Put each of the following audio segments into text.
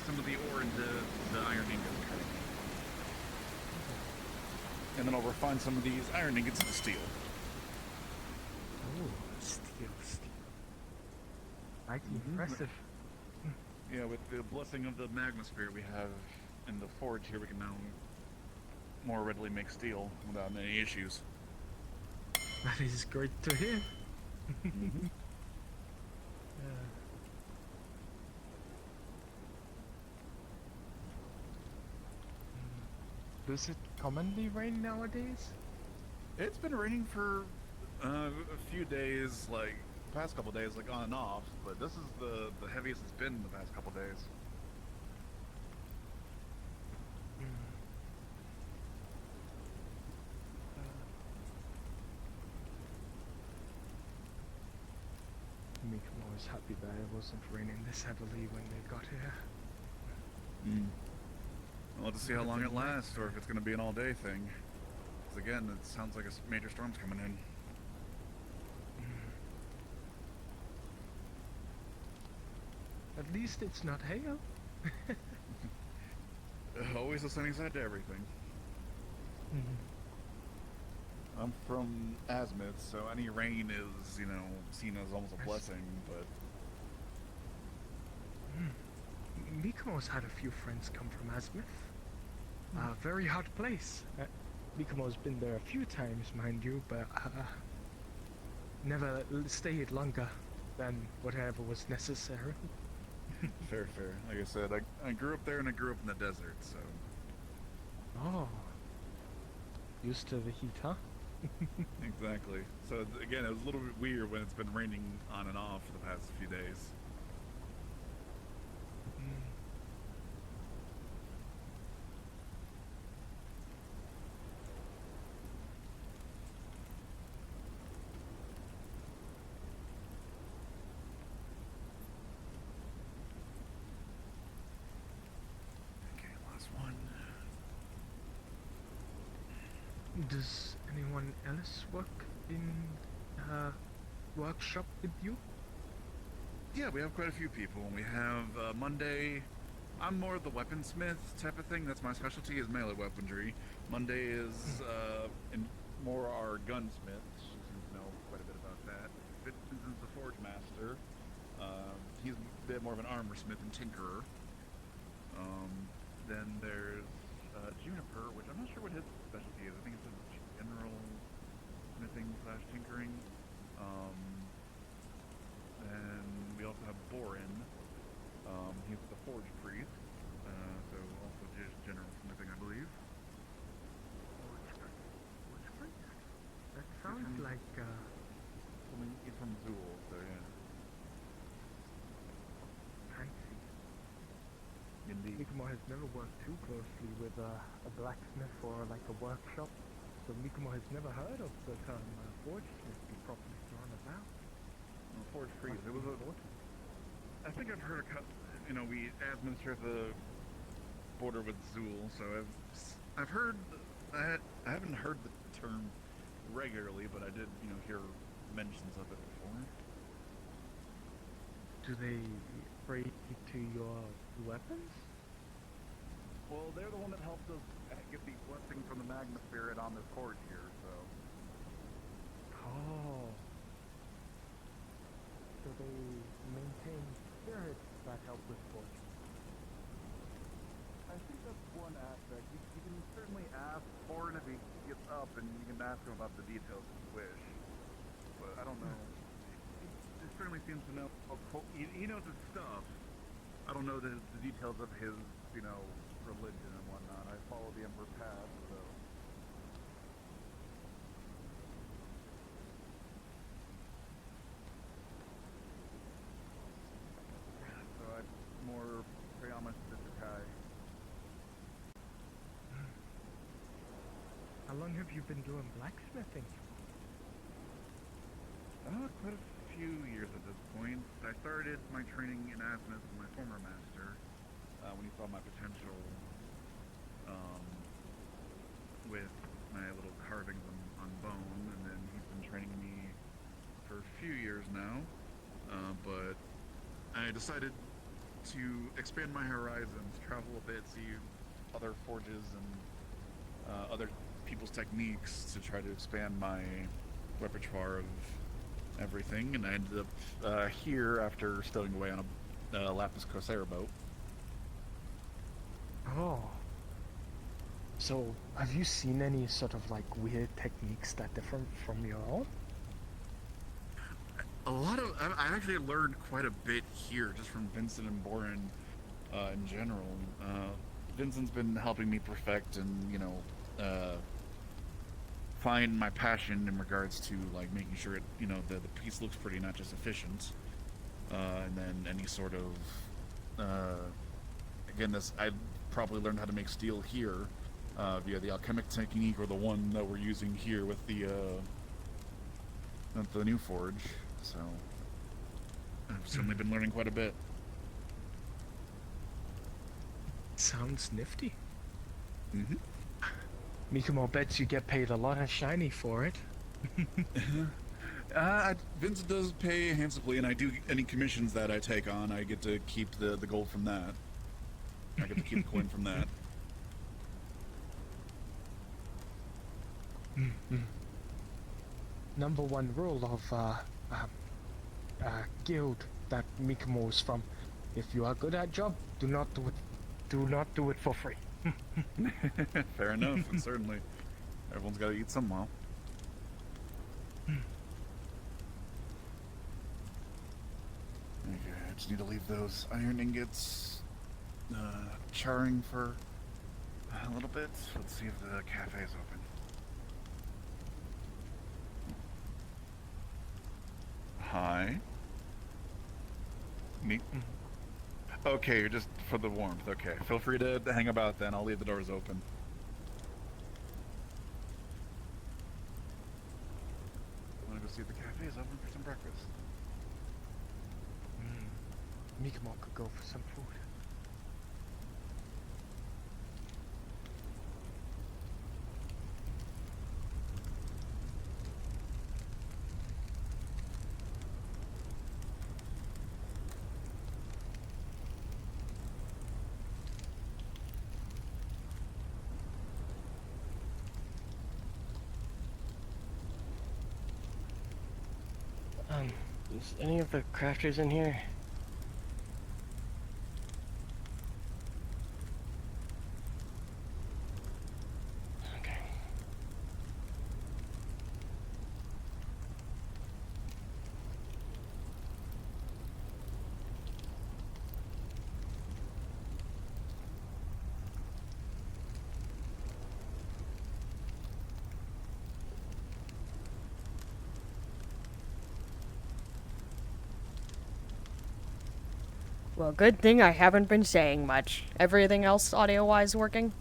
some of the ore into the iron ingots currently. And then I'll refine some of these iron ingots into steel. Oh, steel. Mighty impressive. Yeah, with the blessing of the magma sphere we have in the forge here, we can now more readily make steel without any issues. That is great to hear. Does it commonly rain nowadays? It's been raining for a few days, like the past couple days, like on and off. But this is the heaviest it's been in the past couple days. Mikamo was happy that it wasn't raining this heavily when they got here. We'll have to see how long it lasts, or if it's going to be an all-day thing. Because again, it sounds like a major storm's coming in. At least it's not hail. Always a sunny side to everything. I'm from Azimuth, so any rain is, seen as almost a blessing, but... Mikomo's had a few friends come from Azimuth. Very hot place. Mikomo's been there a few times, mind you, but never stayed longer than whatever was necessary. Fair. Like I said, I grew up there and I grew up in the desert, so... Oh. Used to the heat, huh? Exactly. So again, it was a little bit weird when it's been raining on and off for the past few days. Okay, last one. Does anyone else work in workshop with you? Yeah, we have quite a few people. We have Monday. I'm more of the weaponsmith type of thing. That's my specialty, is melee weaponry. Monday is more our gunsmith. She seems to know quite a bit about that. Vincent's the forge master. He's a bit more of an armor smith and tinkerer. Then there's Juniper, which I'm not sure what his specialty is. I think it's general smithing / tinkering. And we also have Borin. He's the forge priest, so also just general smithing, I believe. Forge priest? That sounds like He's from Zool, so yeah. fancy. Indeed. Mikomo has never worked too closely with a blacksmith or like a workshop, so Mikomo has never heard of the term forge smith be properly thrown about. Well, forge priest. It was I think I've heard we administer the border with Zool, so I've heard. I haven't heard the term regularly, but I did hear mentions of it before. Do they break to your weapons? Well, they're the one that helped us get the blessing from the magma spirit on this forge here, so. Oh. So they maintain spirits that help with forge. I think that's one aspect. You can certainly ask Borin if he gets up, and you can ask him about the details if you wish. But I don't know. He certainly seems to know. He knows his stuff. I don't know the details of his, religion and whatnot. I follow the Emperor path, so. So I more pray homage to Sakai. How long have you been doing blacksmithing? Quite a few years at this point. I started my training in Azimuth with my former master when he saw my potential with my little carvings on bone, and then he's been training me for a few years now. But I decided to expand my horizons, travel a bit, see other forges and other people's techniques to try to expand my repertoire of everything. And I ended up here after stowing away on a Lapis Corsair boat. Oh. So, have you seen any sort of like weird techniques that different from your own? I actually learned quite a bit here just from Vincent and Boren in general. Vincent's been helping me perfect and, find my passion in regards to like making sure the piece looks pretty, not just efficient. And then any sort of again, this I probably learned how to make steel here via the alchemic technique, or the one that we're using here with the new forge. So I've certainly been learning quite a bit. Sounds nifty. Mm-hmm. Mikumo bets you get paid a lot of shiny for it. Vincent does pay handsomely, and I do any commissions that I take on. I get to keep the gold from that. I get to keep the coin from that. Number one rule of guild that Mikumo is from: if you are good at job, do not do it. Do not do it for free. Fair enough, and certainly everyone's got to eat somehow. Okay, I just need to leave those iron ingots charring for a little bit. Let's see if the cafe is open. Hi. Meet. Okay, you're just for the warmth. Okay, feel free to hang about then. I'll leave the doors open. I want to go see if the cafe is open for some breakfast. Mikumo could go for some food. Is any of the crafters in here? Okay. Well, good thing I haven't been saying much. Everything else audio-wise working?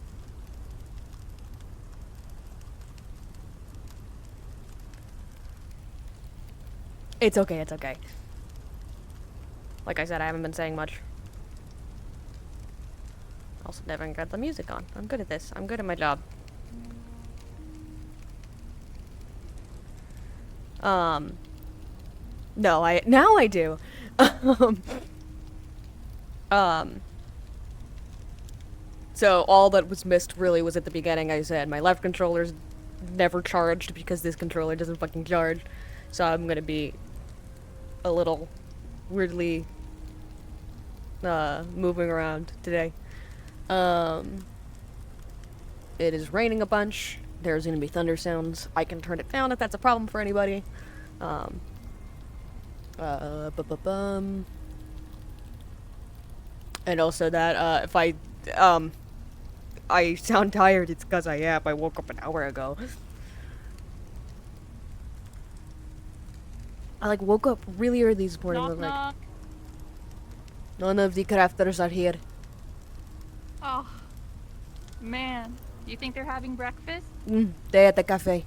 It's okay, it's okay. Like I said, I haven't been saying much. Also, never got the music on. I'm good at this. I'm good at my job. No, now I do. So all that was missed really was at the beginning. I said my left controller's never charged because this controller doesn't fucking charge. So I'm gonna be a little weirdly moving around today. It is raining a bunch. There's gonna be thunder sounds. I can turn it down if that's a problem for anybody. And also that, if I sound tired, it's because I am. I woke up an hour ago. I, woke up really early this morning. Knock, knock. None of the crafters are here. Oh, man. Do you think they're having breakfast? They at the cafe.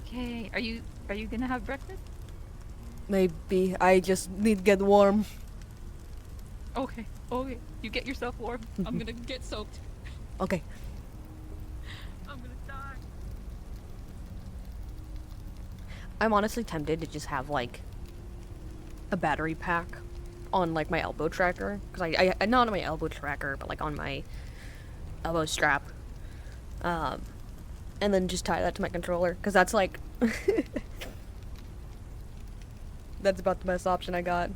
Okay. Are you gonna have breakfast? Maybe. I just need to get warm. Okay. You get yourself warm. I'm gonna get soaked. Okay. I'm gonna die. I'm honestly tempted to just have, a battery pack on like my elbow tracker, because I not on my elbow tracker, but like on my elbow strap. And then just tie that to my controller, because that's like that's about the best option I got.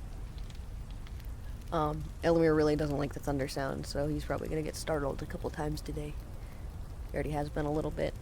Elemmire really doesn't like the thunder sound, so he's probably gonna get startled a couple times today. He already has been a little bit.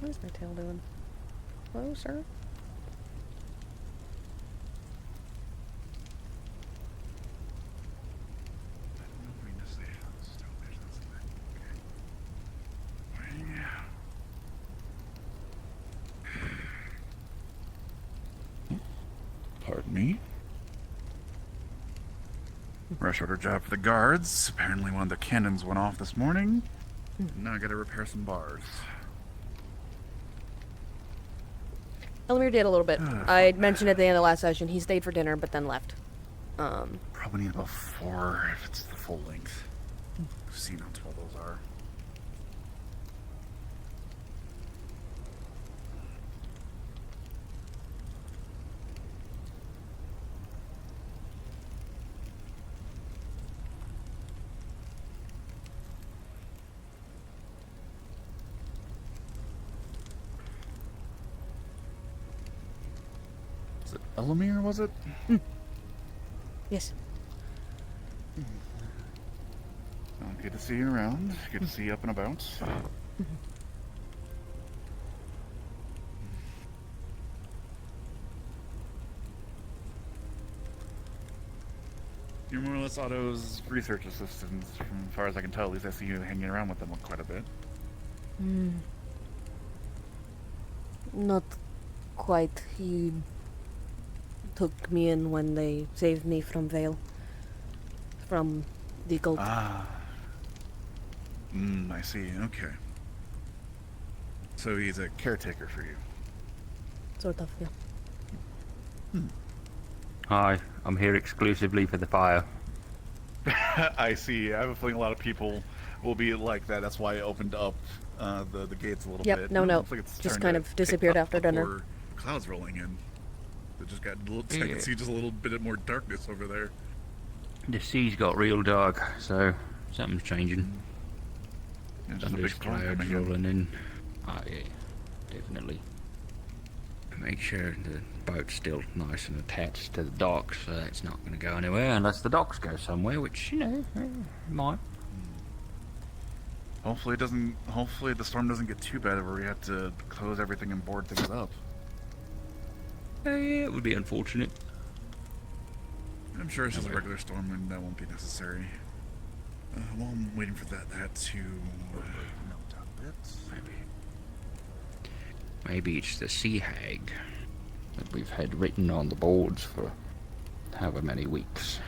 What is my tail doing? Hello, sir? Pardon me. Rush order job for the guards. Apparently one of the cannons went off this morning. Now I gotta repair some bars. Elemmire did a little bit. I mentioned at the end of the last session, he stayed for dinner, but then left. Probably need about 4 if it's the full length. I've seen how tall those are. Is it Elemmire, was it? Yes. Well, good to see you around. Good to see you up and about. You're more or less Otto's research assistant, from as far as I can tell. At least I see you hanging around with them quite a bit. Not quite. He took me in when they saved me from Vale. From the cult. Ah. I see. Okay. So he's a caretaker for you. Sort of, yeah. Hi, I'm here exclusively for the fire. I see. I have a feeling a lot of people will be like that. That's why I opened up the gates a little Yep, bit. no. Looks like it's Just starting kind to of pick disappeared up after dinner. before clouds rolling in. It just got a little. I can see just a little bit more darkness over there. The sea's got real dark, so something's changing. Yeah, just a Thunder's big storm clouds coming in. rolling in. Oh yeah, definitely. Make sure the boat's still nice and attached to the docks, so it's not going to go anywhere unless the docks go somewhere, which, you know, might. Hopefully it doesn't. Hopefully the storm doesn't get too bad where we have to close everything and board things up. Yeah, it would be unfortunate. I'm sure it's just a regular storm and that won't be necessary. While I'm waiting for that to melt down a bit. Maybe it's the sea hag that we've had written on the boards for however many weeks.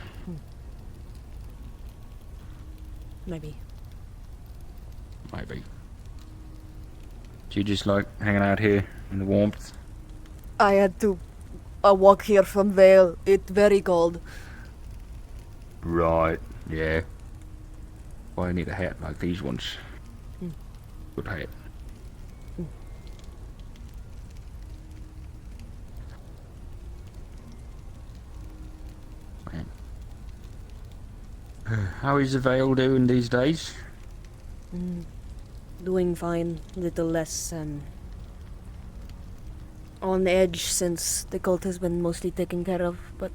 Maybe. Maybe. Do you just like hanging out here in the warmth? I had to walk here from Vale. It's very cold. Right, yeah. Well, I need a hat like these ones. Good hat. Man. How is the Vale doing these days? Doing fine. Little less on edge since the cult has been mostly taken care of, but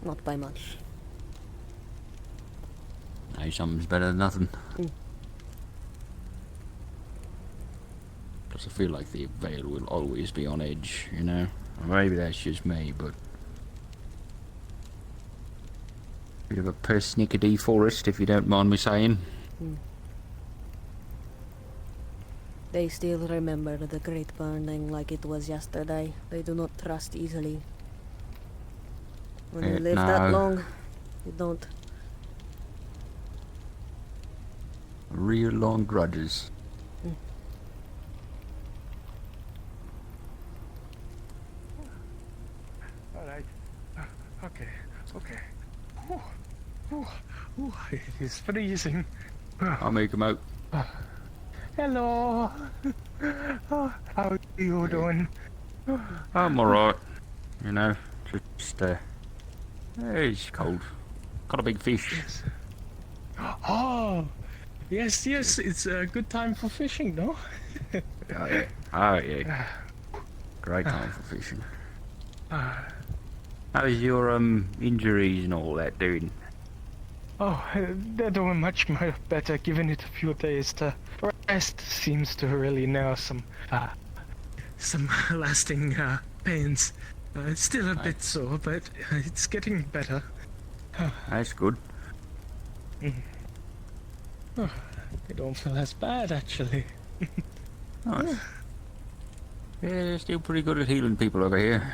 not by much. Hey, something's better than nothing. Because I feel like the Vale will always be on edge, you know? Maybe that's just me, but... Bit of a persnickety forest, if you don't mind me saying. They still remember the Great Burning like it was yesterday. They do not trust easily. When you live that No. long, you don't. Real long grudges. Alright. Okay. Ooh, ooh, ooh, it is freezing. I'll make him out. Hello. Oh, how are you doing? I'm alright. You know, just, it's cold. Got a big fish. Yes. Oh, yes, it's a good time for fishing, no? Oh, yeah. Oh, yeah. Great time for fishing. How's your, injuries and all that doing? Oh, they're doing much better. Giving it a few days to rest seems to really nail some lasting pains. It's still a bit sore, but it's getting better. That's good. Oh, I don't feel as bad, actually. Nice. Yeah, they're still pretty good at healing people over here.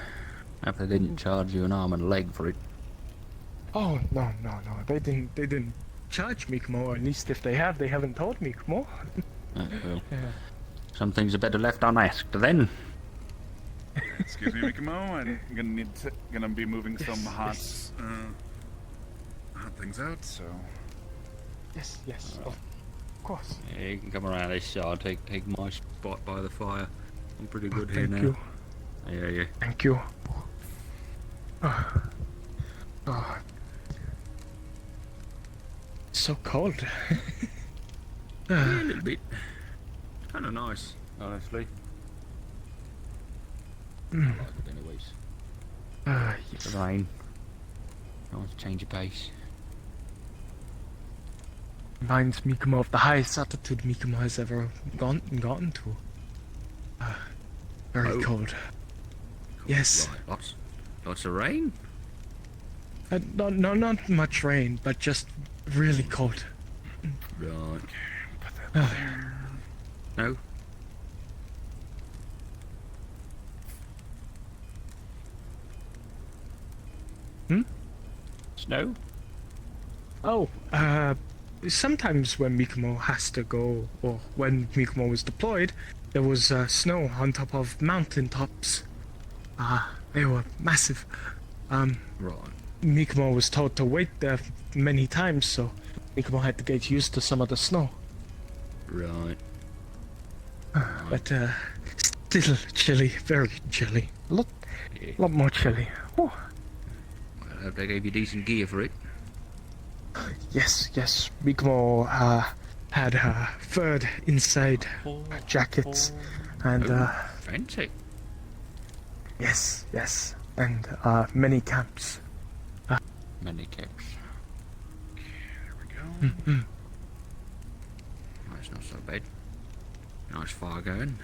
If they didn't charge you an arm and a leg for it. Oh, no. They didn't charge me more. At least if they have, they haven't told me more. Well, some things are better left unasked then. Excuse me, Mikimo. I'm gonna be moving some hot things out. So. Yes, of course. Yeah, you can come around this side, take my spot by the fire. I'm pretty good here Thank now. you. Yeah. Thank you. Oh. So cold. Yeah, a little bit. Kind of nice, honestly. I like it anyways. Yes. The rain. Nice change of pace. Reminds Mikimo of the highest altitude Mikimo has ever gotten to. Very cold. Yes. Right, lots of rain? Not much rain, but just really cold. Right. No? Snow? Oh, sometimes when Mikimo has to go, or when Mikimo was deployed, there was snow on top of mountain tops. They were massive. Right. Mikimo was told to wait there many times, so Mikimo had to get used to some of the snow. Right. But still chilly, very chilly. A lot more chilly. Whew. Well, I hope they gave you decent gear for it. Yes. Mikimo had furred inside jackets and Fancy. yes, and many camps. Many caps. There we go. That's not so bad. Nice fire going.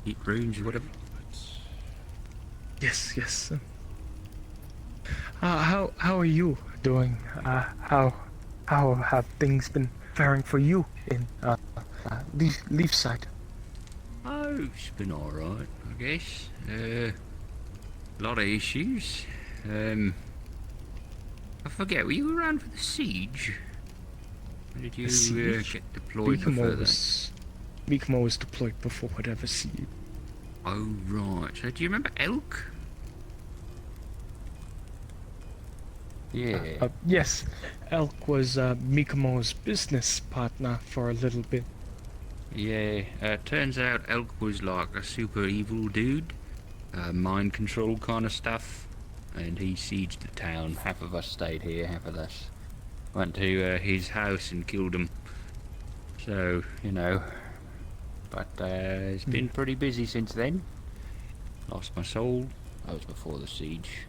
Heat runes or whatever. Yes. How are you doing? How have things been faring for you in Leaf side? Oh, it's been alright, I guess. A lot of issues. I forget, were you around for the siege? Or did you Siege? get deployed before that? Mikimo was deployed before whatever siege. Oh, right. So do you remember Elk? Yeah. Yes, Elk was Mikimo's business partner for a little bit. Yeah, turns out Elk was like a super evil dude. Mind control kind of stuff. And he sieged the town. Half of us stayed here, half of us went to his house and killed him. So, you know. But it's been pretty busy since then. Lost my soul. That was before the siege.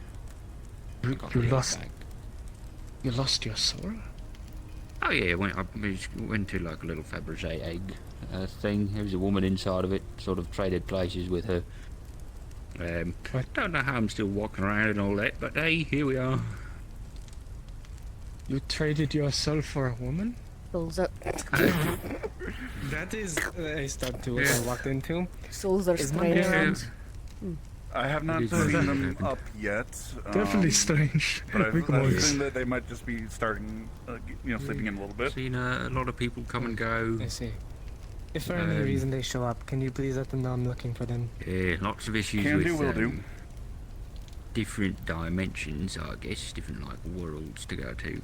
Got You the lost back. you lost your soul? Oh yeah, went to like a little Fabergé egg thing. There was a woman inside of it. Sort of traded places with her. Don't know how I'm still walking around and all that, but hey, here we are. You traded your soul for a woman? Souls are, That is a start to what I walked into. souls are Is strange. Monday- I have not It is seen what them happened. up yet. Definitely strange. But I've Mikomo's. seen that they might just be starting, sleeping in a little bit. Seen a lot of people come and go. I see. If for any reason they show up, can you please let them know I'm looking for them? Yeah, lots of issues Can with do, will do. different dimensions, I guess, different like worlds to go to.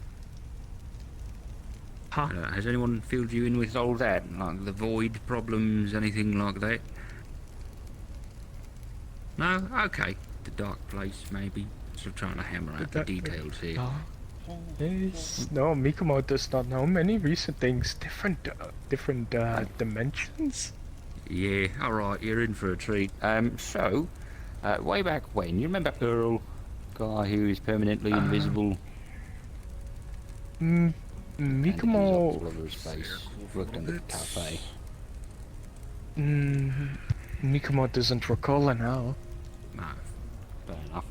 Huh? Has anyone filled you in with all that, like the void problems, anything like that? No, okay. The dark place, maybe. Still trying to hammer out the That- details here. Yes. No, Mikomo does not know many recent things. Different dimensions. Yeah, alright, you're in for a treat. So, way back when, you remember Earl, guy who is permanently invisible? And he was Mikomo. all over his face. Worked on the cafe. Mikomo doesn't recall it now. No, fair enough.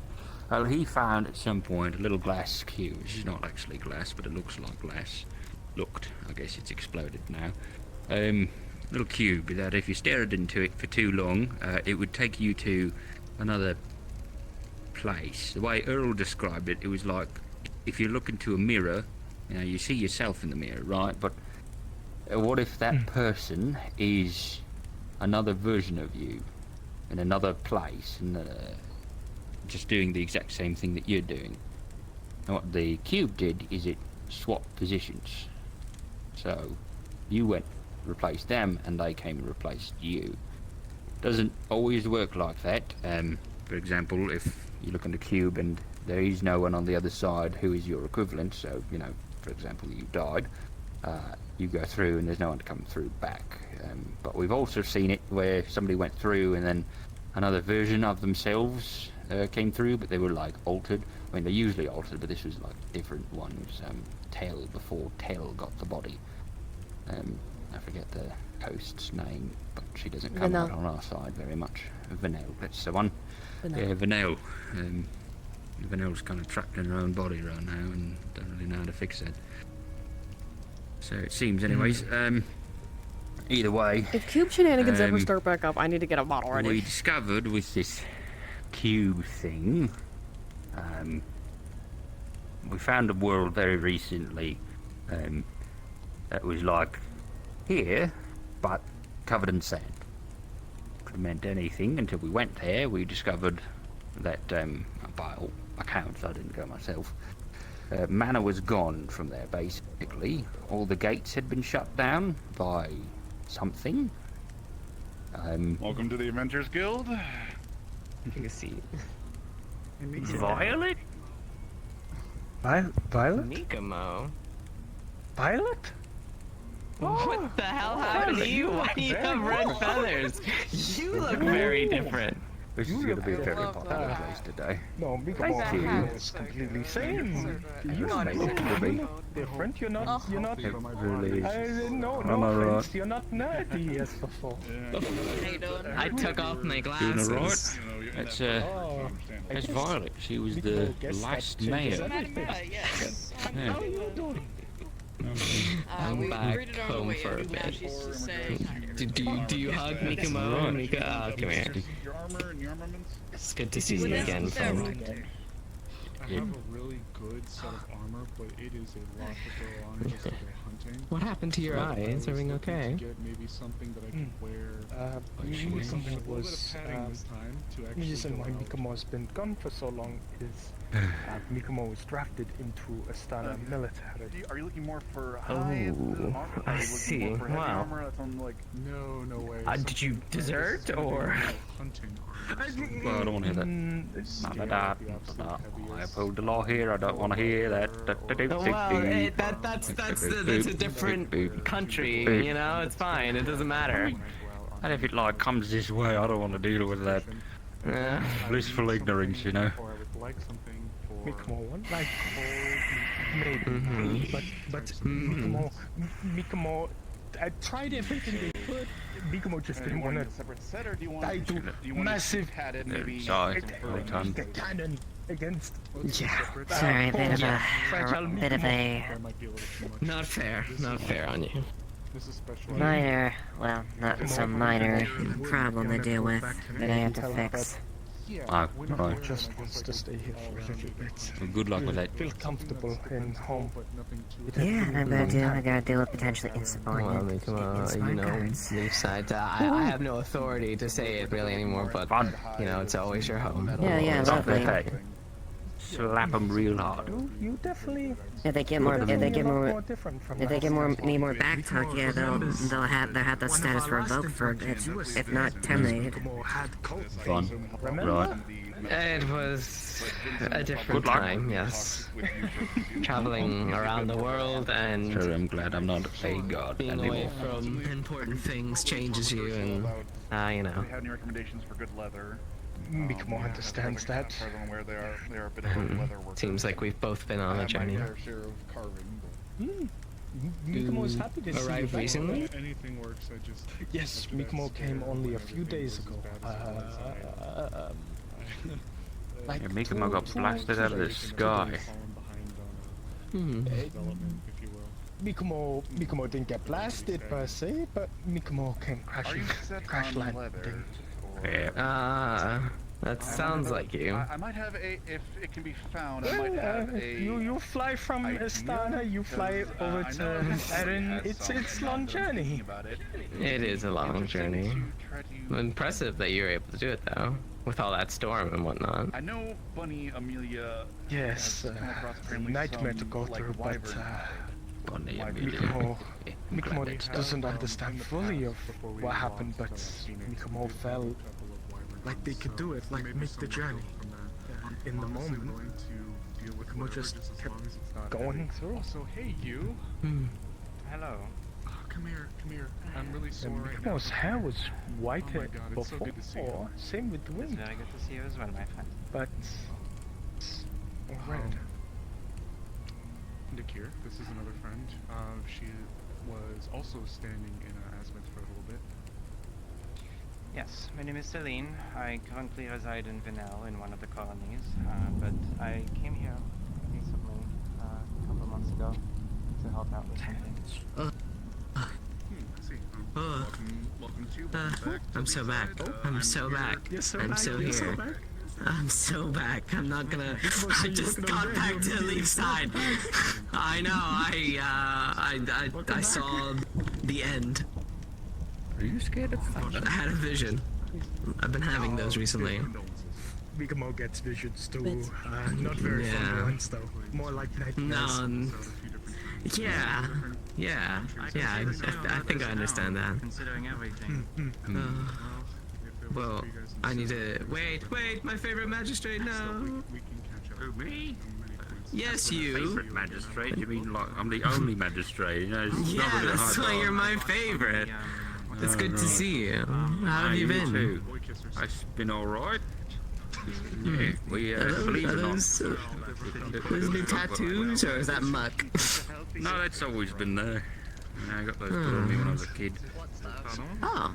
Well, he found at some point a little glass cube, which is not actually glass, but it looks like glass. Looked, I guess it's exploded now. Little cube that if you stared into it for too long, it would take you to another place. The way Earl described it, it was like if you look into a mirror, you know, you see yourself in the mirror, right? But what if that person is another version of you in another place and just doing the exact same thing that you're doing? And what the cube did is it swapped positions. So you went, replaced them, and they came and replaced you. Doesn't always work like that. For example, if you look on the cube and there is no one on the other side who is your equivalent, so, you know, for example, you died, you go through and there's no one to come through back. But we've also seen it where somebody went through and then another version of themselves came through, but they were like altered. I mean, they're usually altered, but this was like different ones. Tell before Tell got the body. I forget the host's name, but she doesn't come out on our side very much. Vanel, that's the one. Yeah, Vanel. Vanel's kind of trapped in her own body right now and don't really know how to fix it. So it seems, anyways. Either way, If cube shenanigans ever start back up, I need to get a bottle ready. we discovered with this cube thing, we found a world very recently that was like here, but covered in sand. Could have meant anything until we went there. We discovered that, by all accounts, I didn't go myself, mana was gone from there, basically. All the gates had been shut down by something. Welcome to the Adventures Guild. Take a seat. Violet? Violet? Mikomo. Violet? What the hell happened to you? Why do you have red feathers? You look very different. This is going to be a very love popular that. place today. No, Thank you. Mikomo is completely same. You look different. You're not. You're not. Really? No, Am I offense. right? You're not nerdy as before. How you doing? I took off my Doing glasses. alright? That's, Oh, that's Violet. She was the last mayor. Yes. Yeah. how are you doing? I'm back home for a bit. Do you hug Mikomo? Mika, come here. Your armor and your armaments. It's good to see you again, friend. I have a really good set of armor, but it is a lot to go on just to go hunting. What happened to your So eye? I Is was everything looking okay? to get maybe something that I could wear. The Something reason with a little bit was of padding this time to actually reason go why out. Mikomo has been gone for so long is Mikomo was drafted into Astana military. Are you looking more for Oh, hides than armor? I Are you looking more see. for heavy Wow. armor? That's on like. No way. Did you desert or? Hunting armor. Well, I don't want to hear that. I uphold the law here. I don't want to hear that. Well, that's a different country. You know, it's fine. It doesn't matter. And if it like comes this way, I don't want to deal with that. Blissful ignorance, you know. Or I would like something for. Mikomo one like maybe, but Mikomo tried everything they could. Mikomo just didn't want to separate set, or do you want die to do you want massive padded maybe? Sorry, the cannon against. Yeah. Sorry, bit of fragile bit of a That might be a little too much. Not fair. Not fair on you. This is special. minor, well, not so minor problem to deal with that I have to fix. Yeah. Oh, when I'm right. here, Just I guess wants I to go stay through here all for a that little shit. bit. Well, good luck with that. Feel comfortable in home. But nothing too It had Yeah, been I'm a gonna long do. time. I'm gonna deal with potentially Well, I insubordinate mean, come on, smart you know, guards. Leafside. I have no authority to say it really anymore, but you know, it's always your home. Yeah, yeah, Stop lovely. it, hey. Slap them real hard. You definitely. If they get more, if they get a lot more, different from if they last get more, time. need more back talk, yeah, they'll have the status revoked for if not terminated. Fun. Remember? Right. It was a different time, yes. Traveling around the world and Sure, I'm glad I'm not a god being away anymore. from important things changes you, and you know. Do you have any recommendations for good leather? Mikomo understands that. As far as I'm aware, they are a bit of a leather worker. Seems like we've both been I on a have my journey. fair share of carving, Mikomo is happy to see you Arrived back. recently? Anything works. I just. Yes, after that Mikomo came scare only a where few everything days was ago. as bad as it was, Like Yeah, Mikomo got blasted out of the sky. development, if you will. Mikomo didn't get blasted per se, but Mikomo came Are crashing, you set crash on landing. leather? Or... Yeah. That sounds like you. I might have a, if it can be found, I might have a... You fly from idea, Astana, you fly because, over I to know everybody Erin. has It's some, long now that I'm thinking journey. about it. It is a long Interesting journey. to try to- Impressive that you were able to do it though, with all that storm and whatnot. I know Bunny Amelia Yes, has come across apparently nightmare to some, go like, through, but wyvern Bonnie, Like, Amelia. Mikomo, Yeah, I'm glad Mikomo that's doesn't done. understand fully of what happened, but Mikomo felt like they could do it, like make the journey in the moment. Mikomo just kept going through. Also, hey you. Hello. Oh, come here. I'm really sore And right now. Mikomo's hair was whiter God, it's so good to see you. before, same with the It's wind, very good to see you as well, my friend. but red. Nikir, this is another friend. She was also standing in Azimuth for a little bit. Yes, my name is Celine. I currently reside in Venel in one of the colonies, but I came here recently, a couple months ago, to help out with something. I see. Welcome to back to I'm so Leafside. back. I'm I'm so here- back. You're so I'm back, so you're so here. back. I'm so back. I'm not gonna. I just got back to Leafside. I know. I saw the end. Are you scared of I had a vision. I've been having those recently. Mikomo gets visions too, But- not very Yeah. fun ones though, more like nightmares. No. Yeah. Yeah. Yeah. I think I understand that. Considering everything. Well, I need to wait. My favorite magistrate. No. We can catch up. Who, me? Yes, you. Favorite magistrate? You mean like I'm the only magistrate? You know, it's not Yeah, really that's hard why to- you're my favorite. It's Oh, good to right. see you. How have you been? Too. I've been alright. Yeah, we believe it or not. Those new tattoos, or is that muck? No, that's always been there. Yeah, I got those put on me when I was a kid. Oh.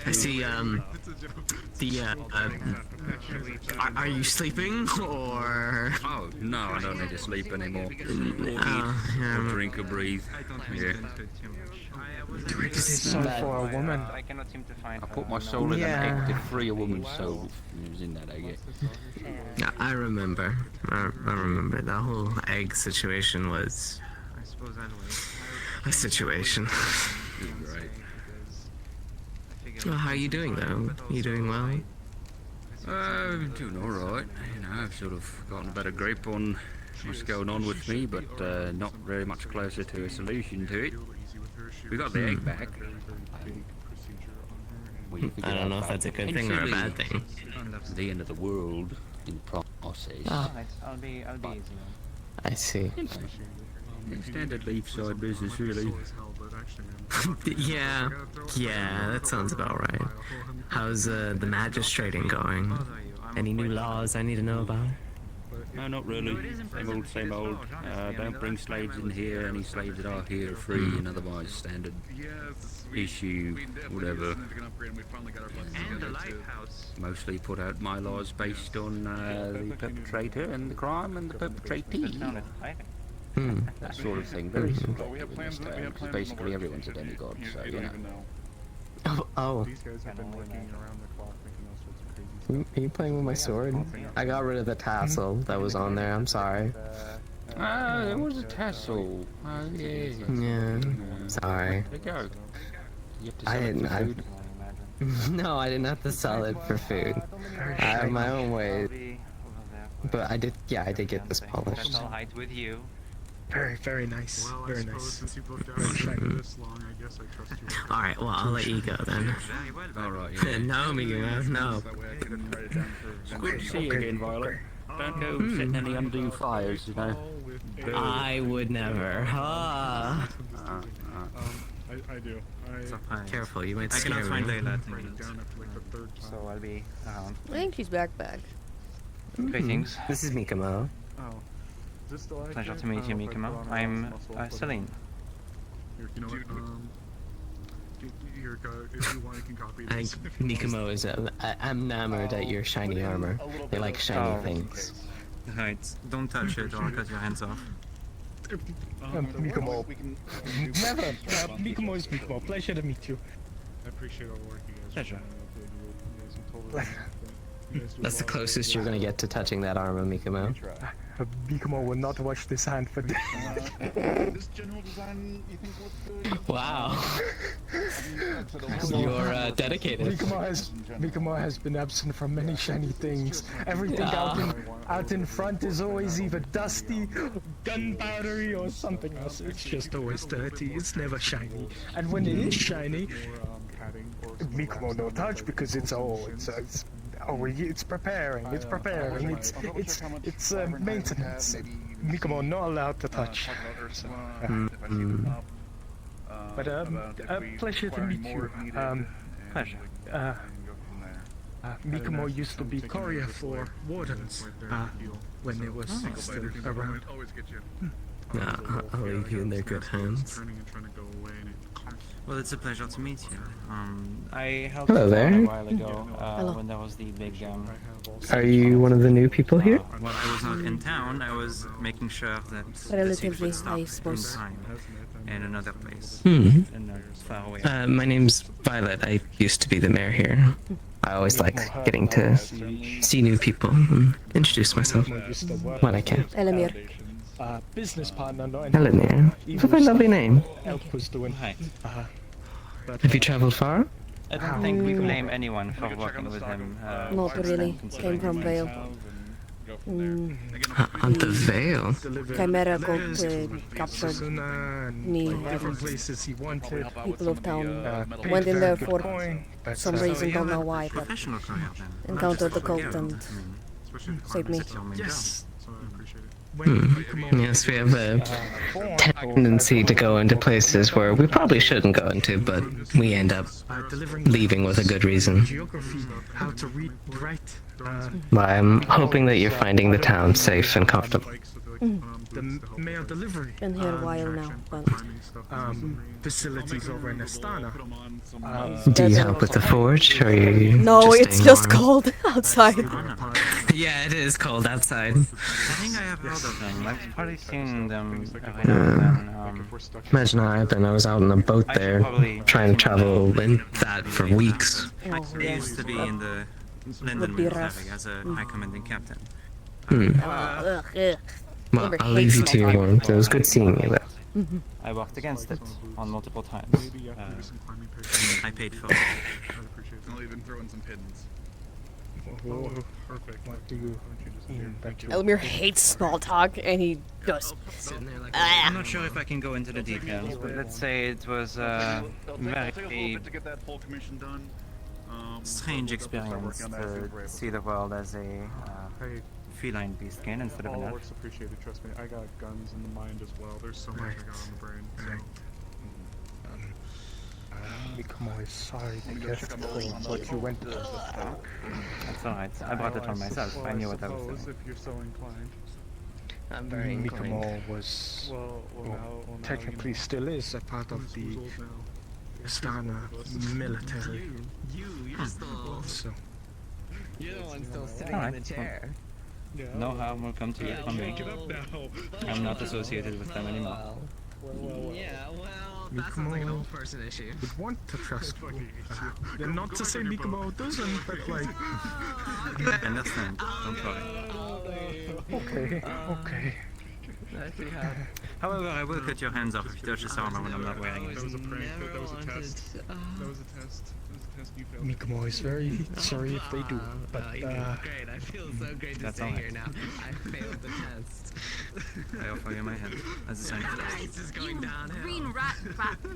I see, are you sleeping, or? Oh, no, I don't need to sleep anymore. Or eat, Oh, yeah. or drink or breathe. Yeah. This is so for a woman. I cannot seem to find I her. put my No. soul in Yeah. an egg to free a woman's soul. It was in that egg. Yeah, I remember. I remember. The whole egg situation was I suppose I'll wait. a situation. Great. Well, how are you doing, though? You doing well? I'm doing alright. You know, I've sort of gotten a better grip on what's going on with me, but not very much closer to a solution to it. We got the egg back. We figured I don't out know if about that's a good thing or a bad thing. the end of the world in the process. Alright, I'll be easy. I see. Standard Leafside business, really. Yeah, that sounds about right. How's the magistrating going? Any new laws I need to know about? No, not really. Same old. Don't bring slaves in here. Any slaves that are here are free, and otherwise standard issue, whatever. And the lighthouse. Mostly put out my laws based on the perpetrator and the crime and the perpetratee. Found it hiding. That sort of thing. Very subjective in this town, because basically everyone's a demigod, so you know. Oh. These guys have been working around the clock, making all sorts of crazy Are you playing with my sword? I got rid of the tassel that was on there. I'm sorry. Ah, there was a tassel. Oh, yeah. Yeah. Sorry. There you go. You have to I sell it didn't. for food. No, I didn't have to sell it for food. I have my own way. But I did. Yeah, I did get this polished. That's all right with you. Very, very nice. Well, I Very suppose nice. since you've looked after me this long, I guess I trust you. All right. Well, I'll let you go then. Very well. Alright, yeah. No, Miguel. No. That way I can write it down It's for good to see you again, Violet. Don't go setting any undue fires, you know. I would never. Ah. I do. Careful, you might I scare cannot find me. Layla. Write it down after like the third time. So I'll be around. I think she's back. Greetings. This is Mikamo. Oh. Is this still accurate? Pleasure to meet you, I don't know if I Mikamo. put on I'm muscle, but, Celine. Here, you know what? Here, if you want, you can copy I this. think Mikamo is. I'm enamored at your shiny armor. They like shiny Oh. things. Right. Don't touch it or I'll cut your hands off. Mikamo. Never. Mikamo is Mikamo. Pleasure to meet you. I appreciate all the work you guys Pleasure. That's the closest you're gonna get to touching that armor, Mikamo. Mikamo will not wash this hand for days. This general design, you think looks good? Wow. You're dedicated. Mikamo has been absent from many shiny things. Everything out in front is always either dusty, gunpowdery, or something else. It's just always dirty. It's never shiny. And when it is shiny, Mikamo no touch because it's preparing. It's maintenance. Mikamo not allowed to touch. So, pleasure to meet you. Pleasure. Mikamo used to be courier for Wardens when it was still around. Always get you. Nah, I'll leave you in their good hands. Well, it's a pleasure to meet you. I helped Hello you there. a while ago Hello. when there was the big Are you one of the new people here? When I was not in town, I was making sure that the Relatively, thief would stop I in suppose. time in another place. Hmm. And not far away. My name's Violet. I used to be the mayor here. I always like getting to see new people and introduce myself when I can. Elemmire. Business partner, not Elemmire. What a lovely name. Elk was doing. Hi. Have you traveled far? I don't think we blame anyone for working with him. Not really. Came considering from his Vale. On the Vale. Chimera got captured. Me Different places he wanted. People of town Paid went in very there good for coin, but, some reason, don't know why, but Professional career then. encountered the cult and saved me. Yes. So I appreciate it. Yes, we have a tendency to go into places where we probably shouldn't go into, but we end up leaving with a good reason. Geography, how to read, write. But I'm hoping that you're finding the town safe and comfortable. The mail delivery. Been here a while now, but Facilities over in Astana. Do you help with the forge, or are you no, it's staying just warm? cold outside. Yeah, it is cold outside. I think I have heard of them. I've probably seen them every now and then. Imagine how I've been. I was out on a boat there, trying to travel in that for weeks. Oh, I yeah. used to be in the London Would be military rough. as a high commanding captain. Ugh. Well, I'll leave you to your warmth. It was good seeing you, though. I worked against it on multiple times. I paid for it. I'll even throw in some pins. Perfect. What do you mean that you... Elemmire hates small talk, and he does. I'm not sure if I can go into the details, but let's say it was a very to get that whole commission done. strange experience to see the world as a feline beastkin instead of All an elf. works appreciated, trust me. I got guns in the mind as well. There's so much I got on the brain. So. Mikamo is sorry to get what you went through. That's alright. I brought it on myself. I knew what I was suppose doing. if you're so inclined. I'm very inclined. Mikamo was, technically still is a part of the Astana military. You're still... So, You're the one still sitting Alright, in the chair. No harm will come to you from me. I'm not associated with them anymore. Yeah, well... that sounds like an old person issue. would want to trust you. Go- Not go to back say on your Mikumo doesn't, but like. Understand. Don't worry. Okay, okay. I see how. However, I will cut your hands off if you touch this armor when I'm not wearing it. That was a prank. That was a Never test. wanted- That was a test. That was a test you failed. Mikumo is very sorry if they do, but Great, I feel so great to That's stay alright. here now. I failed the test. I offer you my hand as a sign of trust. This is going downhill. Green rat.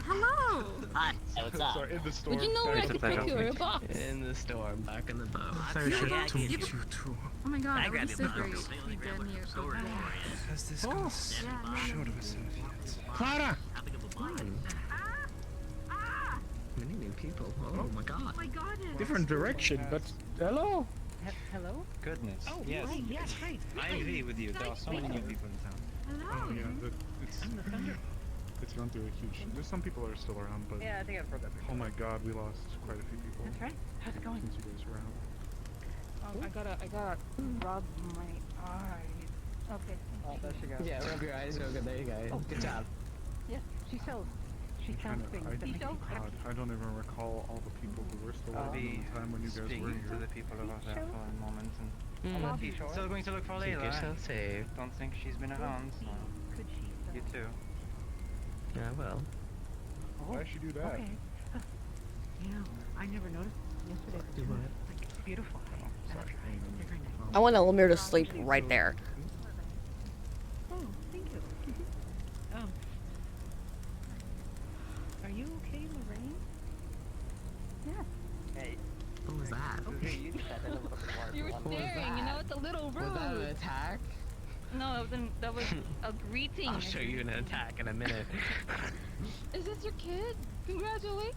Hello. Hi. What's up? Sorry, in the store. Would you know where I It's a could pick pleasure. you a box? In the store, back in the boat. I should yeah, have told you- you to. Oh my god, I that would grab be your so box. great. Mainly Be grab done what here. sword Okay. warriors. Has this Oh. gone Yeah, short of a set yet? Clara! Applicable Hmm. body. Many new people. Oh my god. I got it. Different direction, but hello? Hello? Goodness. Oh, yes. hi, yes, hi. I agree with you. There are so many new people in town. Hello. Oh yeah, it's gone through a huge. There's some people that are still around, but Yeah, I think I've heard that before. oh my god, we lost quite a few people That's right. How's it going? since you guys were out. I gotta rub my eyes. Okay. Oh, there she goes. Yeah, rub your eyes real good. There you go. Good job. Yes, she sells. She sells things that make me God, happy. I don't even recall all the people who were still I'll around be at the time when you guys were speaking to here. the people over there for a moment and Mm. still going to look for Keep Layla. yourself safe. Don't think she's been around, so Could she sell? you too. Yeah, well. Why should you do that? Okay. You know, I never noticed yesterday. Do but what? Like, it's beautiful. Sorry. You're very nice. I want Elemmire to sleep right there. Oh, thank you. Are you okay, Lorraine? Yeah. What was that? You were What was staring, you know, it's a little rude. Was that an attack? No, that was a greeting. I'll show you an attack in a minute. Is this your kid? Congratulations.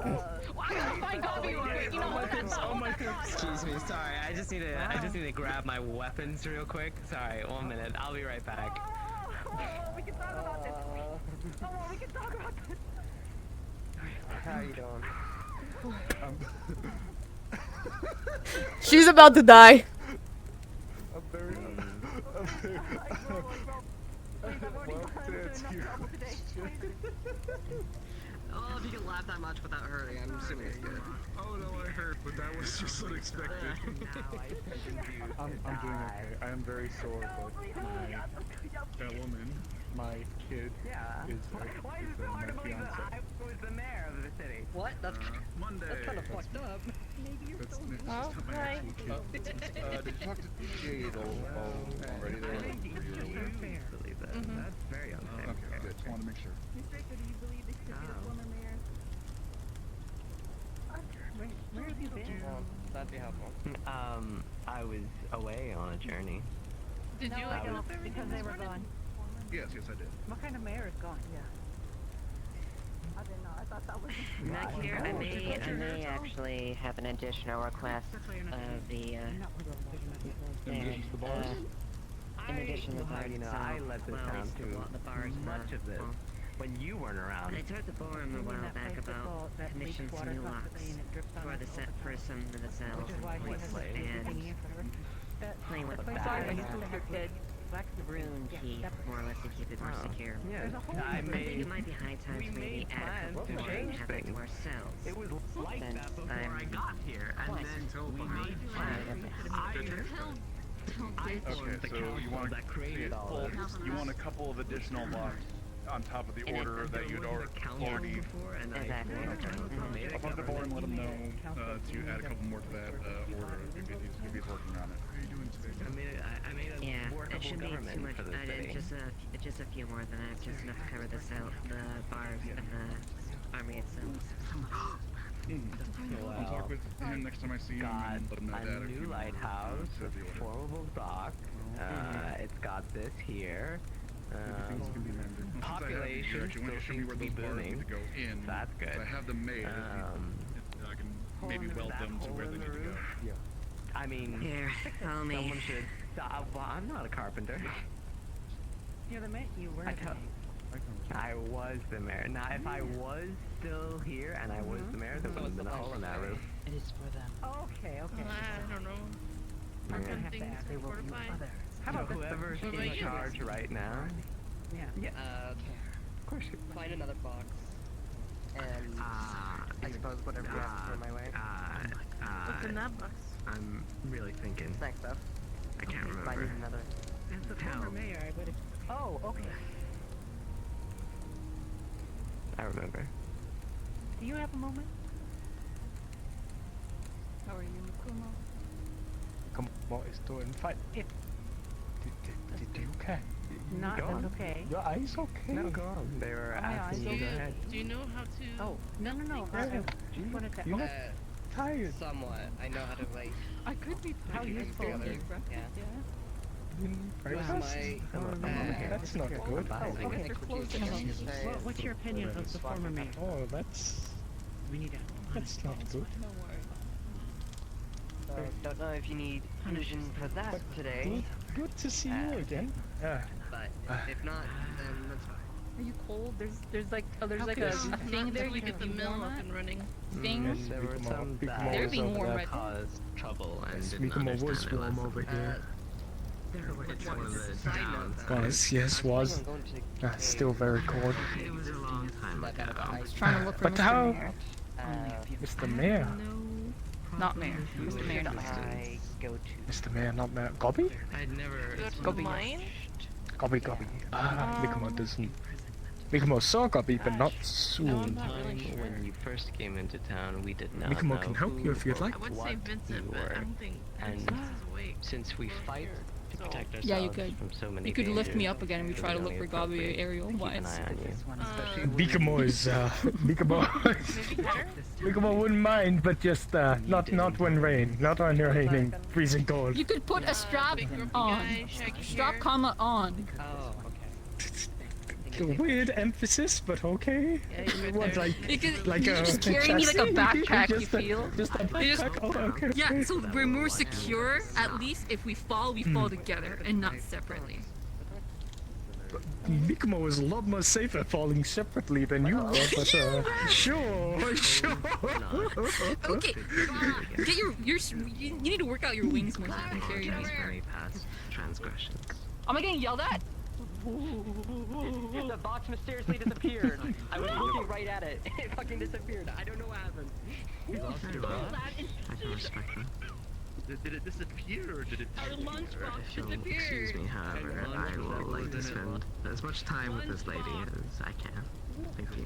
Oh my god, you are. You know what? Oh my god. Excuse me, sorry. I just need to grab my weapons real quick. Sorry, 1 minute. I'll be right back. We can talk about this. We can talk about this. How you doing? She's about to die. I'm very. Well, to answer your question. Oh, if you can laugh that much without hurting, I'm assuming it's good. Oh no, I heard, but that was just unexpected. I'm doing okay. I am very sore, but that woman, my kid, is my fiance. was the mayor of the city. What? That's Monday. kind of fucked up. That's not Oh, my hi. actual kid. Did you talk to Jade already? Believe that. That's very unfair. Okay, good. Just wanted to make sure. Where have you been? That'd be helpful. I was away on a journey. Did you like help Because they were gone. Yes, yes, I did. What kind of mayor is gone? Yeah. I didn't know. I thought that was. Back here, I may actually have an additional request of the, in addition to the bar You know, itself, I let this down through the bars, much of this when you weren't around. I talked to Borum a while back about commissioning some new locks for the set for some of the cells and playing with the rune key, more or less, to keep it more secure. Yeah, I think it might be high time to maybe add a couple more and have it to ourselves. It was like Since that before I I'm got here, and then we made Okay, so you want that created all of this. you want a couple of additional locks on top of the And order that you'd already. before, and Exactly. I'll talk to Boren and let him know to add a couple more to that order if he's working on it. How are you doing today? I made a Yeah, workable it shouldn't be government too much. for the city. Just a few more than that. Just enough to cover the bars and the army itself. I'll talk with him next time I see him Got and let him know a that. new lighthouse with formable dock. It's got this here. Things can be mended. Population Actually, why don't you show me still where seems to those be bars need booming. to go in? That's good. I have them made. I can maybe weld them to where they need to go. Yeah. I mean, Here, follow me. someone should. Well, I'm not a carpenter. You're the mayor. You were I the tell- mayor. I was the mayor. Now, if I was still here and I was the mayor, there would have been a hole in that roof. It is for them. Okay. I don't know. Yeah. We're gonna have to ask. They will be others. How about whoever's What about in you? charge right now Yeah. Of course. Find another box. And I suppose whatever you have to throw my way. What's in that box? I'm really thinking. Snack stuff. I can't If I remember. need another. As the former mayor, I would have. Oh, okay. I remember. Do you have a moment? How are you, Mikumo? Come on, what is doing fine? If Did you okay? not, Go that's on. okay. Your eyes okay? No, go on. They were My eyes asking you. Go okay. ahead. Do you know how to? Oh, no. I just wanted to. You look tired. Somewhat. I know how to like. I could be How putting it useful. together. Yeah. You need Where's breakfast? my? That's not good. Oh, okay. What's your opinion of the former mayor? Oh, that's that's not good. No worries. Don't know if you need fusion for that today, Good to see you again. Yeah. but if not, then that's fine. Are you cold? There's like a thing there you get the can mill warm up at. and running. Things. There were some Big that Mo They're was being over warm there. right now. caused trouble and didn't Mikumo was understand their warm lesson. over here. It's one of the Side note, towns. though, Yes, was. I'm going to Still very cold. It was a long time ago. I was trying to look for But Mr. how- Mayor. Mr. Mayor. Not Mayor. Mr. Mayor, not Mayor. I go to. Mr. Mayor, not Mayor. Gobby? I'd never. Gobby. Gobby. Mikumo doesn't. Mikumo saw Gobby, but not soon. When you first came into town, we did not Mikumo know can help who you if you'd or like. I would what say you Vincent, but I were. don't think And Vincent is awake. since we fight to protect ourselves Yeah, you could. from so many You could lift me dangers, up again and we it try to was look only for Gobby appropriate aerial to keep an wise. eye on you. Mikumo is Mikumo wouldn't mind, but just not when rain, not when raining, freezing cold. You could put a strap on. Strap comma on. Oh, Weird emphasis, but okay. What, You could, like you a just carry me like a chassis? backpack, you Just a- feel? Just a You just- backpack? Oh, okay. Yeah, so we're more secure. At least if we fall together and not separately. Mikumo is a lot more safer falling separately than you are, but sure. Okay, get you need to work out your wings more so you can carry Apologize me. for any past transgressions. Am I getting yelled at? the box mysteriously disappeared. I was looking right at it. It fucking disappeared. I don't know what happened. I can respect that. Did it disappear or did it Our lunchbox If you'll excuse me, however, I will like to spend as much time with this lady as I can. Thank you.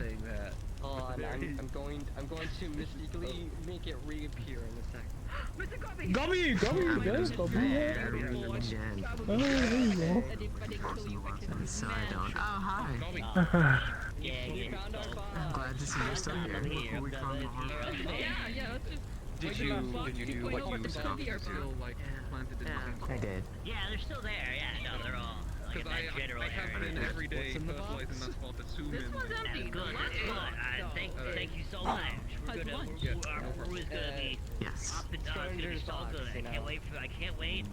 Hold on, I'm going to mystically make it reappear in a second. Gobby, there's Gobby. There we again. Oh, there you go. And so I don't. Oh, hi. We found our box. I'm glad to see you're still here. Before we come Yeah, Did you do what you said? Still like planted in the I did. Yeah, they're still there. Yeah, no, they're all like in Because that general I have area. been every day fertilizing asphalt to zoom in. That's good. That's good. Thank you so much. We're gonna, our crew is gonna be Yes. up and it's gonna be so good. I can't wait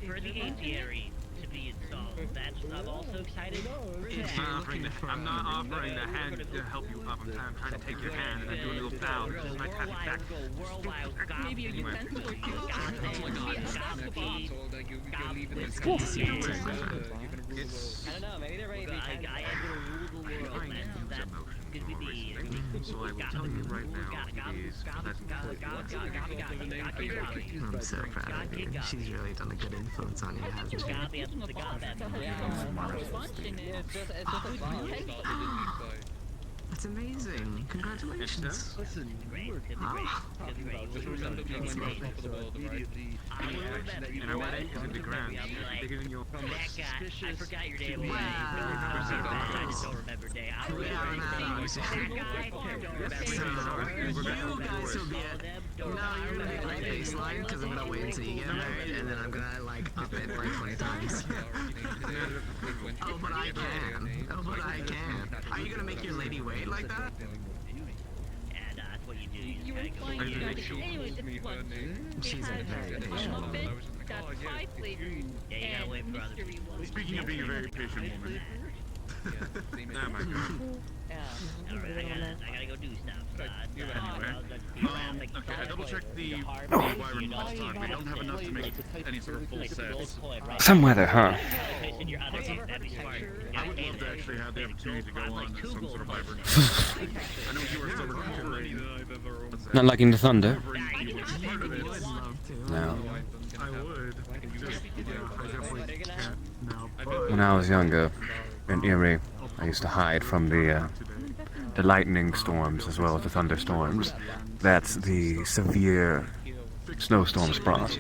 for the apiary to be installed. I'm also excited for that. I'm not offering the hand to help you up. I'm trying to take your hand and then do a little bow. This is my tactic back. maybe a utensil or two. It's good to see you too. I don't know, maybe they're ready to be kind I am gonna rule the world. That's gonna be the So I will tell you right now, it is I'm so proud of you. She's really done a good influence on you, hasn't she? That's amazing. Congratulations. Listen, you were Just remember being on top of the world, right? And our wedding is in the grand. Bigger than your I forgot your name. I just don't remember day. I So, you guys will be at. No, you're gonna be at my baseline because I'm gonna wait until you get married and then I'm gonna like up it like 20 times. Oh, but I can. Oh, but I can. Are you gonna make your lady wait like that? And that's what you do. You were flying Anyways, it's lunch. She's a very A patient muffin woman. that's pie flavored Yeah, you gotta wait and for other mystery one. Speaking of being a very patient woman. Oh my god. Yeah. Alright, I gotta go do stuff. Okay, I double checked the Wyvern last time. We don't have enough to make any sort of full sets. Some weather, huh? I would love to actually have the opportunity to go on as some sort of Wyvern. I know you are still recovering. Not liking the thunder? No. I would. Just, yeah, I definitely can't now. But When I was younger, in Erie, I used to hide from the lightning storms as well as the thunderstorms. That's the severe snowstorms brought.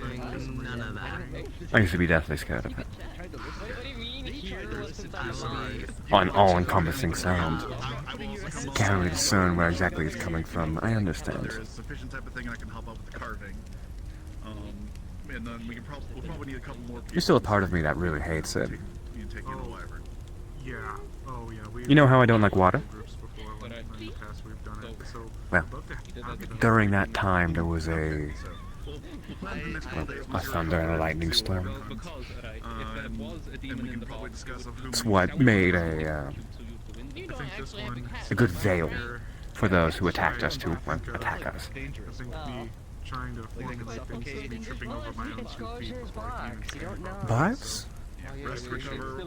I used to be deathly scared of it. An all-encompassing sound. Can't really discern where exactly it's coming from. I understand. There is sufficient type of thing I can help out with the carving. And then we'll probably need a couple more people. You're still a part of me that really hates it. You take in the Wyvern. yeah. Oh yeah. You know how I don't like water? Groups before when in the past we've done it. So Well, during that time there was a thunder and a lightning storm. It's what made a good veil for those who attacked us to attack us. I think me trying to formulate things is me tripping over my own 2 feet before I can Vibes? Rest, recover.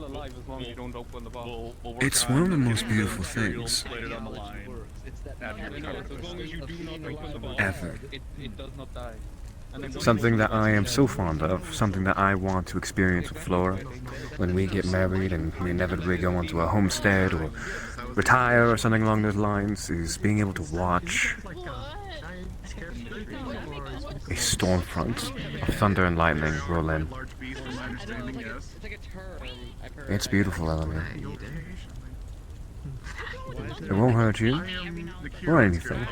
It's one of the most beautiful things Later down the line. ever. Something that I am so fond of, something that I want to experience with Flora when we get married and we inevitably go onto a homestead or retire or something along those lines, is being able to watch a storm front of thunder and lightning roll in. It's beautiful, Elemmire. It won't hurt you or anything.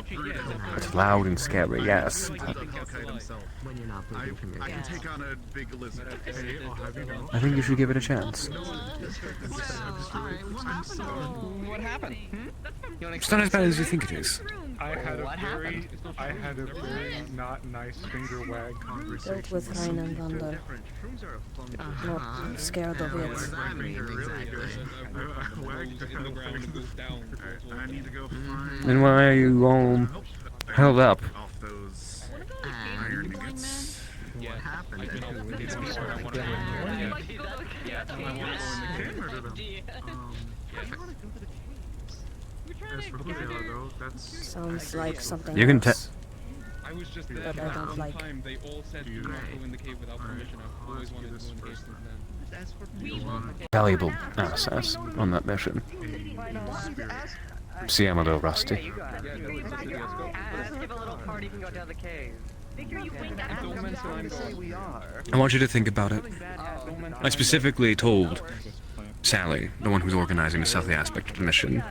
It's loud and scary, yes. But When you're not bleeding from your I can gas. take on a big lizard. I think you should give it a chance. What happened? It's not as bad as you think it is. I had a very not nice finger wag conversation. Dealt with rain and thunder. Not scared of it. I need to go find And why are you all held up? off those iron ingots. What happened? As for who they are, though, that's Sounds like something You can else I was just that I don't like. they all said do not go in the cave without permission. I've always wanted to go in the cave since then. Valuable access on that mission. See, I'm a little rusty. Give a little party, you can go down the cave. I want you to think about it. I specifically told Sally, the one who's organizing the stealthy aspect of the mission,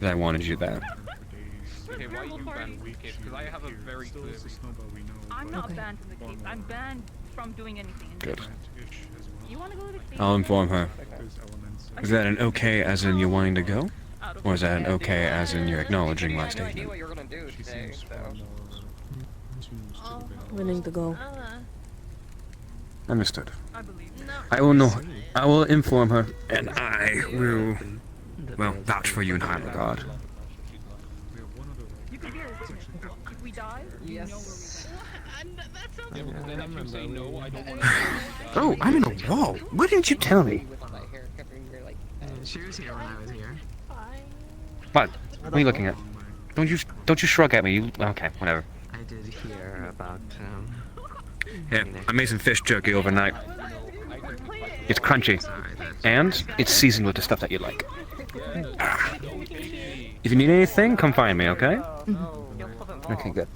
that I wanted you there. Okay, why you banned the cave? Because I have a very clear reason. I'm not Okay. banned from the cave. I'm banned from doing anything. in Good. there. You wanna go to the cave? I'll inform her. Is that an okay as in you're wanting to go? Or is that an okay as in you're acknowledging my I had no idea statement? what you were gonna do today, so. Willing to go. Understood. I believe you. I will know. I will inform her, and I will, well, vouch for you in high regard. You can hear it. If we die, you know where we Yes. Yeah, but then if you say no, I don't want to. Oh, I'm in a wall. Why didn't you tell me? With my hair covering your, like, She was here when I was here. What? What are you looking at? Don't you shrug at me. You okay? Whatever. I did hear about, Yeah, I made some fish jerky overnight. It's crunchy, and it's seasoned with the stuff that you like. If you need anything, come find me, okay? Okay, good.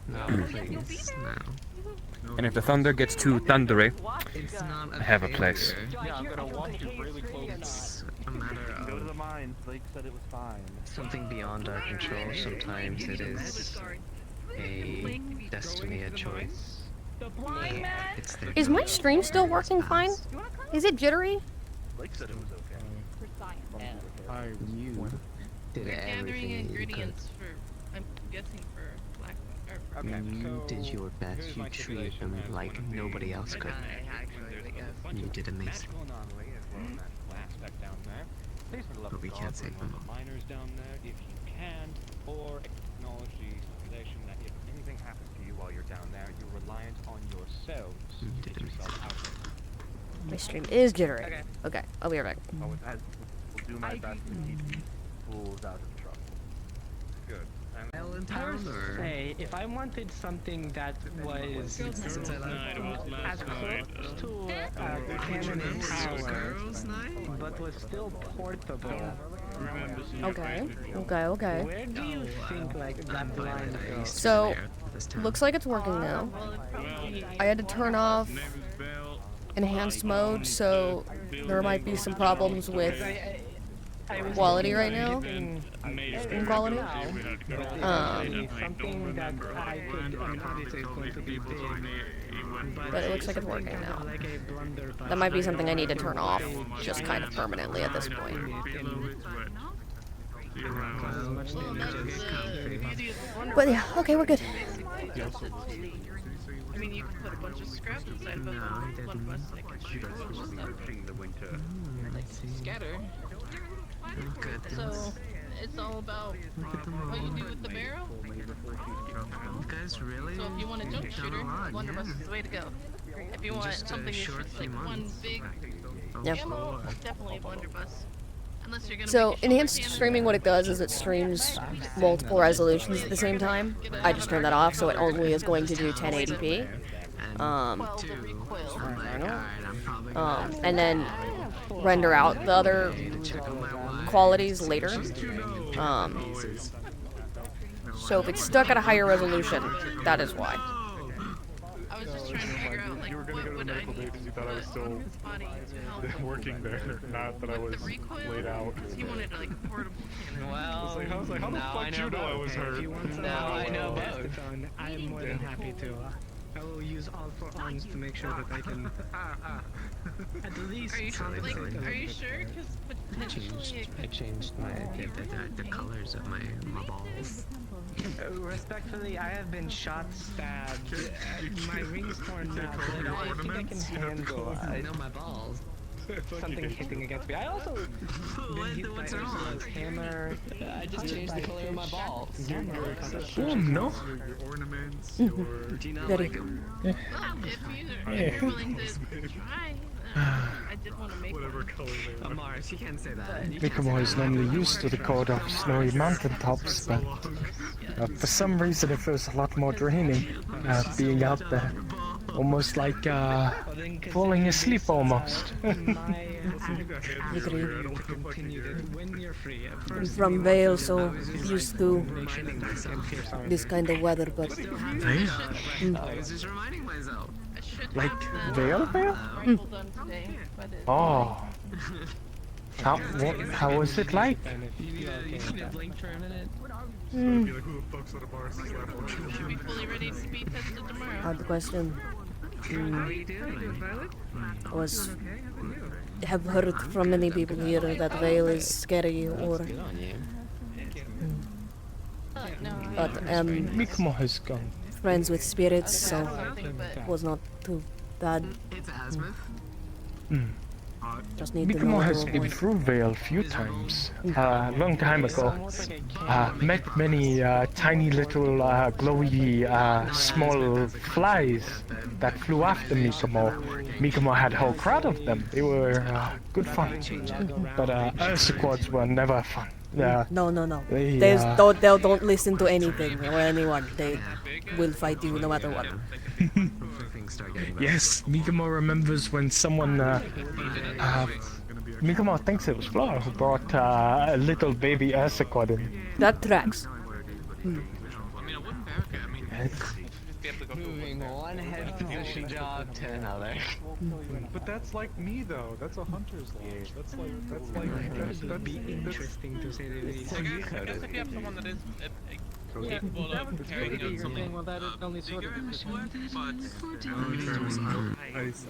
no, please, no. And if the thunder gets too thundery, It's not a I have a place. failure. Yeah, I'm gonna walk you really close. It's a matter Go to the of mines. Blake said it was fine. something beyond our control. Sometimes it is a destiny, a choice. It's there. Is my stream still working fine? Is it jittery? Blake said it was okay. You did Gathering everything you could. ingredients for, I'm guessing for black or Okay, You did your best. here's You my treated stipulation them then. like nobody else could. You did amazing. Magical anomaly as well as magical aspect down there. Please for the love But we of can't God, save remove them the miners down there if you can, or acknowledge the stipulation that if anything happens to you while you're down there, reliant on yourselves to get yourself out of it. My stream is jittery. Okay, I'll be right back. I will do my best to keep fools out of trouble. Good. I would say, if I wanted something that was as close to cannon power, but was still portable. Okay, okay. Where do you think like that blind goes? So, looks like it's working now. I had to turn off enhanced mode, so there might be some problems with quality right now. Screen quality. Something that I could obviously it's going to be big, But it looks like it's working now. That might be something I need to turn off, just kind of permanently at this point. But yeah, okay, we're good. I mean, you can put a bunch of scraps inside of one of us, like the winter. scatter. So, it's all about what you do with the barrel. You guys really? So if you want a jump shooter, blunderbuss is the way to go. If you want something that shoots like one big ammo, definitely a blunderbuss. Unless you're gonna So, enhanced streaming, what it does is it streams multiple resolutions at the same time. I just turned that off, so it only is going to do 1080p. And then render out the other qualities later. So if it's stuck at a higher resolution, that is why. I was just trying to figure out, like, what would I need Because you thought I was still working there, not that I was laid out. He wanted, like, a portable cannon. Well, I was like, how the fuck you know I was hurt? Now I know both. I'm more than happy to. I will use all 4 arms to make sure that I can at least. Are you sure? Because potentially I changed my the colors of my balls. Respectfully, I have been shot, stabbed. My ring's torn out. I think I can handle. I know my balls. Something hitting against me. I also been hit by Ursula's hammer. I just changed the color of my balls. Oh no. Your ornaments, your... Do you not Very like them? Well, if you're willing to try, I did want to make Whatever color they were. Mars, you can't say that. Mikamo is normally used to the cold of snowy mountaintops, but for some reason it feels a lot more draining being out there. Almost like falling asleep almost. I'm from Vale, so used to this kind of weather, but... I was just reminding myself. Like Vale? Oh. How was it like? You need to blink for a minute. Should be fully ready to be tested tomorrow. Hard question. Have heard from many people here that Vale is scary or... But Mikamo has gone. friends with spirits, so it was not too bad. It's Asmith. Just need to Mikamo know has to been avoid. through Vale a few times. Long time ago. Met many tiny little glowy small flies that flew after Mikamo. Mikamo had a whole crowd of them. They were good fun. But Ursa quads were never fun. No. They, They don't listen to anything or anyone. They will fight you no matter what. Yes, Mikamo remembers when someone, Mikamo thinks it was Flora who brought a little baby Ursa quad in. That tracks. Moving one head position job to another. But that's like me though. That's a hunter's lodge. That'd be interesting to say the least. I guess if you have someone that is capable of carrying out something bigger in the sweat, but I did do both lives.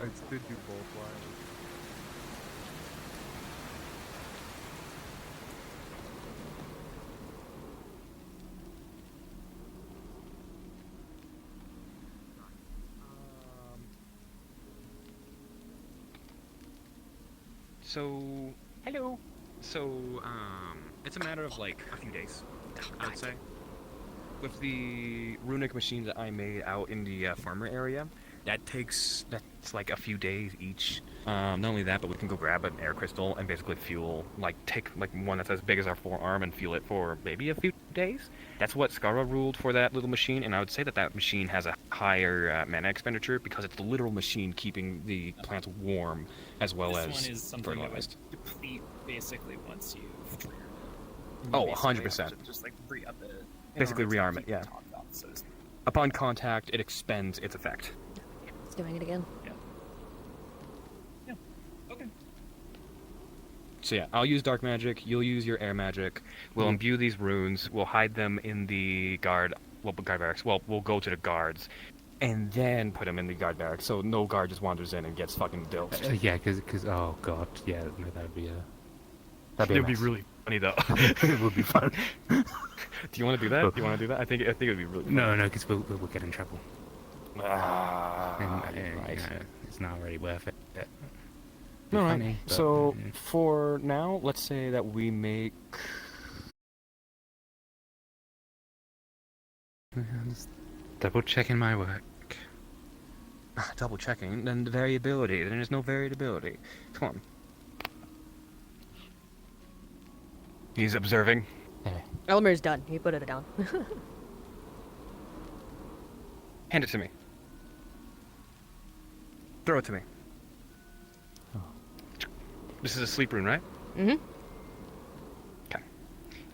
So, hello. So, it's a matter of like a few days, I would say. with the runic machines that I made out in the farmer area, that's like a few days each. Not only that, but we can go grab an air crystal and basically fuel, take one that's as big as our forearm and fuel it for maybe a few days. That's what Skara ruled for that little machine, and I would say that machine has a higher mana expenditure because it's the literal machine keeping the plants warm as well this as one is something fertilized. that would deplete basically once you've triggered. Oh, Basically 100%. have to just like re-up it. in Basically order to rearm keep it, yeah. the top up, so to speak. Upon contact, it expends its effect. It's doing it again. Okay. So yeah, I'll use dark magic, you'll use your air magic, we'll imbue these runes, we'll hide them in the guard barracks, we'll go to the guards, and then put them in the guard barracks, so no guard just wanders in and gets fucking dilfed. Yeah, because oh god, yeah, no, that'd be It would be really funny though. It would be fun. Do you want to do that? Do you want to do that? I think it would be really fun. No, because we'll get in trouble. Right. It's not really worth it. All right. Funny, but, So for now, let's say that we make. Just double checking my work. Double checking. Then the variability. Then there's no variability. Come on. He's observing. Ellemaire's done. He put it down. Hand it to me. Throw it to me. This is a sleep rune, right? Mm-hmm. Okay.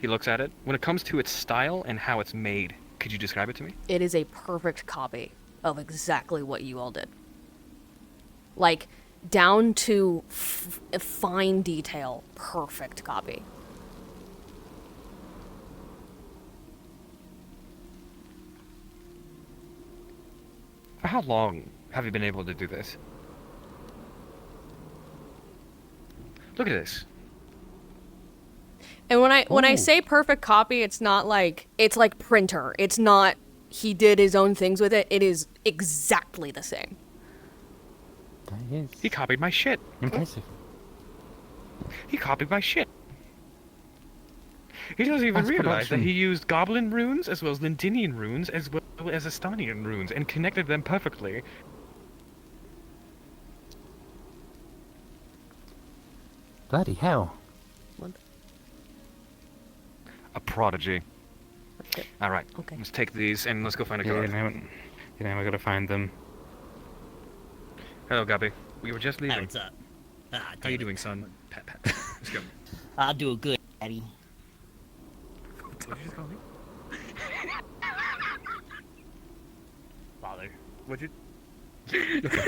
He looks at it. When it comes to its style and how it's made, could you describe it to me? It is a perfect copy of exactly what you all did. Like, down to fine detail, perfect copy. For how long have you been able to do this? Look at this. And when I Ooh. say perfect copy, it's not like it's like printer. It's not he did his own things with it. It is exactly the same. That is. He copied my shit. Impressive. He copied my shit. He doesn't even That's realize that production. he used Goblin runes as well as Lindinian runes as well as Estonian runes and connected them perfectly. Bloody hell. A prodigy. Okay. All right. Okay. Let's take these and let's go find a Yeah, guard. now we gotta find them. Hello, Gabby. We were just leaving. Hey, what's up? Ah, How damn you it. doing, son? Pat, pat. Let's go. I'll do it good, Daddy. What did you just call me? Father. What'd you?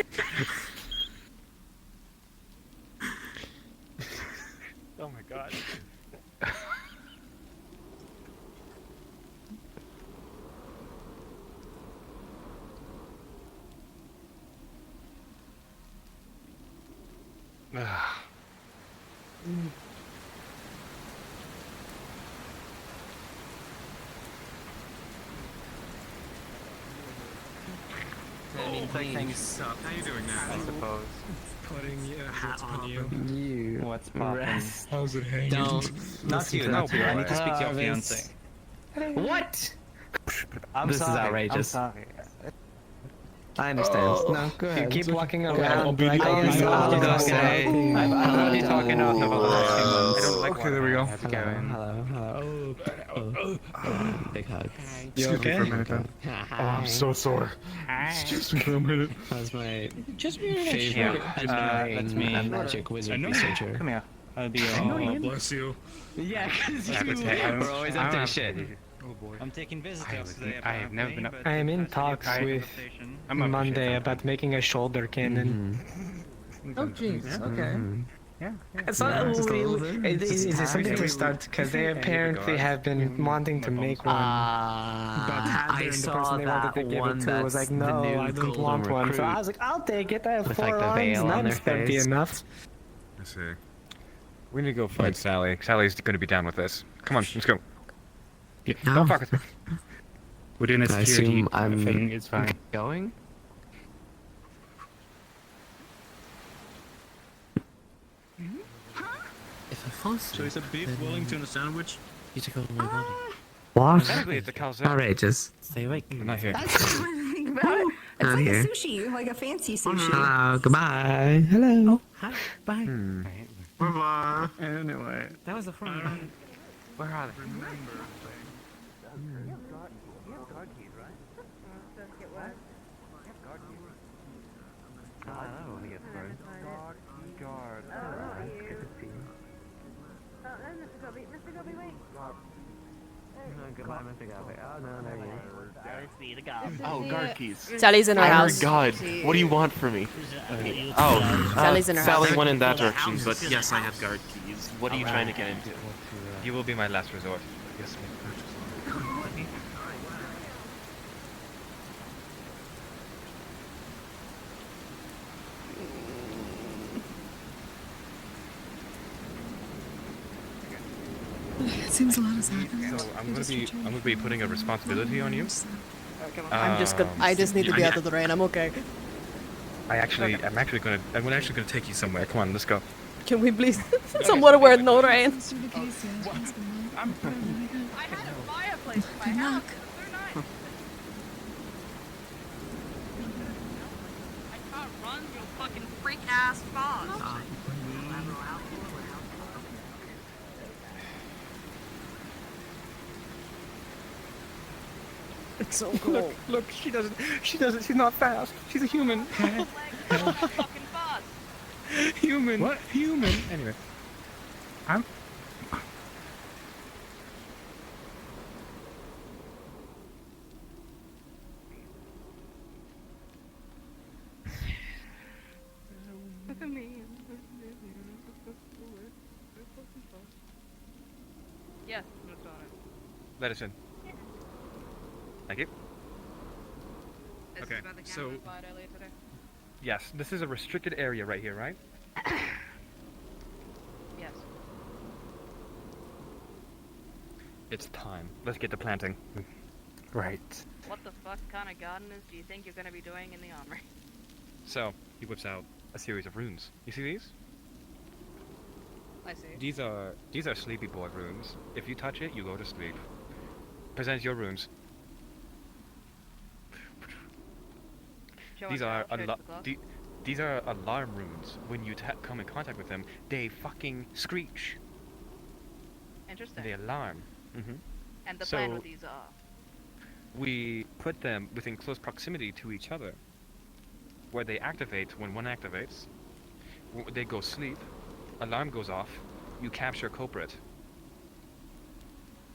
Oh my god. Things suck. How you doing now? I suppose. Putting your hat on you. You What's poppin'? rest. How's it hanging? Not you, not you. I need to speak to your fiance. What? I'm This is sorry. outrageous. I'm sorry. I understand. No, go ahead. You keep walking Go around ahead. like I this. was say. I've already talking to her for the last few months. I don't like Okay, there we go. How's it going? Hello. Big hug. You okay? For a minute, then. Oh, I'm so sore. Excuse me for a minute. How's my Just favorite that's me. annoying magic wizard researcher? Come here. I'll be Oh, bless you. Yeah, because Appetite. we're always up to shit. Oh boy. I'm taking visitors today. I have never been up. I am in talks with Monday about making a shoulder cannon. Oh, jeez. Okay. Yeah. It's not is it something to start because they apparently have been wanting to make one. But I the saw person they wanted to that give one it to was that's like, no, the new I don't golden want one. So recruit. I was like, I'll take it. I have With, 4 like, the arms. veil on Nice, their that'd be face. enough. I see. We need to go find Sally. Sally's going to be down with this. Come on, let's go. Yeah. Don't fuck with me. We're doing a I security assume I'm thing. It's fine. going? So is a beef Wellington a sandwich? You took over my body. What? Technically, it's a calzone. Outrageous. Stay awake. I'm not here. That's what I think about it. It's I'm like here. a sushi, like a fancy sushi. Hello, goodbye. Hello. Oh, hi. Bye. Bye-bye. Anyway. That was the front. Where are they? Remember. Goodbye, Mr. Gobby. Oh, no, there you That's me, the guy. Oh, guard keys. Sally's in her house. Oh my god, what do you want from me? Sally's in her Sally house. went in that direction, but yes, I have guard keys. What are you trying to get into? You will be my last resort. Yes, It seems a lot has happened. So I'm gonna be putting a responsibility on you. I just need to be out of the rain. I'm okay. I'm actually gonna take you somewhere. Come on, let's go. Can we please somewhere where no rain? I had a fireplace in my house. It's so nice. I can't run your fucking freak ass fast. It's so cool. Look, she doesn't, she's not fast. She's a human. Fucking fast. Human. What? Human. Anyway. I'm... Look at me. Yes, Miss Donna. Let us in. Thank you. This Okay, is about the so- camera slide earlier today. Yes, this is a restricted area right here, right? Yes. It's time. Let's get to planting. Right. What the fuck kind of gardeners do you think you're gonna be doing in the armory? So, he whips out a series of runes. You see these? I see. These are sleepy boy runes. If you touch it, you go to sleep. Present your runes. Show These us are how, show it to the class. these are alarm runes. When you come in contact with them, they fucking screech. Interesting. They alarm. Mm-hmm. And the plan So- with these are. We put them within close proximity to each other, where they activate when one activates. They go sleep. Alarm goes off. You capture culprit.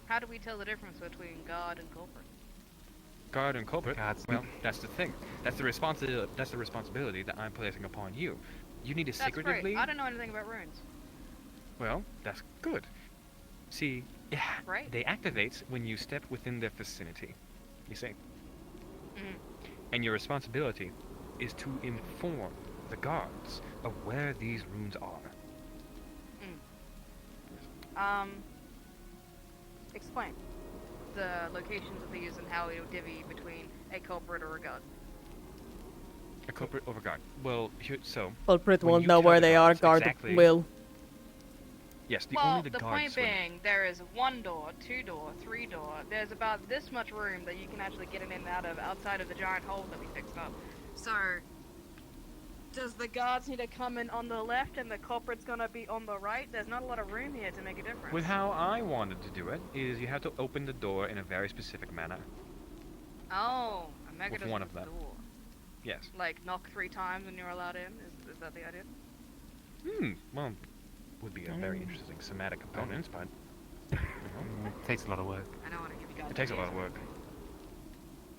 How do we tell the difference between guard and culprit? Guard and culprit. Well, that's the thing. That's the responsibility. That's the responsibility that I'm placing upon you. You need to That's secretively. great. I don't know anything about runes. Well, that's good. See, yeah, Right. they activate when you step within their vicinity. You see. Mhm. And your responsibility is to inform the guards of where these runes are. Explain the locations of these and how it would divvy between a culprit or a guard. A culprit over guard. Well, so. Culprit when won't you know tell where the they are. guards Guard exactly- will. Yes, Well, only the guards. point being, there is 1 door, 2 door, 3 door. There's about this much room that you can actually get in and out of outside of the giant hole that we fixed up. So, does the guards need to come in on the left and the culprit's gonna be on the right? There's not a lot of room here to make a difference. With how I wanted to do it, is you have to open the door in a very specific manner. Oh, a mega With does one with of them. the door. Yes. Like, knock 3 times and you're allowed in? Is that the idea? Well, would be a very interesting somatic component, but you know, It takes a lot of work. I don't want to give you guys it takes a lot ideas. of work.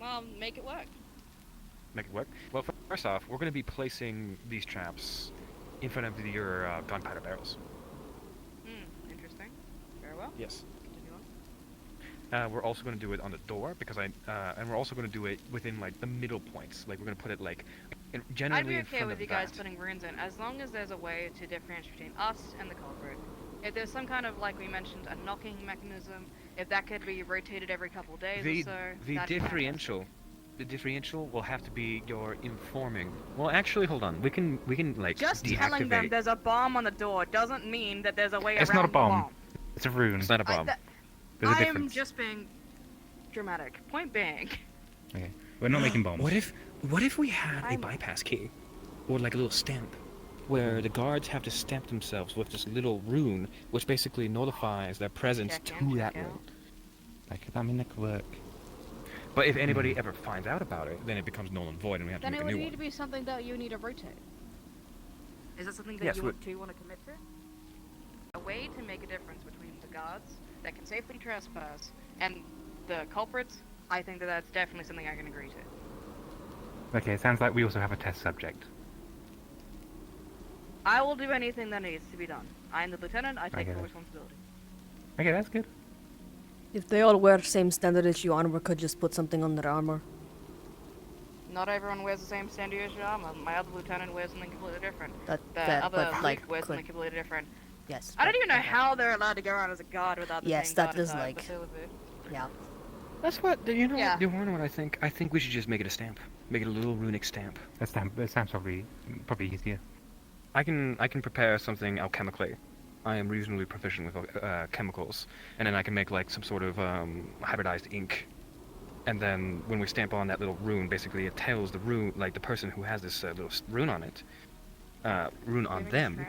Well, make it work. Make it work. Well, first off, we're going to be placing these traps in front of your gunpowder barrels. Interesting. Very well. Yes. Continue on. We're also going to do it on the door because and we're also going to do it within like the middle points. Like we're going to put it like generally I'd be in okay front with of you guys that. putting runes in, as long as there's a way to differentiate between us and the culprit. If there's some kind of, like we mentioned, a knocking mechanism, if that could be rotated every couple of days The or so. the that's differential will have to be your informing. Well, actually, hold on. We can like Just deactivate. telling them there's a bomb on the door doesn't mean that there's a way It's around not a bomb. the bomb. It's a rune. It's not a bomb. There's a I am difference. just being dramatic. Point being. Okay. We're not making bombs. What if we had a bypass key, or like a little stamp, where the guards have to stamp themselves with this little rune, which basically notifies their presence to that room. I mean, that could work. But if anybody ever finds out about it, then it becomes null and void, and we have to Then make it a would new need one. to be something that you need to rotate. Is that something that Yes, you we- want to commit to? A way to make a difference between the guards that can safely trespass and the culprits, I think that that's definitely something I can agree to. Okay, it sounds like we also have a test subject. I will do anything that needs to be done. I am the lieutenant, I take Okay. full responsibility. Okay, that's good. If they all wear same standard issue armor, could just put something on their armor. Not everyone wears the same standard issue armor. My other lieutenant wears something completely different. That- The that- other but, Luke like, wears could- something completely different. Yes. I don't even know how they're allowed to go around as a guard without the Yes, same that guard is attire, like- but they would be. Yeah. That's what you know. Yeah. What, you wanna know what I think? I think we should just make it a stamp. Make it a little runic stamp. That sounds probably easier. I can prepare something alchemically. I am reasonably proficient with chemicals, and then I can make like some sort of hybridized ink. And then when we stamp on that little rune, basically it tells the rune, like the person who has this little rune on it, rune on them.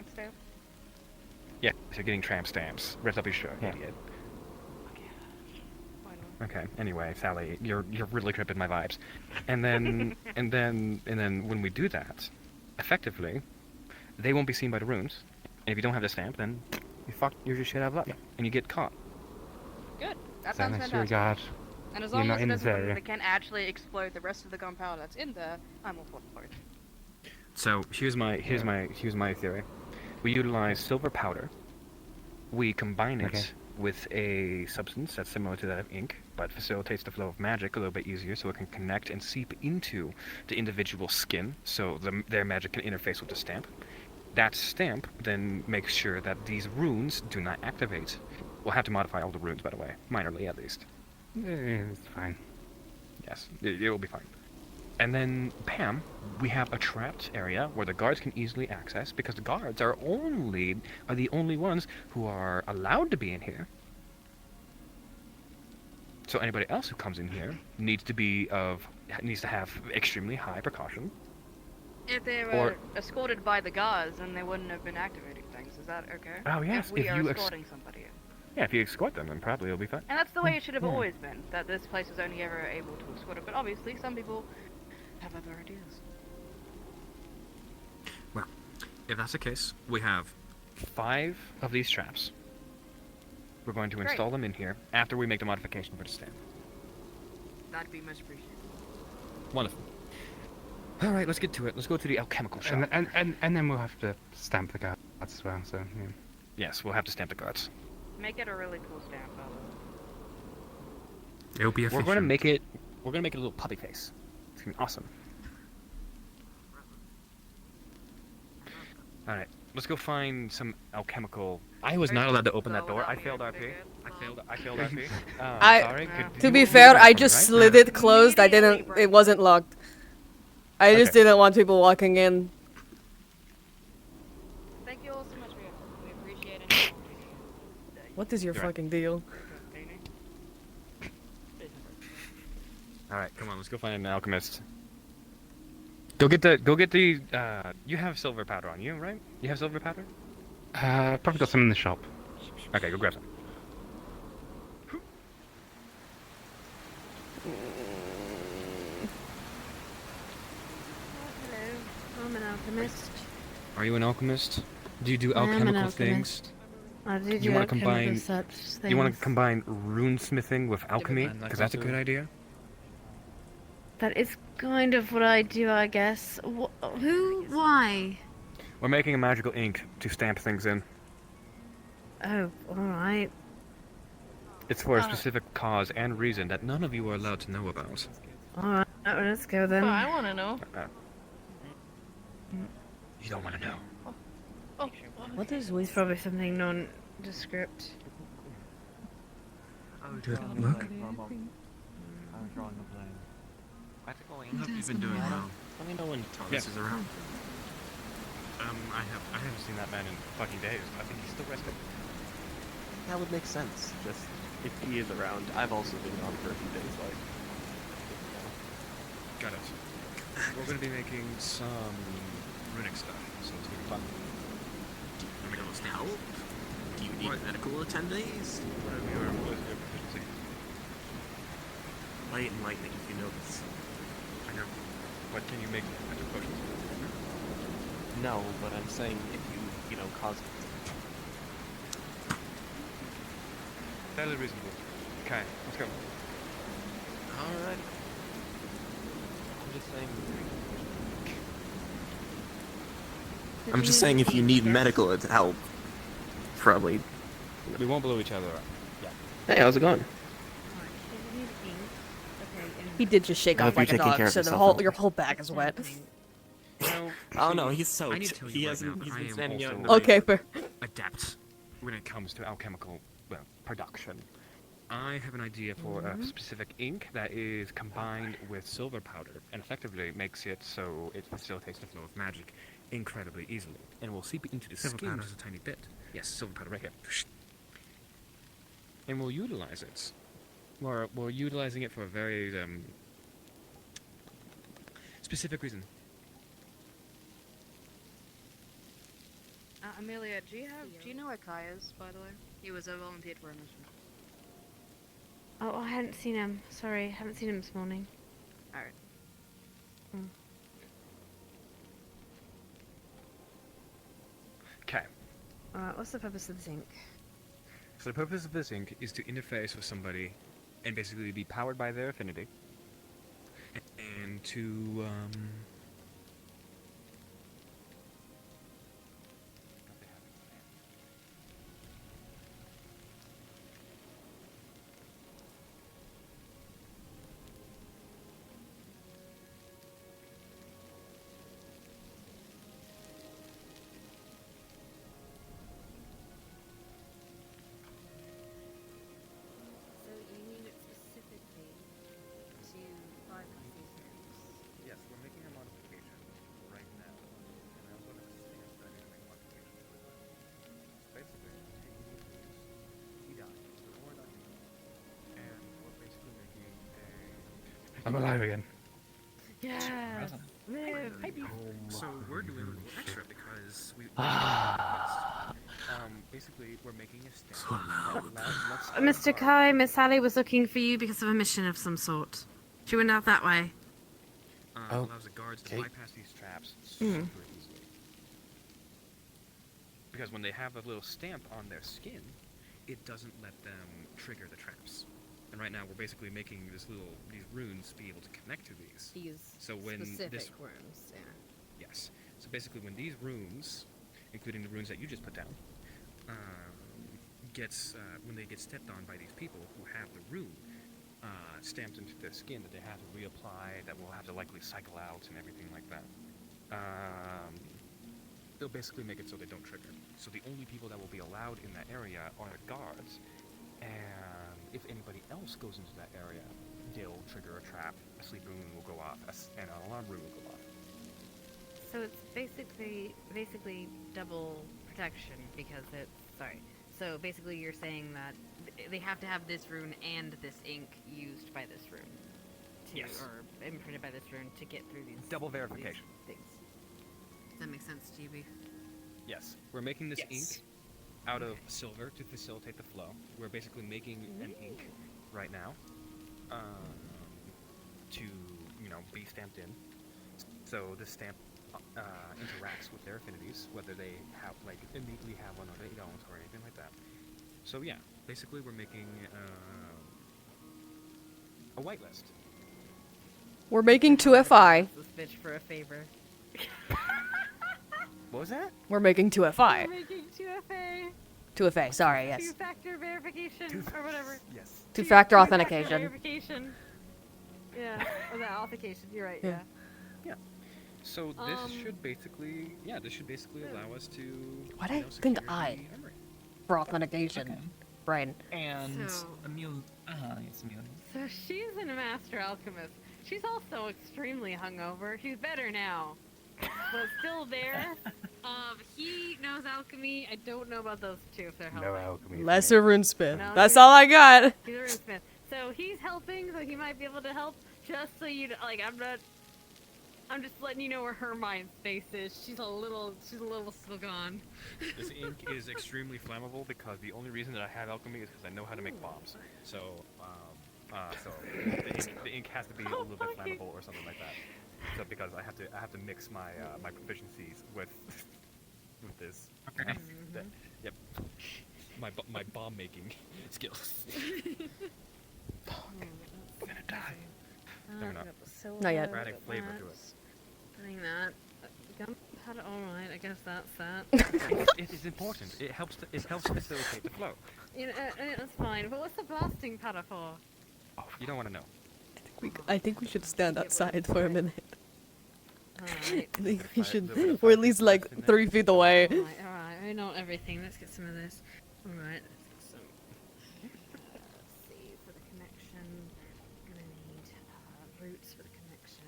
Yeah, so getting tramp stamps. Rest up your shirt, idiot. Okay. Anyway, Sally, you're really tripping my vibes. And then and then when we do that, effectively, they won't be seen by the runes. And if you don't have the stamp, then you're just shit out of luck, and you get caught. Good. That So sounds next fantastic. regard, And as you're long not as it in this doesn't mean area. they can't actually explode the rest of the gunpowder that's in there, I'm all for it. So here's my theory. We utilize silver powder. We combine it Okay. with a substance that's similar to that of ink, but facilitates the flow of magic a little bit easier, so it can connect and seep into the individual skin, so their magic can interface with the stamp. That stamp then makes sure that these runes do not activate. We'll have to modify all the runes, by the way, minorly at least. It's fine. Yes, it will be fine. And then, bam, we have a trapped area where the guards can easily access, because the guards are the only ones who are allowed to be in here. So anybody else who comes in here needs to have extremely high precaution. If they were Or- escorted by the guards, then they wouldn't have been activating things. Is that okay? Oh, yes, If we if are you escorting somebody in. Yeah, if you escort them, then probably it'll be fine. And that's the way it should have Yeah. always been, that this place is only ever able to escort it. But obviously, some people have other ideas. Well, if that's the case, we have 5 of these traps. We're going to Great. install them in here after we make the modification for the stamp. That'd be much appreciated. Wonderful. All right, let's get to it. Let's go to the alchemical shop. And then we'll have to stamp the guards as well. So yeah. Yes, we'll have to stamp the guards. Make it a really cool stamp, by the way. It'll be efficient. We're gonna make it a little puppy face. It's gonna be awesome. All right, let's go find some alchemical. I was not allowed to open that door. I failed RP. I failed RP. Sorry. To be fair, I just slid it closed. It wasn't locked. I just Okay. didn't want people walking in. Thank you all so much for your help. We appreciate it. What is your You're right. fucking deal? All right, come on, let's go find an alchemist. Go get the. You have silver powder on you, right? You have silver powder? Probably got some in the shop. Okay, go grab some. Hello, I'm an alchemist. Are you an alchemist? Do you do I am an alchemical things? alchemist. I do You do want to alchemical combine? such You want to things. combine rune smithing with alchemy? man, like Because that's a also- good idea. That is kind of what I do, I guess. Who? Why? We're making a magical ink to stamp things in. Oh, alright. It's for a specific cause and reason that none of you are allowed to know about. Alright, let's go then. Oh, I want to know. You don't want to know. Oh, What is It's with? probably something nondescript. Look. I'm drawing a plan. How's it going? What have you been doing now? Let me know when Thomas is around. I haven't seen that man in fucking days. I think he's still resting. That would make sense. Just if he is around. I've also been gone for a few days, like. Got it. We're going to be making some runic stuff, so it's going to be fun. Do you need us to help? Do you need medical attendees? What are your proficiency? Light and lightning, if you know this. I know. But can you make magic potions? No, but I'm saying if you know, cause. That is reasonable. Okay, let's go. Alright. I'm just saying if you need medical help, probably. We won't blow each other up. Yeah. Hey, how's it going? He did just shake off like a dog, so your whole back is wet. Oh no, he's soaked. He hasn't. He's been standing out. Okay, fair. Adept when it comes to alchemical production. I have an idea for a specific ink that is combined with silver powder and effectively makes it so it facilitates the flow of magic incredibly easily and will seep into the skin just a tiny bit. Yes, silver powder right here. And we'll utilize it. We're utilizing it for a very specific reason. Amelia, do you know where Kai is, by the way? He was volunteered for a mission. Oh, I hadn't seen him. Sorry, haven't seen him this morning. Alright. Okay. What's the purpose of the zinc? So the purpose of this ink is to interface with somebody and basically be powered by their affinity and to I'm alive again. Yes. So we're doing a little extra because we basically we're making a stand. Mr. Kai, Miss Sally was looking for you because of a mission of some sort. She went out that way. Allows the guards to bypass these traps super easily. Because when they have a little stamp on their skin, it doesn't let them trigger the traps. And right now we're basically making these runes be able to connect to these. So when specific runes, yeah. Yes. So basically when these runes, including the runes that you just put down, when they get stepped on by these people who have the rune stamped into their skin that they have to reapply, that will have to likely cycle out and everything like that, they'll basically make it so they don't trigger. So the only people that will be allowed in that area are the guards, and if anybody else goes into that area, they'll trigger a trap, a sleep rune will go off, and an alarm rune will go off. So it's basically double protection because it's So basically you're saying that they have to have this rune and this ink used by this rune. Or imprinted by this rune to get through these. Double verification. Things. Does that make sense to you, Beef? Yes. We're making this ink out of silver to facilitate the flow. We're basically making an ink right now to, be stamped in. So this stamp interacts with their affinities, whether they have, innately have one or they don't, or anything like that. So yeah, basically we're making a whitelist. We're making 2FI. This bitch for a favor. What was that? We're making 2FI. We're making 2FA. 2FA, sorry, yes. Two-factor verification, or whatever. Yes. Two-factor authentication. Verification. Yeah, or that authentication, you're right, yeah. Yeah. So this should basically, allow us to. Why did I think I for authentication, Brian? And So- Amelia. It's Amelia. So she's a master alchemist. She's also extremely hungover. She's better now, but still there. He knows alchemy. I don't know about those two if they're helping. No alchemy. Lesser runesmith. No, That's all I got. He's a runesmith. So he's helping, so he might be able to help. Just so you like, I'm just letting you know where her mind space is. She's a little still gone. This ink is extremely flammable because the only reason that I have alchemy is because I know how to make bombs. So, the ink has to be a little bit flammable or something like that. So because I have to mix my my proficiencies with this. Okay. Yep. My bomb making skills. I'm gonna die. No, we're not. Not yet. We're adding flavor to it. Doing that. Gunpowder, alright, I guess that's that. It is important. It helps facilitate the flow. You know, that's fine. But what's the blasting powder for? You don't want to know. I think we should stand outside for a minute. Alright. I think we should. We're at least like 3 feet away. Alright, I know everything. Let's get some of this. Alright, let's get some. Let's see, for the connection. I'm gonna need roots for the connection.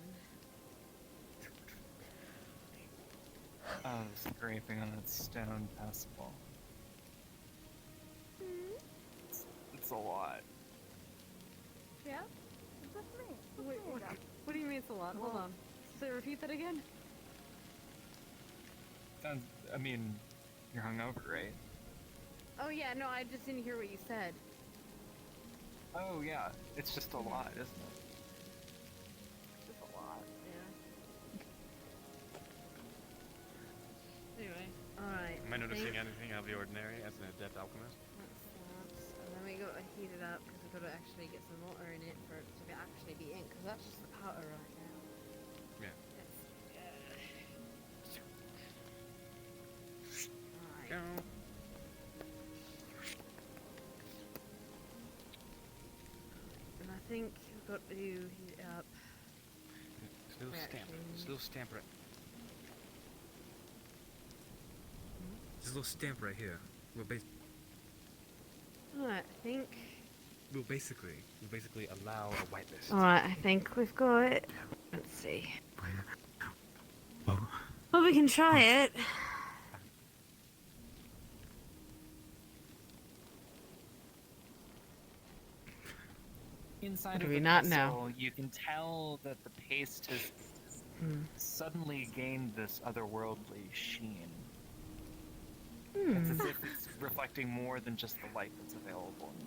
Scraping on that stone passable. It's a lot. Yeah? Wait, what do you mean it's a lot? Hold on. So repeat that again? Sounds. I mean, you're hungover, right? Oh yeah, no, I just didn't hear what you said. Oh yeah, it's just a lot, isn't it? Just a lot, yeah. Anyway, alright. Am I noticing anything out of the ordinary as an adept alchemist? And then we gotta heat it up because we've got to actually get some water in it for it to actually be ink because that's just the powder right now. Yeah. Alright. And I think we've got to heat it up. This little stamp. This little stamp right. This little stamp right here. Alright, I think. We'll basically allow a whitelist. Alright, I think we've got it. Let's see. Well, we can try it. Inside What do of we the not vessel, know? you can tell that the paste has suddenly gained this otherworldly sheen. It's as if it's reflecting more than just the light that's available in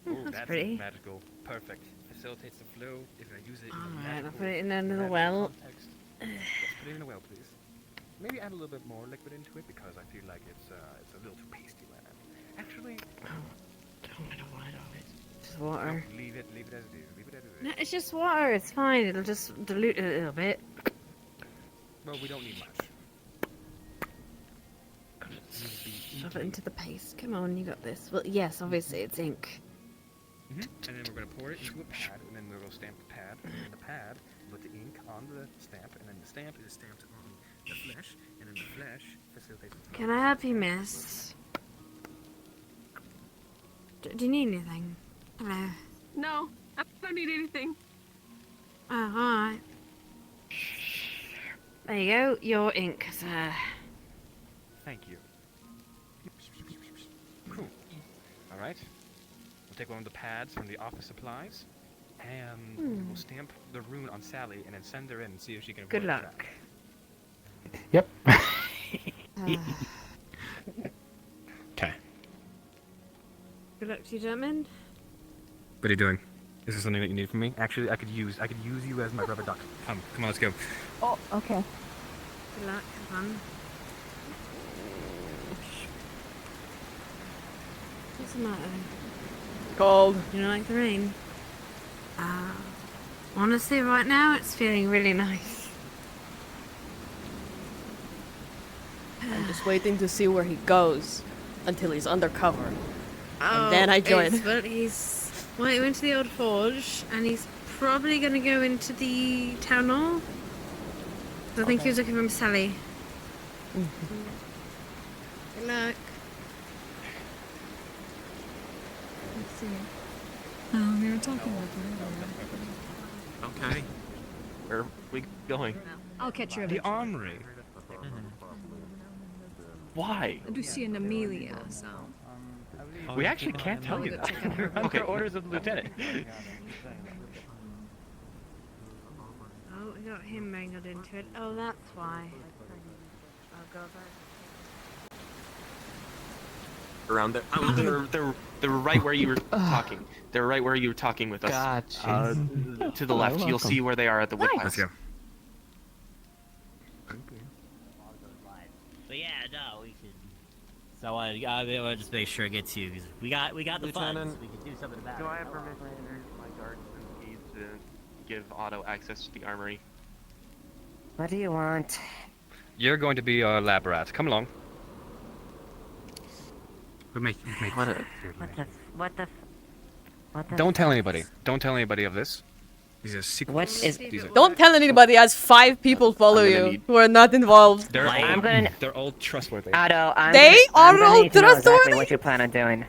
the room. Oh, That's pretty. magical. Perfect. Facilitates the flow if I use it in a Alright, magical, I'll put it in under the magical well. context. Yes, put it in a well, please. Maybe add a little bit more liquid into it because I feel like it's a little too pasty right now. Actually, Just water. no, leave it as it is. Leave it as it is. No, it's just water. It's fine. It'll just dilute it a little bit. Well, we don't need much. Shove it into the paste. Come on, you got this. Well, yes, obviously it's ink. And then we're going to pour it into a pad, and then we'll stamp the pad, and then the pad, put the ink on the stamp, and then the stamp is stamped on the flesh, and then the flesh facilitates the Can I help you, miss? Do you need anything? Hello. No, I don't need anything. Oh, alright. There you go, your ink, sir. Thank you. Cool. Alright. We'll take one of the pads from the office supplies, and we'll stamp the rune on Sally, and then send her in and see if she can Good avoid luck. Yep. Okay. Good luck to you, gentlemen. What are you doing? Is there something that you need from me? Actually, I could use you as my rubber duck. Come on, let's go. Oh, okay. Good luck, have fun. What's the matter? Cold. You don't like the rain? Honestly, right now it's feeling really nice. I'm just waiting to see where he goes until he's undercover. Oh, And then I join. Well, he went to the old forge, and he's probably going to go into the town hall. I think he was looking for Sally. Good luck. Let's see. We were talking about that. Okay. Where are we going? I'll catch you The eventually. armory. Why? Lucy and Amelia, so. We actually can't tell you that. We're under orders of the lieutenant. Oh, we got him mangled into it. Oh, that's why. I'll go back. Around there. Oh, they're right where you were talking. They're right where you were talking with us. Gotcha. To the left. You'll see where they are at the woodpile. Let's go. But yeah, no, we can. So I want to just make sure it gets you because we got the funds. We can do something about it. Do I have permission to enter my guard keys to give Otto access to the armory? What do you want? You're going to be our lab rat. Come along. What the? Don't tell anybody. Don't tell anybody of this. These are secrets. What is? Don't tell anybody as 5 people follow you who are not involved. They're all trustworthy. Otto, I'm They gonna, are all need to know exactly trustworthy? what you plan on doing.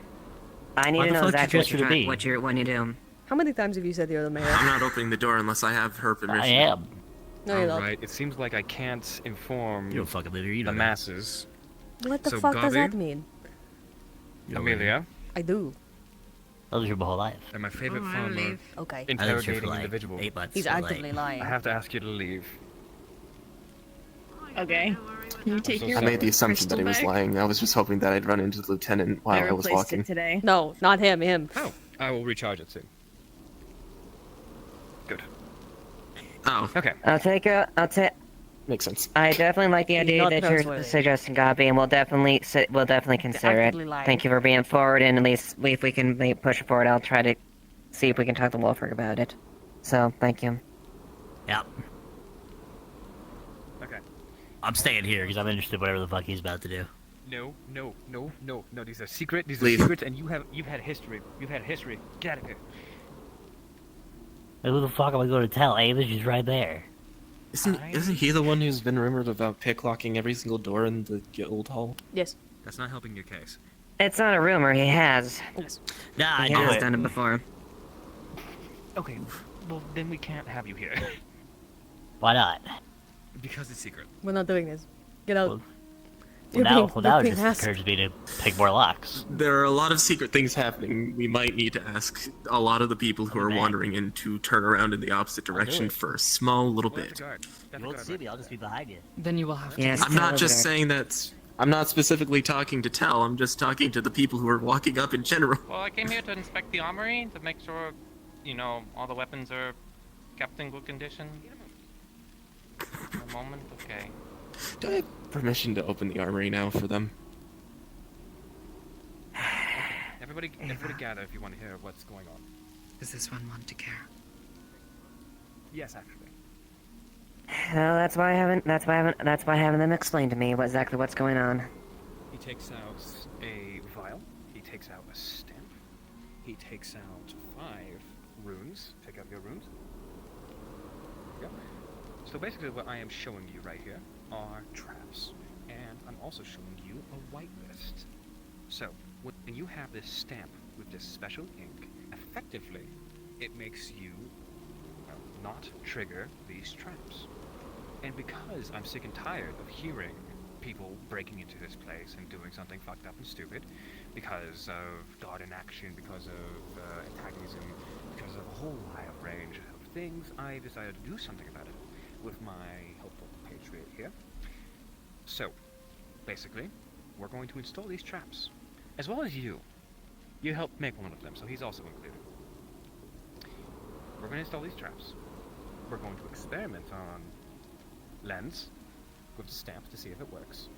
I need What to the know fuck you exactly trust you to be? what you do. How many times have you said you're the mayor? I'm not opening the door unless I have her permission. am. No, you're not. Alright, it seems like I can't inform You don't fucking live here, you the know that. masses. What the So, fuck does that Gabi? mean? Amelia. I do. I lived here my whole life. And my favorite Oh, I farmer. leave. Okay. I lived here Interrogating for like individual. 8 months. He's so, actively lying. I have to ask you to leave. Okay. Can you take your I made the assumption that he was crystal back? lying. I was just hoping that I'd run into the lieutenant while I was replaced walking. it today. No, not him. Him. Oh, I will recharge it soon. Good. Oh. Okay. I'll take. Makes sense. I definitely like the He's idea not that you're trustworthy. suggesting, Gabi, and we'll definitely consider it. actively lying. Thank you for being forward, and at least if we can push it forward, I'll try to see if we can talk to Wolford about it. So, thank you. Yep. Okay. I'm staying here because I'm interested in whatever the fuck he's about to do. No. These are secret. These are Leave. secrets, and you've had history. You've had history. Get out of here. Like, who the fuck am I going to tell? Amos is right there. Isn't he the one who's been rumored about picklocking every single door in the guild hall? Yes. That's not helping your case. It's not a rumor. He has. Nah, I He knew has it. done it before. Okay, well then we can't have you here. Why not? Because it's secret. We're not doing this. Get out. Well, now it just encourages me to pick more locks. There are a lot of secret things happening. We might need to ask a lot of the people who are wandering in to turn around in the opposite direction for a small little bit. You won't see me, I'll just be behind you. Then you will have to. Yes, I'm not just saying that. I'm not specifically talking to Tell. I'm just talking to the people who are walking up in general. Well, I came here to inspect the armory to make sure, you know, all the weapons are kept in good condition. A moment, okay. Do I have permission to open the armory now for them? Everybody gather if you want to hear what's going on. Does this one want to care? Yes, actually. Well, that's why I haven't them explain to me exactly what's going on. He takes out a vial. He takes out a stamp. He takes out 5 runes. Take out your runes. There you go. So basically what I am showing you right here are traps. And I'm also showing you a whitelist. So, when you have this stamp with this special ink, effectively, it makes you not trigger these traps. And because I'm sick and tired of hearing people breaking into this place and doing something fucked up and stupid, because of God in action, because of antagonism, because of a whole wide range of things, I decided to do something about it with my helpful patriot here. So, basically, we're going to install these traps, as well as you. You helped make one of them, so he's also included. We're going to install these traps. We're going to experiment on Lens with the stamp to see if it works.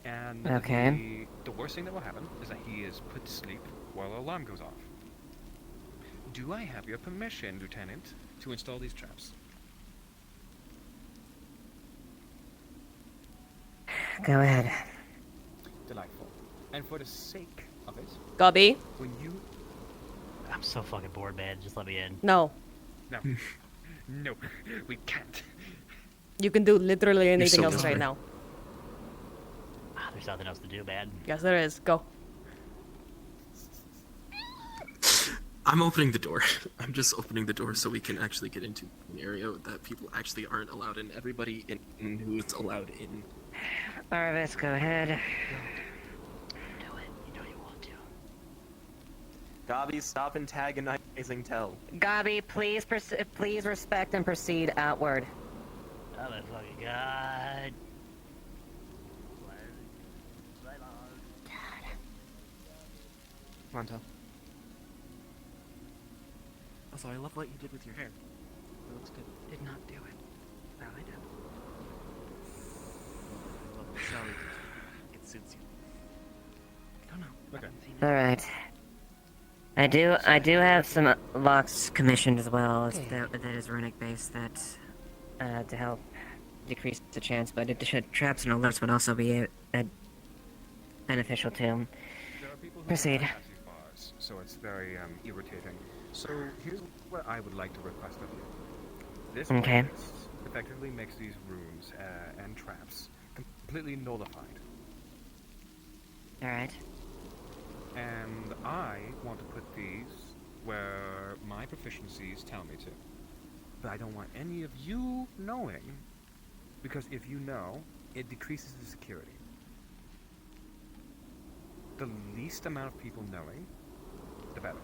And Okay. the worst thing that will happen is that he is put to sleep while the alarm goes off. Do I have your permission, Lieutenant, to install these traps? Go ahead. Delightful. And for the sake of it, Gabi? when you... I'm so fucking bored, man. Just let me in. No. No. No, we can't. You can do literally anything so else right desperate. now. There's nothing else to do, man. Yes, there is. Go. I'm opening the door. I'm just opening the door so we can actually get into an area that people actually aren't allowed in. Everybody in who's allowed in Arvis, go ahead. Gabi, stop antagonizing Tell. Gabi, please respect and proceed outward. Oh my fucking god. Come on, Tell. Also, I love what you did with your hair. It looks good. Did not do it. Sally did. I love what Sally did. It suits you. I don't know. Okay. Alright. I do have some locks commissioned as well that is runic based that to help decrease the chance, but traps and alerts would also be beneficial too. There are people who Proceed. have these bars, so it's very irritating. So here's what I would like to request of you. This Okay. place effectively makes these rooms and traps completely nullified. Alright. And I want to put these where my proficiencies tell me to. But I don't want any of you knowing, because if you know, it decreases the security. The least amount of people knowing, the better.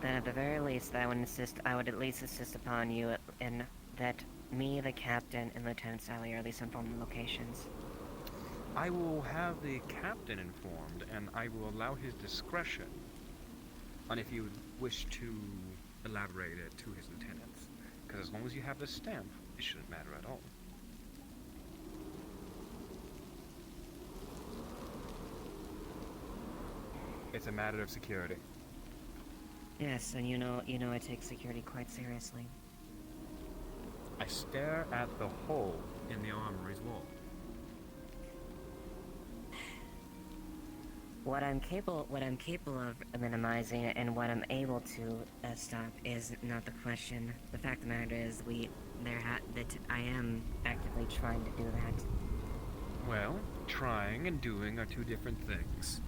Then at the very least, I would at least insist upon you in that me, the captain, and Lieutenant Sally are at least informed locations. I will have the captain informed, and I will allow his discretion on if you would wish to elaborate it to his lieutenants. Because as long as you have the stamp, it shouldn't matter at all. It's a matter of security. Yes, and you know I take security quite seriously. I stare at the hole in the armory's wall. What I'm capable of minimizing and what I'm able to stop is not the question. The fact of the matter is that I am actively trying to do that. Well, trying and doing are two different things.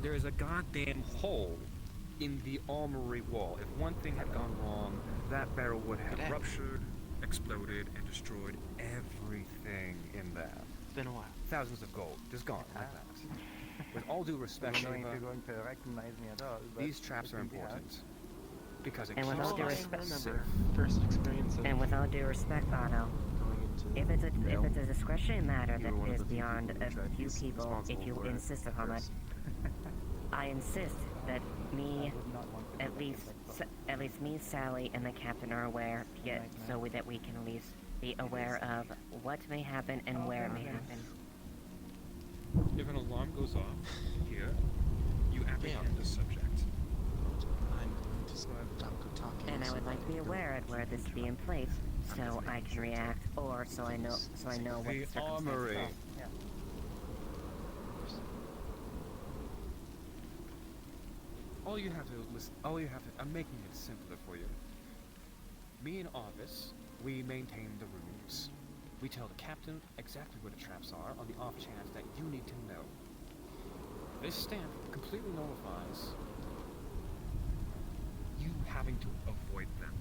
There is a goddamn hole in the armory wall. If one thing had gone wrong, that barrel would have ruptured, exploded, and destroyed everything in there. It's been a while. Thousands of gold, just gone like that. With all due respect, I don't know if Ava, you're going to recognize me at all. but these traps are I think you have. important. Because it And with keeps all due us respect, safe. First experience of and with all due respect, Otto, if it's a discretionary matter that is beyond a few people, if you insist upon it, I insist that me, at least me, Sally, and the captain are aware, so that we can at least be aware of what may happen and where it may happen. If an alarm goes off here, you apprehend the subject. I'm going to start talking. And I would like to be aware of where this be in place, so I can react, or so I know what the The armory. Yeah. All you have to listen. I'm making it simpler for you. Me and Arvis, we maintain the rooms. We tell the captain exactly where the traps are on the off chance that you need to know. This stamp completely nullifies you having to avoid them.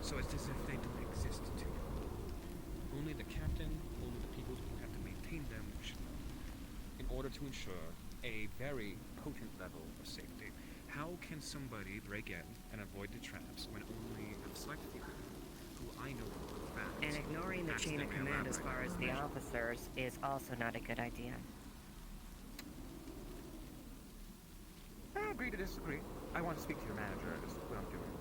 So it's as if they don't exist to you. Only the captain, only the people who have to maintain them should know. In order to ensure a very potent level of safety. How can somebody break in and avoid the traps when only a select few who I know for a fact? And ignoring the chain of command as far as the officers is also not a good idea. I agree to disagree. I want to speak to your manager, is what I'm doing.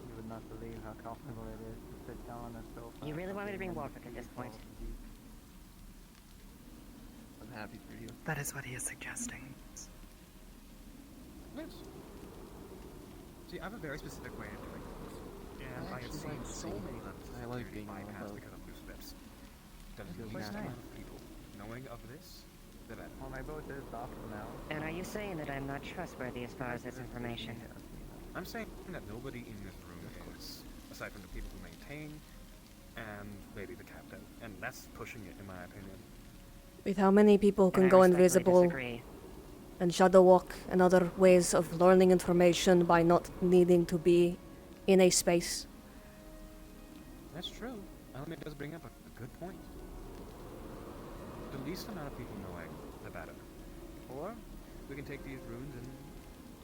You would not believe how comfortable it is to sit down on a sofa. You really want me to bring Warwick at this point? I'm happy for you. That is what he is suggesting. Yes. See, I have a very specific way of doing things. And I have seen so many levels I like being on bypassed both. because of loose lips. That is the Feels least nice. amount of people knowing of this, the better. Well, my boat is off now. And are you saying that I'm not trustworthy as far as this information? I'm saying that nobody in this room is, aside from the people who maintain, and maybe the captain. And that's pushing it, in my opinion. With how many people can And I go respectfully invisible disagree. and shadow walk and other ways of learning information by not needing to be in a space? That's true. Elemmire does bring up a good point. The least amount of people knowing, the better. Or we can take these runes and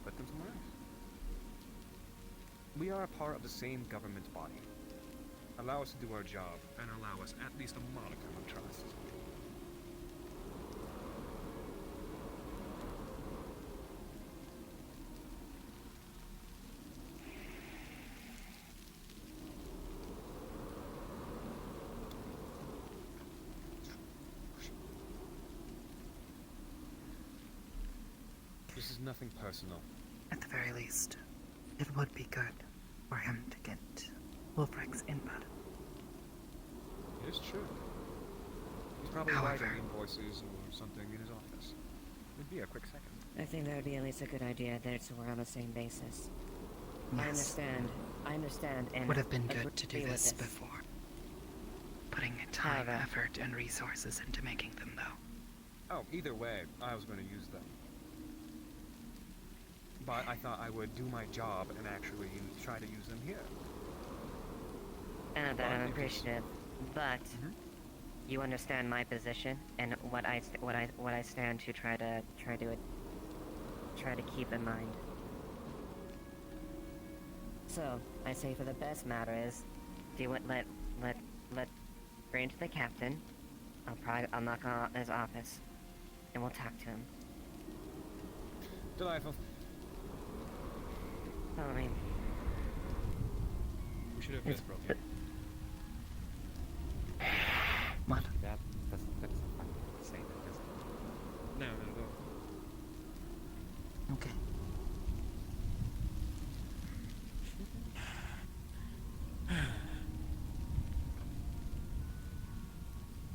put them somewhere else. We are a part of the same government body. Allow us to do our job, and allow us at least a modicum of trust. This is nothing personal. At the very least, it would be good for him to get Wolfric's input. It is true. He's probably writing invoices or something in his office. It'd be a quick second. I think that would be at least a good idea there, so we're on the same basis. Yes. I understand, and Would have been good to do agree with this before. Putting time, effort, and resources into making them, though. Oh, either way, I was going to use them. But I thought I would do my job and actually try to use them here. And that I'm appreciative, but you understand my position and what I stand to try to keep in mind. So I say for the best matter is, do it. Let bring it to the captain. I'll knock on his office, and we'll talk to him. Delightful. I mean, we should have just broken. What? That's fine. Say that. No, not at all. Okay.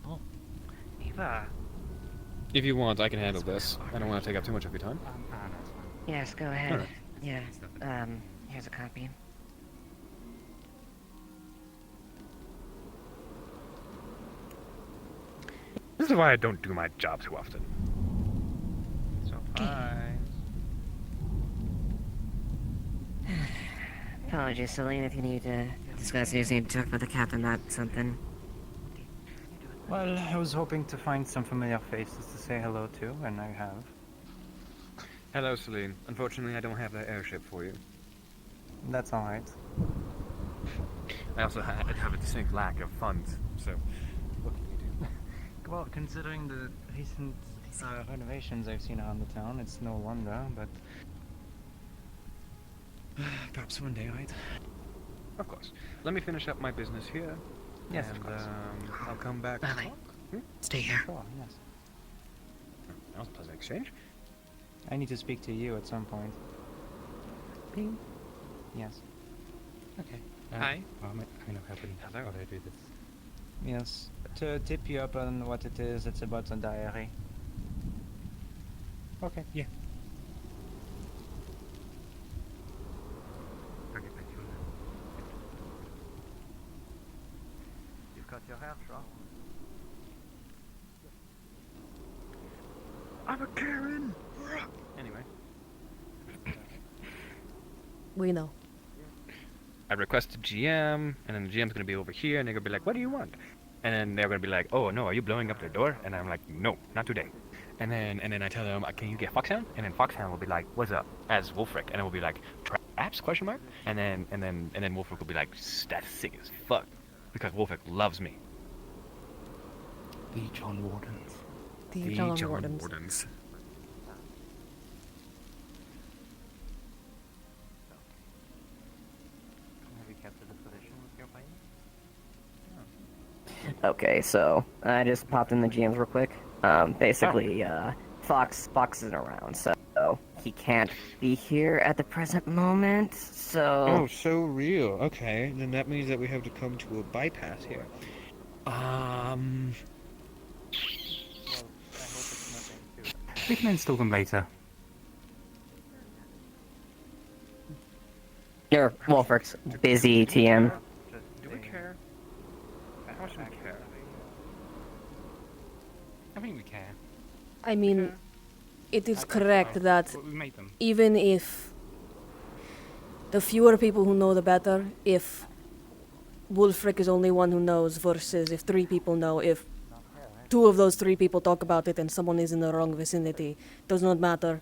Oh. Eva. If you want, I can handle this. I don't want to take up too much of your time. yes, go ahead. Alright. Yeah. Here's a copy. This is why I don't do my job too often. So Apologies, Celine, if you need to discuss, you just need to talk with the captain about something. Well, I was hoping to find some familiar faces to say hello to, and I have. Hello, Celine. Unfortunately, I don't have the airship for you. That's alright. I also have a distinct lack of funds, so what can you do? Well, considering the recent renovations I've seen around the town, it's no wonder, but... Perhaps one day, right? Of course. Let me finish up my business here. Yes, and, of course. I'll come back. Valley, stay here. Sure, yes. That was a pleasant exchange. I need to speak to you at some point. Ping. Yes. Okay. Hi. I know how do I do this? Yes. To tip you up on what it is, it's about a diary. Okay, yeah. I'll get back to you on that. You've cut your hair short. I'm a Karen! Anyway. We know. I request a GM, and then the GM's gonna be over here, and they're gonna be like, "What do you want?" And then they're gonna be like, "Oh no, are you blowing up their door?" And I'm like, "No, not today." And then I tell them, "Can you get Foxhound?" And then Foxhound will be like, "What's up?" As Wolfric, and it will be like, "Traps?" Question mark. And then Wolfric will be like, "That's sick as fuck," because Wolfric loves me. The John Wardens. The John Wardens. Have you kept the position with your playing? Okay, so I just popped in the GMs real quick. Basically, Fox isn't around, so he can't be here at the present moment. So. Oh, so real. Okay, then that means that we have to come to a bypass here. We can install them later. You're Wolfric's busy TM. Do we care? How much do we care? I mean, we care. I mean, it is correct that We made them. even if the fewer people who know, the better. If Wulfric is only one who knows versus if 3 people know, if 2 of those 3 people talk about it and someone is in the wrong vicinity, does not matter.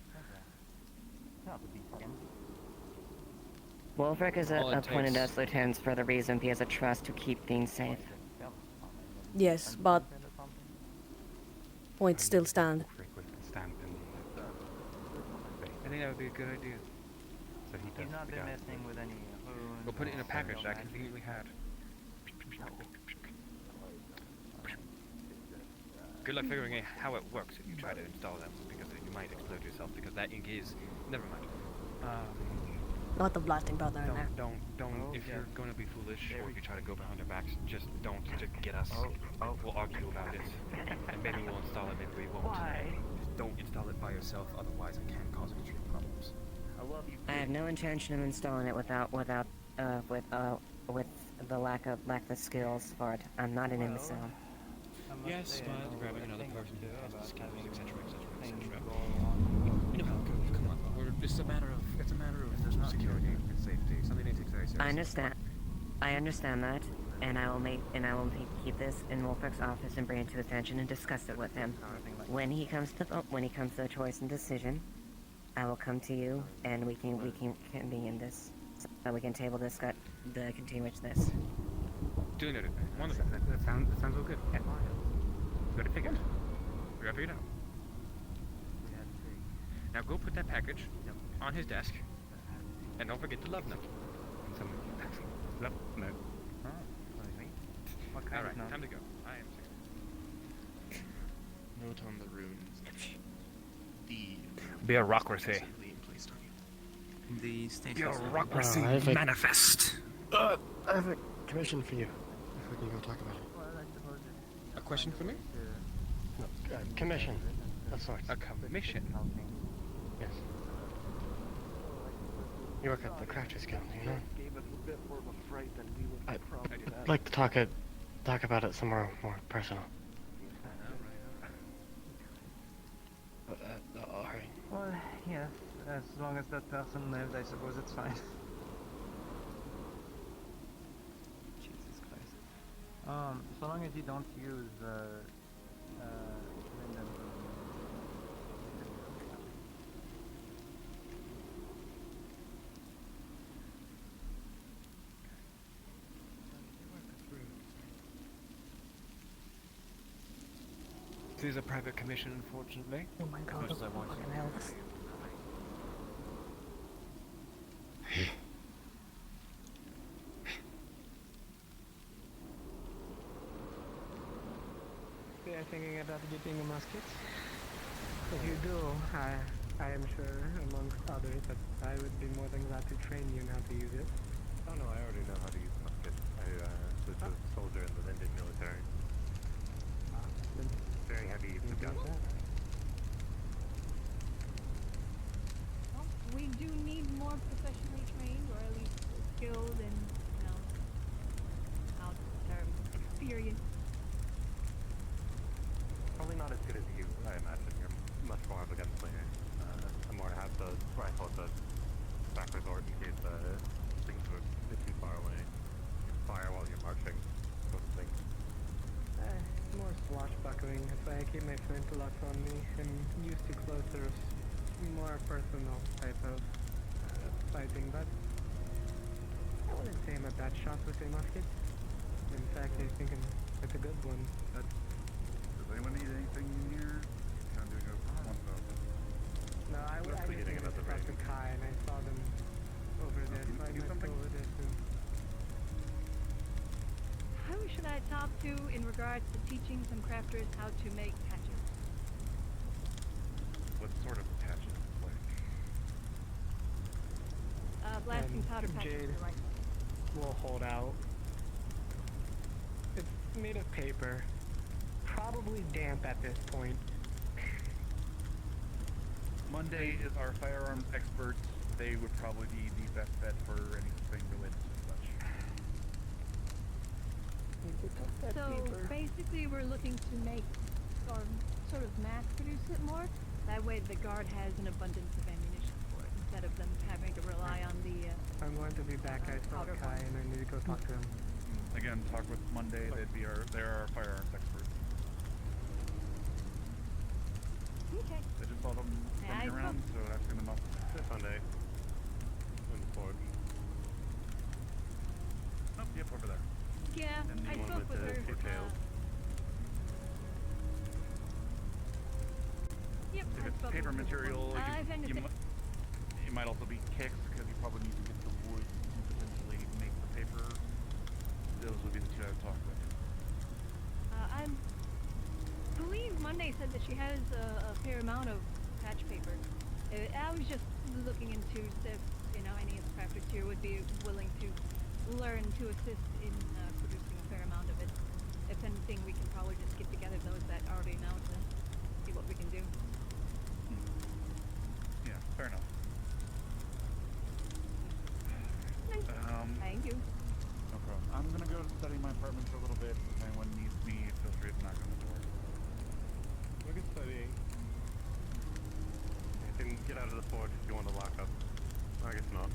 Wolfric is appointed us lieutenants for the reason he has a trust to keep things safe. Yes, but points still stand. I think that would be a good idea. So he He's not been messing with any wounds. We'll put it in a package that I conveniently had. Good luck figuring out how it works if you try to install them, because you might explode yourself, because that ink is... Never mind. Not the blasting powder in there. Don't, if you're going to be foolish, or if you try to go behind our backs, just don't to get us. We'll argue about it, and maybe we'll install it, maybe we won't. Just don't install it by yourself, otherwise it can cause extreme problems. I have no intention of installing it with the lack the skills for it. I'm not an imbecile. Yes, but grabbing another person who has the skills, etc., etc., etc. You know how it goes. Come on, it's a matter of security and safety. Something they take very seriously. I understand that, and I will keep this in Wolfrick's office and bring it to his attention and discuss it with him. When he comes to the choice and decision, I will come to you, and we can convene this, so we can table this, continue this. Duly noted. Wonderful. That sounds all good. Yeah. Got it figured. We got it figured out. Now go put that package on his desk, and don't forget the love note. Love note. Oh, what kind Alright, of note? time to go. I am sick. Note on the runes. Bureaucracy. The state Bureaucracy manifest. I have a commission for you. If we can go talk about it. A question for me? No, commission. Of sorts. A commission? Yes. You work at the Crafters Guild, you know? I'd like to talk about it somewhere more personal. Alright. Well, yes, as long as that person lives, I suppose it's fine. Jesus Christ. So long as you don't use, random... This is a private commission, unfortunately. Oh my god, As much as I want fucking hell. They are thinking about getting a musket. If you do, I am sure, amongst others, that I would be more than glad to train you how to use it. Oh no, I already know how to use a musket. I was a soldier in the Indian military. Very heavy use of guns. Well, we do need more professionally trained, or at least skilled and, how term, experienced. Probably not as good as you, I imagine. You're much more of a gunslinger. I'm more to have the rifle at the back resort in case things are a bit too far away. Fire while you're marching, sort of thing. More swashbuckling. If I keep my flintlocks on me, I'm used to closer, more personal type of fighting, but I wouldn't say I'm a bad shot with a musket. In fact, I think it's a good one, but... Does anyone need anything here? Kind of doing a one vote. No, I just needed to talk to Kai, and I saw them over there, so I went over there too. Who should I talk to in regards to teaching some crafters how to make patches? What sort of patches? Blasting powder patches Jade for rifles. will hold out. It's made of paper. Probably damp at this point. Monday is our firearms expert. They would probably be the best bet for anything related to such. So basically we're looking to make, or sort of mass produce it more. That way the guard has an abundance of ammunition for it, instead of them having to rely on the I'm going to be back. I saw Kai and I need to go talk to him. Again, talk with Monday. They're our firearms experts. Okay. I just saw them running around, so asking them up. Monday. In the forge. Oh, yep, over there. Yeah, And the I one spoke with her. Yep, If I it's spoke paper with her material, before. If anything, it might also be kicks because you probably need to get the wood to potentially make the paper. Those would be the two I would talk with. I believe Monday said that she has a fair amount of patch paper. I was just looking into if, you know, any of the crafters here would be willing to learn to assist in producing a fair amount of it. If anything, we can probably just get together those that already know to see what we can do. Yeah, fair enough. Thank you. No problem. I'm gonna go study my apartment for a little bit. If anyone needs me, feel free to knock on the door. Look at studying. You can get out of the forge if you want to lock up. I guess not.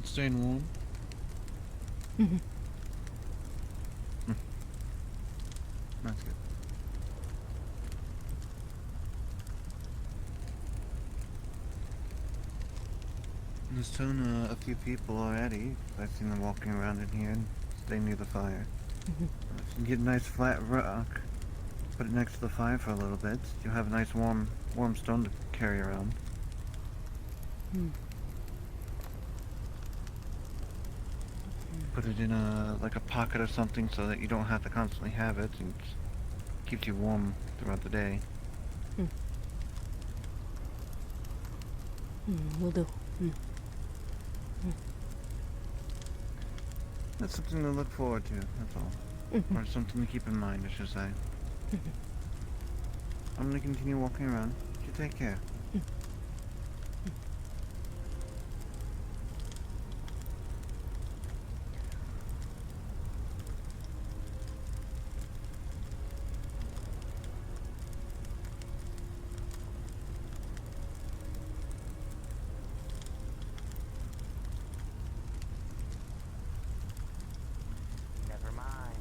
Staying warm? Mhm. That's good. There's telling a few people already. I've seen them walking around in here and stay near the fire. If you get a nice flat rock, put it next to the fire for a little bit, you'll have a nice warm stone to carry around. Put it in like a pocket or something so that you don't have to constantly have it and keeps you warm throughout the day. Will do. That's something to look forward to, that's all. Or something to keep in mind, I should say. I'm gonna continue walking around. You take care. Never mind.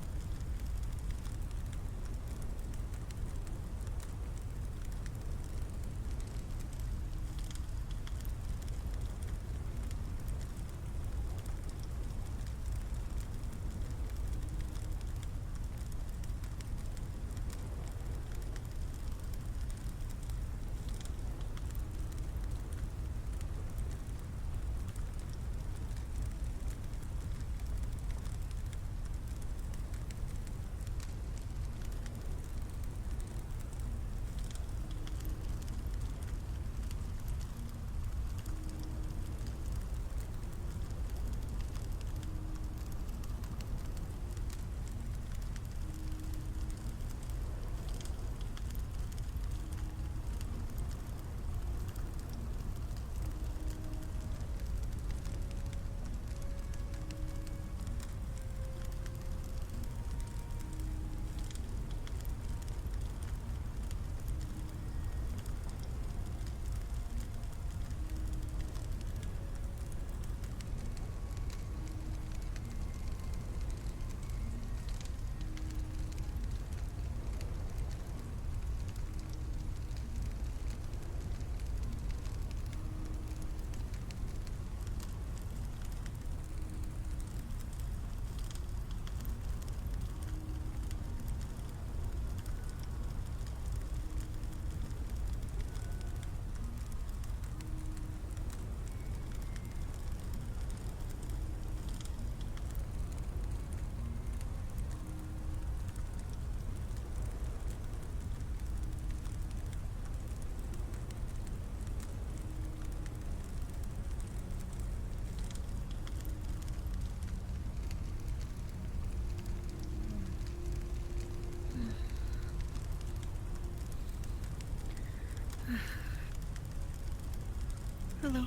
Hello.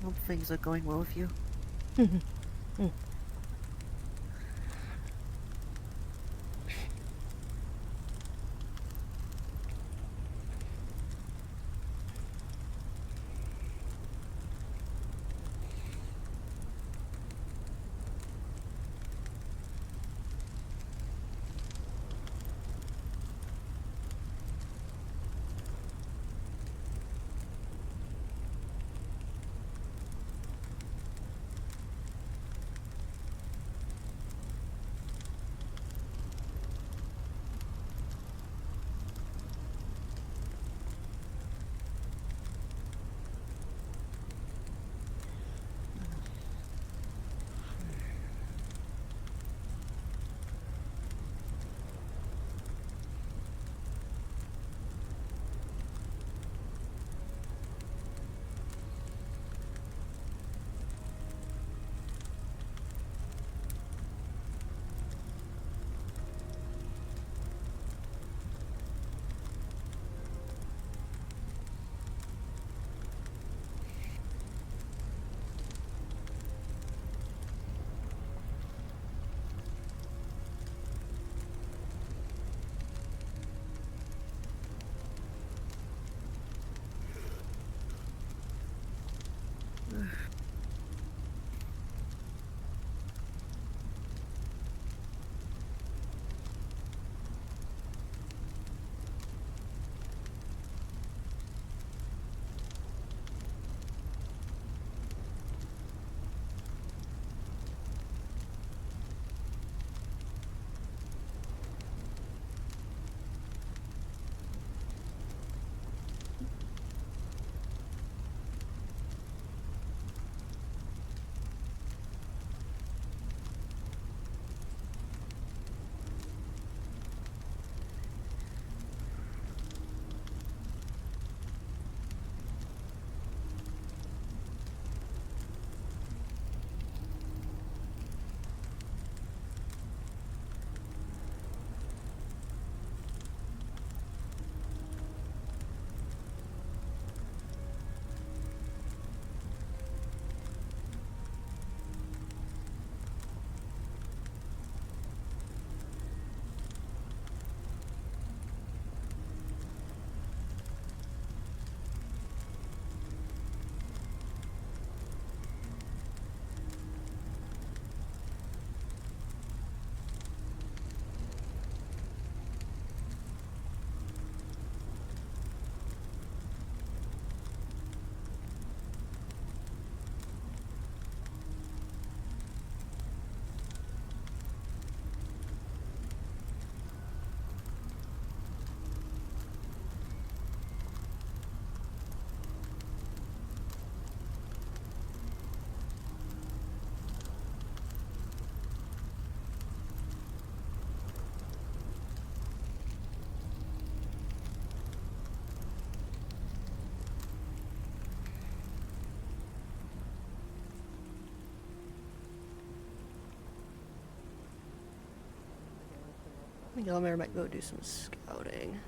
Hope things are going well with you. think Elemmire might go do some scouting.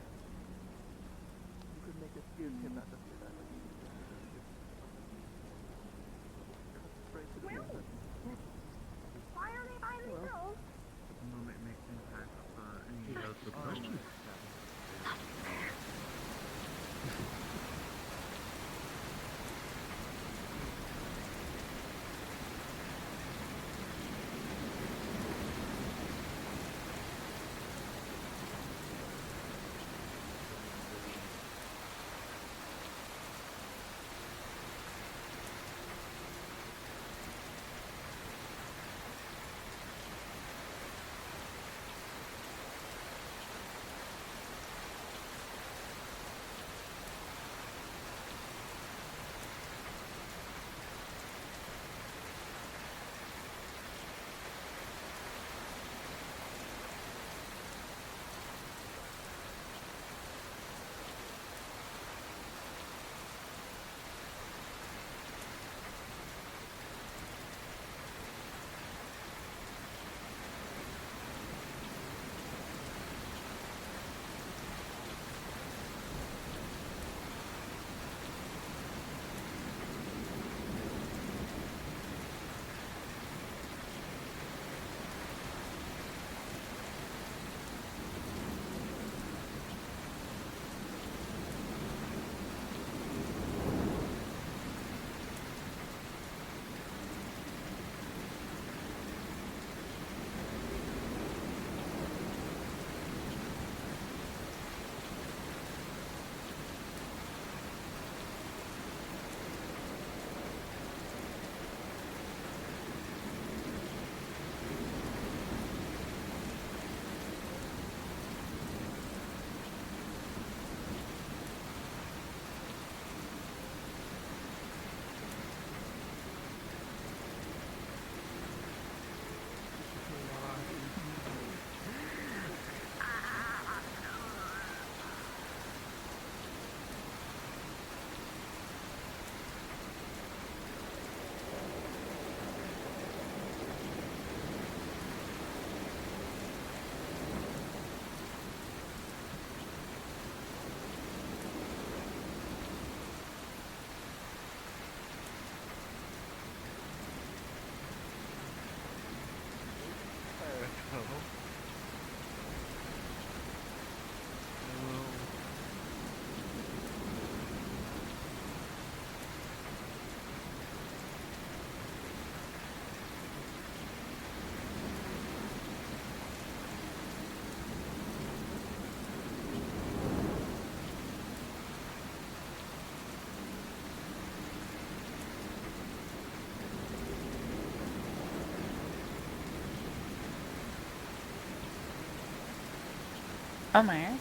Elemmire.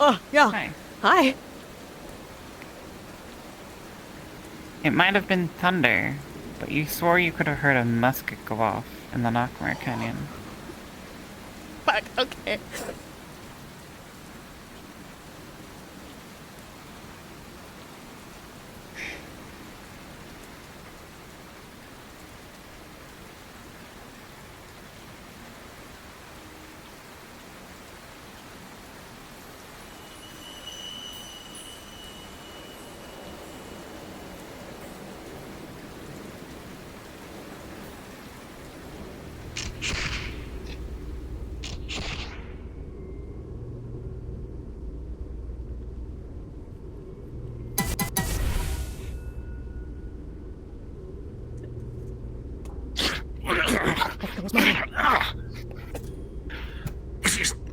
Oh, yeah. Hi. Hi. It might have been thunder, but you swore you could have heard a musket go off in the Elemmire Canyon. Fuck, okay.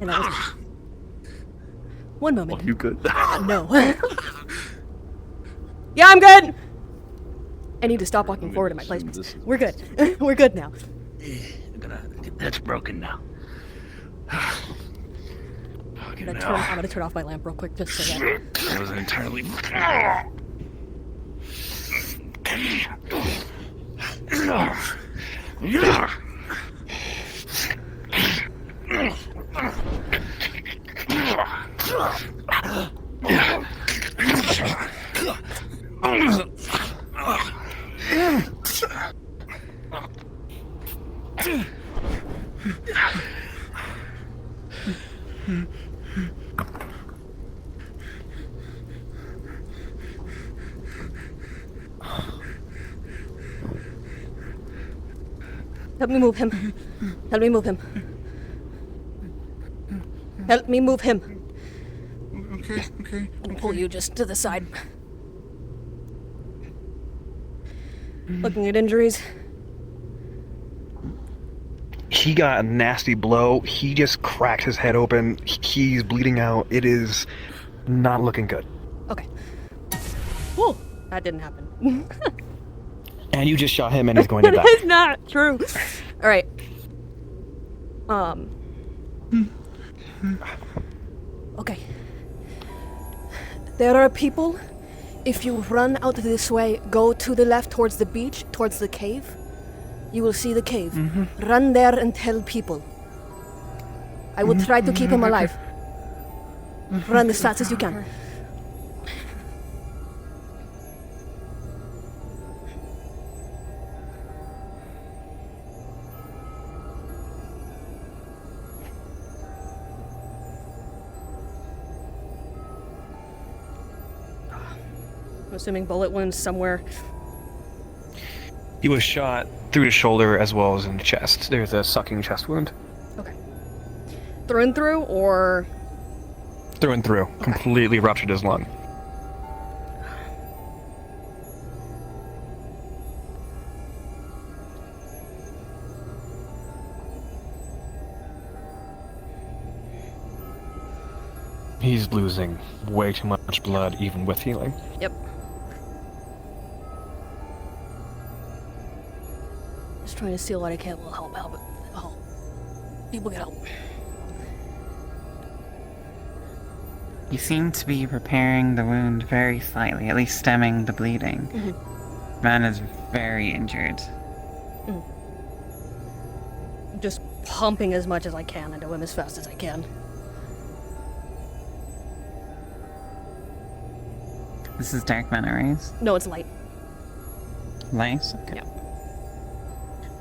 And that was... One moment. Are you good? No. Yeah, I'm good! I need to stop walking forward in my placements. We're good. We're good now. That's broken now. I'm gonna turn off my lamp real quick just so that... That was entirely... Help me move him. Help me move him. Help me move him. Okay. I'll pull you just to the side. Looking at injuries. He got a nasty blow. He just cracked his head open. He's bleeding out. It is not looking good. Okay. Whoa, that didn't happen. And you just shot him and he's going to die. That is not true. All right. Okay. There are people. If you run out this way, go to the left towards the beach, towards the cave. You will see the cave. Run there and tell people. I will try to keep him alive. Run as fast as you can. I'm assuming bullet wounds somewhere. He was shot through the shoulder as well as in the chest. There's a sucking chest wound. Okay. Through and through, or? Through and through. Okay. Completely ruptured his lung. He's losing way too much blood even with healing. Yep. Just trying to see what I can. Will help. Oh. People get help. You seem to be repairing the wound very slightly, at least stemming the bleeding. Man is very injured. Just pumping as much as I can into him as fast as I can. This is dark mana, right? No, it's light. Light? Okay. Yeah.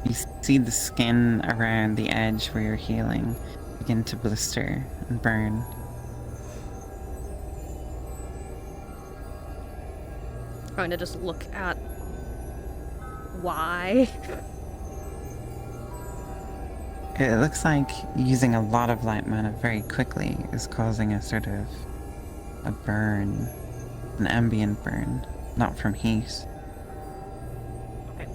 You see the skin around the edge where you're healing begin to blister and burn. Trying to just look at why. It looks like using a lot of light mana very quickly is causing a sort of a burn. An ambient burn, not from heat. Okay.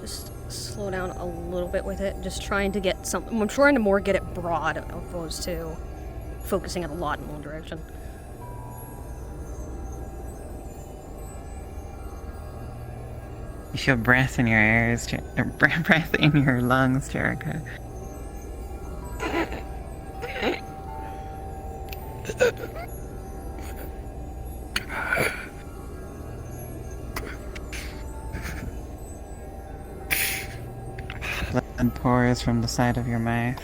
Just slow down a little bit with it. Just trying to get something. I'm trying to more get it broad opposed to focusing it a lot in one direction. You feel breath in your ears, breath in your lungs, Jericho. Blood pours from the side of your mouth.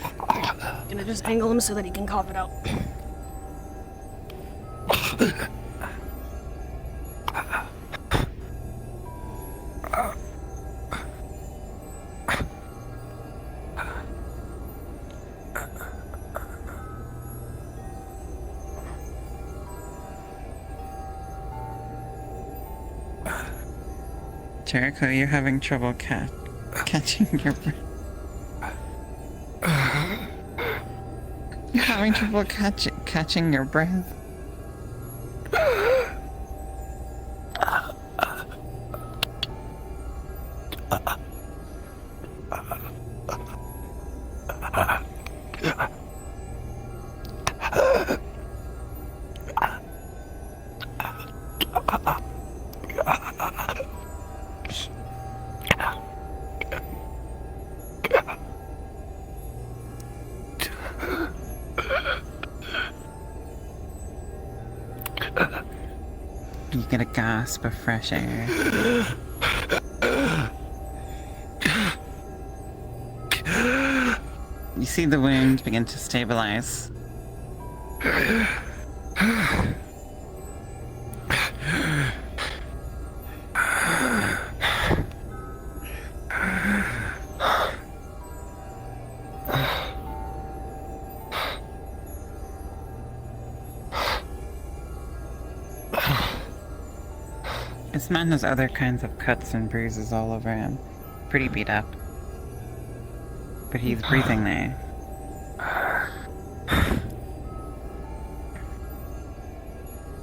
Gonna just angle him so that he can cough it out. Jericho, you're having trouble catching your breath. You're having trouble catching your breath. You get a gasp of fresh air. You see the wound begin to stabilize. This man has other kinds of cuts and bruises all over him. Pretty beat up. But he's breathing there.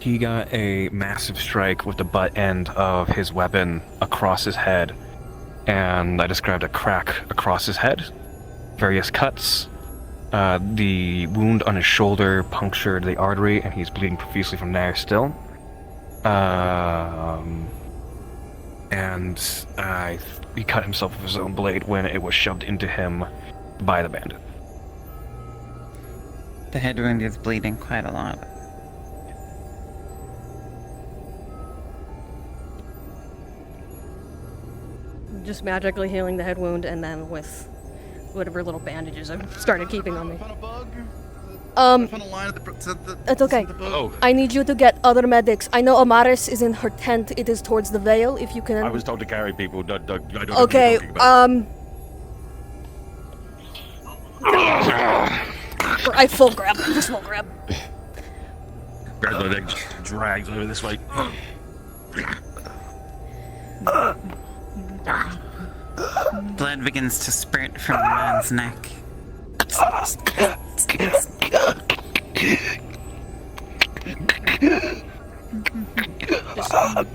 He got a massive strike with the butt end of his weapon across his head, and I described a crack across his head, various cuts. The wound on his shoulder punctured the artery, and he's bleeding profusely from there still. He cut himself with his own blade when it was shoved into him by the bandit. The head wound is bleeding quite a lot. Just magically healing the head wound, and then with whatever little bandages I've started keeping on me. It's okay. Oh. I need you to get other medics. I know Amaris is in her tent. It is towards the Vale, if you can... I was told to carry people. I don't know what you're Okay, talking about. I full grab. Just full grab. Grab my legs, drags over this way. Blood begins to spurt from the man's neck. Just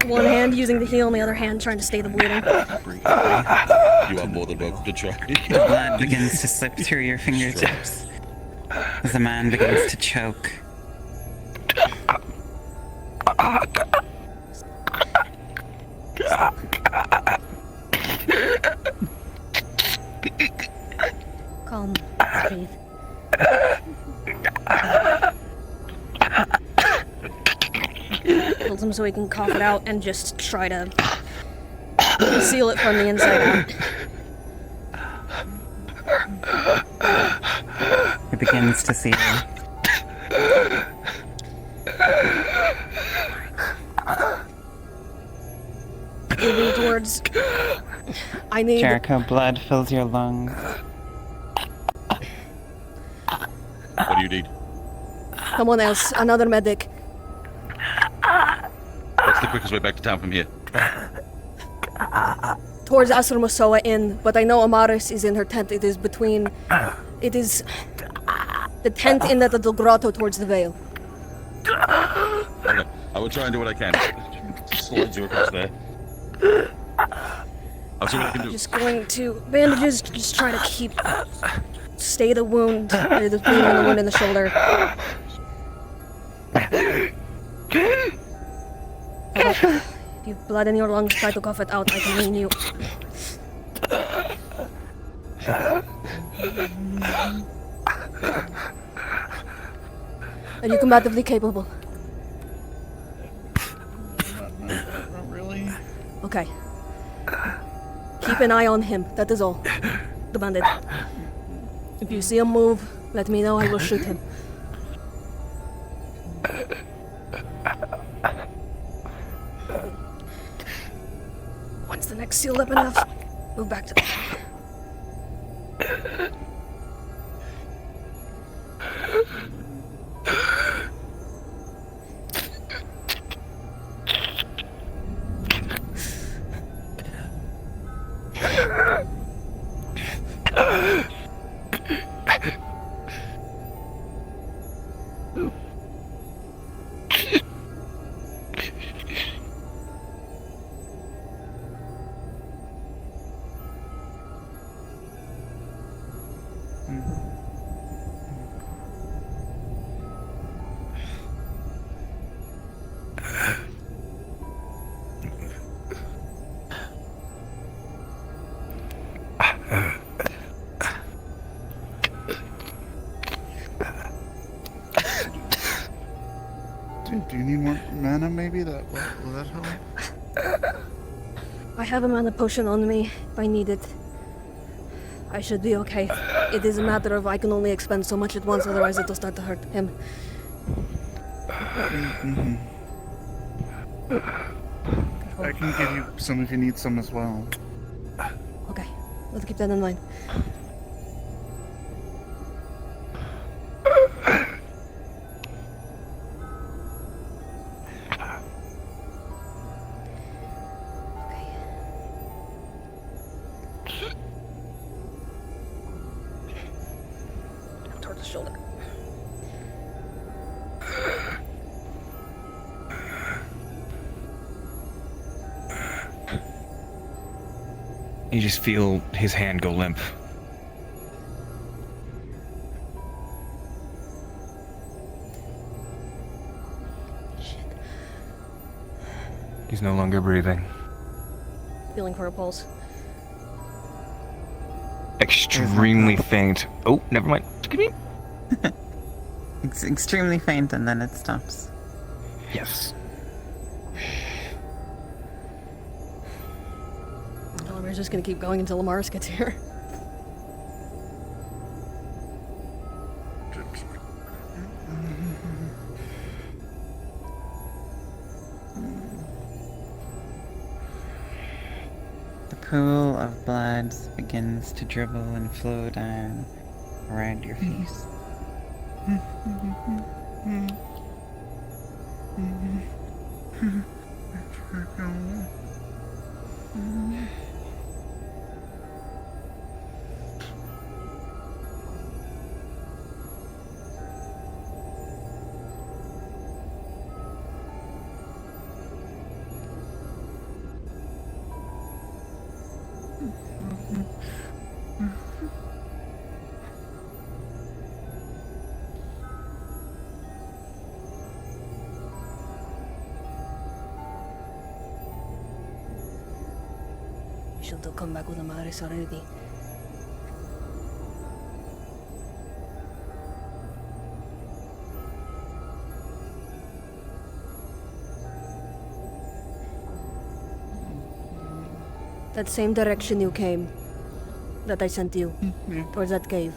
one hand using the heal, and the other hand trying to stay the bleeding. You are more than welcome to try. The blood begins to slip through your fingertips as the man begins to choke. Calm. Breathe. Holds him so he can cough it out and just try to seal it from the inside out. It begins to seal. Moving towards... I need... Jericho, blood fills your lungs. What do you need? Someone else. Another medic. What's the quickest way back to town from here? Towards Asramosoa Inn, but I know Amaris is in her tent. It is between... It is... The tent in the little grotto towards the Vale. Okay, I will try and do what I can. Slide you across there. I'll see what I can do. Just going to... Bandages, just try to keep... Stay the wound. The bleeding on the wound in the shoulder. If you have blood in your lungs, try to cough it out. I can wean you. Are you combatively capable? Not really. Okay. Keep an eye on him. That is all. The bandit. If you see him move, let me know. I will shoot him. Once the neck's sealed up enough, move back to the... Do you need more mana, maybe? Will that help? I have a mana potion on me if I need it. I should be okay. It is a matter of I can only expend so much at once, otherwise it'll start to hurt him. I can give you some if you need some as well. Okay, let's keep that in mind. shoulder. You just feel his hand go limp. He's no longer breathing. Feeling for a pulse. Extremely faint. Oh, never mind. It's extremely faint and then it stops. Yes. Elemmire just gonna keep going until Lamaris gets here. The pool of blood begins to dribble and flow down around your face. You should have come back with Lamaris already. That same direction you came, that I sent you, towards that cave.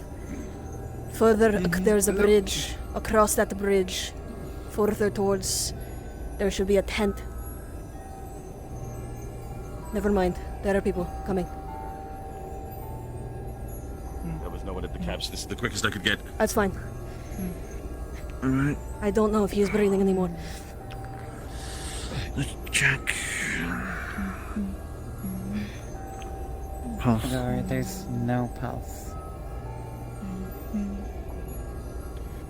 Further, there's a bridge. Across that bridge, further towards, there should be a tent. Never mind, there are people coming. There was no one at the caps. This is the quickest I could get. That's fine. Alright, I don't know if he is breathing anymore. let's check. Pulse. There's no pulse.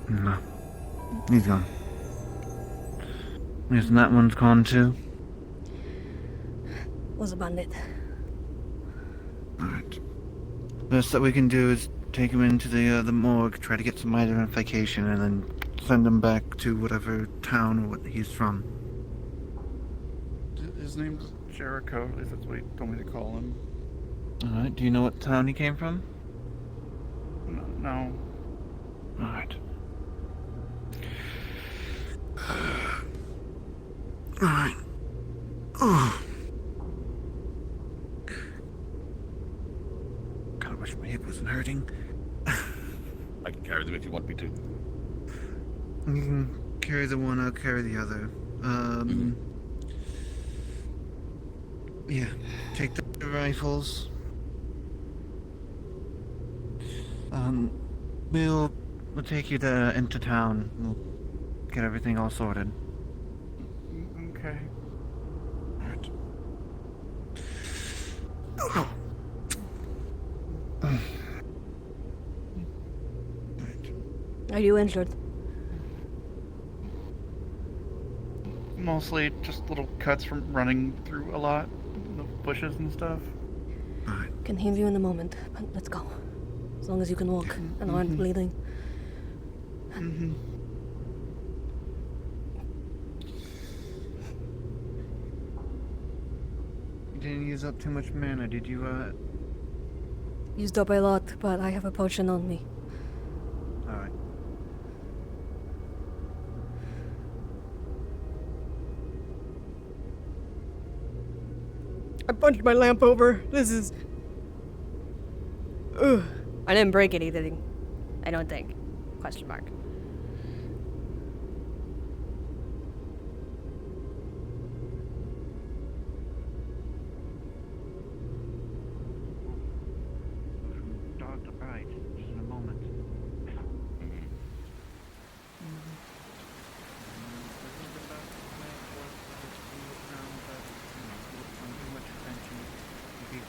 No. He's gone. Isn't that one's gone too? Was a bandit. Alright. Best that we can do is take him into the morgue, try to get some identification, and then send him back to whatever town or what he's from. His name's Jericho, at least that's what he told me to call him. Alright, do you know what town he came from? No. Alright. Alright. Oh. Kinda wish my hip wasn't hurting. I can carry them if you want me to. You can carry the one, I'll carry the other. Yeah, take the rifles. We'll take you into town. We'll get everything all sorted. Okay. Alright. Are you injured? Mostly just little cuts from running through a lot in the bushes and stuff. Can heal you in a moment, but let's go. As long as you can walk and aren't bleeding. You didn't use up too much mana, did you, Used up a lot, but I have a potion on me. Alright. I punched my lamp over. This is... Ugh. I didn't break anything. I don't think. Question mark. Dog to bite, just in a moment.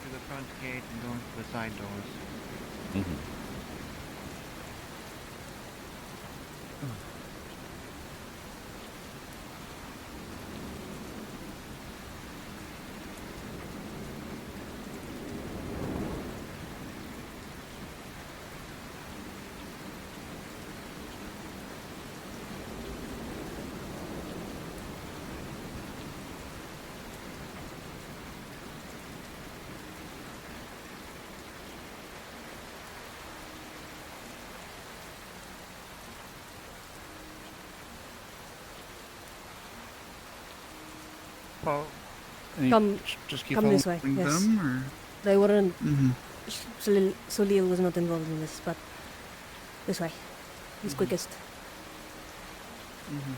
Through the front gate and going through the side doors. Well, Come, just keep come this way. following Yes. them, or? They weren't. Mhm. Solil was not involved in this, but this way. He's quickest. Mhm.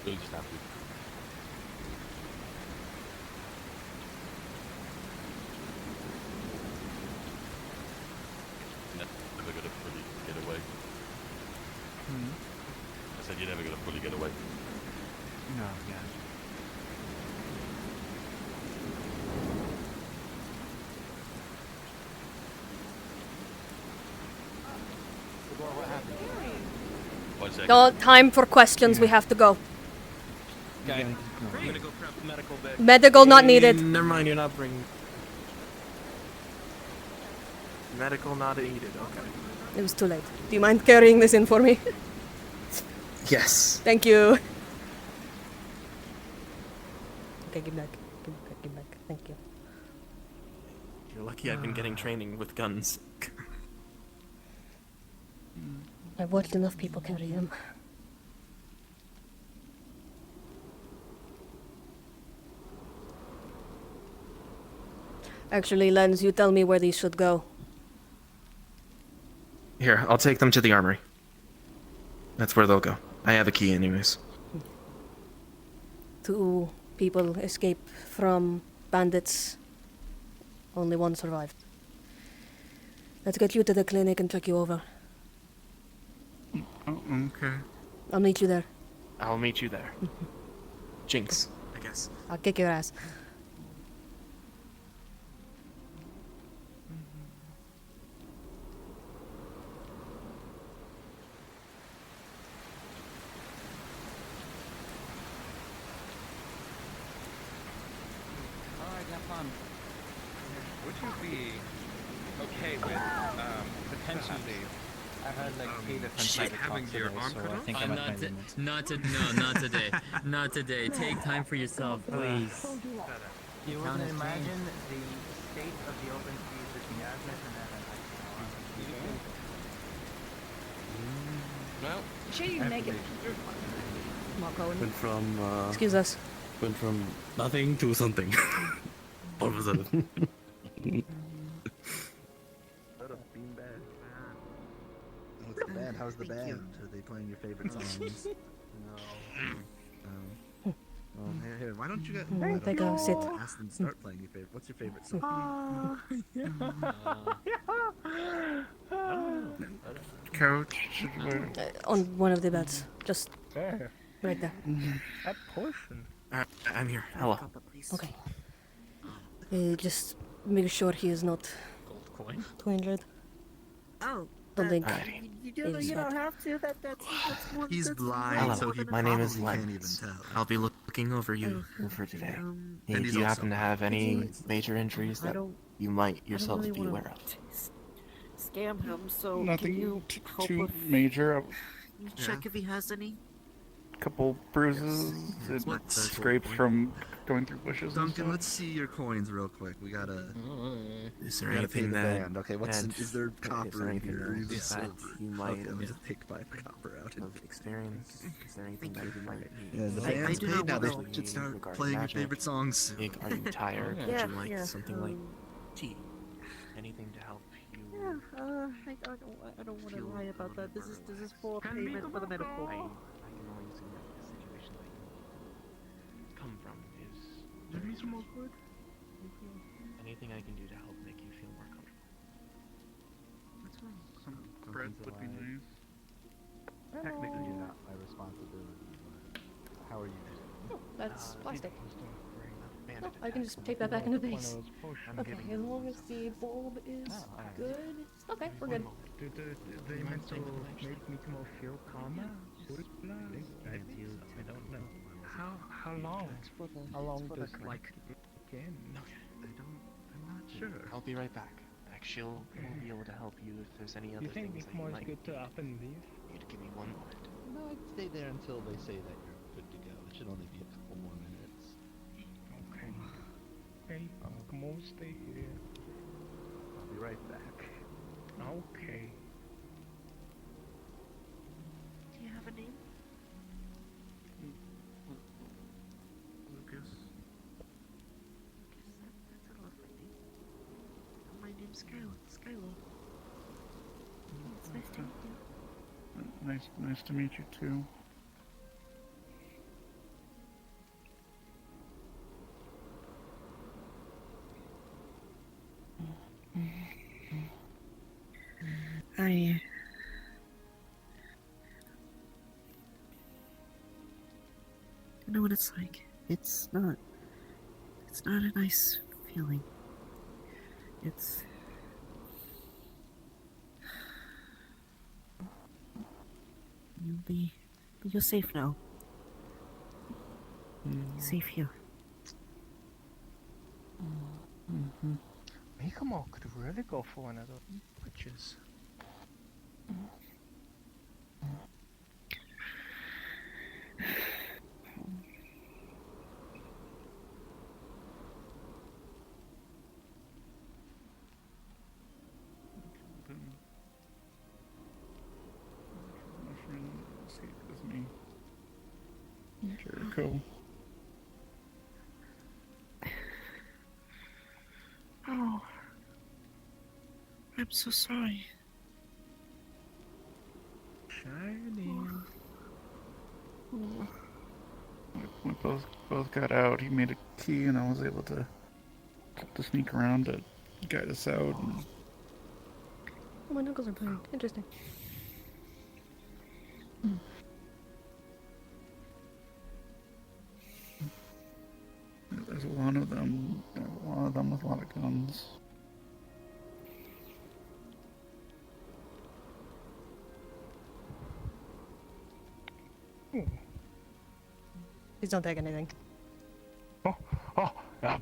Really just have to. Never gonna fully get away. I said you're never gonna fully get away. No, yeah. What happened? 1 second. No time for questions. We have to go. Okay. I'm gonna go prep the medical bed. Medical not needed. Never mind, you're not bringing. Medical not needed. Okay. It was too late. Do you mind carrying this in for me? Yes. Thank you. Okay, give back. Give back. Thank you. You're lucky I've been getting training with guns. I've watched enough people carry them. Actually, Lens, you tell me where these should go. Here, I'll take them to the armory. That's where they'll go. I have a key anyways. 2 people escaped from bandits. Only 1 survived. Let's get you to the clinic and check you over. Oh, okay. I'll meet you there. I'll meet you there. Jinx, I guess. I'll kick your ass. Alright, have fun. Would you be okay with potentially? I heard like 3 different types of talks today, so I think I might find Not today. Not today. Take time for yourself, please. You wouldn't imagine the state of the open seas between Asmus and Well, Sure you can make it. Marco. Went from Excuse us. Went from nothing to something. All of a sudden. What's the band? How's the band? Are they playing your favorite songs? No. Well, here. Why don't you get? Take a sit. Ask them to start playing your favorite. What's your favorite song? Couch. On one of the beds. Just There. right there. That portion. I'm here. Hello. Okay. Just make sure he is not Gold coin. 200. Oh. Don't think You he's don't right. have to. That's more. He's that's blind, Hello, so he my name is probably can't even Lens. tell. I'll be looking over you for today. And Hey, he's do you also happen to have any you- major injuries I that don't- you might I don't yourselves really be wanna aware of? Scam him. So can Nothing you help too with major. check if he has any? couple bruises Yes, and what? scrapes from going through bushes and Duncan, stuff. let's see your coins real quick. We gotta. Is there we gotta pay anything the that band. Okay, is there copper in here? Or is it that silver? you might Okay, let me just take 5 copper out. of experience? Is there anything that you might need? Yeah, the band's paid now. They should start playing your favorite songs soon. Like, are you tired? Would Yeah, you like yeah, something like tea? Anything to help you? Yeah, I don't want to lie about that. This is for payment for the medical. I can only assume that the situation that you come from is anything I can do to help make you feel more comfortable. Some bread would be nice. Technically not my responsibility, but how are you doing? Oh, that's plastic. Man, Oh, I can just take that back into base. I'm Okay, giving as you long as the bulb is good. Okay, we're good. Do they meant to make Mikimo feel calmer? I don't know. How long? How long does like again? I'm not sure. I'll be right back. She'll will be able to help you if there's any other You think things that Mikimo you is might good to up and leave? need to give me 1 moment. No, I'd stay there until they say that you're good to go. It should only be a couple more minutes. Okay. Hey, Mikimo, stay here. I'll be right back. Okay. Do you have a name? Lucas. That's a lovely name. My name's Skylar. It's nice to meet you. Nice to meet you too. I know what it's like. It's not a nice feeling. You're safe now. Safe here. Mikimo could really go for one of those witches. My friend escaped with me. Jericho. Oh, I'm so sorry. Shining. We both got out. He made a key, and I was able to sneak around to guide us out. And Oh, my knuckles are playing. Interesting. there's a lot of them. There's a lot of them with a lot of guns. Please don't take anything.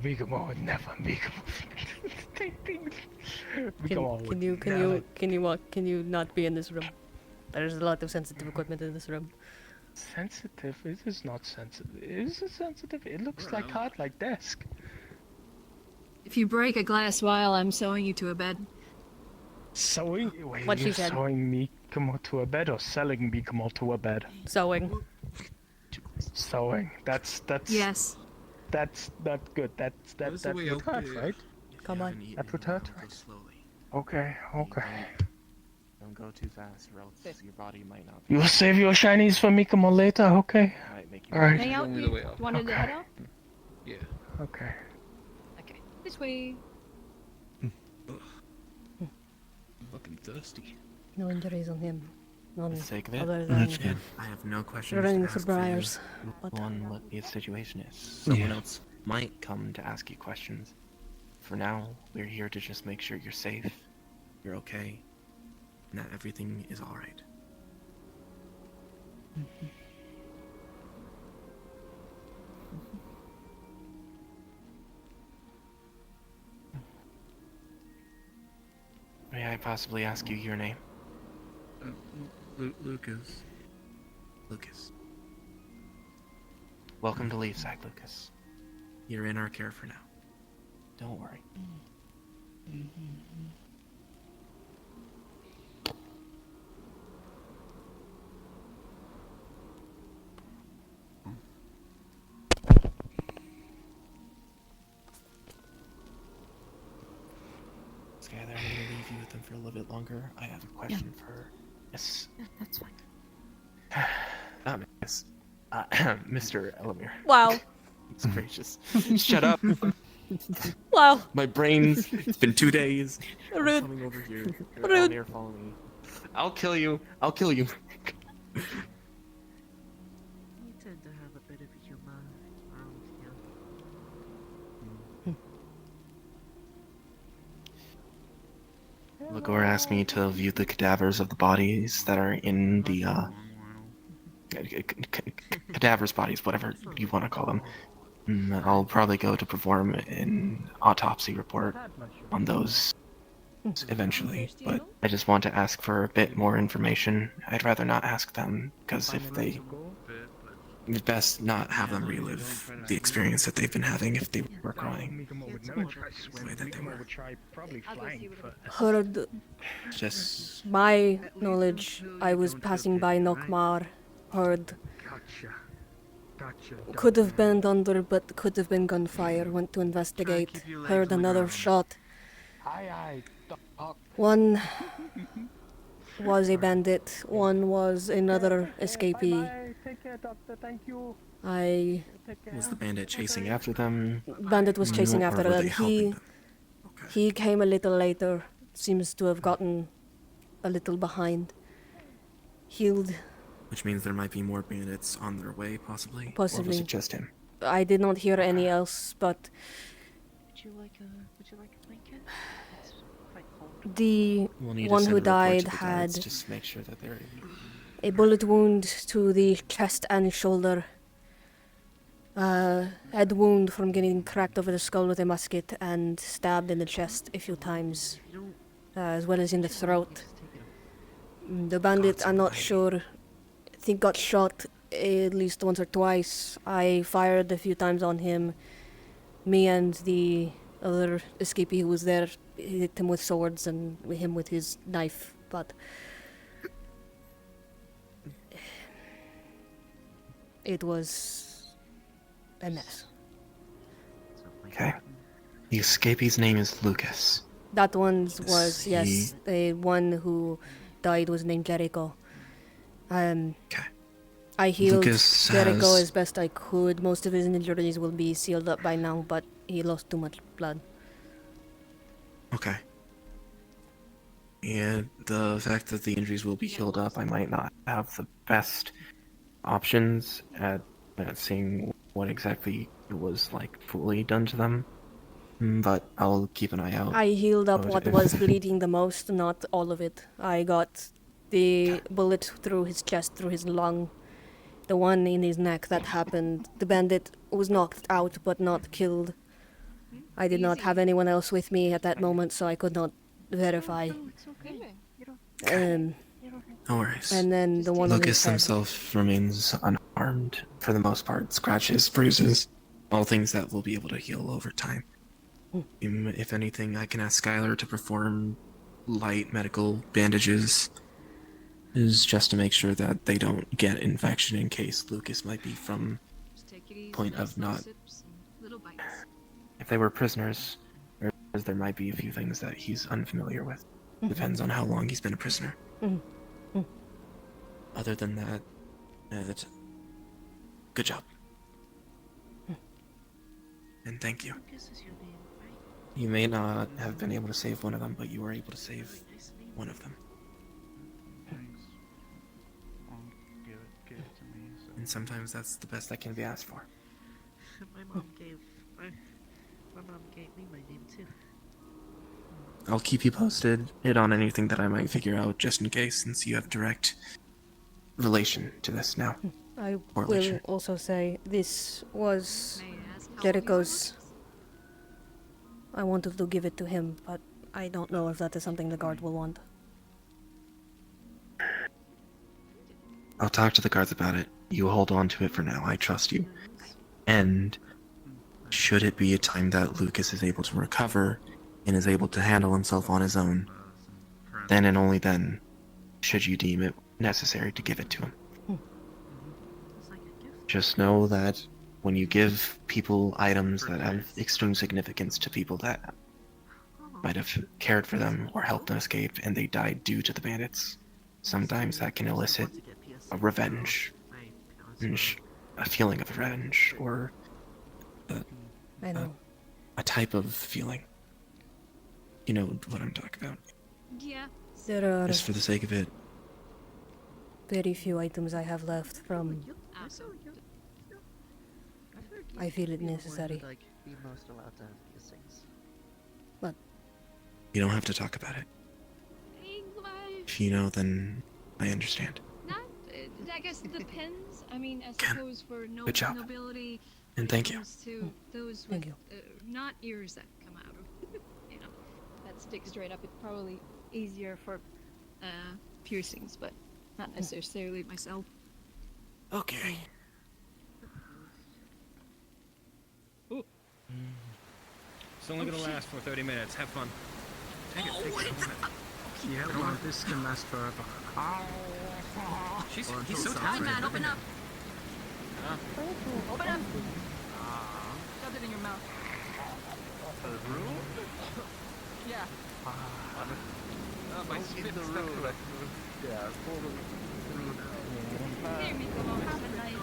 Mikimo would never. Mikimo. Take things. Mikimo would Can you not be in this room? There's a lot of sensitive equipment in this room. Sensitive? It is not sensitive. Is it sensitive? It looks like hard, like desk. If you break a glass vial, I'm sewing you to a bed. Sewing? Wait, What she you're said. sewing Mikimo to a bed or selling Mikimo to a bed? Sewing. Sewing. That's Yes. That's not good. That would hurt, right? Come on. That would hurt, right? Slowly. Okay. Don't go too fast, or else your body might not. You'll save your shinies for Mikimo later, okay? Might make you Alright. Hang out, you wanted to head out? Yeah. Okay. Okay. This way. I'm fucking thirsty. No injuries on him. None For the sake of it, other than I have no questions running to for ask briars. you What? on what the situation is. Someone else might come to ask you questions. For now, we're here to just make sure you're safe, you're okay, and that everything is alright. May I possibly ask you your name? Lucas. Lucas. welcome to Leafside, Lucas. You're in our care for now. Don't worry. Skylar, I'm gonna leave you with them for a little bit longer. I have a question for Miss. Yeah, that's fine. Not Miss. Mr. Elemmire. Wow. It's gracious. Shut up. Wow. My brain's. It's been 2 days. I'm Rude. coming over here. Rude. Elemmire, follow me. I'll kill you. I'll kill you. You tend to have a bit of humor around here. Lagor asked me to view the cadavers of the bodies that are in the cadavers bodies, whatever you want to call them. I'll probably go to perform an autopsy report on those eventually, but I just want to ask for a bit more information. I'd rather not ask them, because if they... It's best not have them relive the experience that they've been having if they were crying. The way that they were. Heard Just... my knowledge, I was passing by Nokmar, heard could have been thunder, but could have been gunfire. Went to investigate, heard another shot. One was a bandit, one was another escapee. Was the bandit chasing after them? Bandit was chasing Or after were them. they helping them? He came a little later. Seems to have gotten a little behind. Healed. Which means there might be more bandits on their way, possibly? Possibly. Or was it just him? I did not hear any else, but Would you like a blanket? It's quite cold. the We'll need to one send who a report died to the had guards, just make sure that they're... a bullet wound to the chest and shoulder. Head wound from getting cracked over the skull with a musket and stabbed in the chest a few times, as well as in the throat. The bandit, I'm not sure, I think got shot at least once or twice. I fired a few times on him. Me and the other escapee who was there hit him with swords and him with his knife, but it was a mess. Okay. The escapee's name is Lucas. That one was, He- yes, the one who died was named Jericho. I healed Lucas Jericho has- as best I could. Most of his injuries will be sealed up by now, but he lost too much blood. Okay. And the fact that the injuries will be healed up, I might not have the best options at seeing what exactly it was like fully done to them, but I'll keep an eye out. I healed up Oh, what if- was bleeding the most, not all of it. I got the bullet through his chest, through his lung. The one in his neck that happened. The bandit was knocked out but not killed. I did not have anyone else with me at that moment, so I could not verify. No worries. And then the one on his Lucas head. himself remains unharmed for the most part. Scratches, bruises, all things that will be able to heal over time. If anything, I can ask Skylar to perform light medical bandages, is just to make sure that they don't get infection in case Lucas might be from point of not. If they were prisoners, there might be a few things that he's unfamiliar with. Depends on how long he's been a prisoner. Mhm. Other than that, good job. And thank you. You may not have been able to save one of them, but you were able to save one of them. Give it to me. So. And sometimes that's the best that can be asked for. My mom gave me my name too. I'll keep you posted on anything that I might figure out, just in case, since you have direct relation to this now. I Correlation. will also say this was Jericho's. I wanted to give it to him, but I don't know if that is something the guard will want. I'll talk to the guards about it. You hold on to it for now. I trust you. And should it be a time that Lucas is able to recover and is able to handle himself on his own, then and only then should you deem it necessary to give it to him. Just know that when you give people items that have extreme significance to people that might have cared for them or helped them escape and they died due to the bandits, sometimes that can elicit a revenge, a feeling of revenge, or a type of feeling. You know what I'm talking about. Yeah. There are Just for the sake of it. very few items I have left from. I feel it necessary. Like, be most allowed to have these things. But You don't have to talk about it. If you know, then I understand. I guess it depends. I mean, I suppose for Good job. nobility, And thank you. to those Thank with not ears that come out of, you know, that stick straight up. It's probably easier for piercings, but not necessarily myself. Okay. It's only gonna last for 30 minutes. Have fun. Take it. Yeah, well, this can last forever. He's so talented. Man, open up. Open up. Ah. Shove it in your mouth. Yeah. My spit stuck to it. Yeah, Here, Miko, have a nice.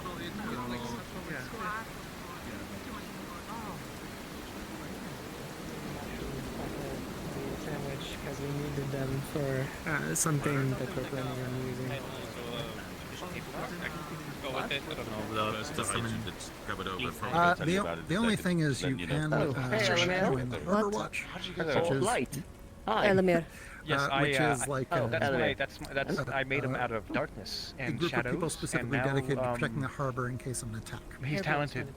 Sandwich because we needed them for something that we're planning on using. The only thing is you can join the Harbor Watch, which is Elemmire. Yes, which is like I made him out of darkness a and group shadows. of people specifically and now, dedicated to protecting the harbor in case of an attack. He's talented.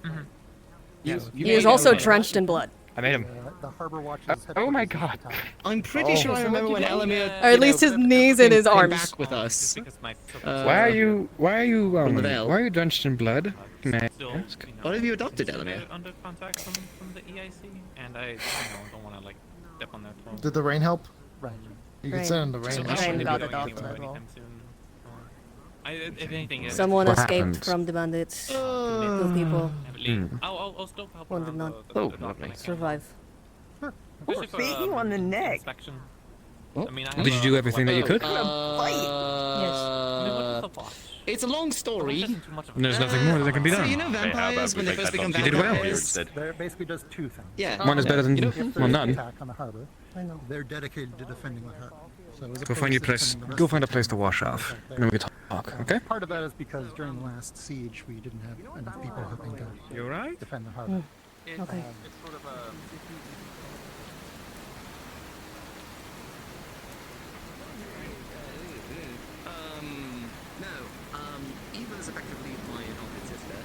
Yes, He is also drenched in blood. I made him. The Harbor Watch's Oh my god. I'm pretty sure I remember when Elemmire, Or at least his knees and his came arms. back with us. Why are you drenched in blood? Can I ask? What have you adopted, Elemmire? Under contact from the EIC, and I don't want to like step on their toes. Did the rain help? Right. You can send in the rain. Rain got adopted as well. If anything, Someone What escaped happened? from the bandits. Two people. I'll still help One around did not the document. survive. Especially for, Beating on the neck. inspection. Oh. I mean, Did you do everything that you could? I mean, what is the watch? It's a long story. There's nothing more that can be So done. you know vampires when they first become You did well. vampires? There basically does two things. Yeah. One is better than If there's well, an none. attack on the harbor, they're dedicated to defending the harbor. So as Go opposed find your to place. defending the Go rest find a of the place to town, wash they're off, right and then we can talk. Okay? Part of that is because during the last siege we didn't have enough people helping to You alright? defend the harbor. Okay. It's sort of a. No. Eva is effectively my adopted sister.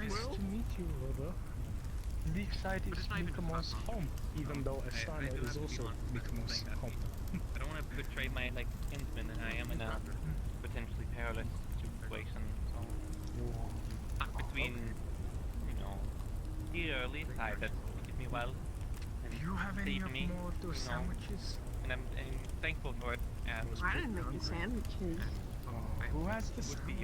Nice to meet you, Robo. This side is Mikamo's home, even though Astana is also Mikamo's home. I don't want to betray my kinsman, and I am in a potentially perilous situation. So stuck between, the early side that treated me well, and Do you have any saved of me, more of those sandwiches? and I'm thankful for it. And I didn't make you sandwiches. Who has the would be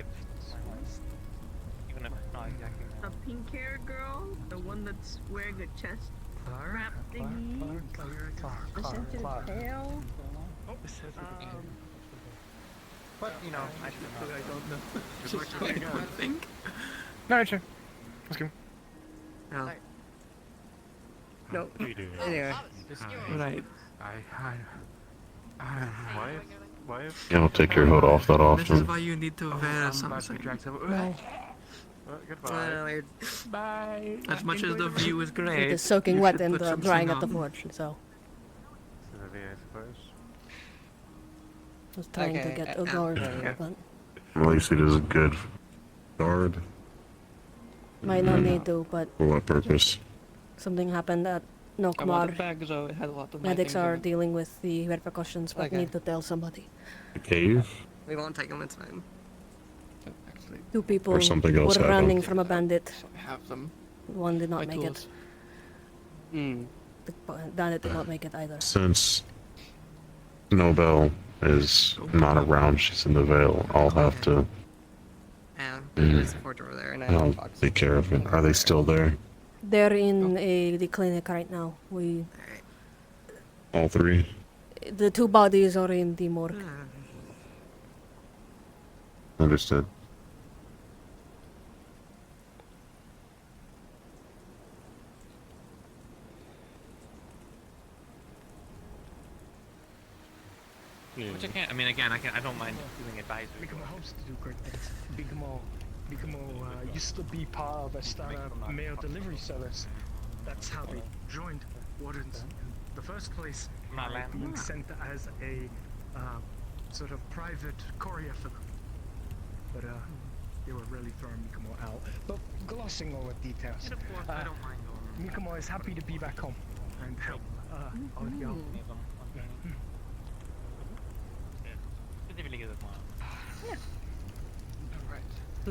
even if not exactly. A pink hair girl? The one that's wearing a chest wrap thingy? The sensitive tail? But, I don't know. Just like one thing. No, sure. Let's go. No. No. Anyway. Right. Why? You don't take your hood off that This is often. why you need to wear something. No. Goodbye. Bye. As much as the view is great. It is soaking you wet should and put something drying at the on. forge, so I suppose. I was trying to get a guard there, but At least it is a good guard. might not need to, but For what purpose? something happened at No I want a Kumar. bag, so it had a lot of my Medics things in are it. dealing with the repercussions, but Okay. need to tell somebody. The cave? We won't take them, it's fine. Actually, Two people Or something else were happened. running from a bandit. I have them. One did not My make tools. it. The bandit did not make it either. Since Nobel is not around, she's in the Vale, I'll have to Yeah, there's a forge over there, and I have a I'll box. take care of it. Are they still there? They're in the clinic right now. All three? The two bodies are in the morgue. Understood. Which I can't. I mean, again, I don't mind doing advisory. Mikamo hopes to do great things. Mikamo used to be part of Astana mail delivery service. That's how they joined Wardens in the first place. Being sent as a sort of private courier for them. But they were really throwing Mikamo out. But glossing over details. I don't mind going. Mikamo is happy to be back home and help all of y'all. Specifically good one. Yeah. Alright. I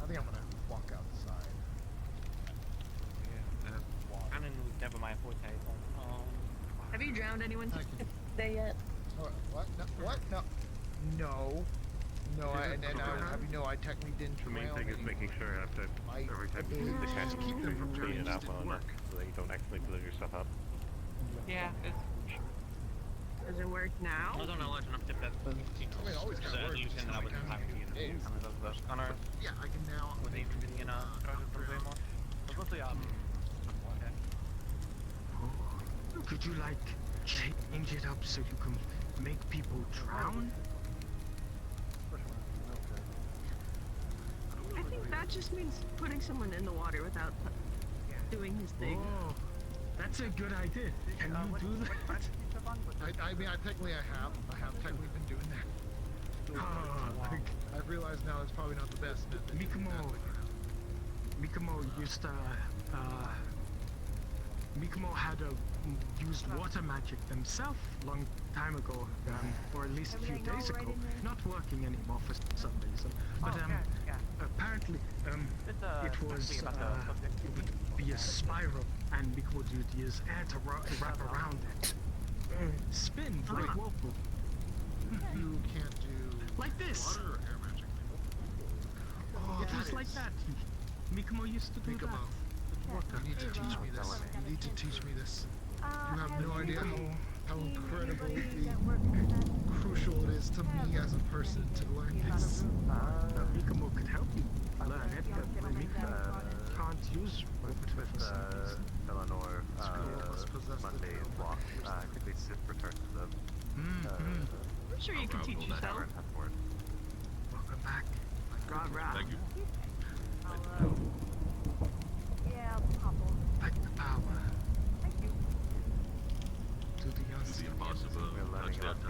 think I'm gonna walk outside. Canon was never my forte. Have you drowned anyone today yet? What? No, what? No. No. No, I have you know I technically didn't The main drown thing is anyone. making sure after every time you ability the catch to keep them from clean turning it up into well enough work. so that you don't accidentally blow yourself up. Yeah, Does it work now? I don't know large enough tip that always the gotta work, evolution just I was like entirely kind of those gunners. Yeah, I can now. With even been started from way more. But mostly Could you like change it up so you can make people drown? I think that just means putting someone in the water without doing his thing. Oh, that's a good idea. Can you do that? I mean, technically I have technically been doing that. I've realized now it's probably not the best method. Mikamo used Mikamo had used water magic themselves long time ago, or at least a few days ago. Not working anymore for some reason, but apparently it was it would be a spiral, and Mikamo would use air to wrap around it. Spin like whirlpool. You can't do like this. water or air magic. Oh, it was like that. Mikamo used to do that. You need to teach me this. You need to teach me this. You have no idea how incredibly crucial it is to me as a person to learn this. Mikamo could help you learn it, but Mikamo can't use it for some reason. Eleanor, Monday is locked. I think they just returned to the. I'm sure you can teach yourself. Welcome back. Thank you. Yeah, pop over. Back to power. Thank you. To the unseen. Impossible. We're letting out the.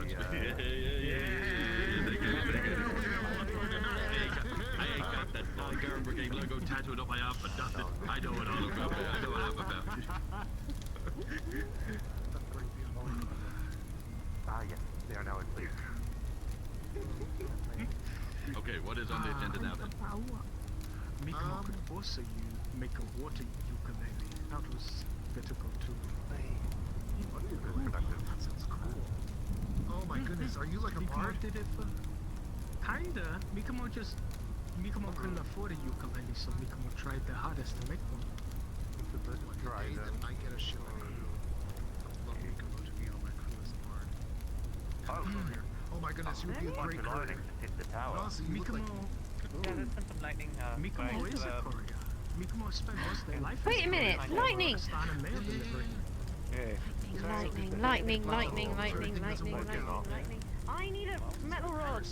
I big logo tattooed on my arm for nothing. I know it all about it. I know what I'm about. Yes, they are now asleep. Okay, what is on the agenda now then? Mikamo could also make a water ukulele. That was better go too. That sounds cool. Oh my goodness, are you like a bard? Did it for... Kinda. Mikamo couldn't afford a ukulele, so Mikamo tried their hardest to make one. I get a show on crew. I'd love Mikamo to be on my crew as a bard. Oh my goodness, you would be a great courier. Honestly, you look like... Yeah, there's some lightning. Mikamo is a courier. Mikamo spent most of their life. Wait a minute, lightning! Lightning. I need a metal rod.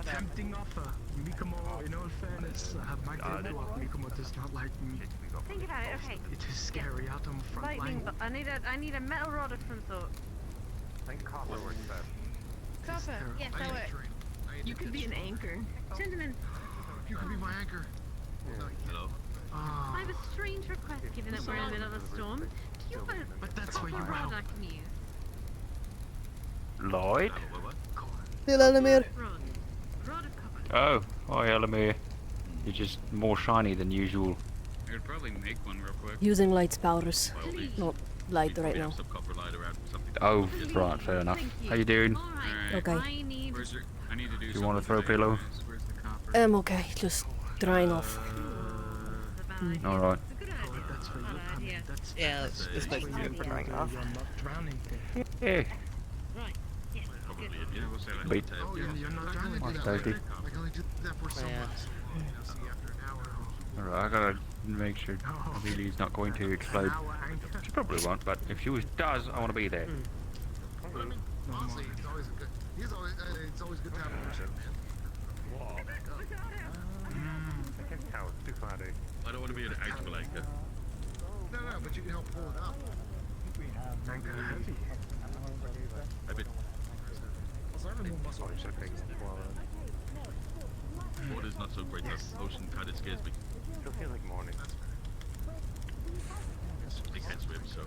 Tempting offer. Mikamo, in all fairness, my dad Mikamo does not like me. Think about it, okay. It is scary out on the front Lightning, line. but I need a metal rod of some sort. I think copper works best. Copper, yes, that works. You could be an anchor. Gentlemen. You could be my anchor. Hello? I have a strange request given that we're in the middle of a storm. Do you have a proper rod I can use? Lloyd? Elemmire. Oh, hi Elemmire. You're just more shiny than usual. I could probably make one real quick. Using light powers. Not light right now. Oh, right, fair enough. How you doing? Okay. I need to do You want to throw a pillow? I'm okay, just drying off. Alright. Yeah, it's like good for drying off. Yeah. Wait. Oh, you're not drowning. What's I that? can only do that for so much. See, after an hour. Alright, I gotta make sure Amelia's not going to explode. She probably won't, but if she does, I want to be there. Honestly, it's always good. It's always good to have a worship, man. Too funny. I don't want to be an actual anchor. No, but you can help pull it up. Anchor heavy. I've been... Water's not so great. The ocean kind of scares me. It'll feel like morning. They can't swim, so...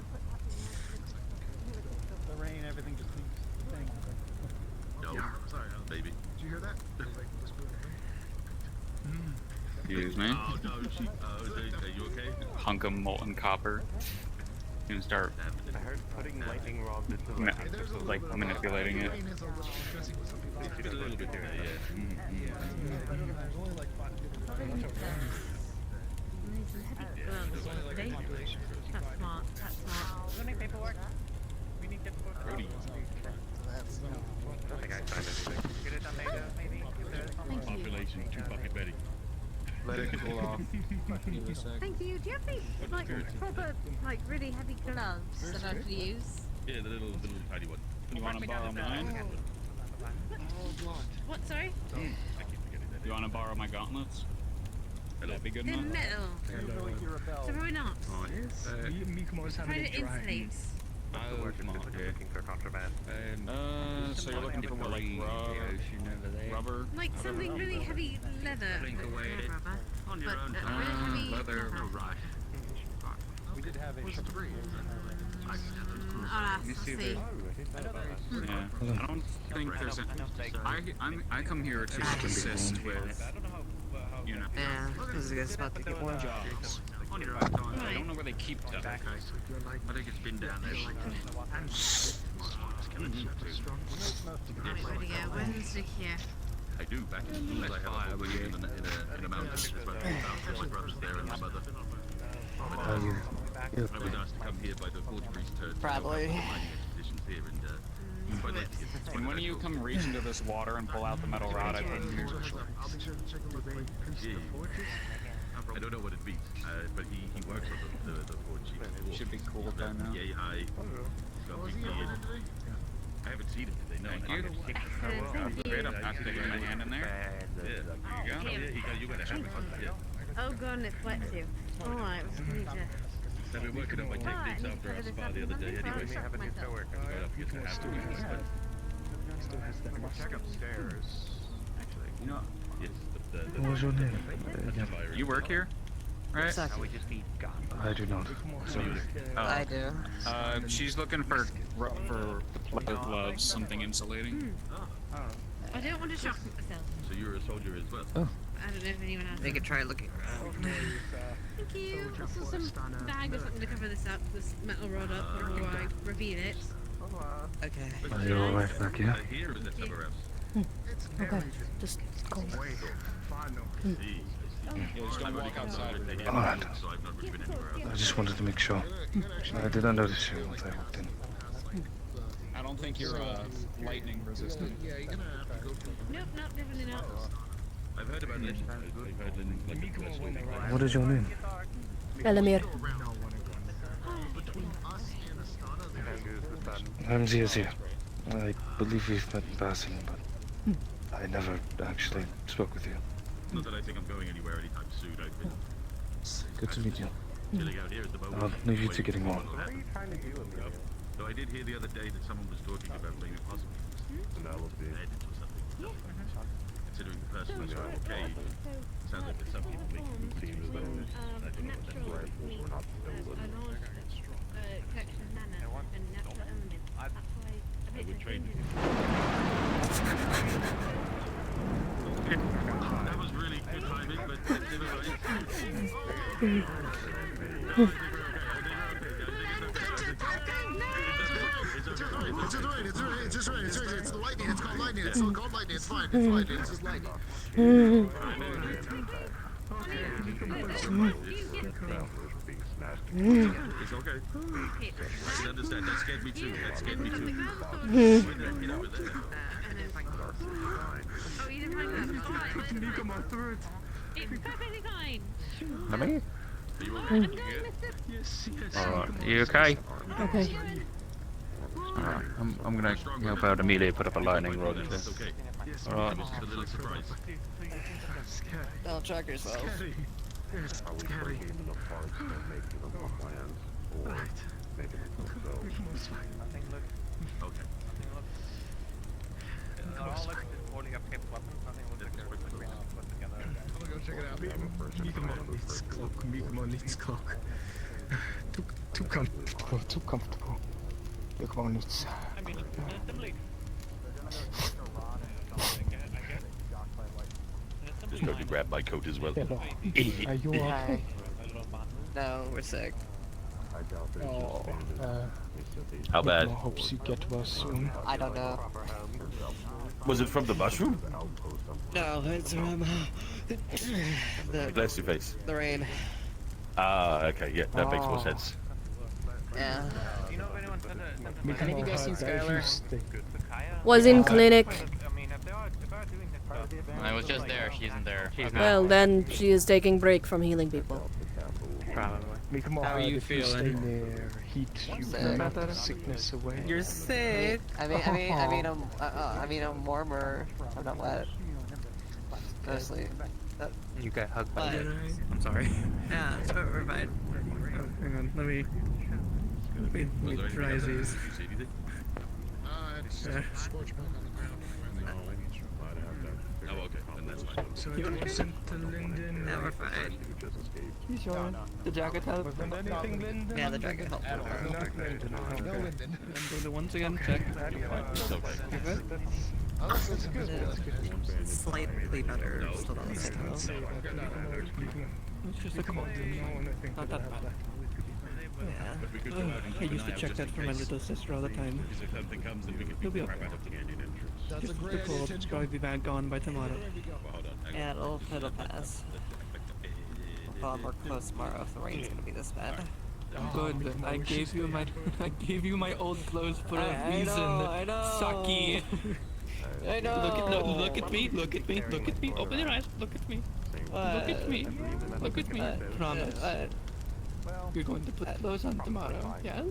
The rain, everything just keeps thing. No, sorry, baby. Did you hear that? Excuse me. Oh, no, are you okay? Hunk of molten copper. You can start I heard putting lightning rods into like manipulating it. It's a little bit there, yeah. That's smart. We need paperwork. We need paperwork. I think I signed anything. Get it done later, maybe. Population, 2 bucket Betty. Let it cool off. Thank you. Do you have any, like, proper, like, really heavy gloves that I could use? Yeah, the little tiny one. You want to borrow mine? What, sorry? You want to borrow my gauntlets? Would that be good They're enough? metal. So probably not. Oh, yes. Mikomo's Try having to it dry. insulates. Oh, come on, okay. Looking for contraband. So you're looking for like rubber? Like something really heavy leather. Blink away Not rubber. on your own But time. really heavy Leather, leather. right. We did have a I'll ask, I'll see. Yeah. I don't think there's I come here to assist with, you know. Yeah, I was just about to get one. Jobs. On your own time. I don't know where they keep stuff. I think it's been down there. Right, where'd he go? Where's Nick here? I do. Back in the I had a wedding in a mountain. There's about 3,000 brothers there and my mother. I was asked to come here by the court priest to Probably. mining expeditions here and quite like to get And when you come reach into this water and pull out the metal rod, I think I'll be sure to check with the priest of the fortress. I don't know what it means, but he works on the fort chief. Should be cool by now. Yeah, I haven't seen it. They know. Thank you. Great, I'm happy to get my hand in there. Yeah, there you go. You gotta have it. Yeah. Oh god, it's wet too. Alright, we need to... I've been working on my techniques after our spa the other day anyway. We have a new coworker. Still has that much. Check upstairs. Actually, you know, yes, What was your name? Again? You work here, right? Exactly. I do not. Sorry. I do. She's looking for leather gloves, something insulating. I don't want to shock myself. So you're a soldier as well? Oh. I don't know if anyone else. They could try looking around. Thank you. Also some bag or something to cover this up, this metal rod up before I reveal it. Okay. Are you alright back here? Here or is it somewhere else? Okay, just go. Yeah, just don't walk outside. Alright. I just wanted to make sure. I did not notice you once I walked in. I don't think you're lightning resistant. Nope, nope, definitely not. I've heard about this. I've heard like What is your name? Elemmire. I'm Zia. I believe we've met in passing, but I never actually spoke with you. Not that I think I'm going anywhere anytime soon. I've been Good to meet you. chilling out here at the moment. I'll leave you to getting on. Though I did hear the other day that someone was talking about playing a puzzle. Edit or something. Considering the person was okay, sounds like there's some people making good teams. Natural means a large collection of mana and natural elements. That's why a bit would train like That was really good timing, but never It's just right. It's the lightning. It's called lightning. It's still called lightning. It's fine. It's lightning. It's just lightning. It's okay. I can understand. That scared me too. That scared me too. Why did I get over there? Oh, you didn't find that? Fine. It's perfectly fine. Me? Are you okay? Yes. You okay? Okay. Alright, I'm gonna help out immediately, put up a lightning rod. That's okay. Alright. This is a little surprise. Don't track yourself. Scary. Right. Okay. Holding up kept weapons. Nothing looks like they're being put together. I'm gonna go check it out. Mikamon needs cloak. Mikamon needs cloak. Too comfortable. Too comfortable. Mikamon needs. I mean, assembly. Just go to grab my coat as well. Hello. Are you okay? No, we're sick. Oh, How bad? Hopes you get well soon. I don't know. Was it from the mushroom? No, it's from Bless your face. the rain. Ah, okay, yeah, that makes more sense. Yeah. Do you know if anyone said that? Have you guys seen Skylar? Was in clinic. I mean, if they are doing this stuff. I was just there. She isn't there. She's Well, then she is taking break from healing people. Probably. How are you feeling? Stay near heat, you can sickness away. You're sick. I mean, I'm warmer. I'm not wet. Mostly. You got hugged by But- it. I'm sorry. Yeah, we're fine. Hang on, let me try these. You see anything? Oh, okay, then that's fine. So it wasn't the Linden. Yeah, we're fine. You sure? The jacket helped? Anything, Linden? Yeah, the jacket helped. Not Linden. No Okay. Linden. I'm going to once again check. Oh, that's good. Slightly better. Still not the same though. It's just a cold. Not that bad. Yeah. I used to check that for my little sister all the time. Because if something comes, then we can He'll be right alright. up the canyon entrance. Just the cold. It's going to be back gone by tomorrow. Well, hold on. Yeah, it'll pass. Well, we're close tomorrow if the rain's gonna be this bad. Good. I gave you my old clothes for a reason. I know. Sucky. I know. Look at me. Look at me. Look at me. Open your eyes. Look at me. Look at me. Look at me. Promise. You're going to put clothes on tomorrow. Yes.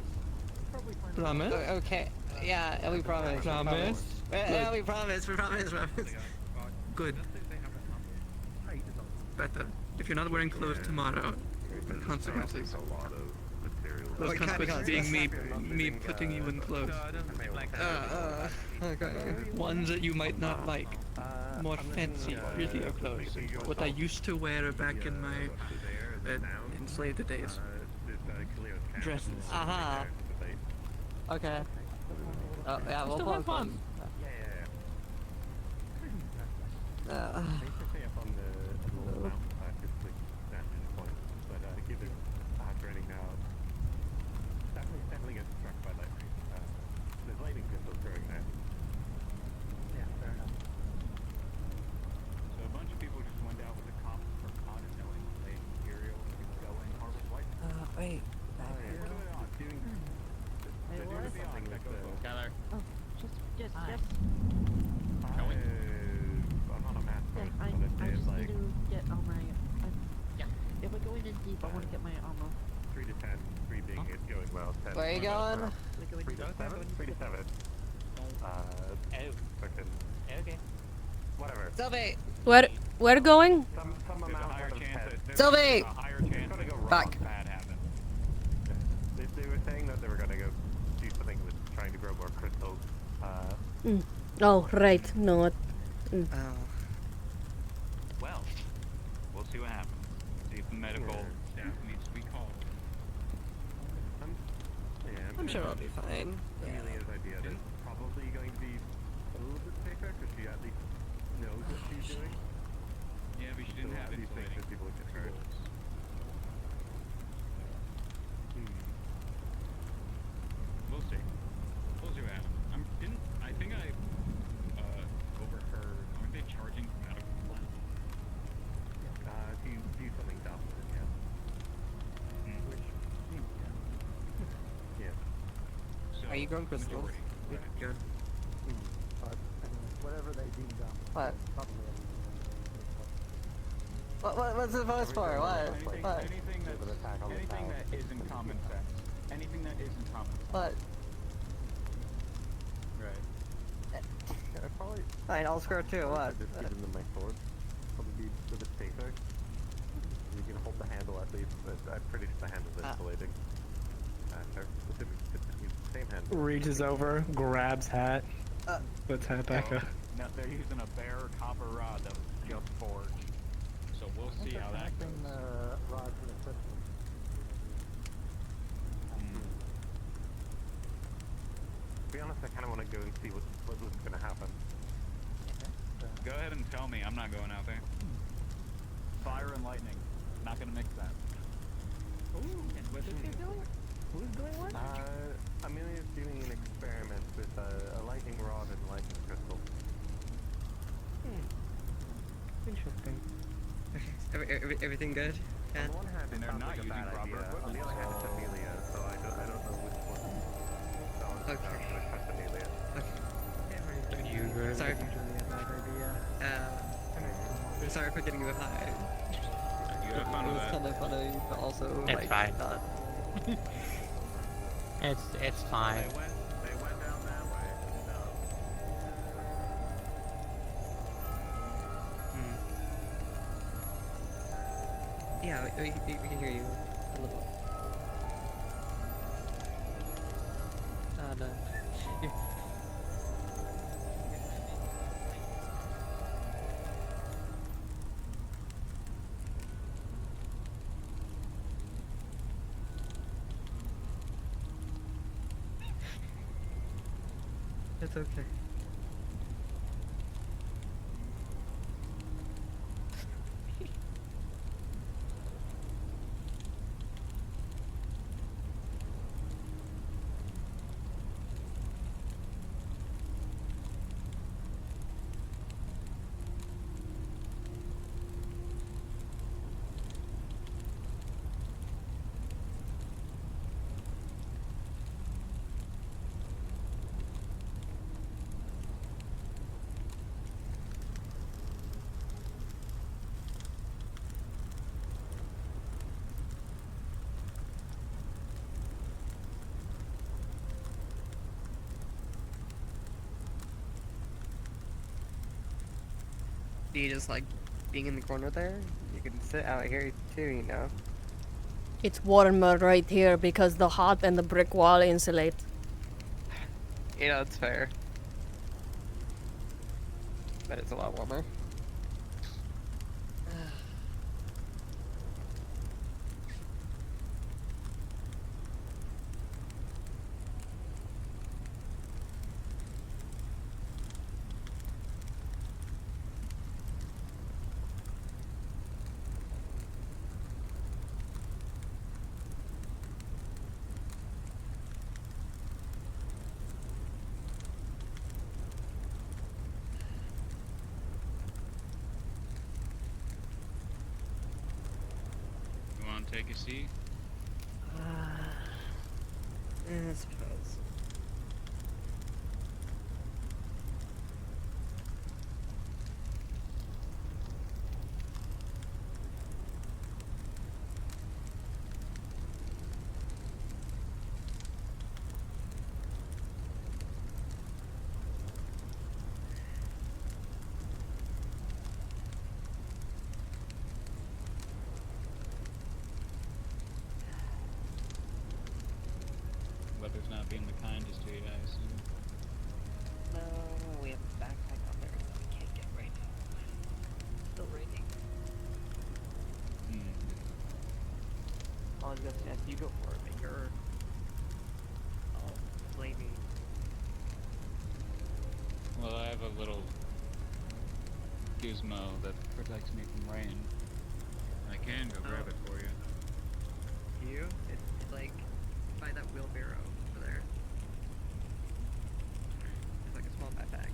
Promise. Okay. Yeah, we promise. Promise. Yeah, we promise. We promise. Good. Better. If you're not wearing clothes tomorrow, consequences. Those consequences being me putting you in clothes. Okay. Ones that you might not like. more fancy, prettier clothes. What I used to wear back in my enslaved days. Dresses. Aha. Okay. Oh yeah, we'll Still have fun. Basically up on the mountainside, just like vantage point. But given training now, definitely gets struck by lightning. There's lightning crystals growing there. Yeah, fair enough. So a bunch of people just went out with the cops for not knowing the Imperial could go and harvest lightning. Wait. Doing something like the Tyler. Oh, just. I'm on a map. I just need to get all my. If we're going in deep, I want to get my armor. 3 to 10, 3 being it's going well. 10 Where are you going? 3 to 7. 3 to 7. Fucking. Okay. Whatever. Sylvie! Where going? Some amount of Sylvie! a higher chance that go wrong, Back. bad happen. They were saying that they were gonna go do something with trying to grow more crystals. Oh, right. No. Well, we'll see what happens. See if the medical staff needs to be called. I'm sure I'll be fine. Amelia's idea is probably going to be a little bit safer because she at least knows what she's doing. Yeah, but she didn't have these things that people get hurt. We'll see. We'll see what happens. I think I overheard. Aren't they charging for medical supplies? Do something dumb, yeah. Which seems yeah. So, Are you growing crystals? majority, right. Good. Whatever they deem dumb. What? Probably What's it supposed for? What? What? Anything that isn't common sense. Anything that isn't common sense. What? Right. Probably. Fine, I'll score 2. What? Just giving them my sword. Probably be a bit safer. You can hold the handle at least, but I'm pretty sure the handle's insulating. Same handle. Reaches over, grabs hat, puts hat back up. No, they're using a bare copper rod that was just forged. So we'll see how that goes. Rod to the crystal. To be honest, I kind of want to go and see what's going to happen. Go ahead and tell me. I'm not going out there. Fire and lightning. Not going to mix that. Ooh, and what is he doing? Who's doing what? Amelia's doing an experiment with a lightning rod and lightning crystal. Interesting. Everything good? On the one hand, it they're sounds not like a bad using proper idea. On the other hand, it's Amelia, so I don't know which one. So I'm going to trust Amelia. Okay. Sorry. Sorry for getting you high. You have fun It with was that. kind of funny, but also It's like fine. not. It's fine. They went down that way. No. Yeah, we can hear you a little. No. It's okay. Do you just like being in the corner there? You can sit out here too, you know. It's warmer right here because the hot and the brick wall insulate. You know, it's fair. But it's a lot warmer. You want to take a seat? Yeah, I suppose. Weather's not being the kindest to you, I assume. No, we have a backpack out there that we can't get right now. Still raining. I was gonna suggest you go for it, but you're all flaming. Well, I have a little gizmo that protects me from rain. I can go grab it for you. You? It's like by that wheelbarrow over there. It's like a small backpack.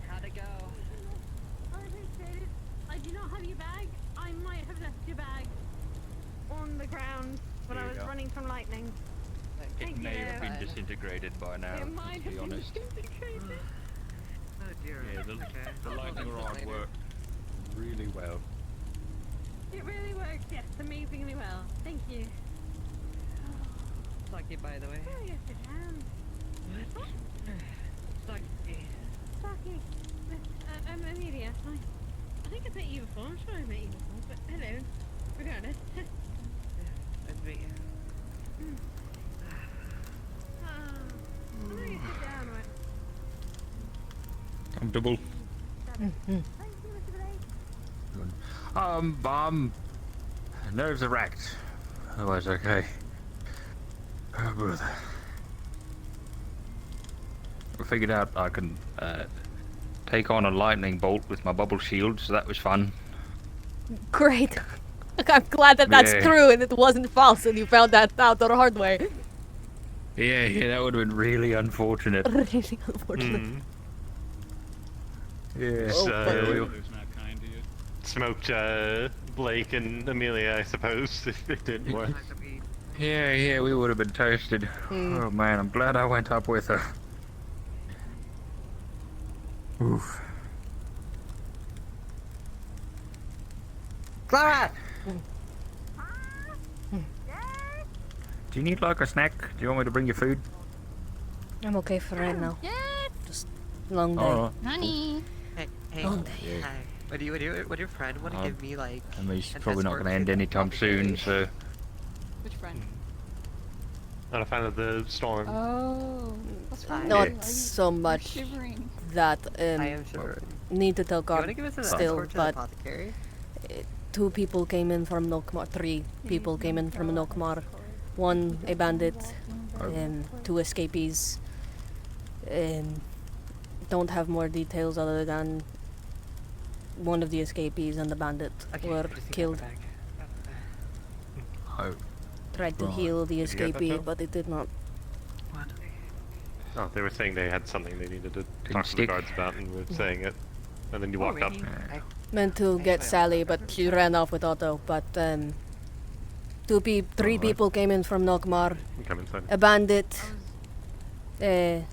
How'd it go? I appreciate it. I do not have your bag. I might have left your bag on the ground when Here I you was go. running from lightning. It Thank may you. have been disintegrated by now, It might to have be been honest. disintegrated. Oh dear. Yeah, the lightning rod worked really well. It really works, yes, amazingly well. Thank you. Lucky, by the way. Oh, yes, it can. Lucky. Lucky. I'm Amelia. I think I've met you before. I'm sure I've met you before, but hello. Regardless. Nice to meet you. I'm gonna sit down, right? Comfortable. Thank you, Mr. Blake. Nerves are racked. Otherwise, okay. Oh, brother. I figured out I can take on a lightning bolt with my bubble shield, so that was fun. Great. I'm glad that that's Yeah. true and it wasn't false and you found that out the hard way. Yeah, that would have been really unfortunate. Really unfortunate. Yeah, So, Weather's not kind to you. smoked Blake and Amelia, I suppose, if it didn't work. Yeah, we would have been toasted. Oh man, I'm glad I went up with her. Oof. Clara! Do you need like a snack? Do you want me to bring you food? I'm okay for right now. Just long day. Oh. Honey. Hey, Oh, hi. Would your friend want to give me like? I mean, it's an probably not escort going to end to the anytime soon, so... Which friend? Not a fan of the storm. Oh. What's wrong? Not so much shivering. that I am shivering. need to tell You wanna God give us an still, escort to the but apothecary? 2 people came in from Nokmar. 3 people came in from Nokmar. 1 a bandit, and 2 escapees. Don't have more details other than one of the escapees and the bandit were killed. Oh. Tried to Right. heal the Did you get that, escapee, Phil? but it did not. Oh, they were saying they had something they needed to talk to the stick? guards about, and were saying it, and then you walked up. Meant to get Sally, but she ran off with Otto. But 3 people came in from Nokmar. Come inside. A bandit, a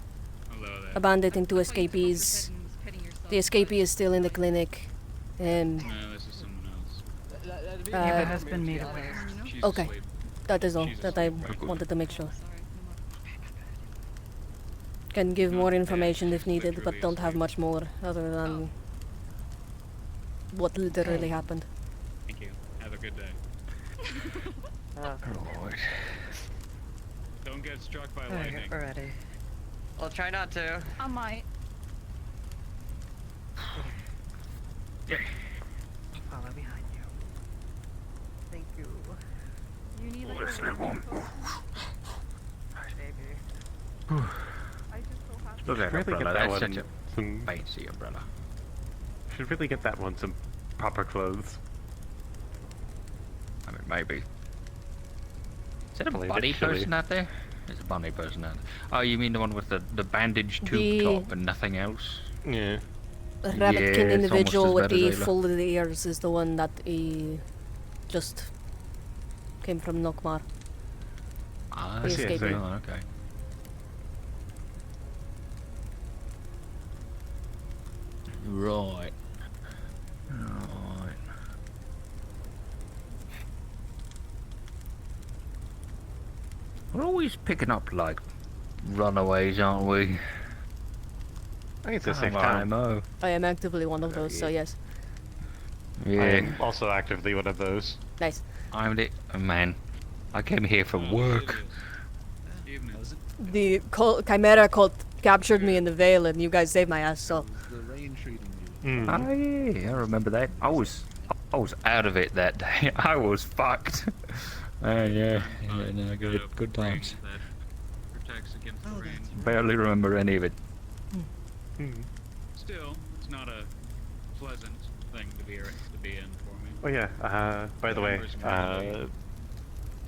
bandit and 2 escapees. The escapee is still in the clinic. No, this is someone else. Yeah, but has been made aware. She's Okay, asleep. that is all She's that I asleep. wanted to make sure. Can give more information if needed, but don't have much more other than what literally happened. Thank you. Have a good day. Lord. Don't get struck by Okay, lightning. we're ready. I'll try not to. I might. Follow behind you. Thank you. You need like Listen, everyone. Baby. I just so happy. Look at Really umbrella. get that That's one such a some fancy umbrella. should really get that one some proper clothes. I mean, maybe. Is that a Believe it, bunny Shelley. person out there? There's a bunny person out there. Oh, you mean the one with the bandage tube The- top and nothing else? Yeah. The Yeah, rabbitkin it's almost individual as with bad as the Ayla. folded ears is the one that just came from Nokmar. Ah, He I see, I escaped see. me. Oh, okay. Right. Right. We're always picking up, like, runaways, aren't we? I think it's a safe Kind of town. IMO. I am actively one of those, so yes. I Yeah. am also actively one of those. Nice. I'm the man. I came here for work. The Chimera cult captured me in the Vale, and you guys saved my ass. So The rain treating you. Mm. Oh yeah, I remember that. I was out of it that day. I was fucked. Yeah, no, good times. That protects against the rain. Barely remember any of it. Still, it's not a pleasant thing to be in for me. Oh yeah, by the way,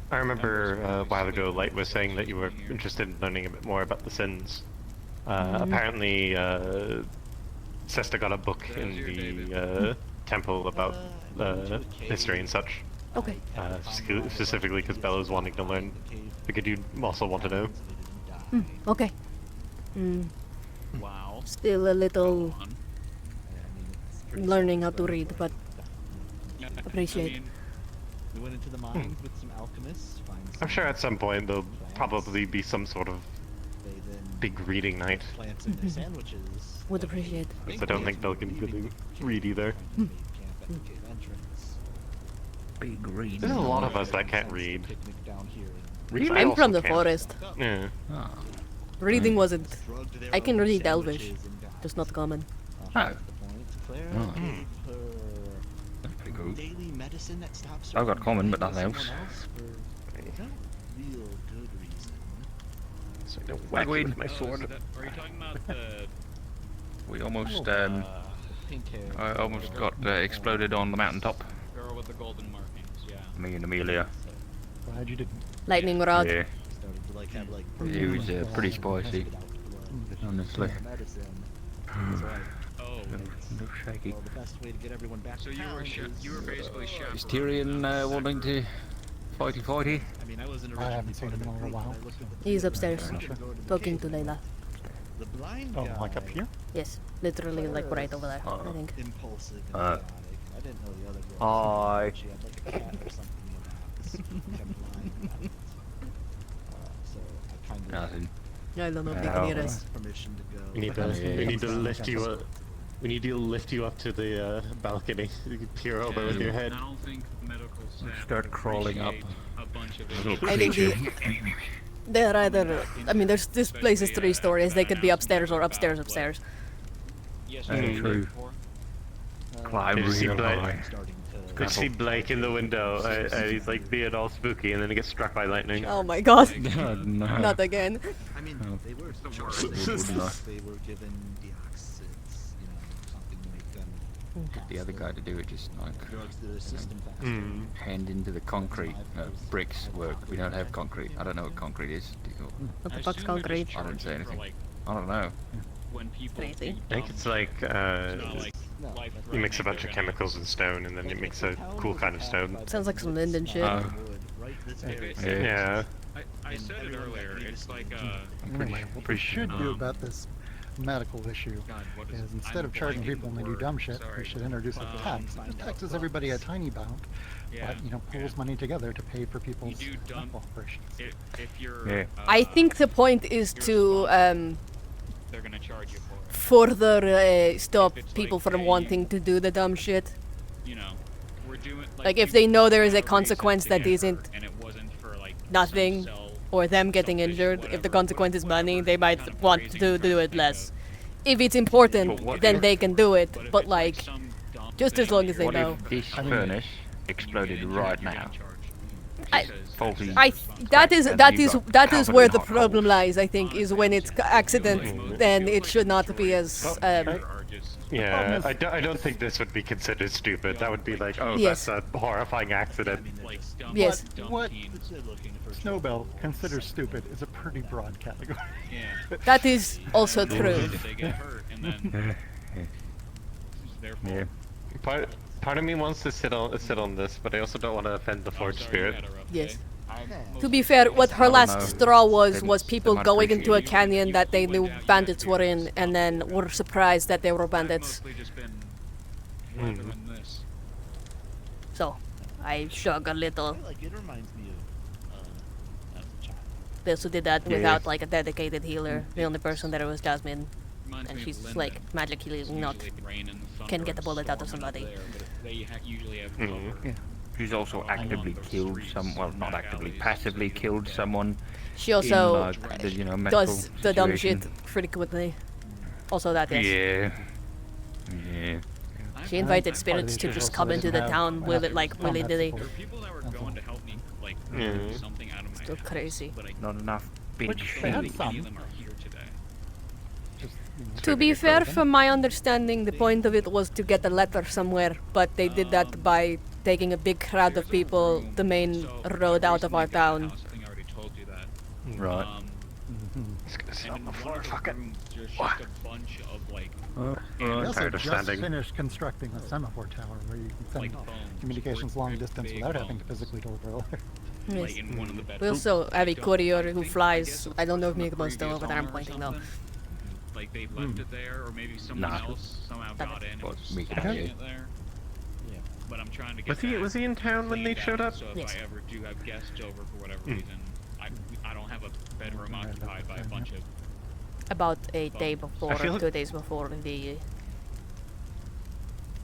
I remember a while ago Light was saying that you were interested in learning a bit more about the sins. Apparently, Sesta got a book in the temple about history and such. Okay. Specifically because Bella's wanting to learn. Figured you'd also want to know. Okay. Wow. Still a little learning how to read, but appreciate. We went into the mine with some alchemists. I'm sure at some point there'll probably be some sort of big reading night. Plants in their sandwiches. Would appreciate. I don't think they'll can really read either. Big read. There's a lot of us that can't read. Really? I I'm also from the can't. forest. Yeah. Reading wasn't. I can read Elvish, just not common. Oh. Clara Oh. gave her That's pretty cool. daily medicine that stops her I've got from common, but dying nothing to else. someone for no real good reason. So I don't whack it with my Oh, sword. are you talking about the We almost Pink hair. I almost got exploded on the mountaintop. girl with the golden markings? Yeah. Me and Amelia. Glad you didn't. Lightning rod. Yeah. Started to like have like It was pretty spicy. Honestly. medicine. That's right. Oh. No shaky. Well, the best way to get everyone back So to you town were is, you were basically Is chaperoning Tyrion wanting to fighty? I mean, I wasn't I originally haven't seen part of him in the a group, while. and I looked at the He's people upstairs, that wanted to go to the talking cave. to Layla. The blind Oh, guy like up here? Yes, literally like right over there, I think. impulsive and chaotic. I didn't know the other girl. Hi. She had like a cat or something in the box. Kept lying about it. So I kind of Nothing. I don't know if they Yeah, can hear well, us. permission to go. We need to lift you up. We need to lift you up to the balcony. You can peer over with your head. I don't think medical staff Start would crawling up. appreciate a bunch of Little I think creature. they're either. I mean, this place is 3 stories. They could be upstairs or upstairs. True. Climb You just see real Blake. high. You see Blake in the window, and he's like being all spooky, and then he gets struck by lightning. Oh my god. No. Not again. I mean, Oh. they were the charged. worst. They were given deoxys, you know, something to make them Get the other guy to do it, just like drugs to their system faster. hand into the concrete. Bricks work. We don't have concrete. I don't know what concrete is. What the I fuck's assume they're concrete? just I didn't say charging for, anything. like, I don't know. when people Crazy. do I think dumb it's like shit. It's not like No, you mix a life-threatening, bunch of they're gonna- chemicals and stone, and then it makes a cool kind of stone. Sounds like some Linden shit. Oh. Yeah. I said it earlier. It's like Anyway, what we should do about this medical issue is instead of charging people when they do dumb shit, we should introduce a tax. It taxes everybody a tiny amount, but you know, pools money together to pay for people's medical operations. if you're Yeah. I think the point is to they're gonna charge you for it. further stop people from wanting to do the dumb shit. you know, we're doing Like if they know there is a consequence that get isn't hurt, and it wasn't for like nothing some or them getting injured, if the consequence is money, they might want to do it less. If it's important, then they can do it, but like, just as long as they What know. if this furnace exploded right now? That is where the problem lies. I think is when it's accident, then it should not be as. Yeah, I don't think this would be considered stupid. That would be like, oh, Yes. that's a horrifying accident. Yes. What Snowbell considers stupid is a pretty broad category. That is also true. Yeah. Part of me wants to sit on this, but I also don't want to offend the Forge Spirit. Yes. To be fair, what her last straw was people going into a canyon that they knew bandits were in, and then were surprised that they were bandits. So, I shrug a little. Like it reminds me of a child. They also did that without like a dedicated healer. The only person there was Jasmine, and she's like magically not can get a bullet out of somebody. She's also actively killed well, not actively, passively killed someone. She also in, does the dumb situation. shit frequently. Also that, yes. Yeah. She invited spirits to just come into the town with it like willy-nilly. Still crazy. Not enough bitch. To be fair, from my understanding, the point of it was to get a letter somewhere, but they did that by taking a big crowd of people the main road out of our town. Right. It's gonna sit on the floor, fucking. We also just finished constructing a semaphore tower where you can send communications long distance without having to physically deliver a letter. Yes. We also have a courier who flies. I don't know if Mikamo's still over there, I'm pointing though. Like they left it there, or maybe someone else somehow got in and was Okay. it there. But I'm trying to get Was he in town when they showed up? So if I ever do have guests over for whatever reason, I don't have a bedroom occupied by a bunch of. About a day before, or 2 days before the.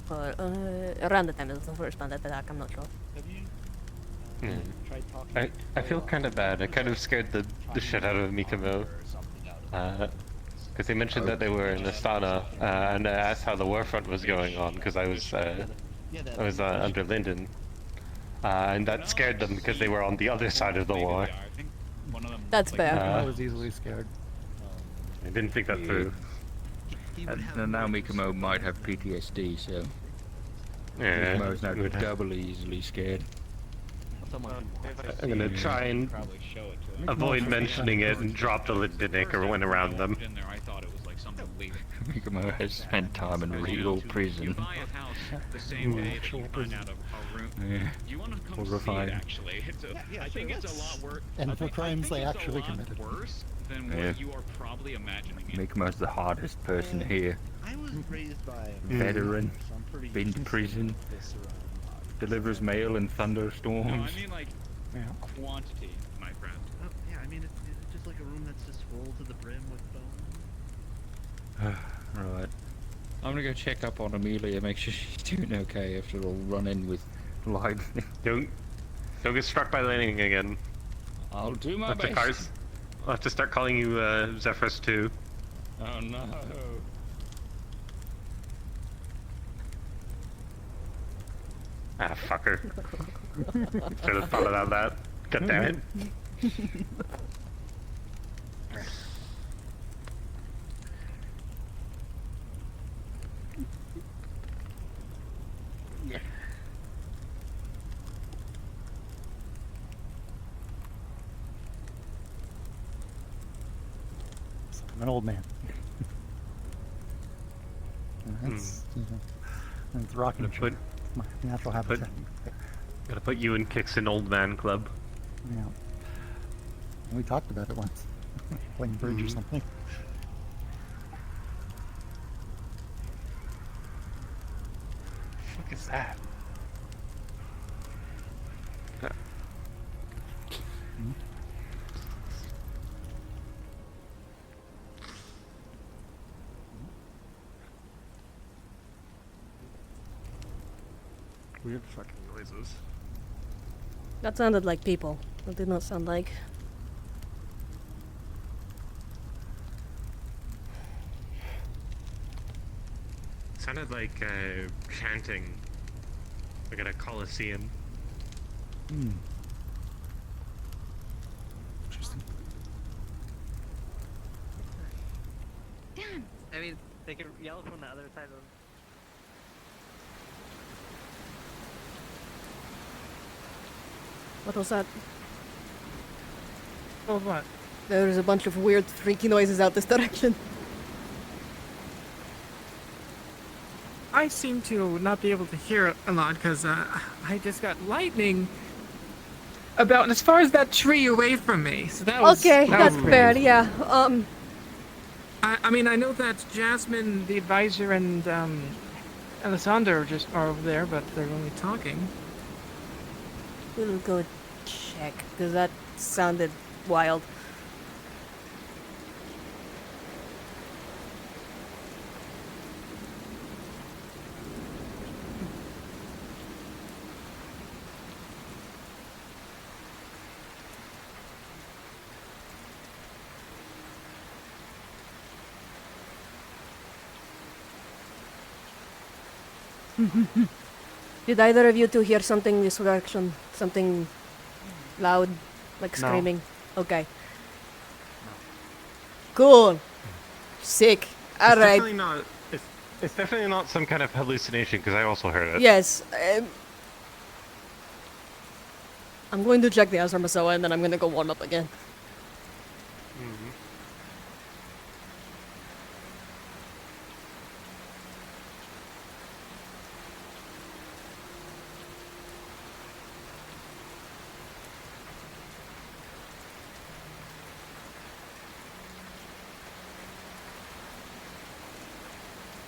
Around the time it was the first bandit attack, I'm not sure. Have you tried talking? I feel kind of bad. I kind of scared the shit out of Mikamo. Because they mentioned that they were in Astana, and I asked how the war front was going on, because I was under Linden. And that scared them because they were on the other side of the war. That's fair. I was easily scared. I didn't think that through. And now Mikamo might have PTSD, so Yeah. Mikomo's now doubly easily scared. I'm gonna try and avoid mentioning it and drop the Lindenic or went around them. Mikamo has spent time in legal prison. Horrifying. I think it's a lot worse. And for crimes they actually committed. Than what you are probably imagining. Mikamo's the hardest person here. I was raised by Veteran, so I'm pretty been to prison, delivers mail in thunderstorms. No, I mean like quantity, my friend. Oh, yeah, I mean it's just like a room that's just full to the brim with bones. Right. I'm gonna go check up on Amelia, make sure she's doing okay after all run in with lightning. Don't get struck by lightning again. I'll do my best. I'll have to start calling you Zephyrus too. Oh no. Ah, fucker. Should have thought about that. God damn it. I'm an old man. That's, that's rocking chair. It's my natural habitat. Gotta put you in Kicks an Old Man Club. Yeah. We talked about it once. Playing bridge or something. What is that? Weird fucking noises. That sounded like people. That did not sound like. Sounded like chanting, like at a coliseum. Hmm. Interesting. Damn! I mean, they can yell from the other side of What was that? Oh, what? There's a bunch of weird, freaky noises out this direction. I seem to not be able to hear it a lot because I just got lightning about as far as that tree away from me. So that was Okay, that's was fair, crazy. yeah. I mean, I know that Jasmine, the advisor, and Alessandro are over there, but they're only talking. We'll go check, because that sounded wild. Did either of you two hear something in this direction? Something loud, like No. screaming? Okay. Cool. Sick. All right. Definitely not. It's definitely not some kind of hallucination because I also heard it. Yes. I'm going to check the Asarmasoa and then I'm going to go warm up again. Mm-hmm.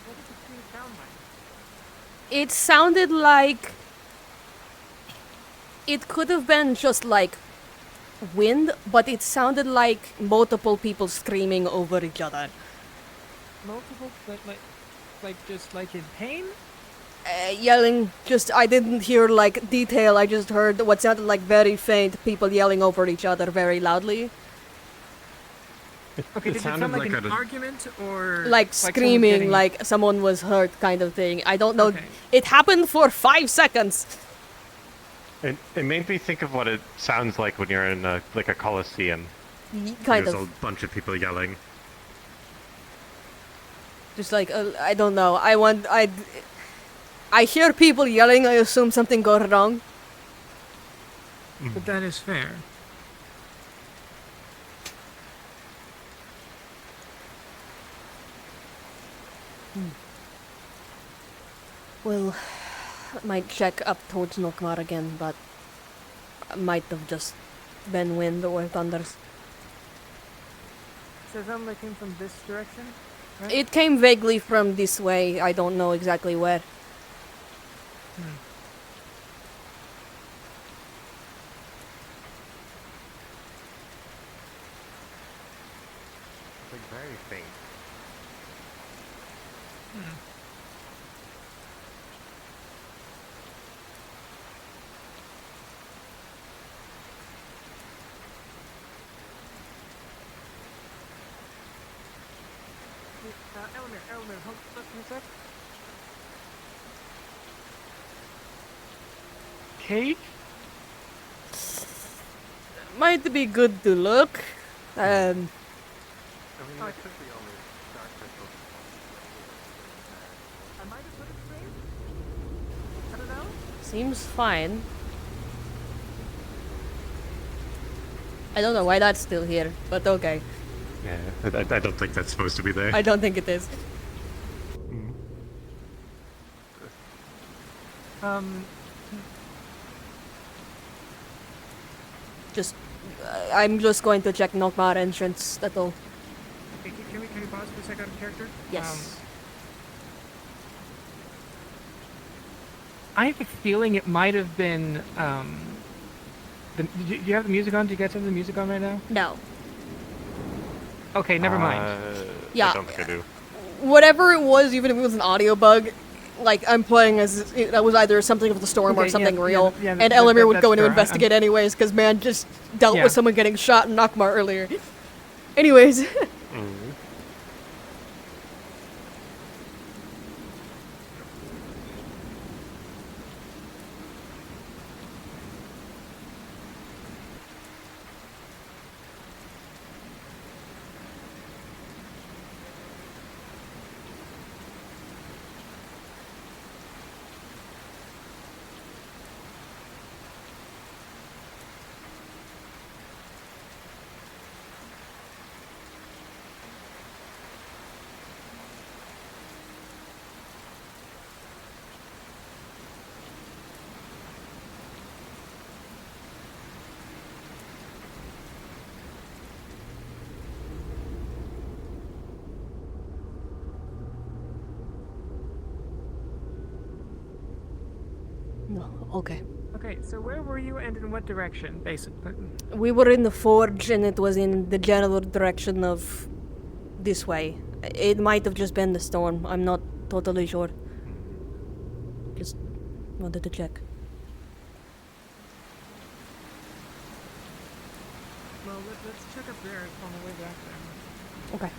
What does the tree sound like? It sounded like it could have been just like wind, but it sounded like multiple people screaming over each other. Multiple, like just like in pain? Yelling, just I didn't hear like detail, I just heard what sounded like very faint people yelling over each other very loudly. Okay, did it sound like an argument or Like someone screaming, getting- like someone was hurt kind of thing. I don't know. Okay. It happened for 5 seconds. It made me think of what it sounds like when you're in like a coliseum. Kind There's of. a bunch of people yelling. Just like, I don't know. I hear people yelling, I assume something got wrong. But that is fair. Well, I might check up towards Nokmar again, but it might have just been wind or thunders. So it sounded like it came from this direction? Right? It came vaguely from this way. I don't know exactly where. It's like very faint. Elemmire, hold on a sec. Cake? Might be good to look. Seems fine. I don't know why that's still here, but okay. Yeah, I don't think that's supposed to be there. I don't think it is. Just, I'm just going to check Nokmar entrance, that's all. Okay, can we pause for a second on character? Yes. I have a feeling it might have been, do you have the music on? Do you guys have the music on right now? No. Okay, never mind. Yeah. I don't think I do. Whatever it was, even if it was an audio bug, like I'm playing as that was either something of the storm or Okay, something yeah, real, yeah, and that- Elemmire would that's go in to fair. investigate anyways, because man just dealt Yeah. with someone getting shot in Nakmar earlier. Anyways. No, okay. Okay, so where were you and in what direction, basically? We were in the forge, and it was in the general direction of this way. It might have just been the storm. I'm not totally sure. Just wanted to check. Well, let's check up there on the way back then. Okay.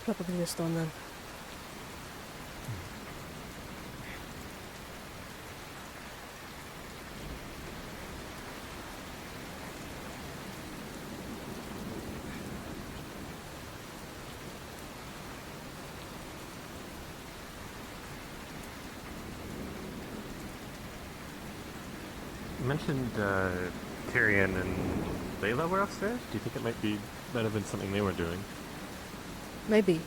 Probably the storm then. You mentioned Tyrion and Layla were upstairs? Do you think it might have been something they were doing? Maybe.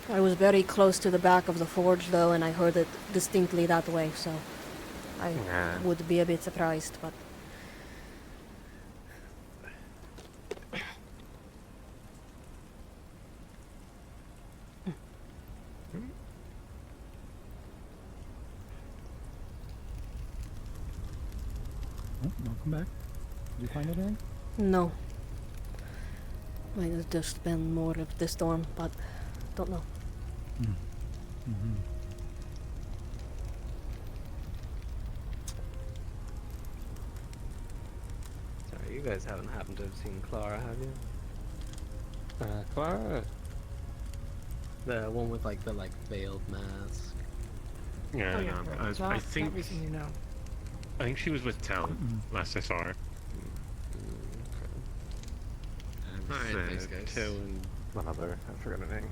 I was very close to the back of the forge though, and I heard it distinctly that way, so I would be a bit surprised, but... Oh, welcome back. Did you find anything? No. Might have just been more of the storm, but don't know. Sorry, you guys haven't happened to have seen Clara, have you? Clara? The one with like the veiled mask. Yeah, Oh, yeah, no, right. I Not think recently, no. I think she was with Tell last I saw her. Alright, thanks guys. Tell and one other, I forgot her name.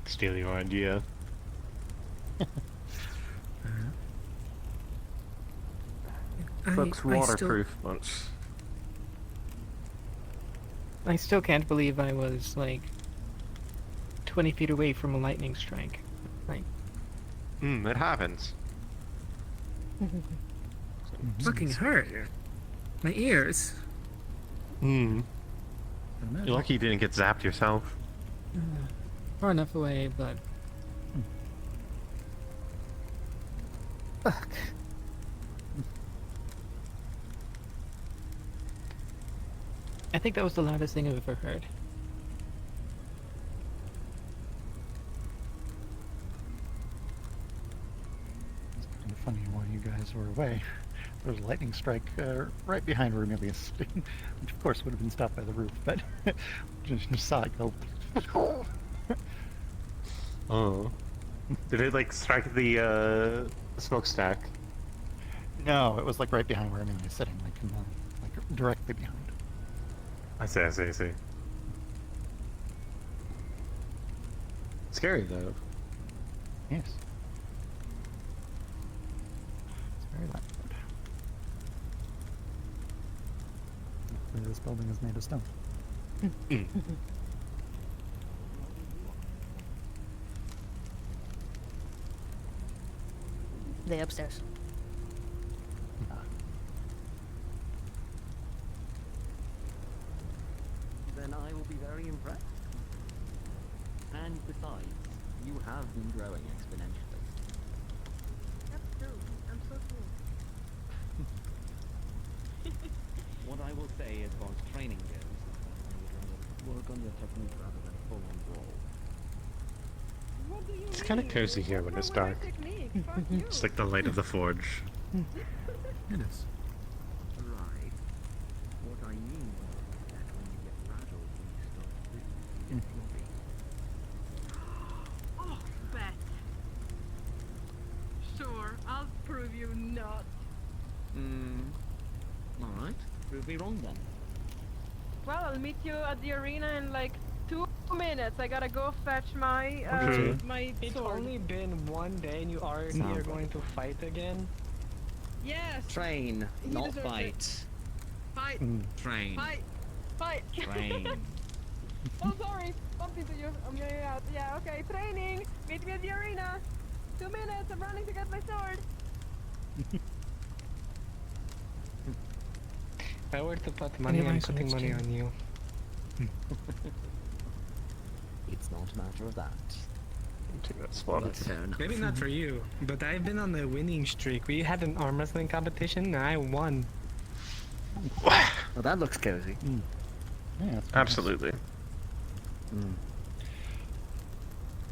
Steal your idea. Looks waterproof, but I still can't believe I was like 20 feet away from a lightning strike. Like, it happens. fucking hurt. My ears. You're lucky you didn't get zapped yourself. Far enough away, but. Fuck. I think that was the loudest thing I've ever heard. It's kind of funny while you guys were away. There was a lightning strike right behind Remilius, which of course would have been stopped by the roof, but just saw it go. Oh. Did it like strike the smokestack? No, it was like right behind where Remilius is sitting, like directly behind. I see. Scary though. Yes. It's very loud. Hopefully this building is made of stone. They upstairs. Then I will be very impressed. And besides, you have been growing exponentially. That's true. I'm so cool. What I will say as far as training goes, I would rather work on your technique rather than full on brawl. It's kind of cozy here when it's dark. It's like the light of the forge. It is. Right. What I mean is that when you get rattled, you start really floppy. Oh, bet. Sure, I'll prove you not. Alright. Prove me wrong then. Well, I'll meet you at the arena in like 2 minutes. I gotta go fetch my my It's sword. only been 1 day and you already Sounds are like going to fight again? Yes. Train, He not deserves fight. it. Fight. Train. Fight. Train. Oh, sorry. Bumped into you. I'm getting out. Yeah, okay. Training. Meet me at the arena. 2 minutes. I'm running to get my sword. If I were to put money, I'm putting money on you. It's not a matter of that. But Maybe not for you, but I've been on a winning streak. We had an arm wrestling competition and I won. Well, that looks cozy. Yeah, that's Absolutely.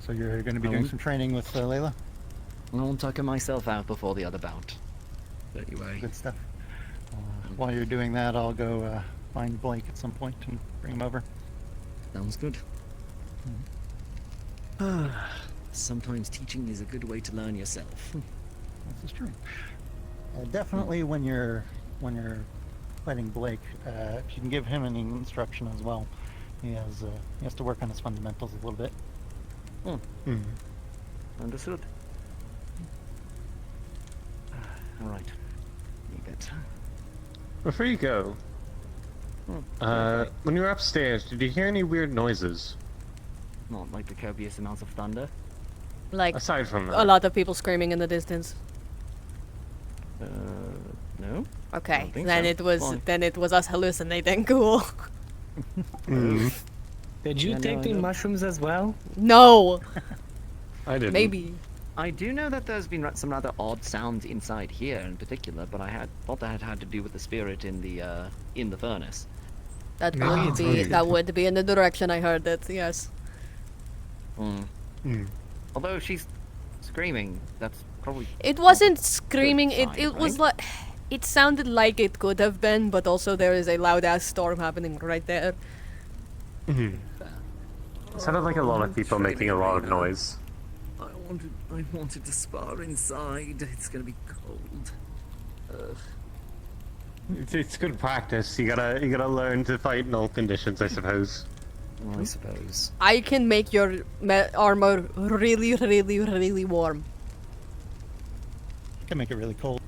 So you're going to be doing some training with Layla? I'll tucker myself out before the other bout. Anyway. Good stuff. While you're doing that, I'll go find Blake at some point and bring him over. Sounds good. Sometimes teaching is a good way to learn yourself. This is true. Definitely when you're fighting Blake, if you can give him any instruction as well. He has to work on his fundamentals a little bit. Understood. All right. You bet. Before you go, when you were upstairs, did you hear any weird noises? Not like the copious amounts of thunder. Like, aside from that, a lot of people screaming in the distance. No. Okay, think then so. it was us hallucinating. Cool. Did you take the mushrooms as well? No. I didn't. Maybe. I do know that there's been some rather odd sounds inside here in particular, but I thought that had to do with the spirit in the furnace. That would be in the direction I heard it. Yes. Although she's screaming, that's probably. It wasn't screaming. sign, It was right? like. It sounded like it could have been, but also there is a loud ass storm happening right there. It sounded like a lot of people making a lot of noise. I wanted to spar inside. It's gonna be cold. It's good practice. You gotta learn to fight in all conditions, I suppose. I suppose. I can make your armor really, really, really warm. I can make it really cold.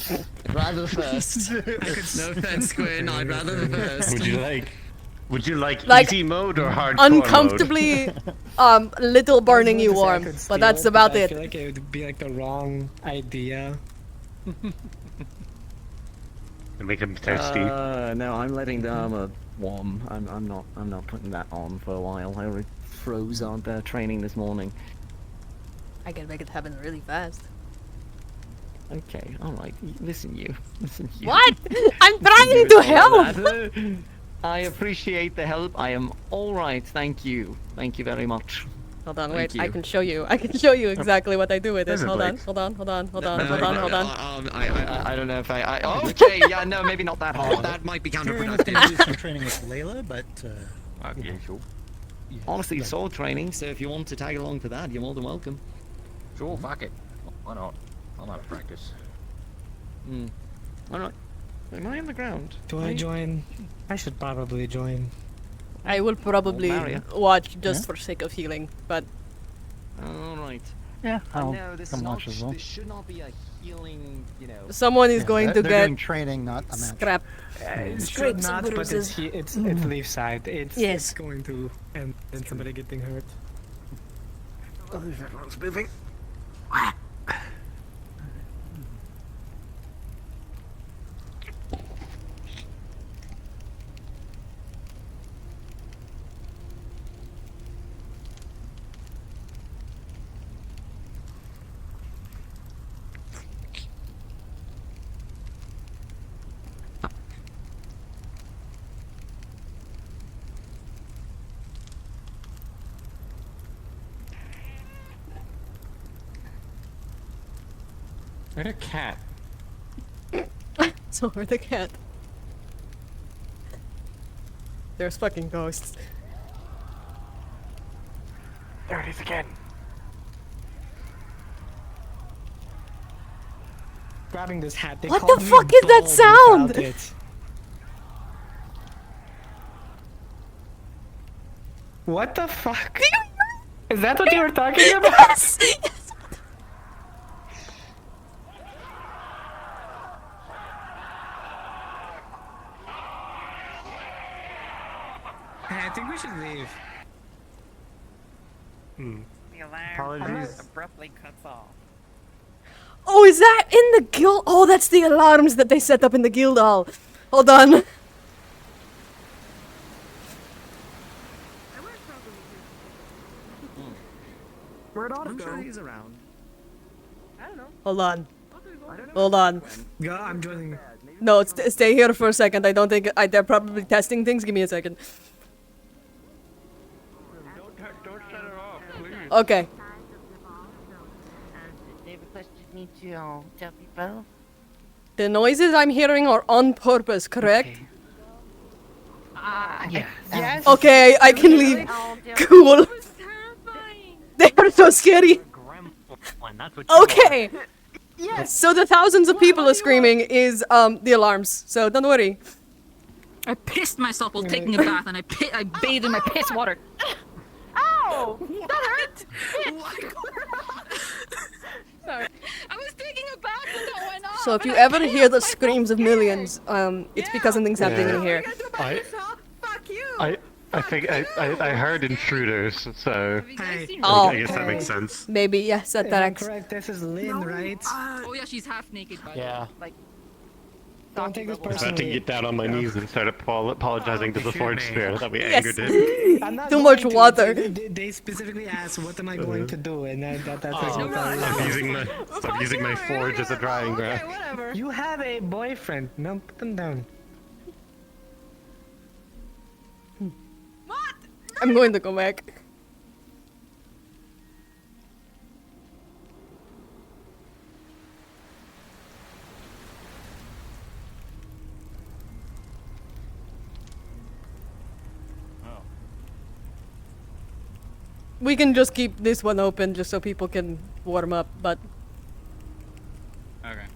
I'd rather the first. No offense, Quinn. I'd rather the first. Would you like easy mode or hardcore uncomfortably, little burning you warm, but that's about I it. feel like it would be like the wrong idea. And make him thirsty. No, I'm letting the armor warm. I'm not putting that on for a while. I already froze on the training this morning. I can make it happen really fast. Okay, alright. Listen, you. Listen, you. What? I'm trying to help! I appreciate the help. I am alright. Thank you. Thank you very much. Hold on, Thank wait. I you. can show you. I can show you exactly what I do with this. Prison Hold on, breaks. hold on, hold on, hold on, No, hold on, hold on. I don't know if I okay, yeah, no, maybe not that hard. That might be Tyrion is going to do some training with Layla, but Okay, sure. Honestly, it's sword training, so if you want to tag along for that, you're more than welcome. Sure, fuck it. Why not? I'm out of practice. Alright. Am I on the ground? Do I join? I should probably join. I will probably Maria. watch just for sake of healing, but Alright. Yeah, I'll no, this come is not, watch as well. this should not be a healing, you know. someone is going to they're get doing training, not a match. scrap. It should Scrapes not, and but it's bruises. it's leaf side. It's Yes. going to end in somebody getting hurt. Oh, everyone's moving. Where's a cat? So where's the cat? There's fucking ghosts. There it is again. Grabbing this hat. They What called the me fuck is that bald sound? without it. What the fuck? Is that what you were talking about? Yes! Yes! Hey, I think we should leave. The alarm Apologies. abruptly cuts off. Oh, is that in the guild? Oh, that's the alarms that they set up in the guild hall. Hold on. Where'd Otto I'm go? sure he's around. I don't know. Hold on. Hold on. Yeah, I'm joining. No, stay here for a second. I don't think they're probably testing things. Give me a second. Don't shut it off, please. Okay. They requested me to tell people. The noises I'm hearing are on purpose, correct? Yes. Yes. Okay, I can leave. Cool. They are so scary. Okay. Yes. So the thousands of people are screaming is the alarms. So don't worry. I pissed myself while taking a bath, and I bathed in my piss water. Ow! That hurt! Sorry. I was taking a bath when that went off. So if you ever hear the screams of millions, it's because something's happening in here. I think I heard intruders, so Oh. I guess that makes sense. Maybe, yes, that Correct. correct. This is Lynn, right? Oh yeah, she's half naked. By the way. Like, Don't take this I was about to personally. get down on my knees and start apologizing to the Forge Spirit that we Yes. angered it. I'm not Too going much to. water. They specifically asked, "What am I going to do?" And that's Stop using my forge as a drying rack. You have a boyfriend. No, put them down. I'm going to go back. We can just keep this one open just so people can warm up, but Okay.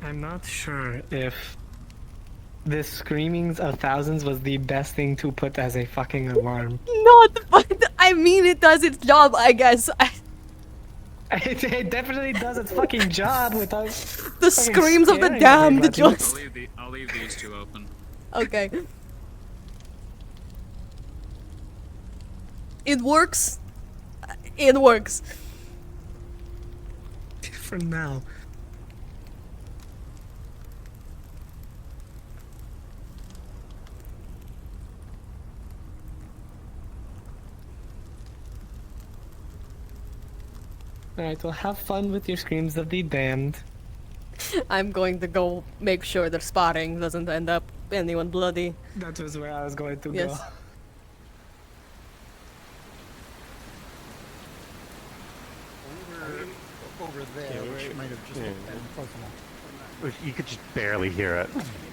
I'm not sure if the screamings of thousands was the best thing to put as a fucking alarm. not. But I mean, it does its job, I guess. It definitely does its fucking job without The fucking screams of the scaring damned everybody. just. I'll leave these two open. Okay. It works. It works. For now. Alright, well, have fun with your screams of the damned. I'm going to go make sure their spotting doesn't end up anyone bloody. That was where I was going to Yes. go. Over there, where it might have just been close enough. You could just barely hear it.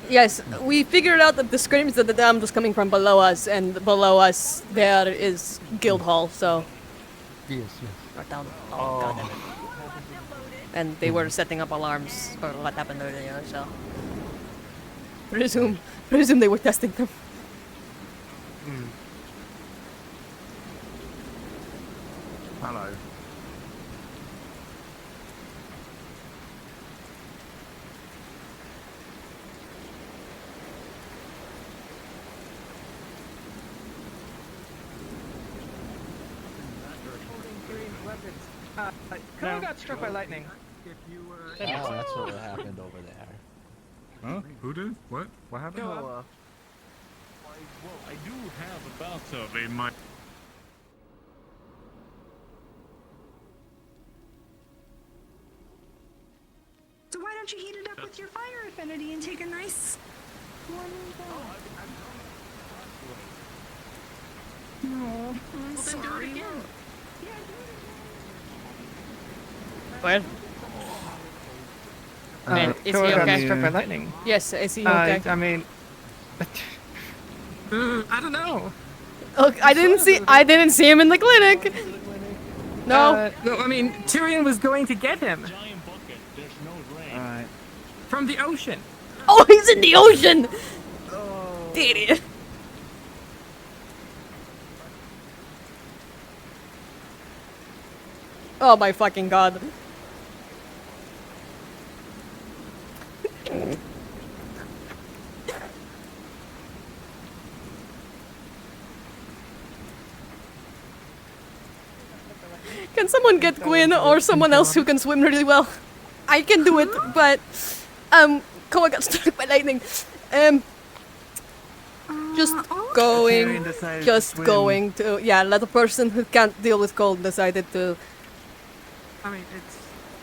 Yes, we figured out that the screams of the damned was coming from below us, and below us there is Guildhall, so... Yes, yes. Right down. Oh, God damn it. And they were setting up alarms for what happened earlier, so... Presume they were testing them. Hello. Who got struck by lightning? Oh, that's what happened over there. Huh? Who did? What? What happened? Well, I do have a bathtub in my... So why don't you heat it up with your fire affinity and take a nice warm bath? No, I'm sorry. What? Man, is he Koa got okay? struck by lightning. Yes, is he okay? I mean... I don't know. Look, I didn't see him in the clinic. No. No, I mean, Tyrion was going to get him. Alright. From the ocean. Oh, he's in the ocean! Idiot. Oh my fucking god. Can someone get Gwyn or someone else who can swim really well? I can do it, but Koa got struck by lightning. Just going to let a person who can't deal with cold decided to. I mean, it's...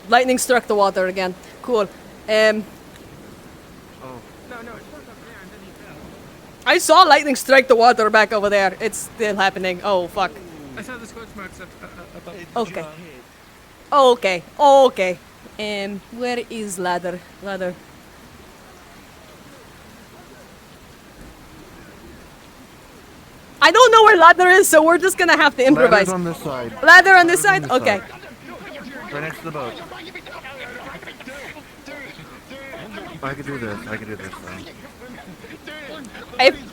Lightning struck the water again. Cool. Oh. No, it struck up there and then he fell. I saw lightning strike the water back over there. It's still happening. Oh fuck. I saw the scorch marks above. Okay. Okay. Okay. Where is ladder? Ladder. I don't know where ladder is, so we're just gonna have to improvise. Ladder's on this side. Ladder on this side? Okay. Right next to the boat. I could do this.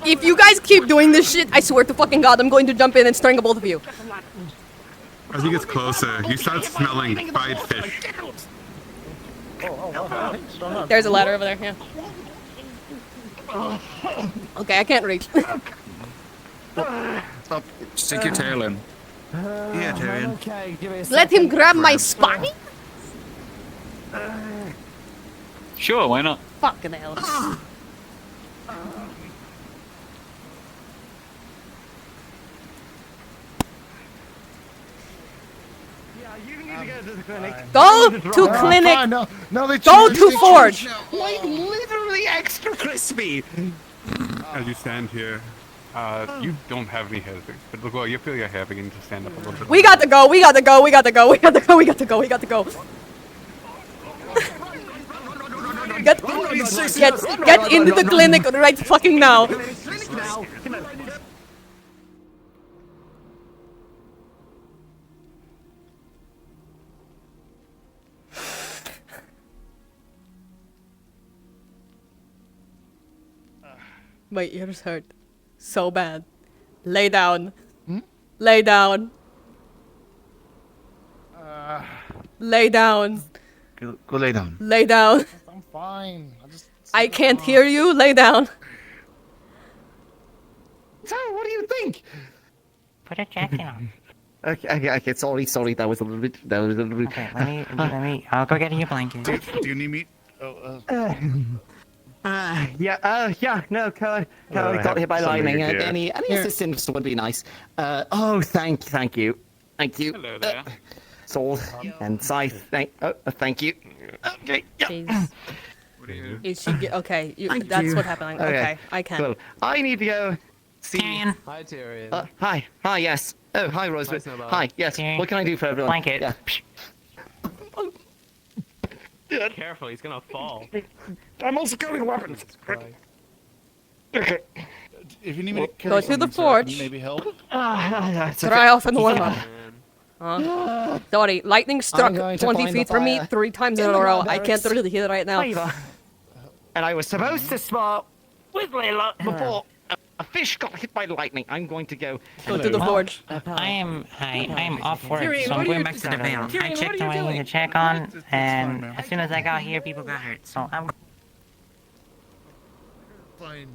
If you guys keep doing this shit, I swear to fucking god, I'm going to jump in and strangle both of you. As he gets closer, you start smelling fried fish. There's a ladder over there, yeah. Okay, I can't reach. Stick your tail in. Yeah, Tyrion. Okay, give me a Let him grab my spine? Sure, why not? Fucking hell. Go to clinic. No, they go to Forge. Like literally extra crispy. As you stand here, you don't have any hesitation, but look, well, you feel you're having to stand up a little bit. We got to go. We got to go. We got to go. We got to go. We got to go. We got to go. Get into the clinic right fucking now. My ears hurt so bad. Lay down. Lay down. Lay down. Go lay down. Lay down. I'm fine. I can't hear you. Lay down. So, what do you think? Put a jacket on. Okay, sorry, that was a little bit, Okay, let me, I'll go get you a blanket. Do you need meat? No, Koa got hit by lightning. Any assistance would be nice. Thank you. Hello there. sword and scythe. Thank you. Okay. Jeez. Is she okay? Thank That's you. what happened. Okay, I can. Cool. I need to go see. Hi, Tyrion. Hi. Hi. Yes. Oh, hi, Rosewood. Snowball. Hi. Yes. What can I do for everyone? Blanket. Yeah. Careful, he's gonna fall. I'm also carrying weapons. Okay. If you need me to Go carry to the something, sir, I can forge. maybe help. Try off and warm up. Sorry, lightning struck going to 20 find feet the from me fire 3 times in in a the row. ground I can't barracks. really hear it right now. Favor. And I was supposed to spar with Layla before a fish got hit by lightning. I'm going to go. Go to the forge. I am off work, Tyrion, so what I'm are going you- back to the Vale. Tyrion, I what checked are on you what I need doing? to check on, fine, and ma'am. as soon as I got here, people got hurt. So I'm. Fine.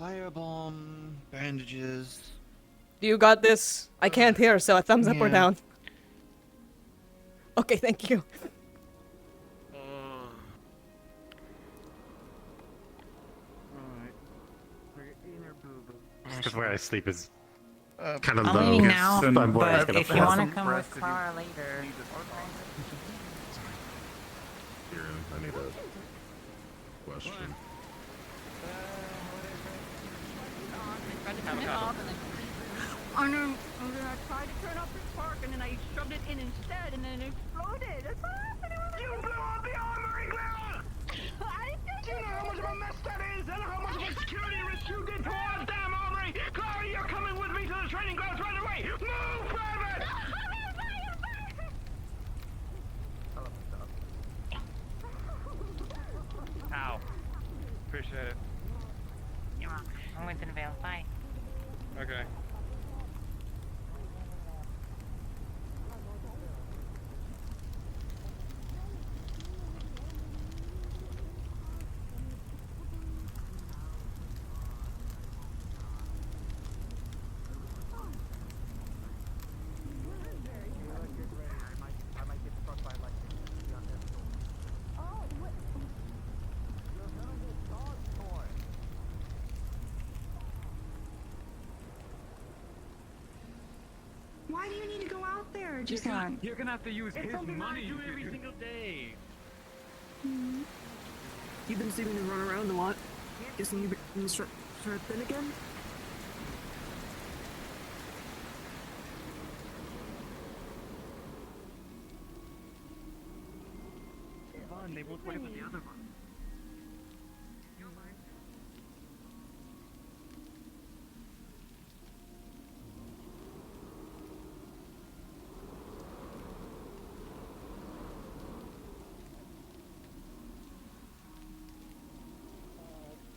Firebomb, bandages. You got this. I can't hear, so a thumbs up or Yeah. down. Okay, thank you. Because where I sleep is kind of I'm low. leaving now, So I'm worried it's but gonna if you fall. want to come with Clara later. I need a question. And then I tried to turn off the spark, and then I shoved it in instead, and then it exploded. That's what happened. You blew up the armory, Clara! Do you know how much of a mess that is, and how much of a security risk you did to our damn armory? Clara, you're coming with me to the training grounds right away! Move, Private! Ow. Appreciate it. You're welcome. I'm going to the Vale. Bye. Okay. Why do you need to go out there? Just You're gonna have to use his money. I do every single day. You've been seeing me run around a lot. Guessing you've been start thin again? Fun, they won't worry about the other one.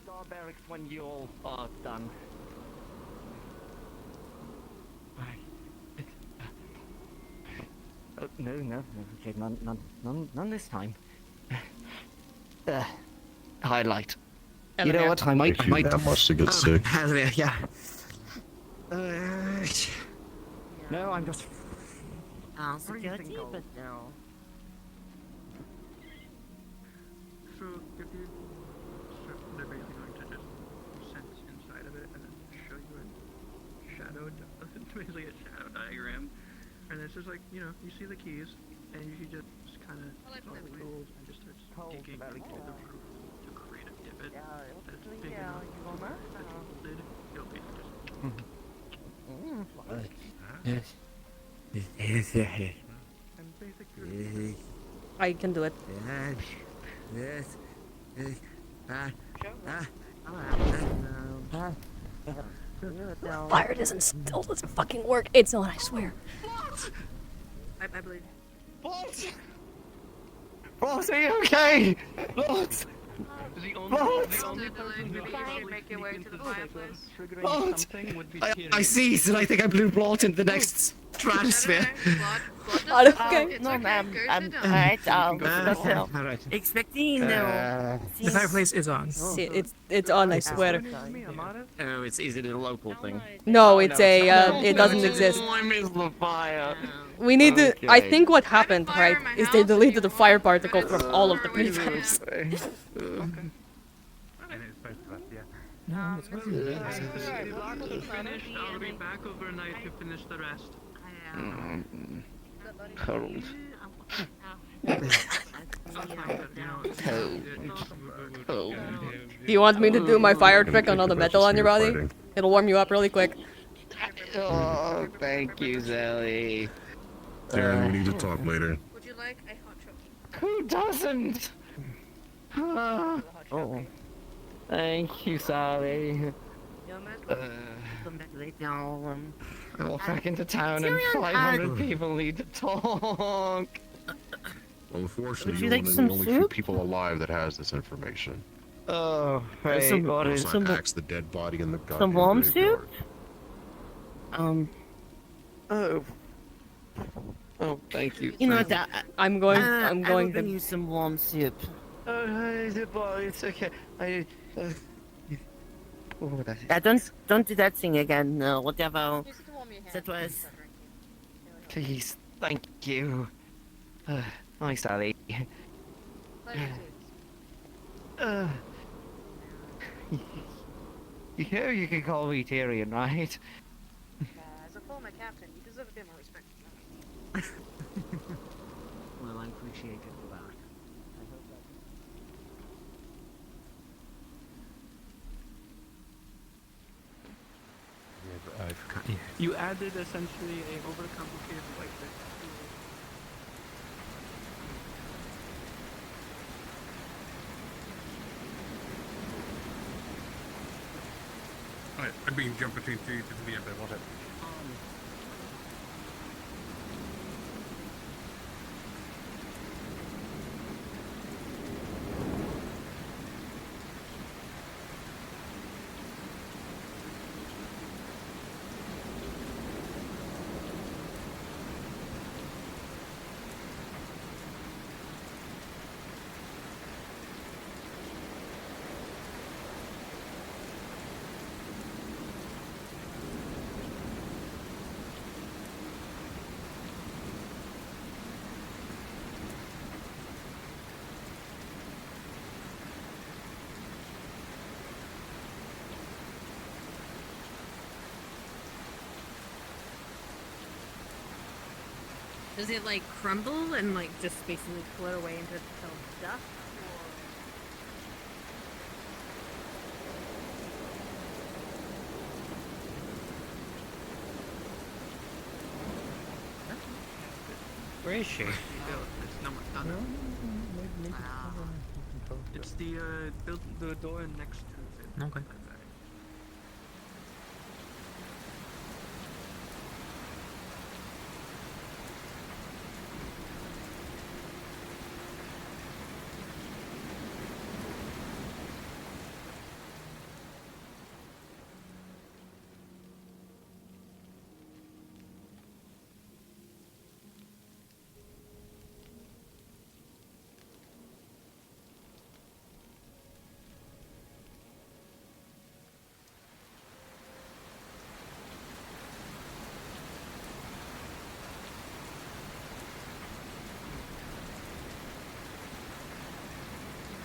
Star barracks when you all are done. Oh, no. Okay, none this time. Highlight. You know what? I might. That much to get sick. Yeah. No, I'm just. Security, but no. So if you, they're basically going to just sense inside of it and then show you a shadow, basically a shadow diagram, and it's just like, you know, you see the keys, and you just kind of follow the rules and just starts digging into the roof to create a divot that's big enough that you lid, you'll basically just. And basically. I can do it. Fire still doesn't fucking work. It's on, I swear. I believe. Boss, are you okay? Boss! The only person who can Make your way to the fireplace. triggering something would be I seize, and I think I blew Brought into the next stratosphere. Okay. No, ma'am. Alright, Alright. expecting no. The fireplace is on. It's on, I swear. Oh, is it a local thing? No, it's it doesn't exist. I missed the fire. We need to. I think what happened, right, is they deleted the fire particle from all of the prefabs. Finished, I'll be back overnight to finish the rest. Cold. Cold. Do you want me to do my fire trick on all the metal on your body? It'll warm you up really quick. Oh, thank you, Zelly. Darren, we need to talk later. Would you like a hot chocolate? Who doesn't? Oh. Thank you, Sally. I walk back into town and 500 people need to talk. Unfortunately, Would you you're like one of some the only few soup? people alive that has this information. Oh, right. What is Also, I axed the dead body in the goddamn some warm graveyard. soup? Oh, thank you. You know what? I'm going I will bring to. you some warm soup. Oh, it's okay. Don't do that thing again. No, whatever. That was. Please, thank you. Hi, Sally. You can call me Tyrion, right? As a former captain, you deserve a bit more respect from me. Well, I appreciate it for that. You added essentially a overcomplicated white bit. Alright, I'm being jumped between two to be a bit what it. Does it like crumble and like just basically float away into pale dust? Where is she? It's no more done. It's the door next to it. Okay.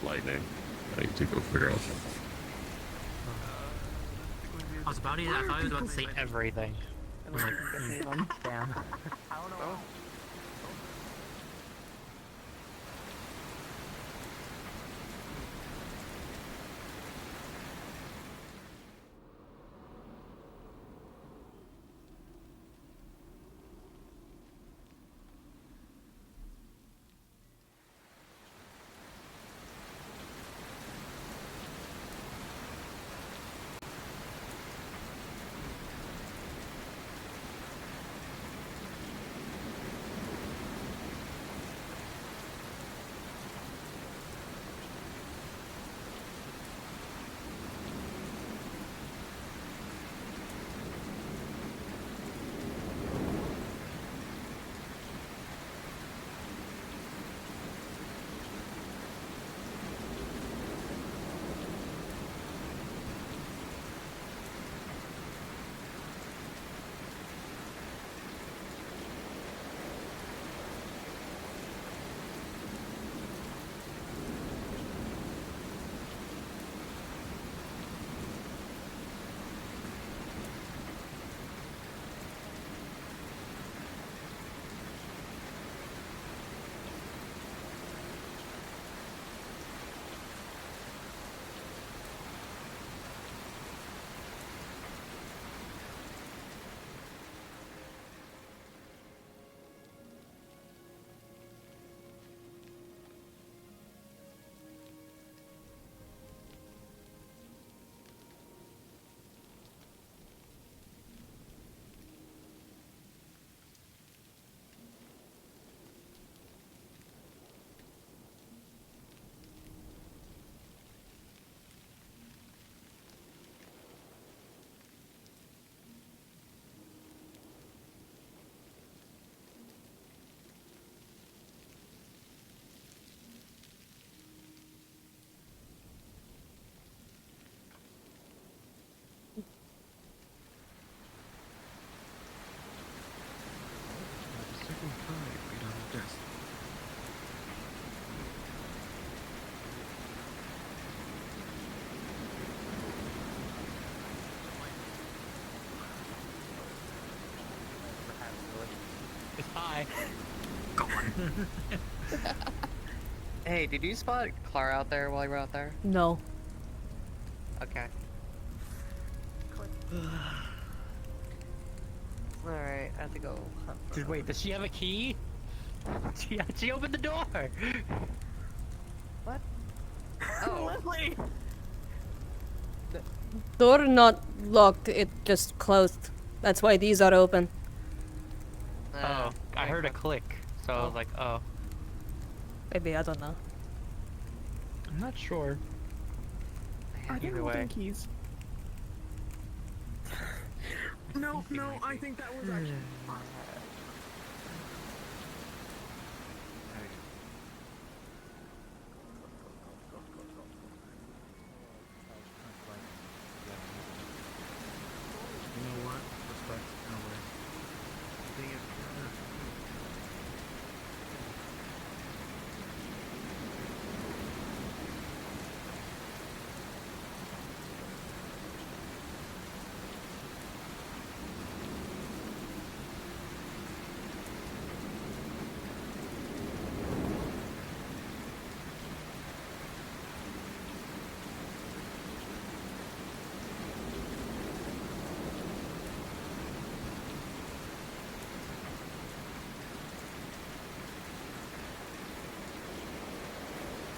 Lightning. I need to go figure out. I was about to. I thought I was about to say everything. I'm like, Damn. Hey, did you spot Clara out there while you were out there? No. Okay. Alright, I have to go hunt for them. Wait, does she have a key? She opened the door! What? Oh. Leslie! Door not locked, it just closed. That's why these are open. Oh, I heard a click, so I was like, oh. Maybe, I don't know. I'm not sure. I Either don't way. think he's. No, I think that was actually. You know what? Respect in a way. The thing is,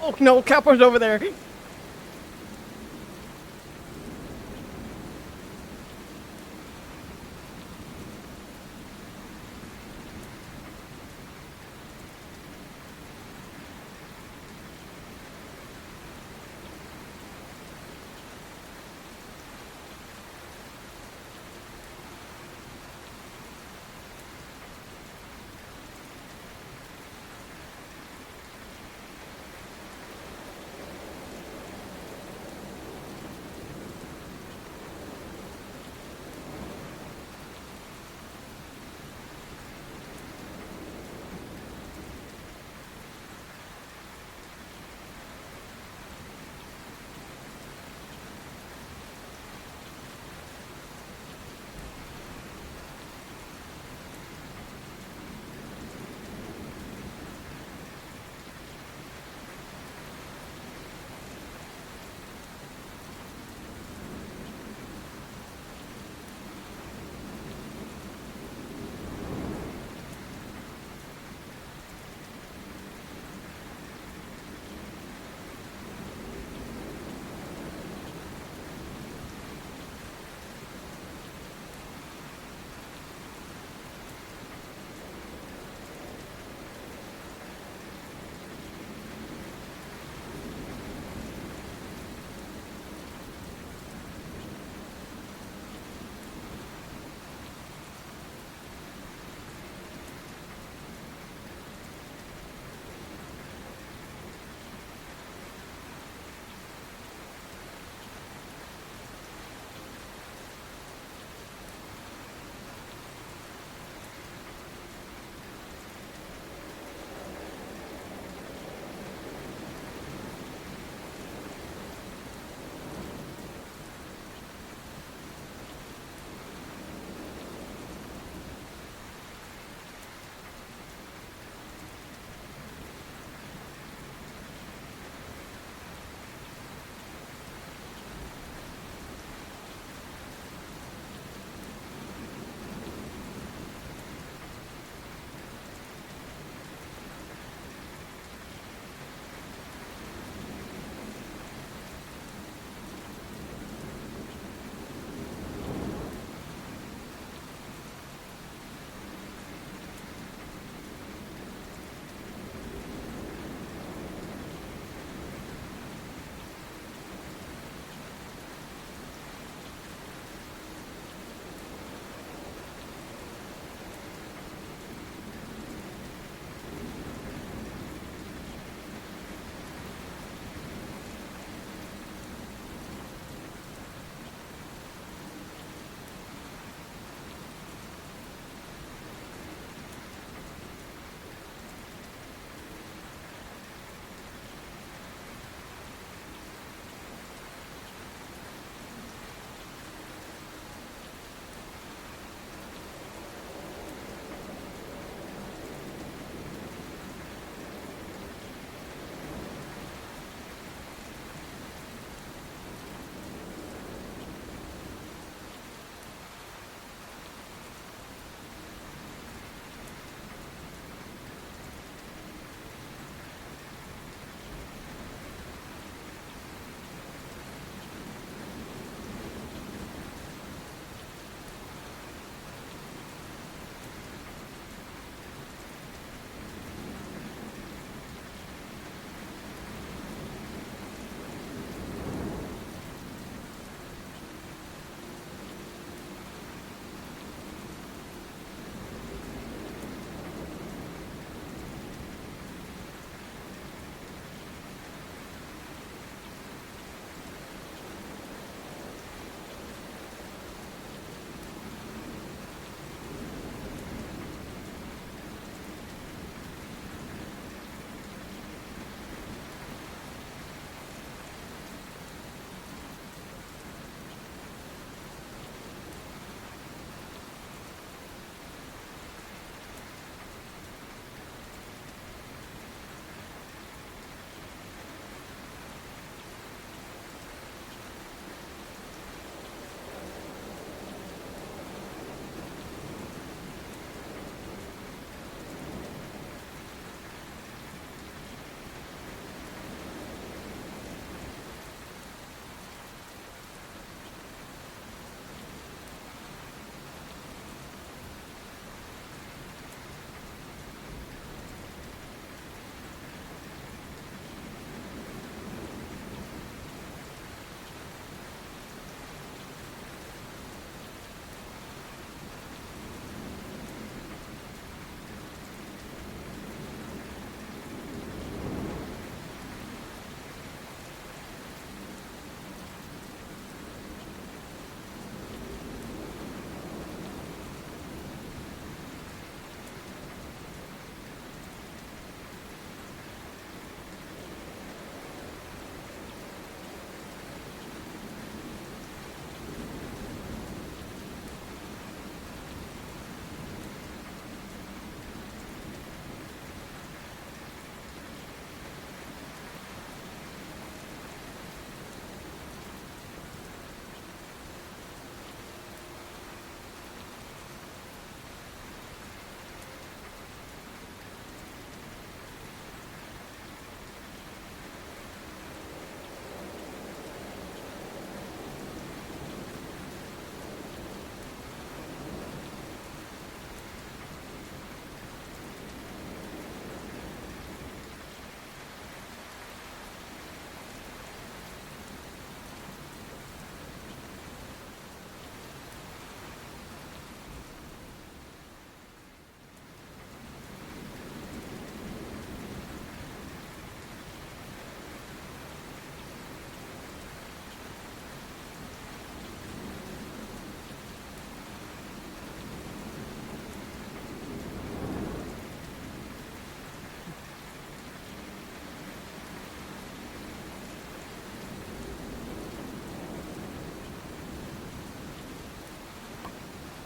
Oh no, Capo's over there!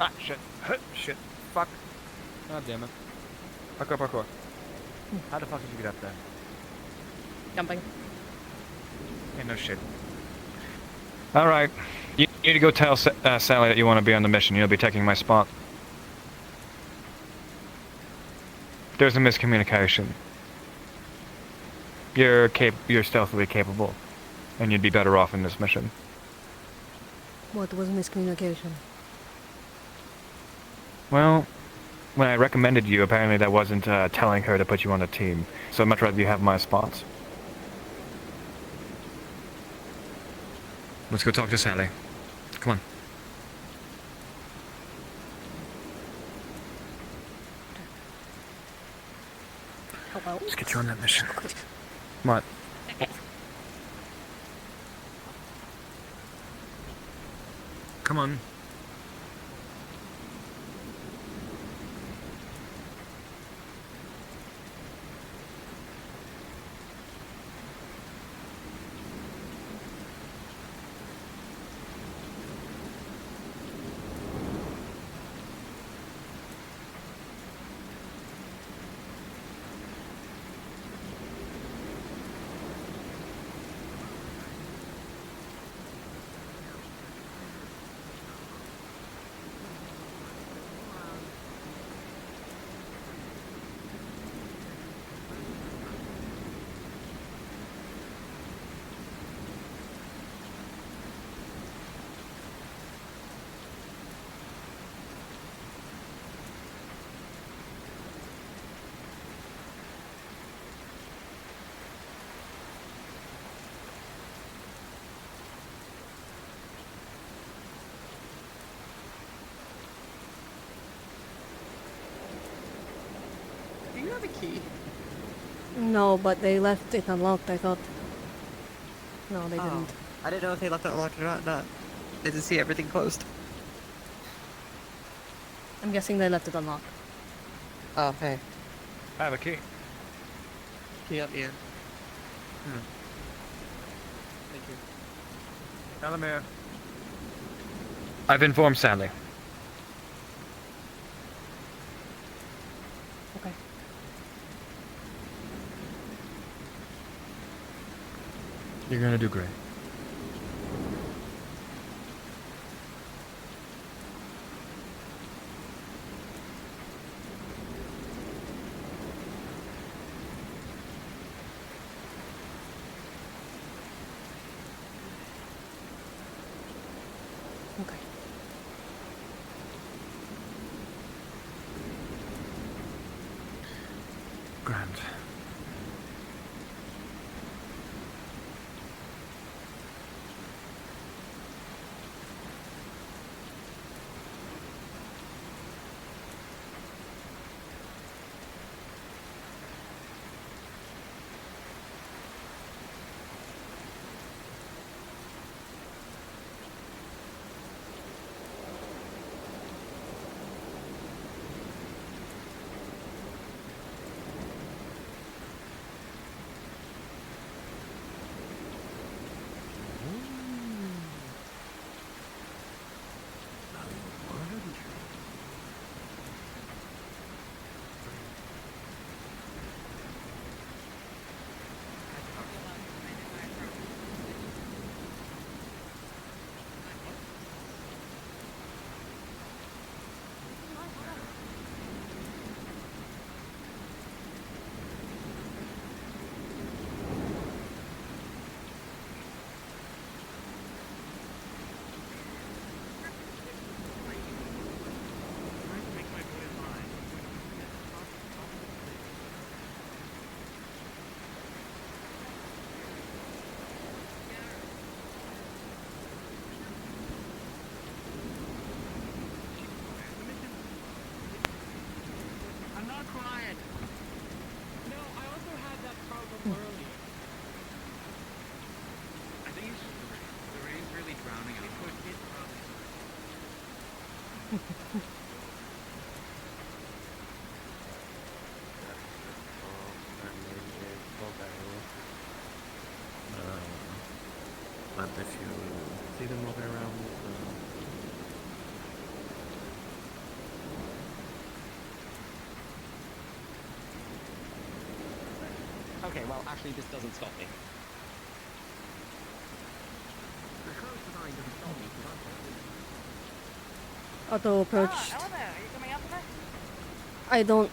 Ah, shit. Shit. Fuck. God damn it. Parkour, parkour. How the fuck did you get up there? Jumping. Ain't no shit. Alright. You need to go tell Sally that you want to be on the mission. You'll be taking my spot. There's a miscommunication. You're stealthily capable, and you'd be better off in this mission. What was miscommunication? Well, when I recommended you, apparently that wasn't telling her to put you on the team, so I'd much rather you have my spots. Let's go talk to Sally. Come on. Hello? Let's get you on that mission. What? Come on. Do you have a key? No, but they left it unlocked, I thought. No, they Oh. didn't. I didn't know if they left it unlocked or not. Didn't see everything closed. I'm guessing they left it unlocked. Oh, hey. I have a key. Key up, Ian. Thank you. Elemmire. I've informed Sally. Okay. You're gonna do great. Okay. Grand. I'm not crying. No, I also had that problem earlier. I think it's just the rain. The rain's really drowning out. It's But if you see them walking around, Okay, well, actually, this doesn't stop me. The close to 9 doesn't stop me because I'm Auto approach. Elemmire, are you coming up tonight? I don't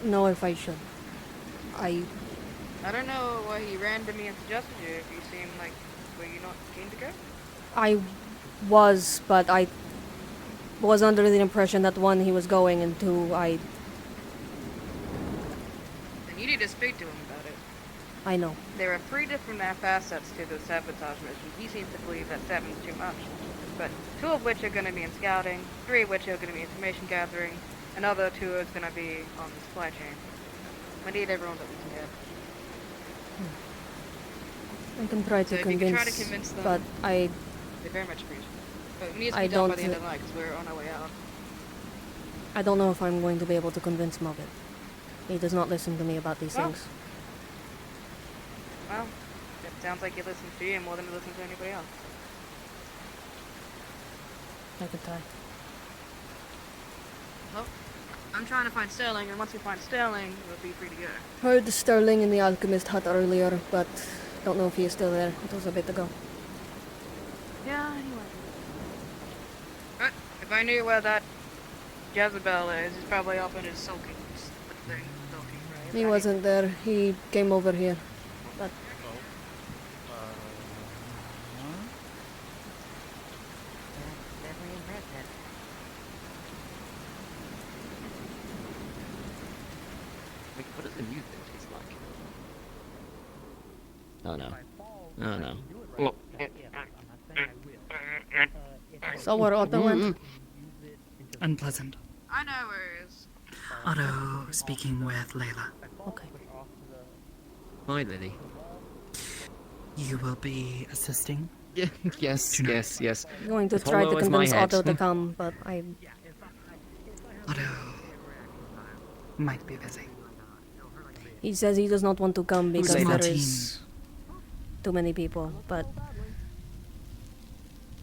know if I should. I don't know why he randomly suggested you if you seem like, were you not keen to go? I was, but I was under the impression that one, he was going, and two, Then you need to speak to him about it. I know. There are 3 different facets to the sabotage mission. He seems to believe that 7's too much. But 2 of which are going to be in scouting, 3 of which are going to be information gathering, another 2 is going to be on the supply chain. We need everyone that we can get. I can try to So if you convince, can try to convince them, but they very much appreciate it. But it needs to be done by the end of the night because we're on our way out. I don't know if I'm going to be able to convince him of it. He does not listen to me about these Well. things. Well, it sounds like he listens to you more than he listens to anybody else. I could try. Well, I'm trying to find Sterling, and once we find Sterling, we'll be free to go. Heard Sterling in the Alchemist hut earlier, but don't know if he is still there. It was a bit ago. Yeah, anyway. But if I knew where that Jezebel is, he's probably up in his sulking thing. Sulking, right? He wasn't there. He came over here. But Definitely impressive. Wait, what does the new thing taste like? Oh no. Oh no. Look. so where Otto went? Unpleasant. I know where it is. Otto speaking with Layla. Okay. Hi, Lily. You will be assisting? Yeah, yes, yes. I'm going to As try to hollow as my convince head. Otto to come, but I Otto might be busy. he says he does not want to come because Small there team. is too many people, but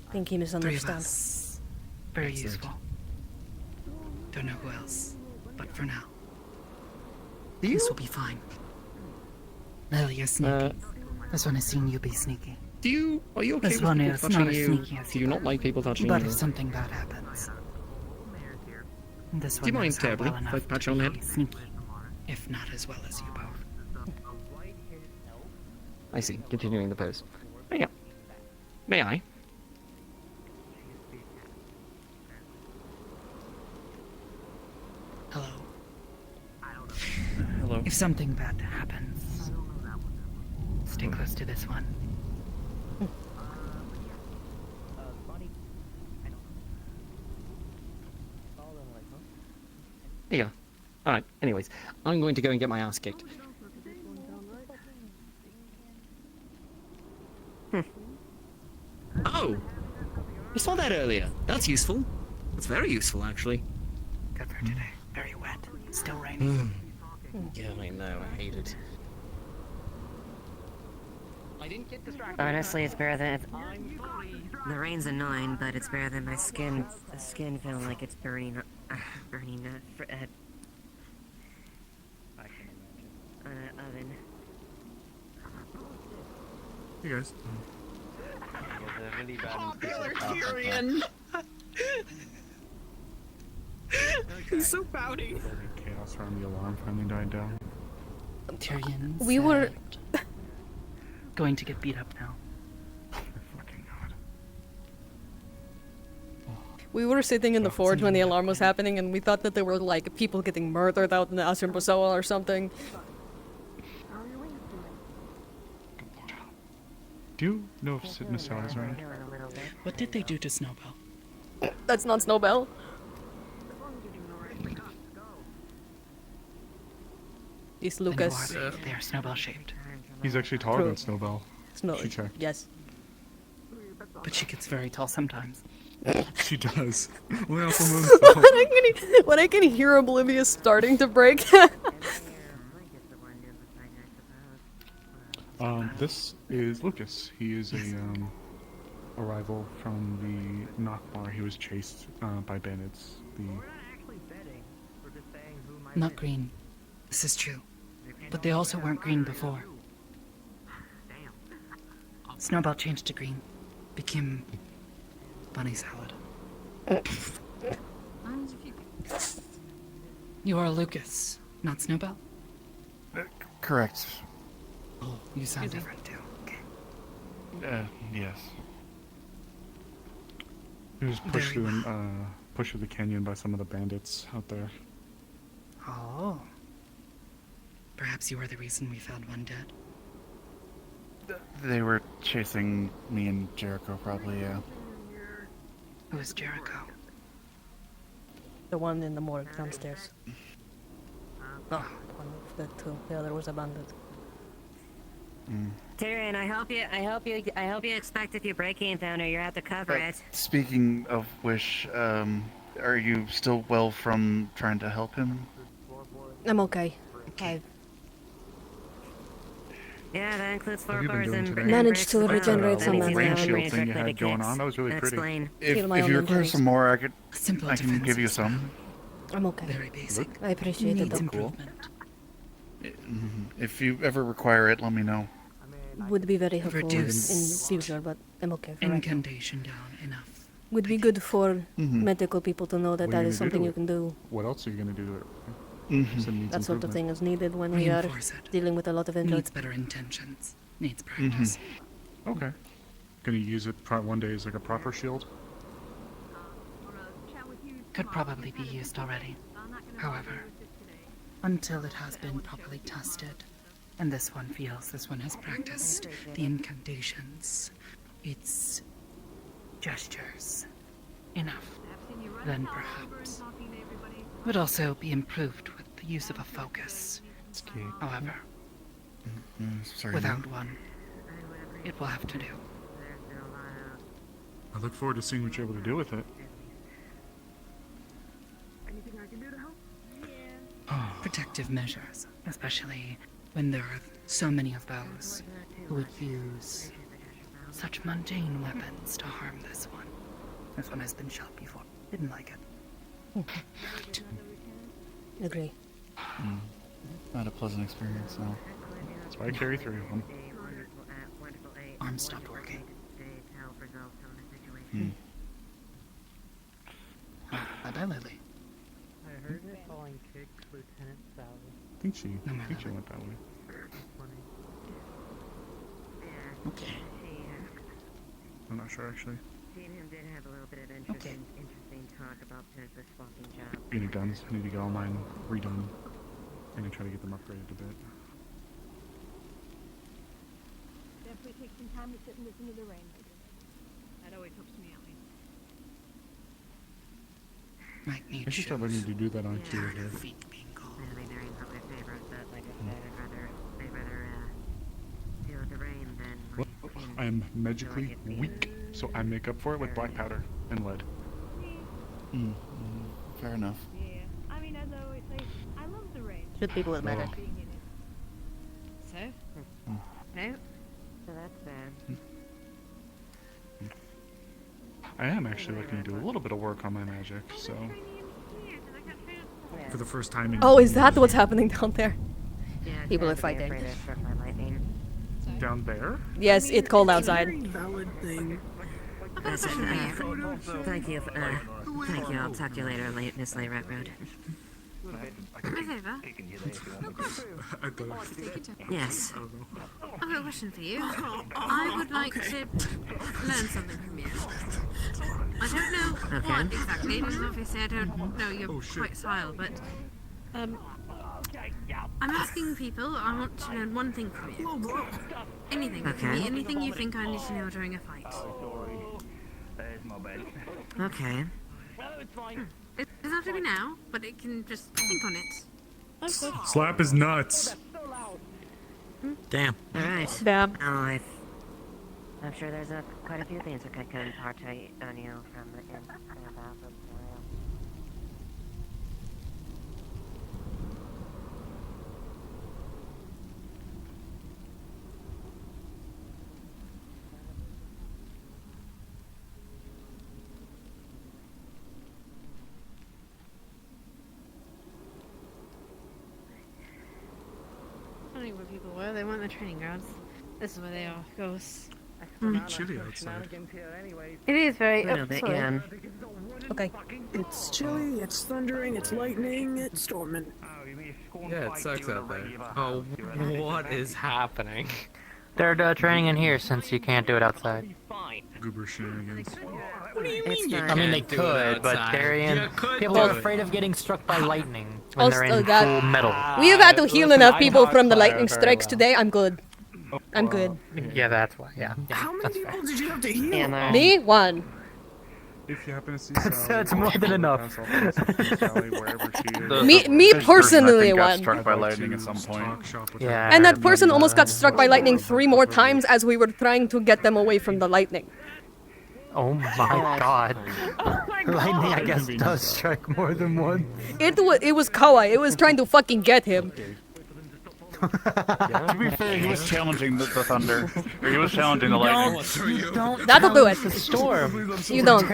I think he 3 of misunderstands. us. Very useful. Don't know who else, but for now, this will be fine. Lily, you're sneaky. This one has seen you be sneaky. Are you okay This with one people is touching not as you? sneaky as Do you not like people touching But you? if something bad happens, this Do you one mind knows how terribly well if I enough pat to you on the be head? sneaky, if not as well as you both. I see. Continuing the pose. Oh, yeah. May I? Hello. Hello. If something bad happens, stay close to this one. There you go. Alright, anyways. I'm going to go and get my ass kicked. Oh! I saw that earlier. That's useful. That's very useful, actually. Good for today. Very wet. Still raining. Yeah, I know. I hate it. I didn't get distracted. Honestly, it's better than the rain's annoying, but it's better than my skin. The skin feeling like it's burning, burning on an oven. Hey guys. Really bad Popular Tyrion! He's so pouty. Chaos around the alarm finally died down. Tyrion We were going to get beat up now. We were sitting in the forge when the alarm was happening, and we thought that there were like people getting murdered out in the Asher Bosoa or something. Do you know if Miss Sally's around? What did they do to Snowbell? That's not Snowbell. It's Lucas. They are Snowbell shaped. He's actually taller than Snowbell. Snow. She checked. Yes. But she gets very tall sometimes. She does. Well, for when I can hear Oblivious starting to break. This is Lucas. He is a arrival from the Nockmar. He was chased by bandits. Not Green. This is true. but they also weren't green before. Snowball changed to green. Became bunny salad. You are Lucas, not Snowball? Correct. You sound different too. Yes. He was pushed through the canyon by some of the bandits out there. Oh. Perhaps you are the reason we found one dead. They were chasing me and Jericho, probably, yeah. Who is Jericho? The one in the morgue downstairs. Oh, one of the two. The other was abandoned. Tyrion, I hope you expect if you break anything or you're out to cover it. Speaking of which, are you still well from trying to help him? I'm okay. Yeah, that includes What have you been floorboards doing and today? Managed to regenerate some That mana. rain shield thing you had going on, that was really pretty. Heal If my you own require injuries. some more, I Simple can give you some. I'm okay. Very basic. I appreciate it Needs though. improvement. If you ever require it, let me know. Would be very helpful in Reduce future, but I'm okay for right now. incantation down enough. Would be good for medical people to know that What are that you is gonna do something to you it? can do. What else are you going to do to it? That sort of thing is needed when we are Reinforce it. dealing with a lot of injuries. Needs better intentions. Needs practice. Okay. Gonna use it one day as like a proper shield? Could probably be used already. However, until it has been properly tested, and this one has practiced the incantations, its gestures, enough, then perhaps would also be improved with the use of a focus. However, Sorry. without one, it will have to do. I look forward to seeing what you're able to do with it. Protective measures, especially when there are so many of those who would use such mundane weapons to harm this one. This one has been shot before. Didn't like it. Agree. Not a pleasant experience, no. That's why I carry 3 of them. Arm stopped working. Bye-bye, Lily. I heard her calling kicks Lieutenant Sally. I think she went that way. Okay. I'm not sure, actually. She and him did have a little bit of interesting talk about potentially swapping jobs. Speaking of guns, I need to get all mine redone. I'm gonna try to get them upgraded a bit. Definitely take some time to sit and listen to the rain. That always helps me out. Might need I should start learning to do that on key here. I mean, the rain's not my favorite, but like I said, I'd rather deal with the rain than Well, I am magically weak, so I make up for it with black powder and lead. Fair enough. Yeah. I mean, as I always say, I love the rain. Should people with matter. Being in it. So? No? So that's bad. I am actually looking to do a little bit of work on my magic, so... For the first time in Oh, is that what's happening down there? People are fighting. Down there? Yes, it's cold outside. Valid thing. Thank you. Thank you. I'll talk to you later, Miss Lay Rat Road. Yes. I've got a question for you. I would like to learn something from you. I don't know what exactly, because obviously I don't know your quite style, but I'm asking people, I want to learn one thing from you. Anything. It can be anything you think I need to know during a fight. Okay. It doesn't have to be now, but it can just think on it. Slap is nuts! Damn. Alright. Damn. I'm sure there's quite a few things that could impart on you from the about the scenario. wondering where people were. They weren't the training grounds. This is where they are, ghosts. It's chilly outside. It is very. A little bit, yeah. Okay. It's chilly, it's thundering, it's lightning, it's storming. Yeah, it sucks out there. Oh, what is happening? They're training in here since you can't do it outside. Goober shenanigans. What do you mean you I mean, they can't do it could, but outside? Darian, You could people do are it. afraid of getting struck by lightning when Also, they're in that- full metal. We have had to heal listen, enough I people know from the Claire lightning very strikes well. today. I'm good. I'm good. Yeah, that's why. Yeah. How many people did you have to heal? Yeah, Me? One. If you happen to see That's- Sally, that's more than enough. pass off a message to Sally wherever she is. Me personally got one. struck by lightning at some point. Yeah. And that person almost got struck by lightning 3 more times as we were trying to get them away from the lightning. Oh my god. Lightning, I guess, does strike more than once. It was Kawa. It was trying to fucking get him. To be fair, he was challenging the thunder. Or he was challenging the lightning. You don't That'll do it. challenge the storm. You don't.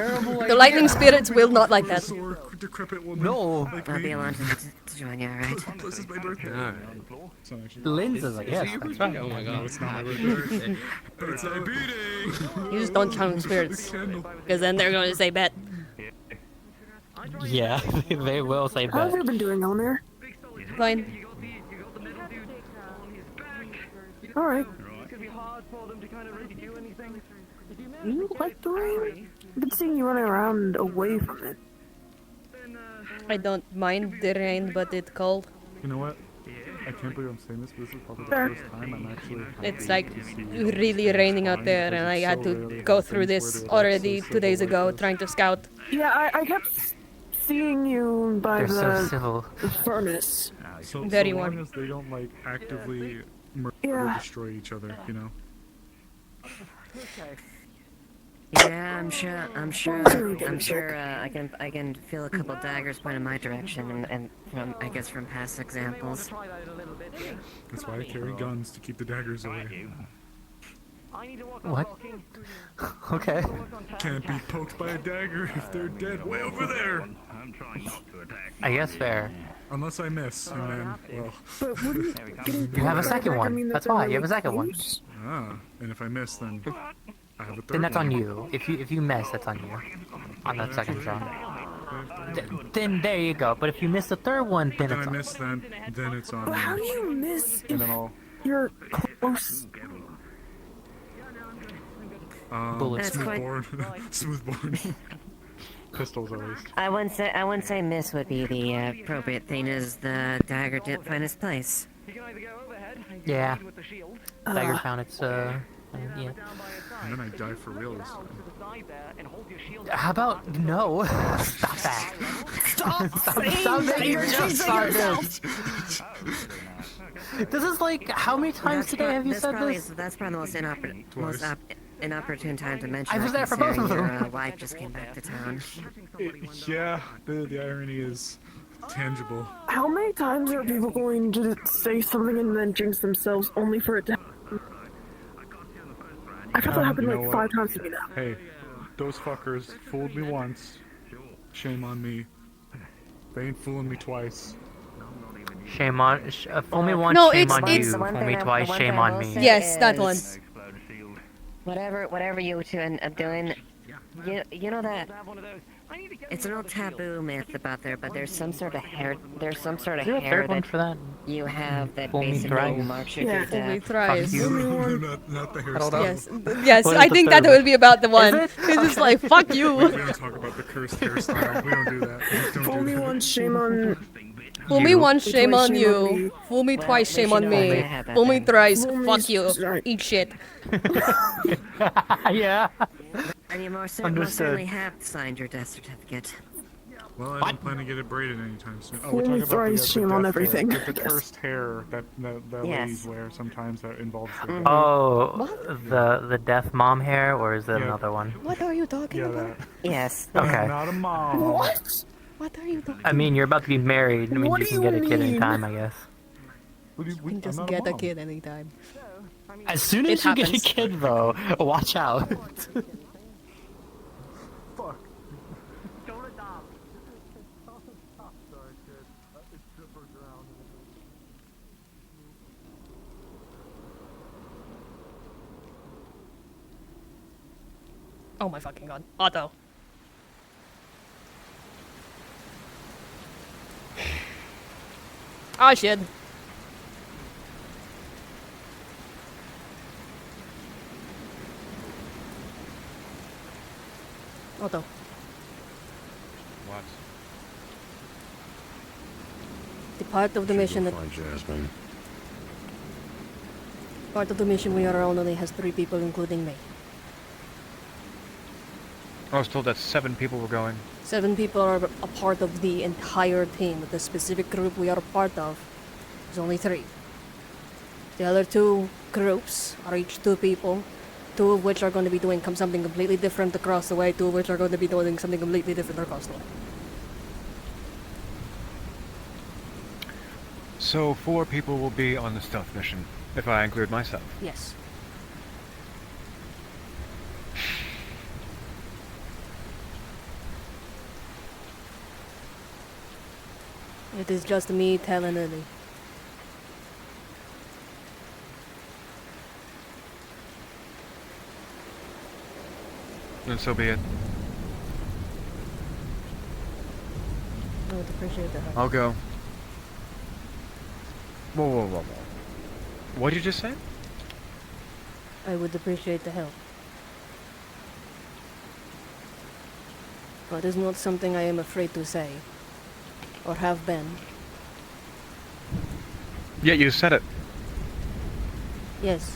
The lightning spirits will not like that. No. I'll be allowed to join you, alright? This is my birthday. Lynn's is like, yes, that's right. Oh my god. No, it's not my birthday. It's a beating. You just don't challenge spirits. Because then they're going to say bet. Yeah, they will say How have that. you been doing, Elemmire? Fine. Alright. You like the rain? I've been seeing you running around away from it. I don't mind the rain, but it's cold. You know what? I can't believe I'm saying this, but this is probably the Sure. first time I'm actually. It's like really raining out there, and I had to go through this already 2 days ago trying to scout. Yeah, I kept seeing you by They're so the civil. furnace. So Very long warm. as they don't like actively murder or Yeah. destroy each other, you know. Yeah, I'm sure. I can feel a couple daggers pointing my direction, and from I guess from past examples. That's why I carry guns to keep the daggers away. What? Okay. Can't be poked by a dagger if they're dead way over there. I guess fair. Unless I miss, and then well. But wouldn't getting You have a poked by second dagger one. mean that That's they're why. really You have a second one. close? Ah, and if I miss, then I have a third. Then that's on one. you. If you miss, that's on you. On that second shot. Then there you go. But if you miss the third one, then Then it's I on. miss, then it's on But how do me. you miss And if then I'll you're close? Bullets. smoothbore, smoothbore. Pistols at least. I wouldn't say miss would be the appropriate thing, as the dagger didn't find its place. Yeah. Dagger found its yeah. And then I die for real this time. How about no? Stop that. Stop saying that you're jinxing yourself. This is like, how many times today have you said this? That's probably the most inopportune time to mention. I was it, there for both of considering them. Your wife just came back to town. Yeah, the irony is tangible. How many times are people going to say something and then jinx themselves only for it to happen? I've had that happen You know like what? 5 times to me now. Hey, those fuckers fooled me once. Shame on me. They ain't fooling me twice. Shame on, fool me once, No, shame it's- on it's- you, The one fool thing me I- twice, the one shame thing I on will me. say Yes, that one. is, Whatever you two end up doing, you know that it's an old taboo myth about there, but there's some sort of hair. There's some sort of Is there a hair third one that for that? you have that Fool me basically thrice. marks you Yeah, to fool me death. thrice. Fuck you. not the Hold on. Yes, yes, What is I the think third that one? would be about the one. it? It's just like, fuck you. We don't talk about the cursed hairstyle. We don't do that. We don't Fool do me that. once, shame on. Fool me You. once, shame Twice, on shame on you. me. Fool me Well, twice, we shame should on know me. I had that Fool me then. thrice, Fool me fuck you. right. Eat shit. Yeah. And you most Understood. certainly have signed your death certificate. Well, I don't plan to get it braided anytime soon. Oh, Fool we're me talking about thrice, the shame on death everything, hair, I the guess. cursed hair that Yes. ladies wear sometimes that involves their Oh, the death mom hair, or is it Yeah. another one? What are you talking Yeah, about? that. Yes. Okay. Not a mom. What? What are you talking I mean, you're about to be married. I mean, What you do can you get a kid mean? anytime, I guess. What do you, You can just get a kid anytime. As soon It as you get a happens. kid, though, watch out. Fuck. Oh my fucking god. Otto. Ah, shit. Otto. What? The part of the mission that... Find Jasmine. Part of the mission we are on only has 3 people, including me. I was told that 7 people were going. 7 people are a part of the entire team. The specific group we are a part of is only 3. The other 2 groups are each 2 people, 2 of which are going to be doing something completely different across the way, 2 of which are going to be doing something completely different across the way. So 4 people will be on the stealth mission, if I include myself. Yes. It is just me telling Lily. And so be it. I would appreciate that. I'll go. Whoa. What did you just say? I would appreciate the help. But it's not something I am afraid to say. Or have been. Yeah, you said it. Yes.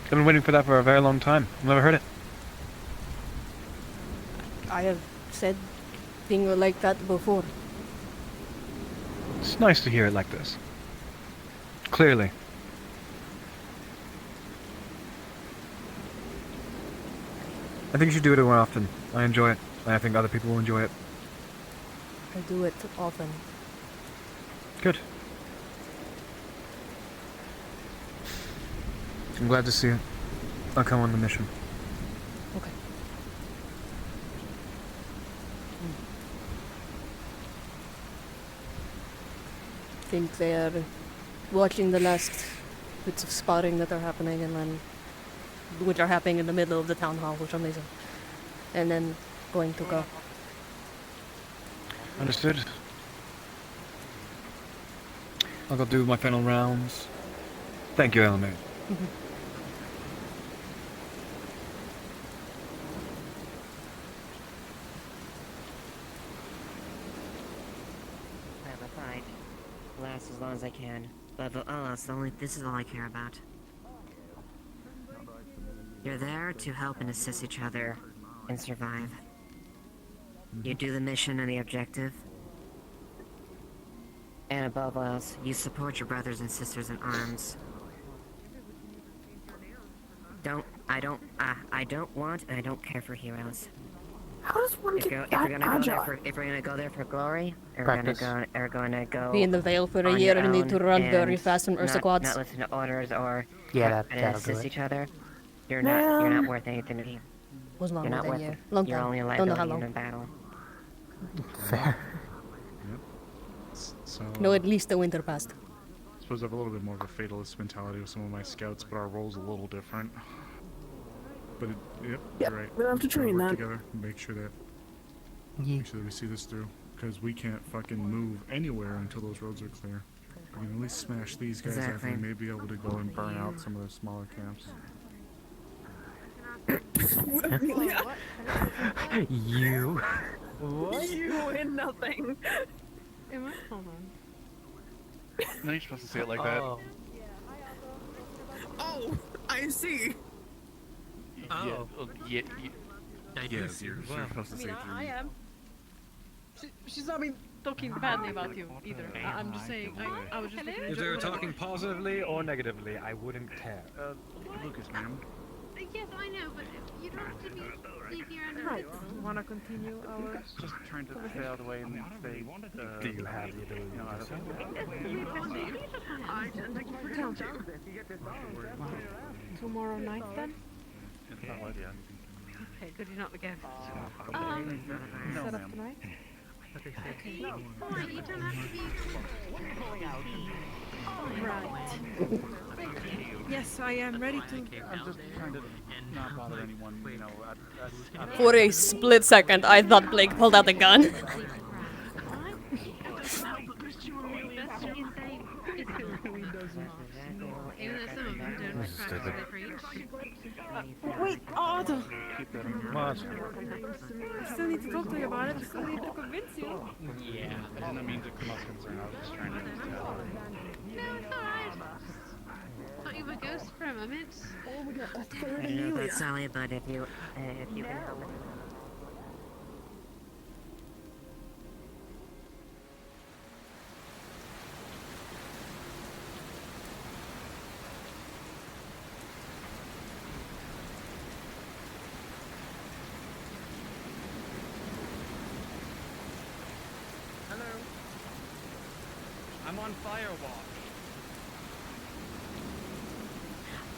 I've been waiting for that for a very long time. I've never heard it. I have said things like that before. It's nice to hear it like this. Clearly. I think you should do it more often. I enjoy it, and I think other people will enjoy it. I do it often. Good. I'm glad to see it. I'll come on the mission. Okay. I think they are watching the last bits of spotting that are happening, and then which are happening in the middle of the town hall for some reason, and then going to go. Understood. I'll go do my final rounds. Thank you, Elemmire. Well, fine. Last as long as I can. But this is all I care about. You're there to help and assist each other and survive. You do the mission and the objective. And above all else, you support your brothers and sisters in arms. I don't want and I don't care for heroes. How does one If we're gonna go there for glory, or we're gonna go Be in the Vale for a on year your and need to own run very and fast on Ursa quads. not listen to orders or Yeah, and that'll do assist it. each other. You're not worth anything to me. Was long You're not than a worth year. it. Long You're time. only a Don't know how liability long. in a battle. Fair. So, No, at least the winter passed. I suppose I have a little bit more of a fatalist mentality with some of my scouts, but our role's a little different. But yep, you're right. we'll have to train work that. together, make sure that we see this through, because we can't fucking move anywhere until those roads are clear. We can at least smash these guys after Exactly. we may be able to go and burn out some of the smaller camps. You. What? You win nothing. Am I? Hold on. No, you're supposed to say it like that. Oh, I see. Yeah, yeah, I do yes, see you're as well. supposed to say it through. I am. She's not talking badly about you either. I'm just saying. I was just. If they were talking positively or negatively, I wouldn't care. Lucas, ma'am. Yes, I know, but you don't have to be here and Right. Wanna continue our? Just trying to stay out of the way and stay. Do you have the ability to say Tomorrow night then? It's not what, yeah. Okay, good enough again. No, Set up ma'am. tonight? Okay, fine, you don't have to be... Right. Yes, I am ready to. I'm just trying to not bother anyone, you know, at For a split second, I thought Blake pulled out the gun. Wait, Otto! What? I still need to talk to you about it. I still need to convince you. Yeah, I didn't mean to come off concerned. I was just trying to tell. No, it's alright. Thought you were a ghost for a moment. Oh my god, that's better I than know you. that's Sally, but if you can help me. Hello. I'm on firewatch.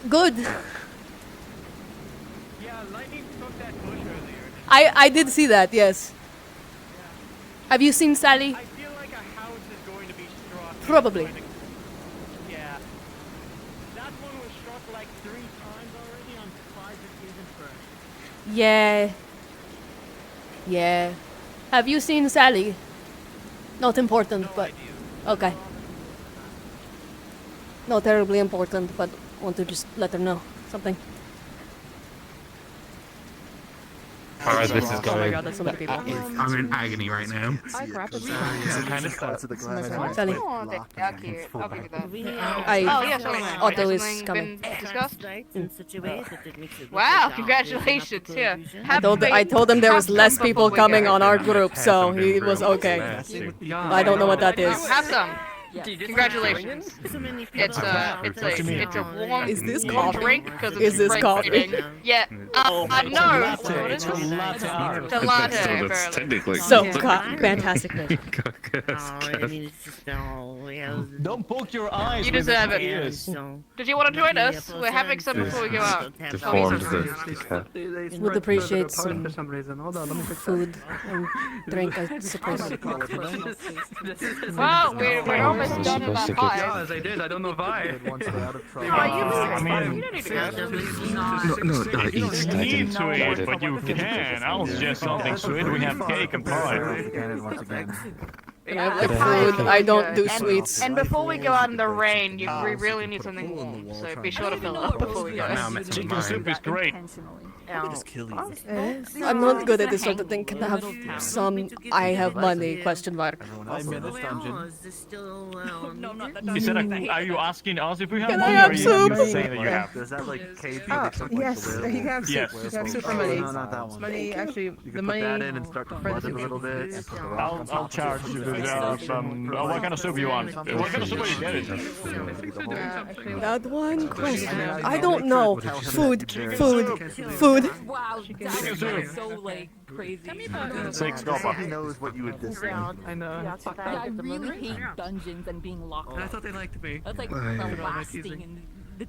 Good. Yeah, lightning struck that bush earlier. I did see that, yes. Have you seen Sally? I feel like a house is going to be struck. Probably. Yeah. That one was struck like 3 times already on 5 occasions first. Yeah. Yeah. Have you seen Sally? Not important, but... Okay. Not terribly important, but want to just let her know something. Alright, this is Oh my going. god, that's so many people. I'm in agony right now. I crap, it's Kind of stuff. Sally. Oh, I'll give you that. Oh, I... yeah, sorry. Otto is Something coming. been discussed? Wow, congratulations, yeah. I told him there was less people coming on our group, so he was okay. I don't know what that is. Have some. Congratulations. It's a warm Is this coffee? drink because Is this coffee? Yeah. No. It's a latte. apparently. So fantastic. Don't poke your eyes. You with deserve the it. ears. Did you want to join us? We're having some before we go out. Deformed the cat. Would appreciate some for some reason. Hold on, let me fix food and drink, I suppose. Well, we're almost done in that pile. Yes, I did. I don't know why. No, You don't need to eat, but you can. I'll suggest something sweet. We have cake and pie. Can I have like food? I don't do sweets. And before we go out in the rain, we really need something warm. So be sure to fill up before we go. Chicken soup is great. I'm not good at this sort of thing. Can I have some I have money question mark? Is that are you asking us if we have Can money, I have or are you soup? saying that you have? Does that like KP? Yes, you have soup. Yes. You have soup for money. No, not that one. Money, actually, You the can money. put that in and start to flood it a little bit. I'll charge you what kind of soup you want? What kind of soup are you getting? That one question. I don't know. Food. Wow, Chicken soup. so like crazy. Six copper. He knows what you would dislike. I know. Yeah, I really hate dungeons and being locked I up. thought they liked me. That's like the last thing in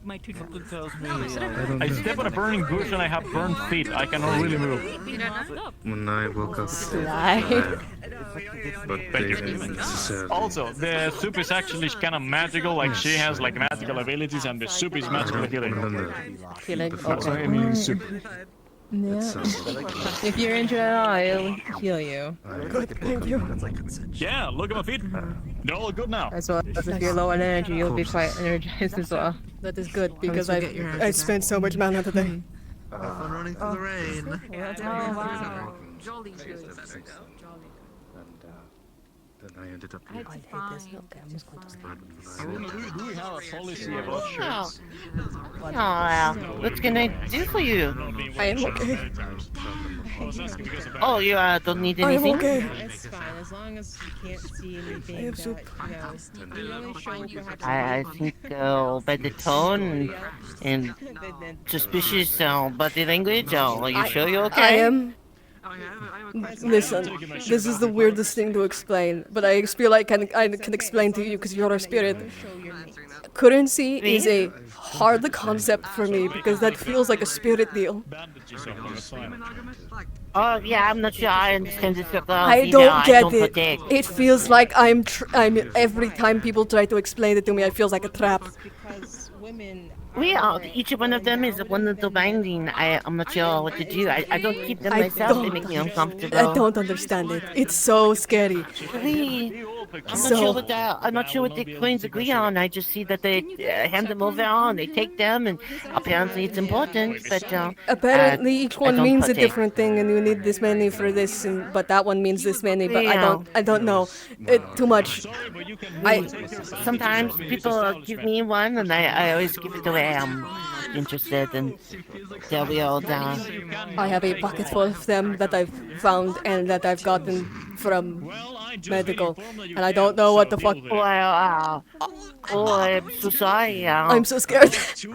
my to do tells me. I step on a burning bush and I have burned feet. I cannot really move. When I woke up, but Also, the soup is actually kind of magical. Like she has like magical abilities, and the soup is magical healing. That's why I mean soup. Yeah. If you're injured at all, it'll heal you. Good, thank you. Yeah, look at my feet. They're all good now. As well as if you're low on energy, you'll be quite energized as well. That is good because I spent so much mana today. I'm running through the rain. Oh wow. Jolly good. then I ended up I here. hate this. Okay, I'm just going to Do we have a policy about shirts? Oh, what can I do for you? I am okay. Oh, you don't need I am anything? okay. It's fine, as long as you can't see anything have that, soup. you only show perhaps... I think by the tone and suspicious body language, are you sure you're okay? I am. Listen, this is the weirdest thing to explain, but I feel like I can explain to you because you're a spirit. Currency is a hard concept for me because that feels like a spirit deal. Oh yeah, I'm not sure I understand this. I don't get it. It feels like I'm every time people try to explain it to me, it feels like a trap. Because women. Each one of them is one little binding. I'm not sure what to do. I don't keep them myself. They make me uncomfortable. I don't understand it. It's so scary. Really? I'm not sure what the coins agree on. I just see that they hand them over on. They take them, and apparently it's important. But apparently each one means a partake. different thing, and you need this many for this, but that one means this many. But I don't know. Too much. Sometimes people give me one, and I always give it away. I'm interested, and there we all down. I have a bucket full of them that I've found and that I've gotten from medical, and I don't know what the fuck. I'm so sorry. I'm so scared. It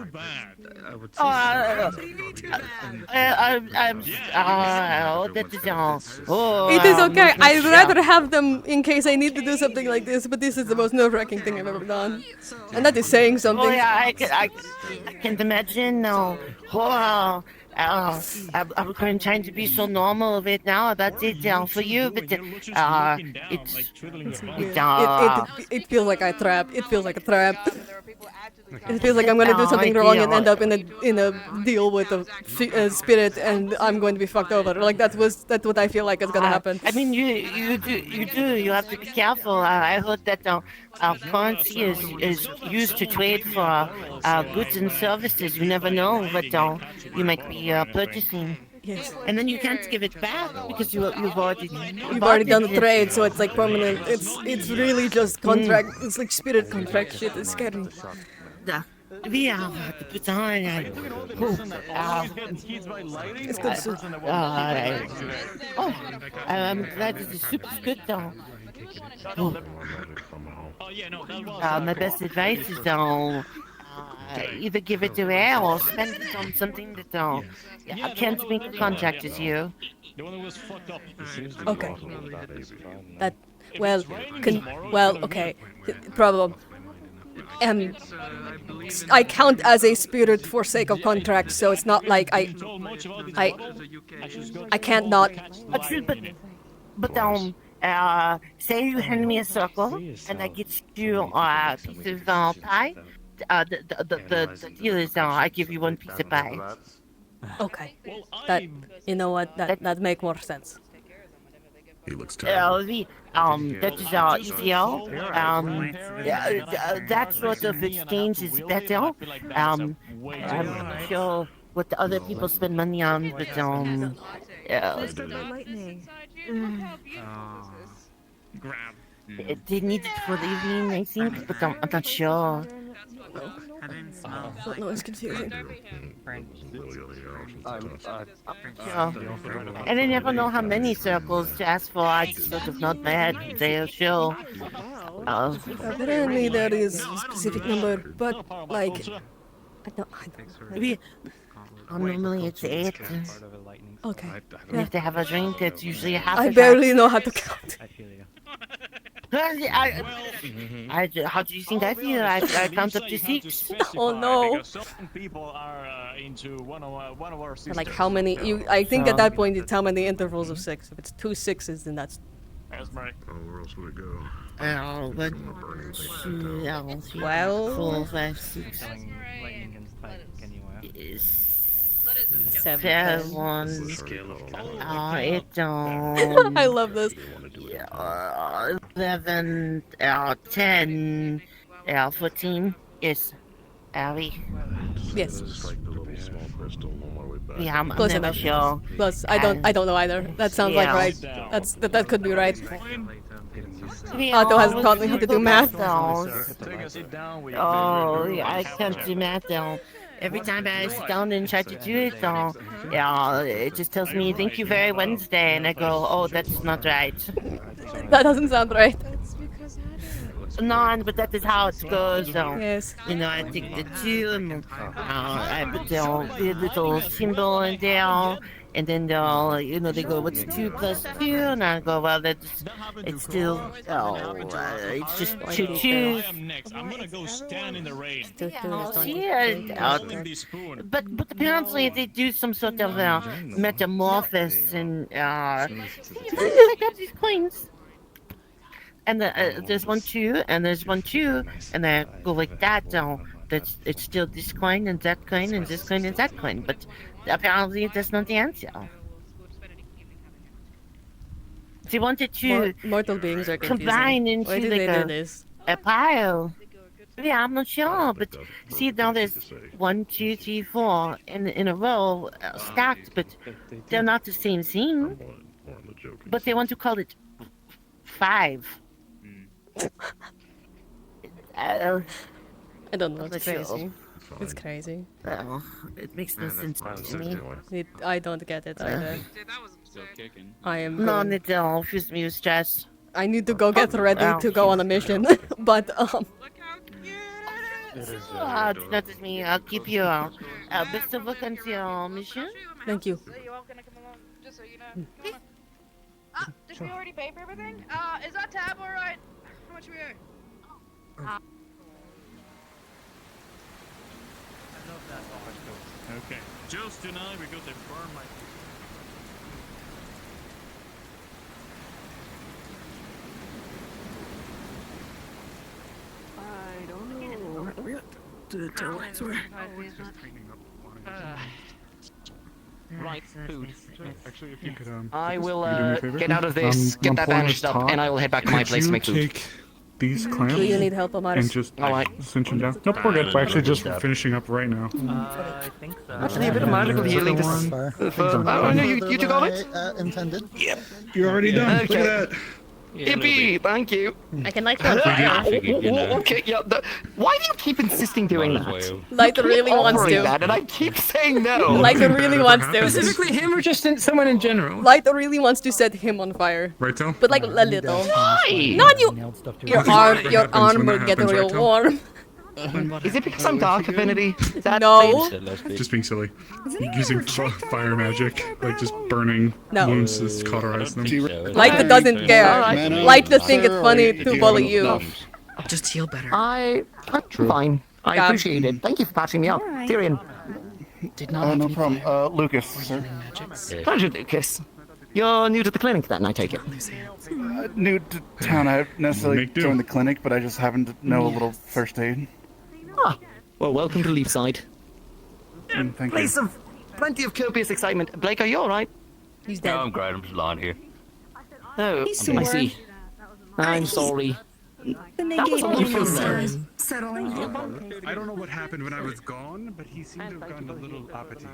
is okay. I'd rather have them in case I need to do something like this, but this is the most nerve-wracking thing I've ever done, and that is saying something. Oh yeah, I can't imagine. No. Oh, I'm trying to be so normal right now about it for you, but it feels like a trap. It feels like a trap. It feels like I'm gonna do something wrong and end up in a deal with a spirit, and I'm going to be fucked over. Like that's what I feel like is gonna happen. I mean, you do. You have to be careful. I heard that currency is used to trade for goods and services. You never know what you might be purchasing. Yes. And then you can't give it back because you've already done the trade, so it's like permanent. It's really just contract. It's like spirit contract shit. It's scary. We have to put on. It's good soup. I'm glad this is super good though. My best advice is either give it away or spend it on something that I can't make a contract with you. Okay. Okay. Problem. I count as a spirit for sake of contract, so it's not like I can't not. But say you hand me a circle and I get you a piece of pie. The deal is I give you one piece of pie. Okay. That you know what that make more sense. He looks terrible. That is easier. That sort of exchange is better. I'm sure what the other people spend money on, but they need it for the evening, I think, but I'm not sure. No, it's confusing. And I never know how many circles to ask for. I just sort of nod my head and say, sure. Apparently there is a specific number, but like, I don't normally it's 8. Okay. And if they have a drink, that's usually half a I barely know how to count. How do you think I feel? I count up to 6. Oh no! People are into one of our systems. Like how many? I think at that point it's how many intervals of 6. If it's 2 6s, then that's. Right. Oh, where else would it go? 1, 2, 3, 4, 5, 6. 7. 8. I love this. 11, 10, 14. Yes. Are we? Yes. Yeah, I'm Close never enough. sure. Plus, I don't know either. That sounds like right. That could be right. Otto hasn't taught me how to do math. Oh, yeah, I can't do math though. Every time I sit down and try to do it, it just tells me, thank you very Wednesday, and I go, oh, that's not right. That doesn't sound right. No, but that is how it goes. Yes. You know, I take the 2 and I put the little symbol in there, And then they'll, they go, what's 2 plus 2? And I go, well, it's still, it's just 2 I 2s. am next. I'm gonna go stand in the rain. But apparently they do some sort of metamorphosis and I got these coins. And there's 1 2 and there's 1 2 and I go like that. It's still this coin and that coin and this coin and that coin. But apparently that's not the answer. They wanted to mortal beings are combine confusing. into Why did like they do this? a pile. Yeah, I'm not sure, but see now there's 1 2 3 4 in a row stacked, but they're not the same thing. But they want to call it 5. I don't know. It's crazy. It's crazy. Well, it makes no sense to me. I don't get it either. Still kicking. I am. None at all. Fills me with stress. I need to go get ready to go on a mission, but That is me. I'll keep you best of luck on your mission. Thank you. So you all gonna come along, just so you know. Did we already pay for everything? Is that tab alright? How much we owe? Okay. Just tonight we got to burn my. I don't know what the lights were. Right, food. Actually, if you could, I will you do me a favor? get out of this, get that pulling bandaged this up, top. and I will head back to my Could place to you make food. take these clamps Do you need help, Amaris? and just cinch them down? Nope, we're good. We're actually just finishing up right now. I think so. Actually, a bit of magical healing. Oh, no, you took all it? Intended. Yep. You're already done. Look Okay. at that. Yippee! Thank you. I can like Okay, yeah. Why do you keep insisting doing that? Like really wants Offering to. that, and I keep saying no. Like really wants to. Specifically him or just someone in general? Light really wants to set him on fire. Right, Tom? But like a little. Why? Not you. Your What arm happens when will that get happens, real right, Tom? warm. Is it because I'm dark, Affinity? Is that No. Just being silly. Using fire magic, like just burning No. wounds to cauterize them. Light doesn't care. Alright. Light the think it's funny to bully you. Just heal better. I'm fine. I Yeah. appreciate it. Thank you for patching me up. Tyrion. Did not No problem. Lucas, sir. Pleasure, Lucas. You're new to the clinic then, I take it. New to town. I haven't necessarily joined the clinic, but I just happen to know a little first aid. Ah, well, welcome to Leafside. Thank Place you. of plenty of copious excitement. Blake, are you alright? He's dead. I'm great. I'm just lying here. Oh, He's I sore. see. I'm sorry. The That was all negating you is said. settling. I don't know what happened when I was gone, but he seemed to have gotten a little uppity.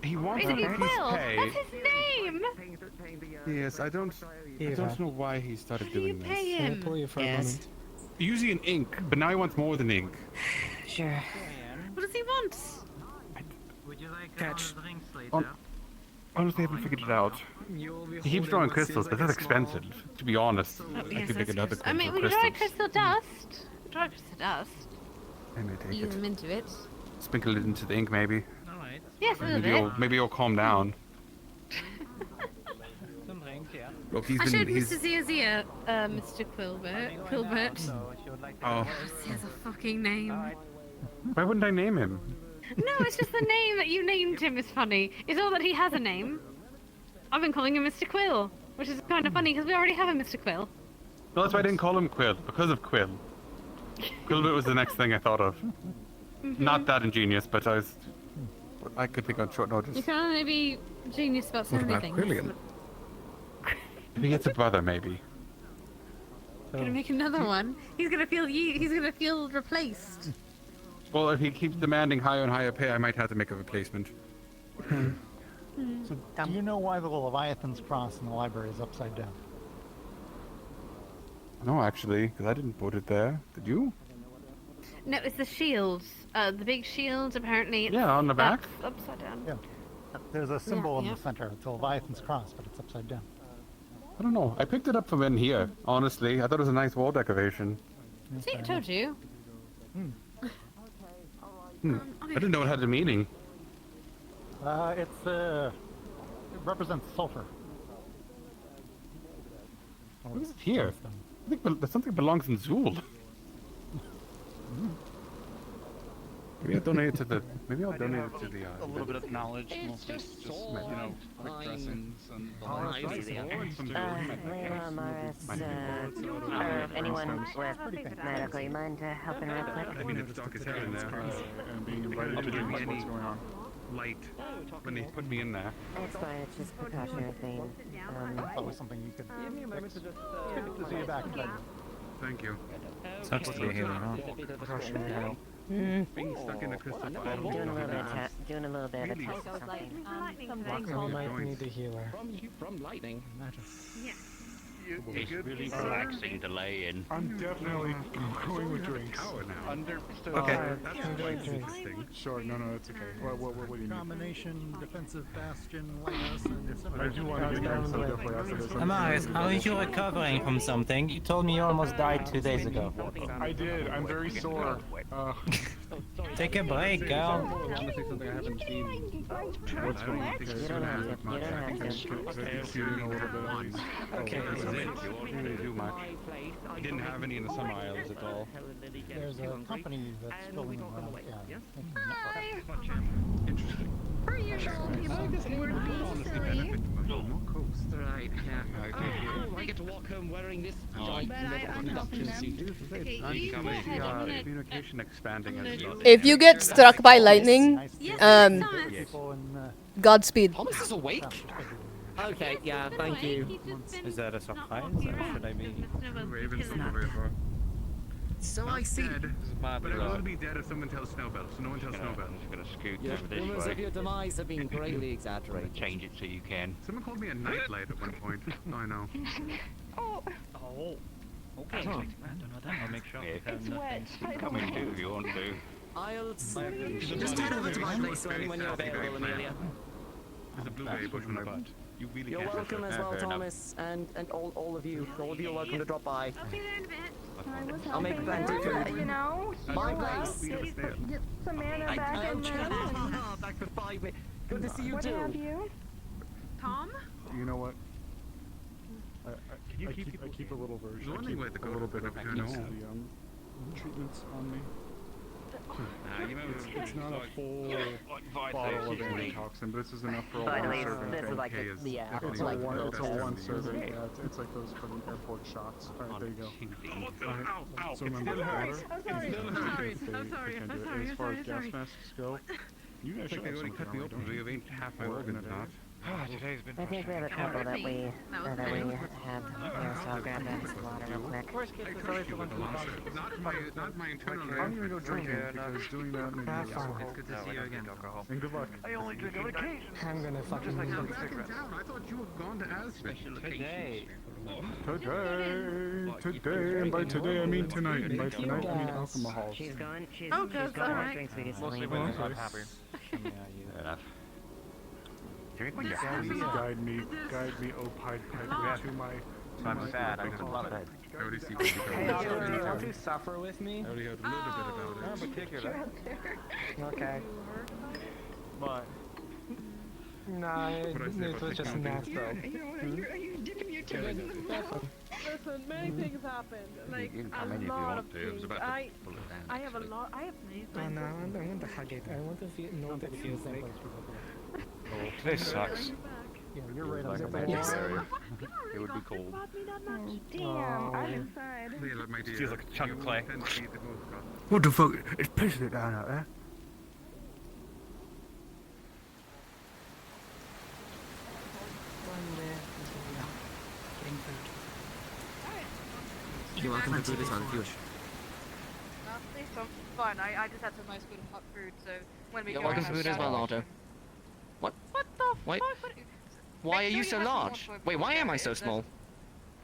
He wants a Basically, piece Quill. pay. That's his name. Yes, I don't know why he started doing this. Pay him. Yes. Usually an ink, but now he wants more than ink. Sure. What does he want? Would you like Catch. drinks Honestly, I haven't figured it out. He keeps drawing crystals, but that's expensive. To be honest, I could make another I mean, we crystal can try crystal dust. Try crystal dust. I may take Ease it. him into it. Sprinkle it into the ink, maybe. Alright. Yes, a little bit. Maybe you'll calm down. Some drink, yeah. Look, he's I been. showed He's, Mr. Zia, Mr. Quilbert. oh, He has a fucking name. why wouldn't I name him? No, it's just the name that you named him is funny. It's all that he has a name. I've been calling him Mr. Quill, which is kind of funny because we already have a Mr. Quill. No, that's why I didn't call him Quill, because of Quill. Quillbit was the next thing I thought of. Not that ingenious, but I could think on short notice. You can only be genius about so What many about things. brilliant? If he gets a brother, maybe. Gonna make another one. He's gonna feel replaced. Well, if he keeps demanding higher and higher pay, I might have to make a replacement. So, do you know why the Leviathan's cross in the library is upside down? No, actually, because I didn't put it there. Did you? No, it's the shields. The big shields, apparently. It's Yeah, on the back. Upside down. Yeah. There's a symbol in yeah. the center. It's a Leviathan's cross, but it's upside down. I don't know. I picked it up from in here, honestly. I thought it was a nice wall decoration. See, I told you. I didn't know it had a meaning. It represents sulfur. Who's here? I think something belongs in Zool. Maybe I'll donate it to the. Maybe I'll donate it to the. A little bit of knowledge, mostly just you know, quick dressings and the like. Or anyone with medical, you mind helping real quick? I mean, it's stuck his head in there. And being invited to do what's going on. Light when they put me in there. It's fine, it's just a precautionary thing. That was something you could. Give me a moment to just. Good to see you back. Thank you. Sucks to be here, huh? Being stuck in a crystal ball. Doing a little bit of a test or something. All might need a healer. From lightning. Yes. It's really relaxing to lay in. I'm definitely going with drinks. Understood. Okay. That's quite interesting. Sure, no, it's okay. What do you need? Combination, defensive bastion, lightness, and I do want to get down so definitely after this. Amaris, how are you recovering from something? You told me you almost died 2 days ago. I did. I'm very sore. Take a break, girl. Honestly, something I haven't seen. What's going on? You don't have to. You don't have to. Feeling a little bit. Okay. You wasn't really do much. I didn't have any in the summer isles at all. there's a company that's filling Interesting. Per usual, people would be silly. No coast. Right, yeah. I get to walk home wearing this giant conduction suit. Communication expanding as well. If you get struck by lightning, Godspeed. Thomas is awake? Okay, yeah, thank you. Is that a surprise, or should I be? So I see. But I will be dead if someone tells Snowbell, so no one tells Snowbell. I'm just gonna scoot Yeah, over this rumors way. of your demise have been greatly exaggerated. Change it so you can. Someone called me a nightlight at one point. Oh, I know. Oh. Okay. Huh. I'll make sure. It's wet. Come and do if you want to. I'll just head over to my place when you're available, Amelia. There's a blueberry bush on my butt. You really You're can't welcome as well, Thomas, and all of you. All of you are welcome to drop by. I'll be there in a bit. I'll make plenty of food. You know, My place. get some mana back in there. Back for 5 minutes. Good to see you What too. have you? Tom? You know what? Can you I keep keep a little version. The I only keep way to a go little to bit of bed, the I know. treatments on me. It's not a full Vitally, bottle of it's antitoxin, but this is enough for a Vitally, one serving. this is like Okay, a- yeah, it's it's a like one. those It's a tests. one serving. Yeah, it's like those from airport shots. All right, there you go. Alright, so remember water. I'm sorry. I'm sorry. As far as gas masks go, you guys It's like should they have already something cut me on open, so you ain't half my Or organs in a not. Today's been I think we have a couple that we have. Here, so I'll grab that some water real quick. Not my internal I'm gonna go drink it because doing that made me alcohol. It's good to see you again, alcohol. And good luck. I only drink on occasion. I'm gonna fucking Just like leave. smoking cigarettes. I thought you had gone to Aspen. Today, and by today I mean tonight, and by tonight I mean alcohol. She's going. She's Oh, good, she's going alright. to drink sweetie Mostly sleep. when I'm happy. Fair enough. Drink when you're Please happy. guide me, oh Pied Piper, to my. I'm sad, I can love it. I already see what you Hey, got. Arthur, do you want to suffer with me? I already heard a little bit about Not it. in particular. Okay. But Nah, What I say it about was the just counting? natural. Are you dipping your toes in the water? Listen, many things happened. Like You can a come in if you lot want of to. It was things. about to pull it down. I have a lot. I have many Oh friends. no, I want to hug it. I want to feel, know that it feels like. Oh, today sucks. Yeah, you're right on Like the a bed. bad area. It would be cold. Damn, I'm inside. Feels like a chunk of clay. What the fuck? It's pissing it down out there. You're welcome to do this on if you wish. Please don't. Fine, I just had some nice good hot food, so when we You're go welcome out to do it as well, Otto. What? What the Wait. fuck? What- Why are Make you sure so you have some large? more Wait, why am I jacket. so small?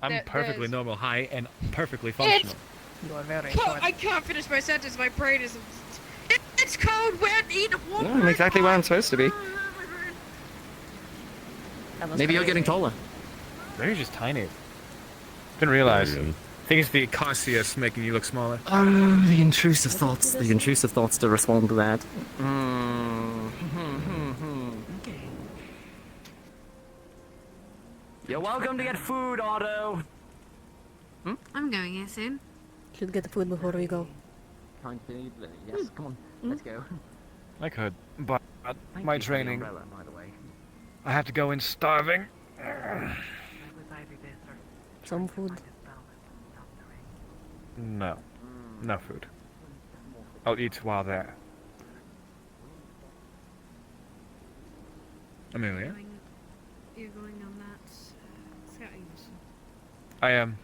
I'm perfectly there's- normal height and perfectly functional. You are very I can't finish my sentence. My brain is. It's cold, wet, eat water. I'm exactly where I'm supposed to be. Maybe you're getting taller. Maybe you're just tiny. Didn't realize. I think it's the Cassius making you look smaller. The intrusive thoughts. The intrusive thoughts to respond to that. You're welcome to get food, Otto. I'm going here soon. Should get the food before we go. Kind food? Yes, come on, let's go. I could, but Thank my you for the training. umbrella, by the way. I have to go in starving. Some food. No. No food. I'll eat while there. Amelia? You're going on that scouting mission. I am.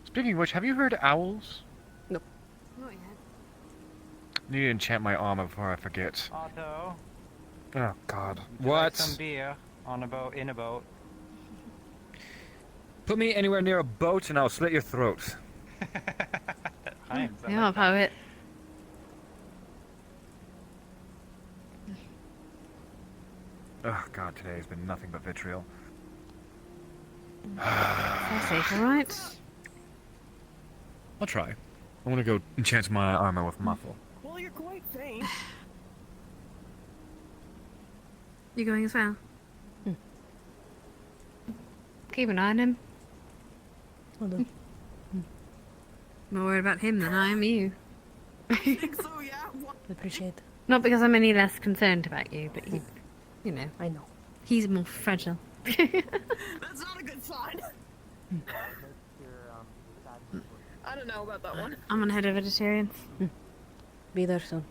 Speaking of which, have you heard owls? Nope. Not yet. Need to enchant my armor before I forget. Otto, Oh God. would you like What? some beer on a boat, in a boat? Put me anywhere near a boat and I'll slit your throat. You're a poet. Oh God, today has been nothing but vitriol. That's safe, alright? I'll try. I want to go enchant my armor with muffle. Well, you're quite faint. You going as well? Keep an eye on him. Hold on. More worried about him than I am you. So yeah. Appreciate it. Not because I'm any less concerned about you, but you know. I know. He's more fragile. That's not a good sign. I don't know about that one. I'm on head of vegetarians. Be there soon.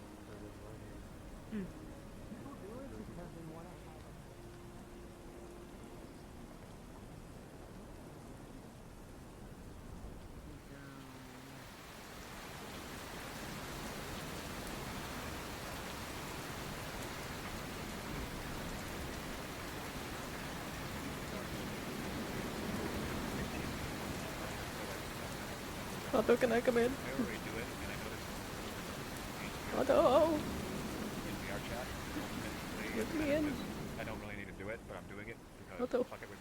Otto, can I come in? Otto! Let me in. I don't really need to do it, but I'm doing it because Otto. fuck it, we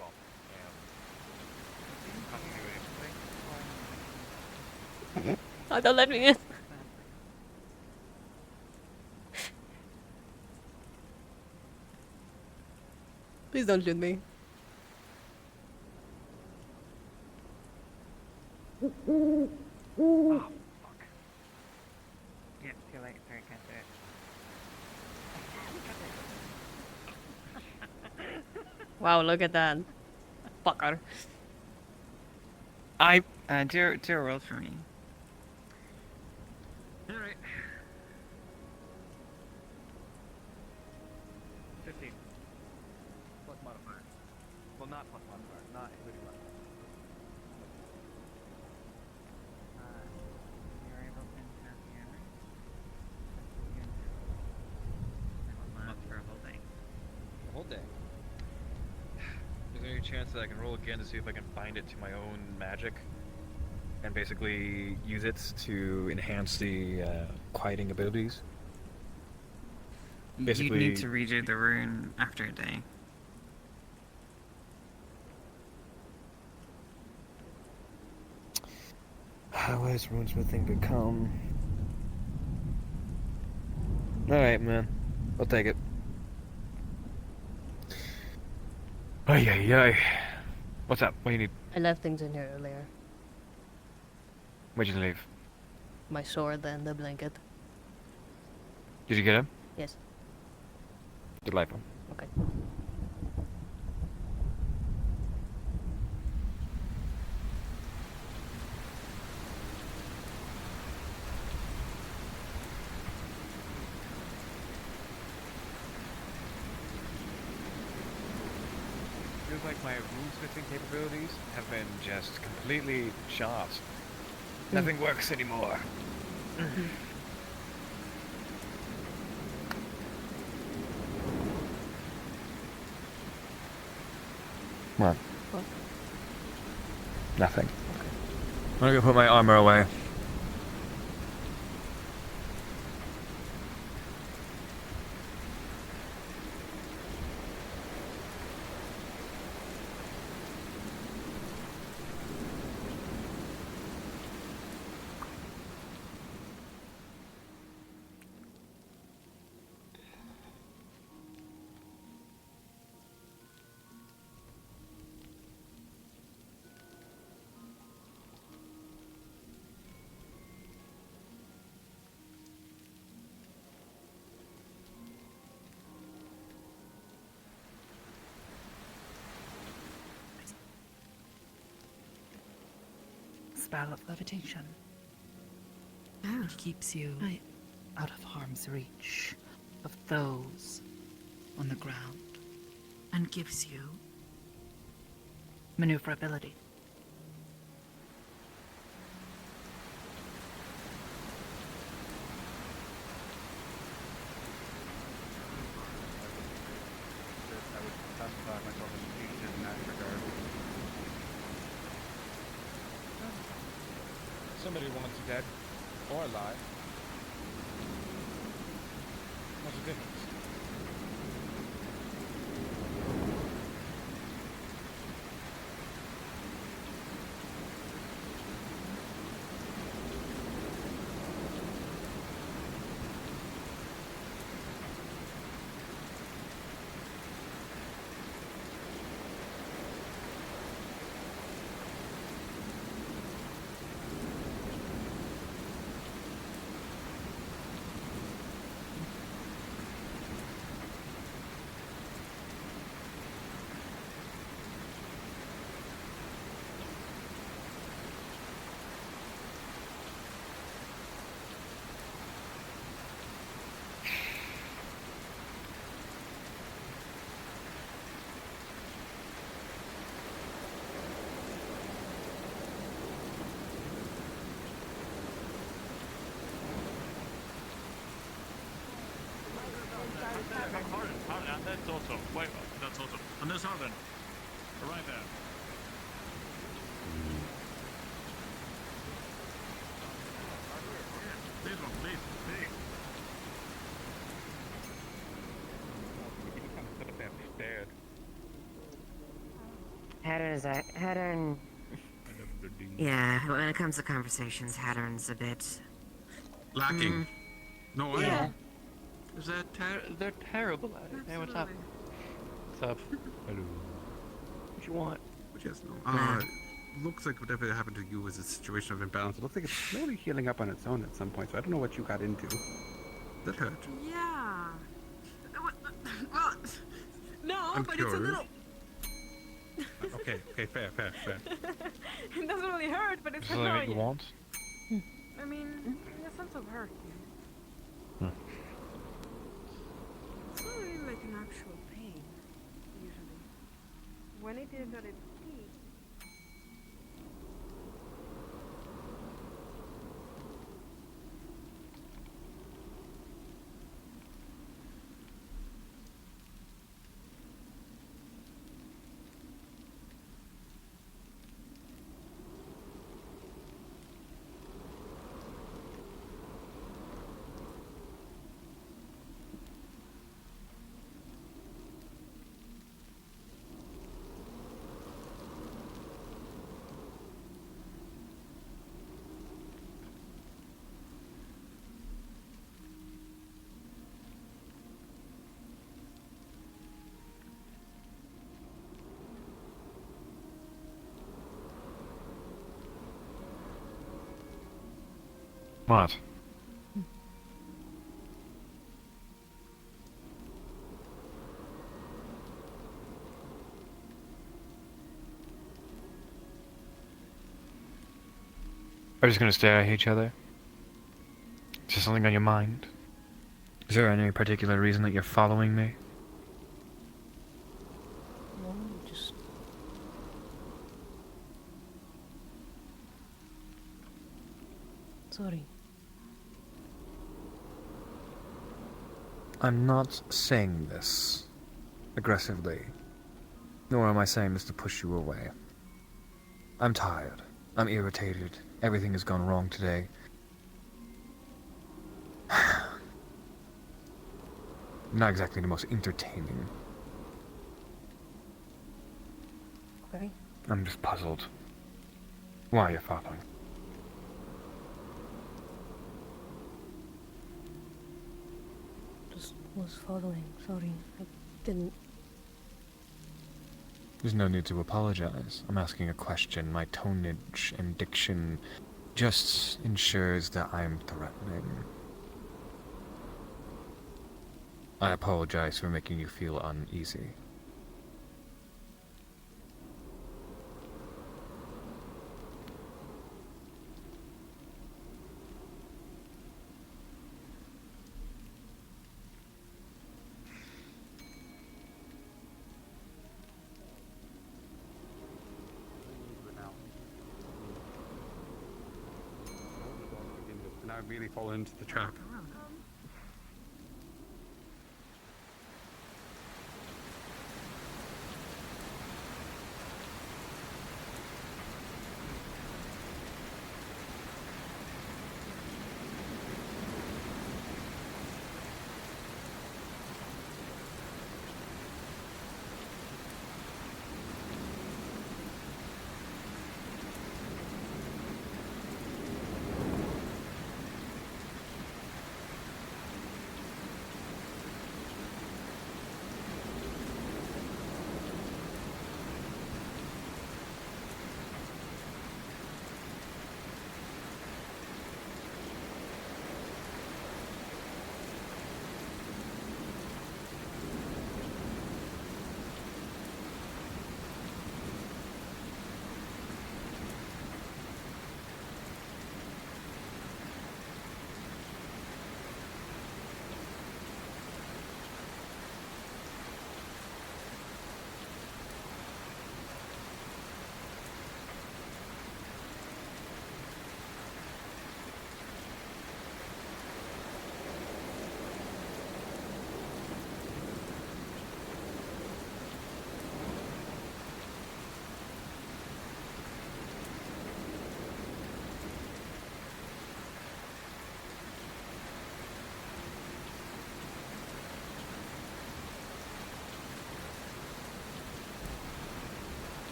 both. Otto, let me in. Please don't shoot me. Oh, fuck. Yeah, too late. Sorry, can't do it. Wow, look at that. Fucker. Do a roll for me. Alright. 15. Plus modifier. Well, not plus modifier. Not including modifier. You're able to enchant the armor. For a whole day. The whole day. Is there any chance that I can roll again to see if I can bind it to my own magic? And basically use it to enhance the quieting abilities? You'd need to redo the rune after a day. How has runesmithing become? Alright, man. I'll take it. Ay, ay, ay. What's up? What do you need? I left things in here earlier. Where'd you leave? My sword and the blanket. Did you get him? Yes. Delightful. Okay. Feels like my runesmithing capabilities have been just completely shot. Nothing works anymore. What? What? Nothing. I'm gonna go put my armor away. spell of levitation. Oh. It keeps you out of harm's reach of those on the ground and gives you maneuverability. I would classify myself as fugitive in that regard. Somebody wants you dead or alive. What's the difference? And that's also, wait, that's also, and there's Harden, right there. This one, please, please. Hattern. Yeah, when it comes to conversations, Hattern's a bit lacking. No, I yeah. know. They're terrible at it. Hey, what's up? What's up? Hello. What you want? Yes, no. Looks like whatever happened to you was a situation of imbalance. It looks like it's slowly healing up on its own at some point, so I don't know what you got into. That hurt. Yeah. Well, no, I'm but curious. it's a little. Okay, fair. It doesn't really hurt, but it's Is that what you annoying. want? I mean, in a sense of hurt. It's not really like an actual pain, usually. When it is at its peak. What? Are we just gonna stare at each other? Is there something on your mind? Is there any particular reason that you're following me? No, just. Sorry. I'm not saying this aggressively, nor am I saying this to push you away. I'm tired. I'm irritated. Everything has gone wrong today. Not exactly the most entertaining. Okay. I'm just puzzled. Why are you following? Just was following. Sorry. I didn't. There's no need to apologize. I'm asking a question. My tonage and diction just ensures that I'm threatening. I apologize for making you feel uneasy. really fall into the trap.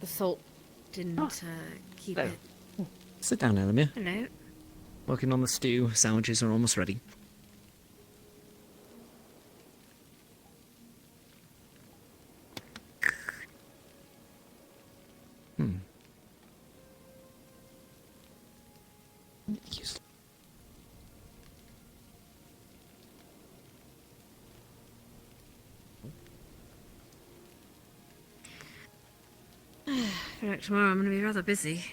The salt didn't keep Hello. it. Sit down, Elemmire. Hello. Working on the stew. Sandwiches are almost ready. I feel like tomorrow I'm going to be rather busy.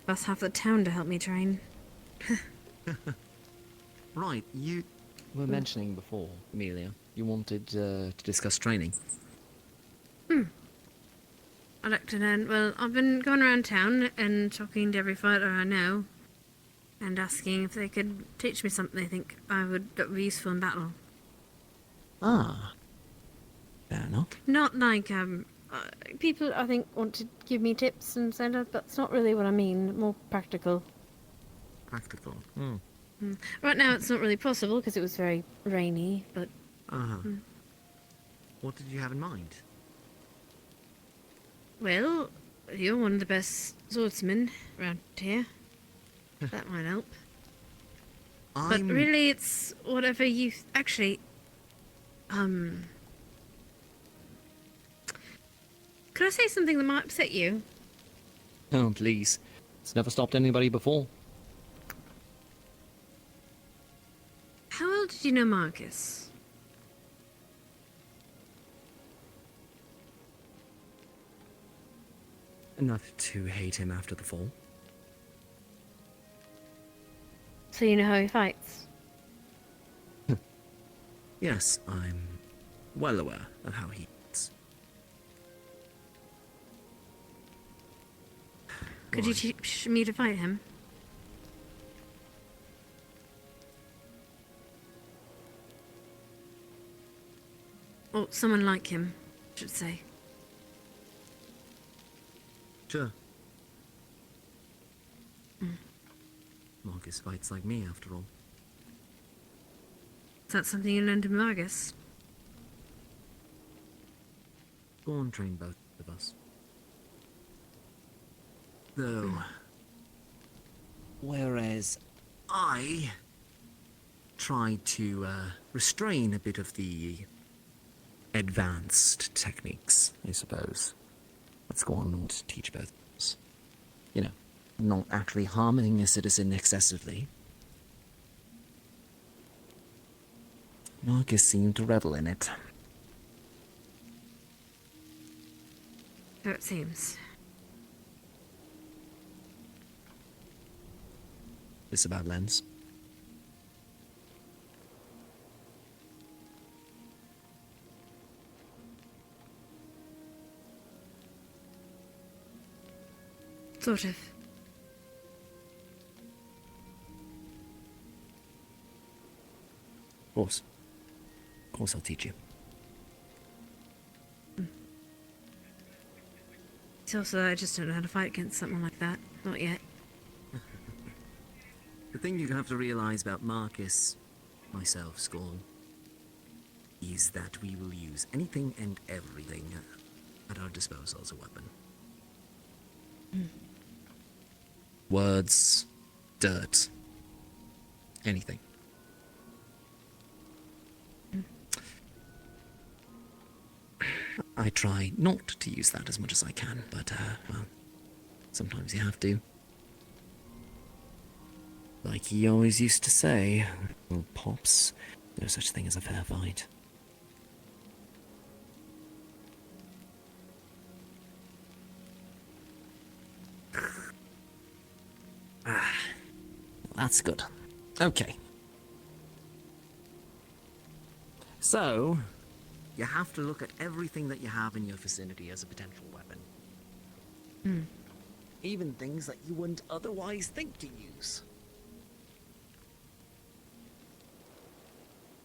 Plus half the town to help me train. Right, you were mentioning before, Amelia, you wanted to discuss training. I'd like to learn. Well, I've been going around town and talking to every fighter I know and asking if they could teach me something they think that would be useful in battle. Ah. Fair enough. Not like, People, I think, want to give me tips and send up, but that's not really what I mean. More practical. Practical. right now it's not really possible because it was very rainy, but... Uh-huh. What did you have in mind? Well, you're one of the best swordsmen around here. That might help. But really, it's whatever you... Actually, could I say something that might upset you? Oh, please. It's never stopped anybody before. How well did you know Marcus? Enough to hate him after the fall. So you know how he fights? Yes, I'm well aware of how he is. Could you teach me to fight him? Or someone like him, I should say. Sure. Marcus fights like me, after all. Is that something you learned in Marcus? Go on, train both of us. Though, whereas I tried to restrain a bit of the advanced techniques, I suppose. Let's go on and teach both of us. You know, not actually harming a citizen excessively. Marcus seemed to revel in it. So it seems. This about Lens? Sort of. Of course. Of course I'll teach you. It's also I just don't know how to fight against something like that. Not yet. The thing you have to realize about Marcus, myself, Scorn, is that we will use anything and everything at our disposal as a weapon. Words, dirt, anything. I try not to use that as much as I can, but, well, sometimes you have to. Like he always used to say, well, Pops, no such thing as a fair fight. That's good. Okay. So, you have to look at everything that you have in your vicinity as a potential weapon. Even things that you wouldn't otherwise think to use.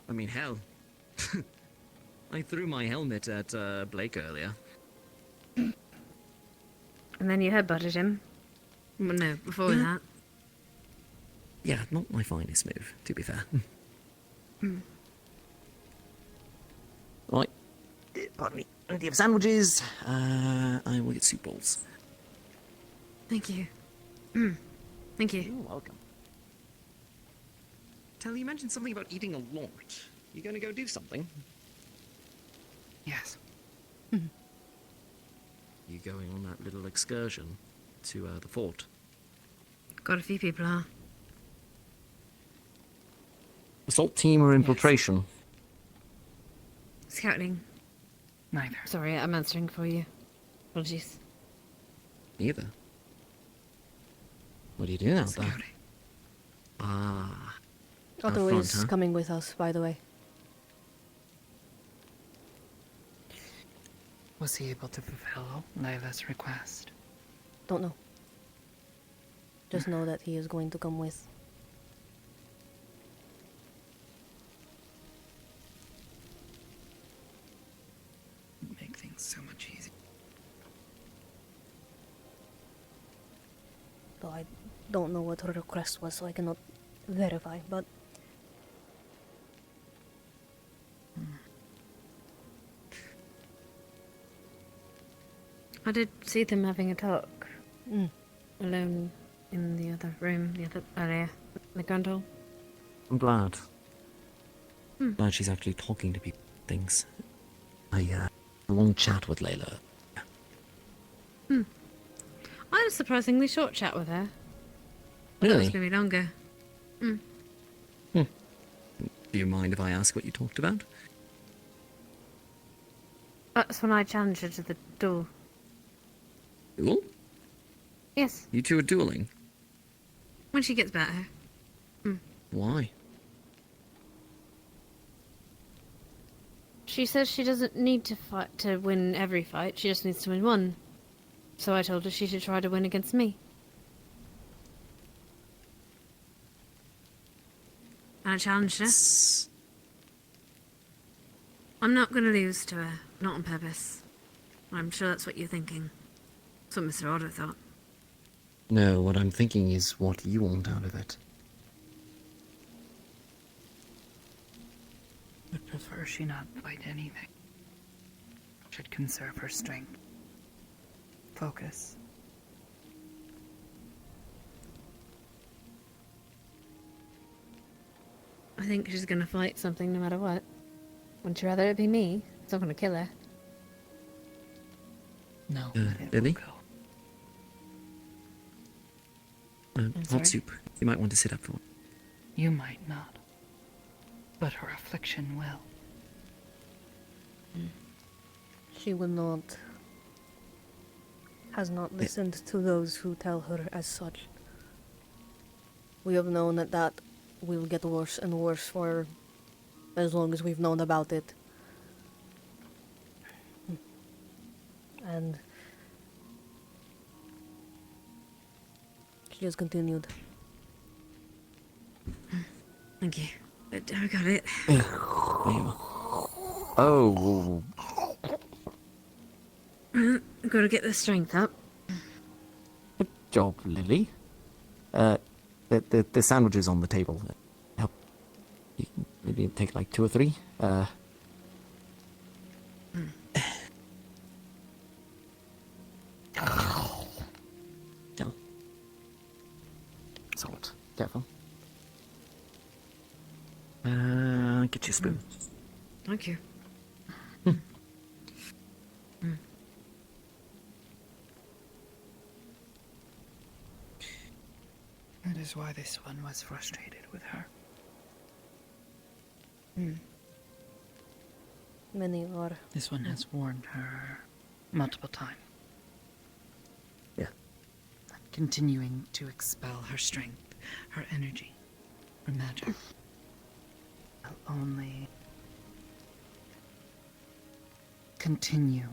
I mean, hell. I threw my helmet at Blake earlier. And then you headbutted him. Well, no, before that. Yeah, not my finest move, to be fair. Right. Pardon me. Do you have sandwiches? I will get soup balls. Thank you. Thank you. You're welcome. Tell you mentioned something about eating a lot. You gonna go do something? Yes. You going on that little excursion to the fort? Got a few people are. Assault team or infiltration? Scouting. Neither. Sorry, I'm answering for you. Apologies. Neither. What are you doing out there? Scouting. Ah. Otto front, is huh? coming with us, by the way. Was he able to fulfill Layla's request? Don't know. Just know that he is going to come with. Make things so much easier. Though I don't know what her request was, so I cannot verify, but... I did see them having a talk. Alone in the other room, the other area, the grand hall. I'm glad. Glad she's actually talking to people. Things. I had a long chat with Layla. I had a surprisingly short chat with her. I thought it Really? was going to be longer. Do you mind if I ask what you talked about? That's when I challenged her to the duel. Duel? Yes, You two are dueling? when she gets better. Why? She says she doesn't need to fight to win every fight, she just needs to win one. So I told her she should try to win against me. And I challenged her. I'm not going to lose to her, not on purpose. I'm sure that's what you're thinking. That's what Mr. Otter thought. No, what I'm thinking is what you want out of it. Would prefer she not fight anything. Should conserve her strength. Focus. I think she's going to fight something no matter what. Wouldn't you rather it be me? It's not going to kill her. No. Lily? sorry? Hot soup. You might want to sit up for one. You might not. But her affliction will. She will not. Has not listened to those who tell her as such. We have known that will get worse and worse for as long as we've known about it. And she just continued. Thank you. I got it. Oh. I've got to get the strength up. Good job, Lily. The sandwiches on the table. Help. You can maybe take like 2 or 3. No. Salt. Careful. Get you a spoon. Thank you. That is why this one was frustrated with her. Many are. This one has warned her multiple times. Yeah. Continuing to expel her strength, her energy, her magic. Will only continue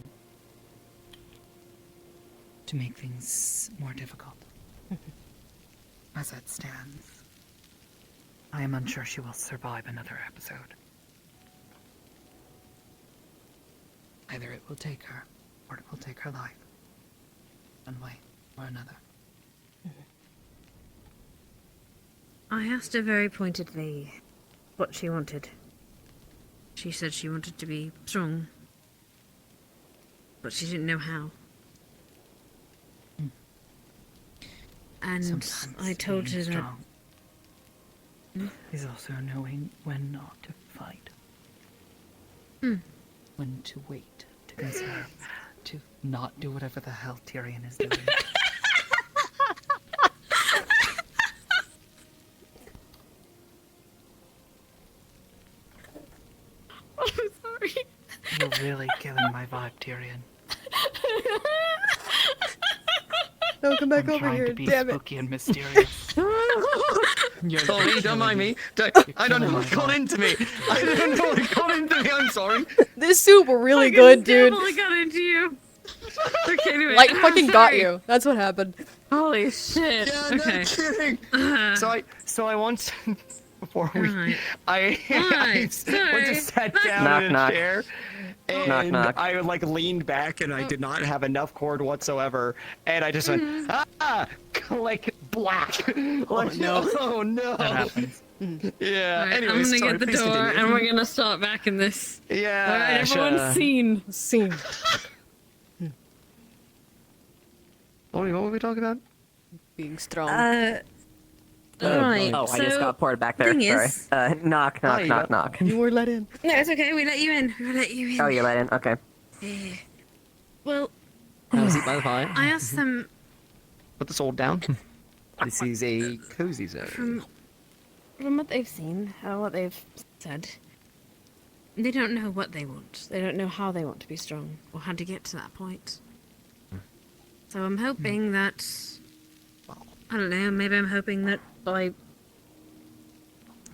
to make things more difficult. As it stands, I am unsure she will survive another episode. Either it will take her, or it will take her life. One way or another. I asked her very pointedly what she wanted. She said she wanted to be strong, but she didn't know how. And Sometimes I told her being that... strong is also knowing when not to fight. When to wait, to conserve, to not do whatever the hell Tyrion is doing. I'm sorry. You're really killing my vibe, Tyrion. No, come back I'm over trying here, to be damn it. spooky and mysterious. Sorry, don't mind me. I don't know what got into me. I don't know what got into me. I'm sorry. This soup were really good, dude. I got into you. Okay, anyway. Like, fucking got Sorry. you. That's what happened. Holy shit. Yeah, Okay. no kidding. So I once before we Right. I Right, went to sat sorry. down Knock, in a knock. chair and Knock, knock. I like leaned back and I did not have enough cord whatsoever and I just went like black. Like, no. Oh no. That happens. Yeah. Right, Anyways, I'm gonna sorry, get the please door continue. and we're gonna start back in this. Yeah. Alright, everyone, sure. scene. Scene. Sorry, what were we talking about? Being strong. Right. Oh, I so, just got poured back there. thing Sorry. is- Knock, knock, knock, knock. You were let in. No, it's okay. We let you in. We let you in. Oh, you let in? Okay. Yeah. Well, Have a seat by the fire. I asked them Put the sword down. This is a cozy zone. from what they've seen, what they've said. They don't know what they want. They don't know how they want to be strong or how to get to that point. So I'm hoping that. I don't know. Maybe I'm hoping that by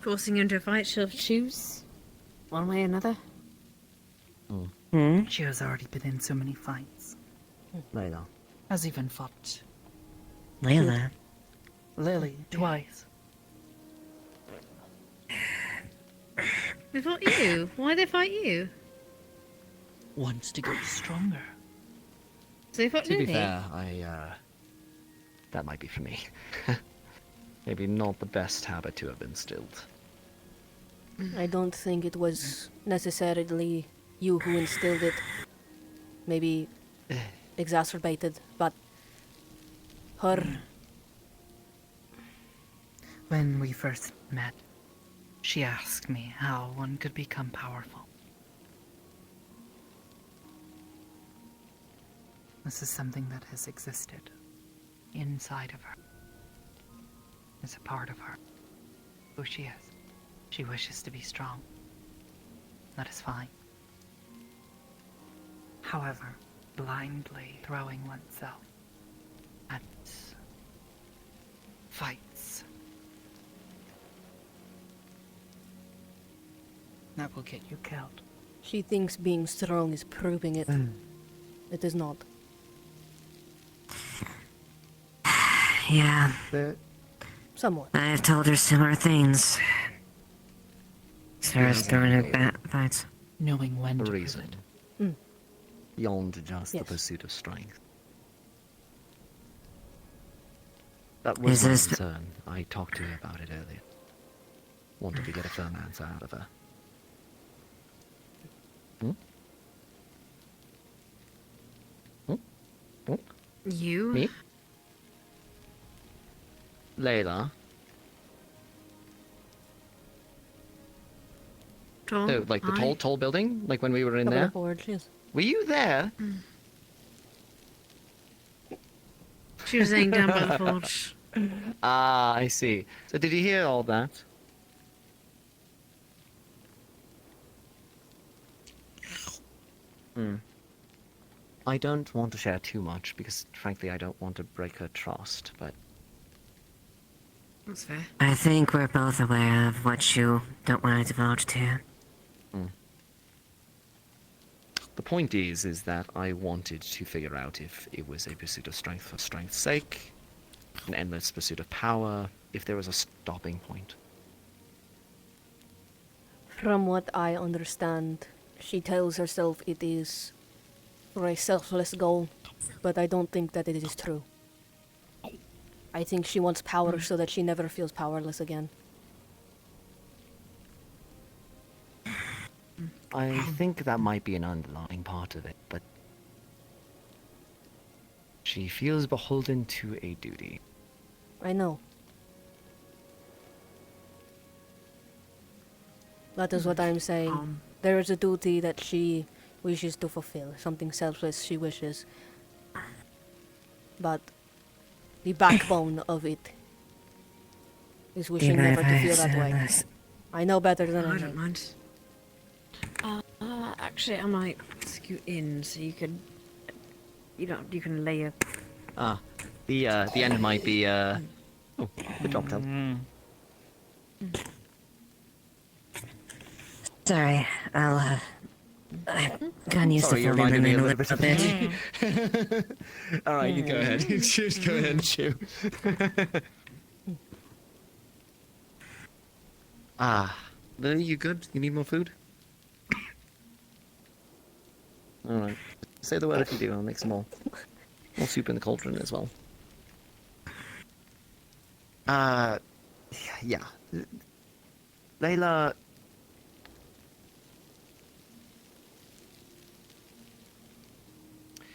forcing you into a fight, she'll choose one way or another. She has already been in so many fights. Layla. Has even fought Layla. Lily twice. They fought you. Why they fight you? Wants to get stronger. So they fought To be Lily. fair, that might be for me. Maybe not the best habit to have instilled. I don't think it was necessarily you who instilled it. Maybe exacerbated, but her. When we first met, she asked me how one could become powerful. This is something that has existed inside of her. It's a part of her. Who she is. She wishes to be strong. That is fine. However, blindly throwing oneself at fights that will get you killed. She thinks being strong is proving it. It is not. Yeah. Somewhat. I have told her similar things. As far as throwing her fights. Knowing when to reason. Mm. Beyond just the Yes. pursuit of strength. That was Is my this- concern. I talked to her about it earlier. Wanted to get a firm answer out of her. You? Me? Layla? Tall? Oh, like the high? tall building? Like when we were in Couple there? of words, yes. Were you there? She was laying down by the forge. Ah, I see. So did you hear all that? I don't want to share too much because, frankly, I don't want to break her trust, but That's fair. I think we're both aware of what you don't want to divulge to. the point is that I wanted to figure out if it was a pursuit of strength for strength's sake, an endless pursuit of power, if there was a stopping point. From what I understand, she tells herself it is for a selfless goal, but I don't think that it is true. I think she wants power so that she never feels powerless again. I think that might be an underlying part of it, but she feels beholden to a duty. I know. That is what I'm saying. There is a duty that she wishes to fulfill, something selfless she wishes. But the backbone of it is wishing never to feel that way. I know better than I don't mind. Actually, I might scoot in so you can. You can lay a. Ah, the end might be Oh, good job, Tel. Sorry, I've gotten used Sorry, to you folding reminded them me in a a little little bit bit. of All right, you go ahead. Just go ahead and chew. Lily, you good? You need more food? All right. Say the word if you do. I'll make some more. More soup in the cauldron as well. Yeah. Layla.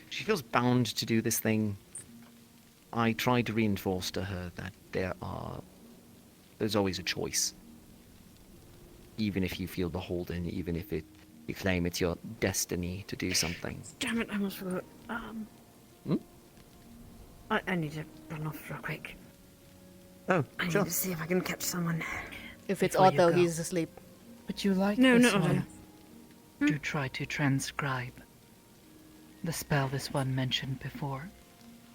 She feels bound to do this thing I tried to reinforce to her that there's always a choice. Even if you feel beholden, even if you claim it's your destiny to do something. Damn it, I almost forgot. Hmm? I need to run off real quick. Oh, I sure. need to see if I can catch someone. If it's Before you Otto, go. he's asleep. Would you like No, this not one Otto. to try to transcribe the spell this one mentioned before,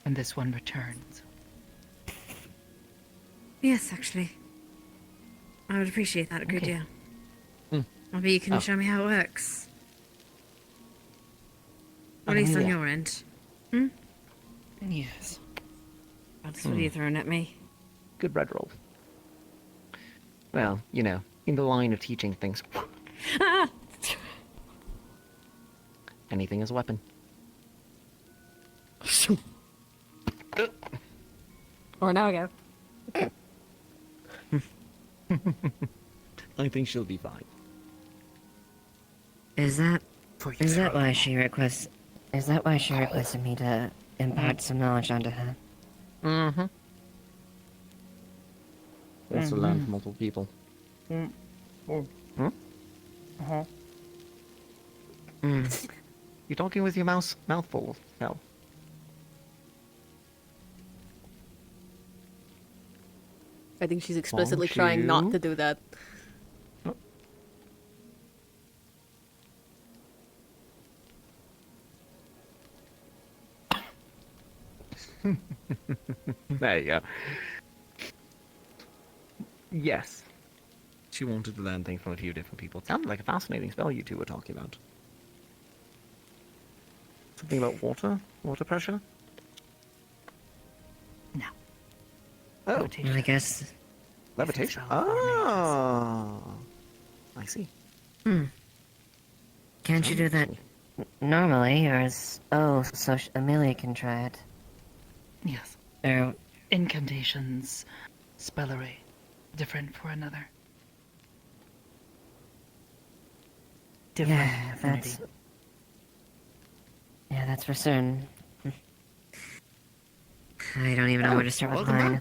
and this one returns? Yes, actually. I would appreciate that a good Okay. deal. Hmm. Maybe you can Oh. show me how it works. Or at least on yeah. your end. Hmm? Yes. What are you throwing at me? Good red roll. Well, you know, in the line of teaching things. Ah! Anything is a weapon. Or now I go. I think she'll be fine. Is that why she requested me to impart some knowledge onto her? Mm-hmm. Also learn from multiple people. Hmm? Uh-huh. You talking with your mouth full? No. I think she's explicitly trying not to do that. There you go. Yes. She wanted to learn things from a few different people. It sounded like a fascinating spell you two were talking about. Something about water? Water pressure? No. Oh. I guess. Levitation? Oh. I see. Can't you do that normally, or is... Oh, so Amelia can try it. Yes. Or... Incantations, spellery, different for another. Different Yeah, affinity. that's... Yeah, that's for certain. I don't even know where to start with mine.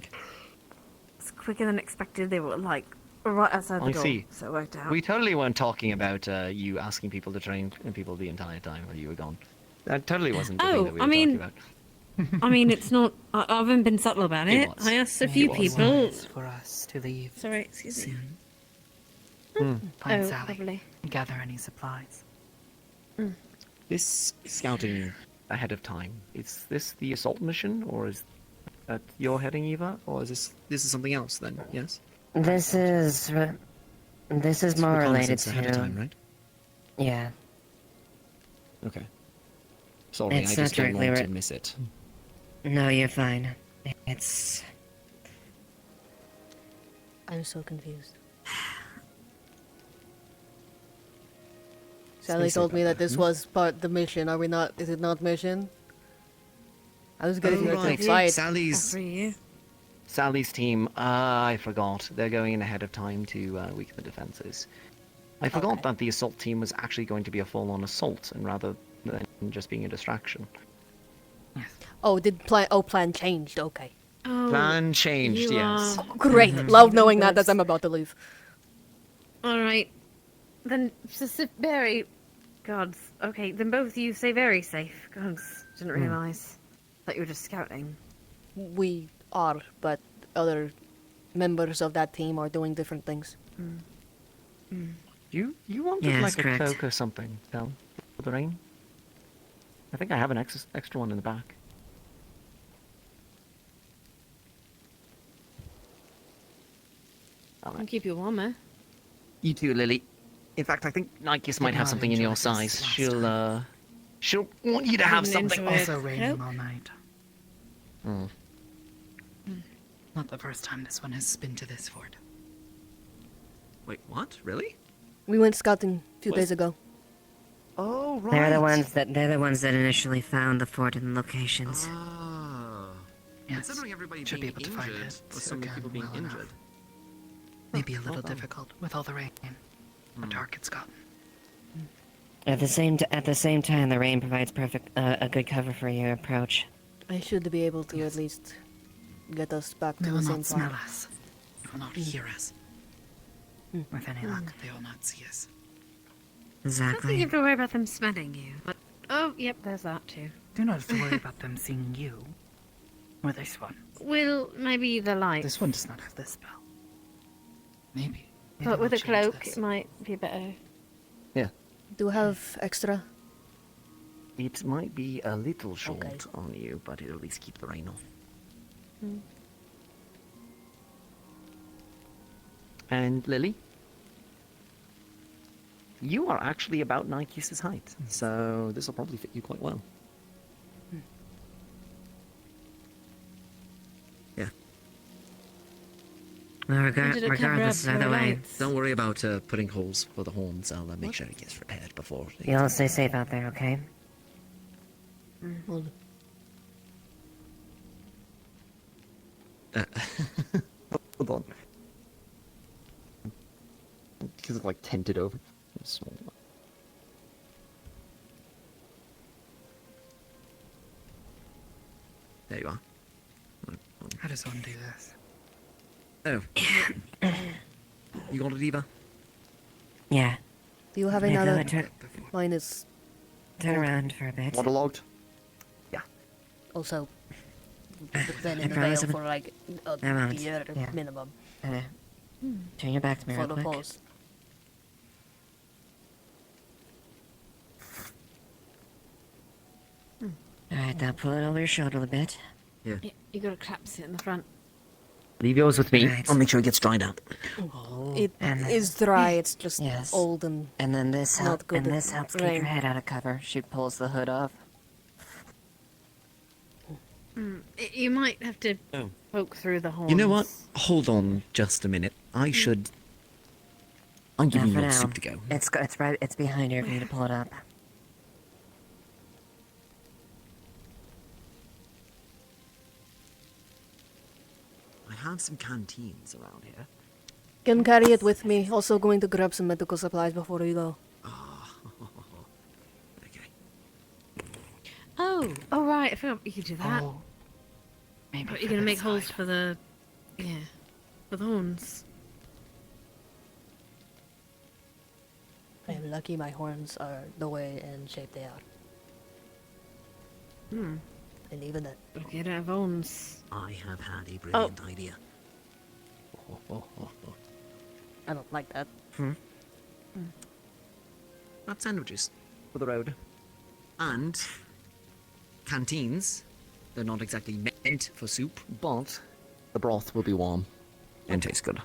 It's quicker than expected. They were like right outside the I door. see. So it worked out. We totally weren't talking about you asking people to train people the entire time while you were gone. That totally wasn't the thing that we were talking about. I mean, it's not. I haven't been subtle about It it. was. I asked a It few was. people. It's for us to leave. Sorry, excuse me. Find Oh, Sally. lovely. Gather any supplies. This scouting ahead of time, is this the assault mission, or is that your heading, Eva? Or is this is something else then, yes? This is more related Reconnaissance ahead of to... time, right? Yeah. Okay. Sorry, It's I not just don't directly want re- to miss it. No, you're fine. It's... I'm so confused. Sally told me that this was part the mission. Are we not? Is it not mission? I was getting her to fight. Sally's team, I forgot. They're going in ahead of time to weaken the defenses. I forgot that the assault team was actually going to be a full-on assault, and rather than just being a distraction. Oh, plan changed. Okay. Oh, Plan changed, you yes. are- Great. Love knowing that as I'm about to leave. All right. Then, very. Gods. Okay, then both of you stay very safe. Gods. Didn't realize that you were just scouting. We are, but other members of that team are doing different things. You wanted Yes, like correct. a cloak or something, Del, for the rain? I think I have an extra one in the back. I'll keep you warmer. You too, Lily. In fact, I think Nikes might have something in your size. She'll want you to have something. Also raining all night. Mm. Not the first time this one has been to this fort. Wait, what? Really? We went scouting a few days ago. Oh, right. They're the ones that initially found the fort and locations. Oh. Yes. Considering everybody Should be being able to find injured, it or so many again people being well enough. injured. Maybe a little well done. difficult with all the rain. The dark it's gotten. At the same time, the rain provides a good cover for your approach. I should be able to at least get us back They to will the same not smell spot. us. They will not hear us. With any luck, they will not see us. I don't think you have to worry about them smelling you. But oh, yep, there's that too. Do not have to worry about them seeing you. Or this one. Well, maybe the light. This one does not have this spell. Maybe. But with a we'll change cloak, this. it might be better. Yeah. Do you have extra? It might be a little short on you, but it'll at least keep the rain off. And Lily? You are actually about Nike's height, so this will probably fit you quite well. Yeah. Well, Wanted to cover regardless, up either our way. lights. Don't worry about putting holes for the horns. I'll make sure it gets repaired before. You all stay safe out there, okay? Hold on. Because it's like tented over. Small. There you are. How does one do this? Oh. You got it, Eva? Yeah. Do you have Yeah, go another? ahead, turn- Mine is Turn around for a bit. Waterlogged? also been I in the promise veil I'm- for like a I won't. year Yeah. minimum. Turn your back to me For real the quick. pose. Alright, now pull it over your shoulder a bit. Yeah. You gotta collapse it in the front. Leave yours with me. Right. I'll make sure it gets dried out. It And- is dry. It's just Yes. old and And then this not help, good and at this helps keep rain. your head out of cover. She pulls the hood off. You might have to Oh. poke through the horns. You know what? Hold on just a minute. I'm Not giving for you a now. soup to go. It's right. It's behind her for you to pull it up. I have some canteens around here. can carry it with me. Also going to grab some medical supplies before we go. Oh right, I forgot you could do that. Maybe But for you're gonna make this holes side. for the for the horns. I'm lucky my horns are the way and shape they are. And even that. Okay, I don't have horns. I have had a brilliant idea. I don't like that. Not sandwiches for the road. And canteens. They're not exactly meant for soup, but the broth will be warm and taste good.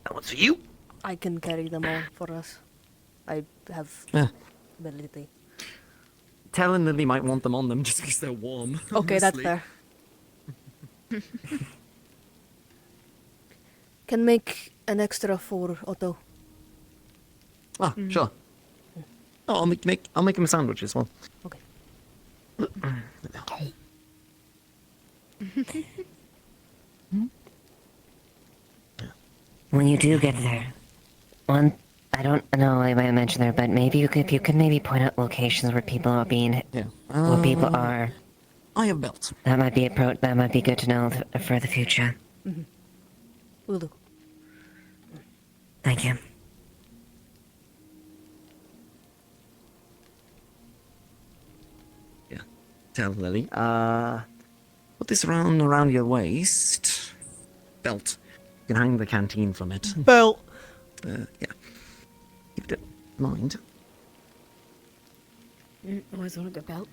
That one's for you. I can carry them all for us. I have Yeah. ability. Telling Lily might want them on them just because they're warm. Okay, that's honestly. fair. Can make an extra for Otto. Ah, sure. Oh, I'll make him a sandwich as well. Okay. When you do get there, I don't know I might mention there, but maybe if you could maybe point out locations where people are being, where people are. I have belts. That might be that might be good to know for the future. Will do. Thank you. Yeah. Tell Lily. Put this around your waist. Belt. You can hang the canteen from it. Belt. Yeah. Keep it in mind. Always want a good belt.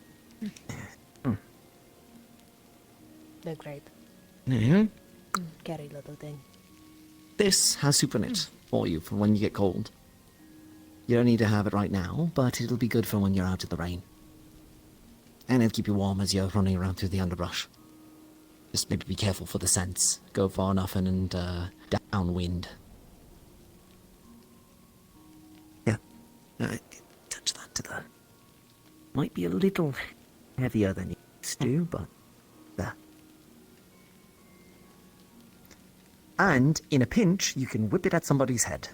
They're great. Yeah. Carry little thing. This has soup in it for you for when you get cold. You don't need to have it right now, but it'll be good for when you're out in the rain. And it'll keep you warm as you're running around through the underbrush. Just maybe be careful for the scents. Go far enough and downwind. Yeah. Touch that to the... Might be a little heavier than you used to, but... There. And, in a pinch, you can whip it at somebody's head.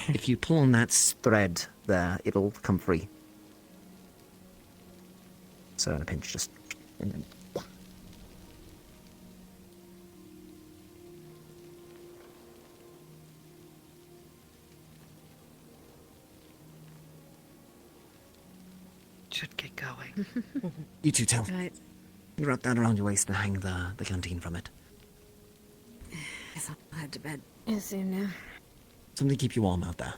If you pull on that thread there, it'll come free. So in a pinch, just... And then... Should get going. You too, Tel. Right. You wrap that around your waist and hang the canteen from it. Guess I'll head to bed. Soon now. Something to keep you warm out there.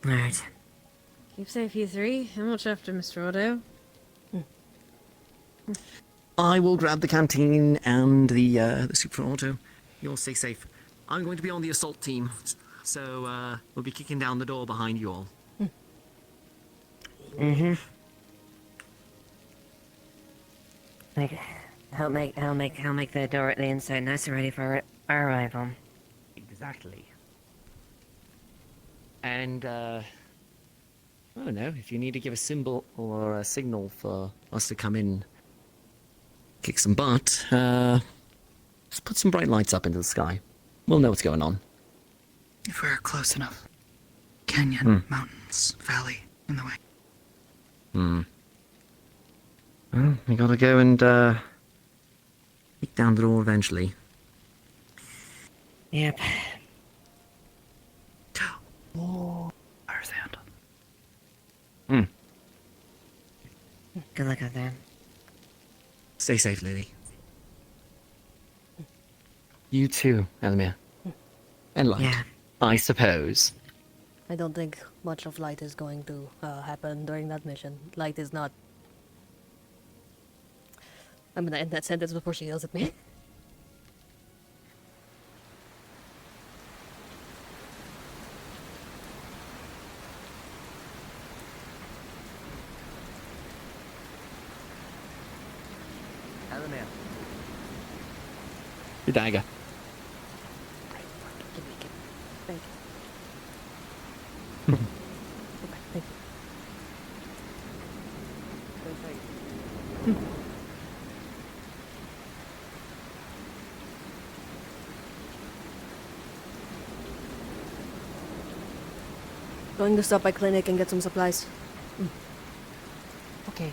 Right. Keep safe, you three. How much after Mr. Otto? I will grab the canteen and the soup for Otto. You'll stay safe. I'm going to be on the assault team, so we'll be kicking down the door behind you all. Mm-hmm. Help make the door at the inside nice and ready for our arrival. Exactly. And I don't know, if you need to give a symbol or a signal for us to come in, kick some butt, just put some bright lights up into the sky. We'll know what's going on. If we're close enough. Canyon, mountains, valley, in the way. Well, we gotta go and kick down the door eventually. Yep. Earth hand. Good luck out there. Stay safe, Lily. You too, Elemmire. And light, Yeah. I suppose. I don't think much of light is going to happen during that mission. Light is not... I'm gonna end that sentence before she yells at me. Elemmire. Your dagger. Give me. Thank you. Okay, thank you. Going to stop by clinic and get some supplies. Okay.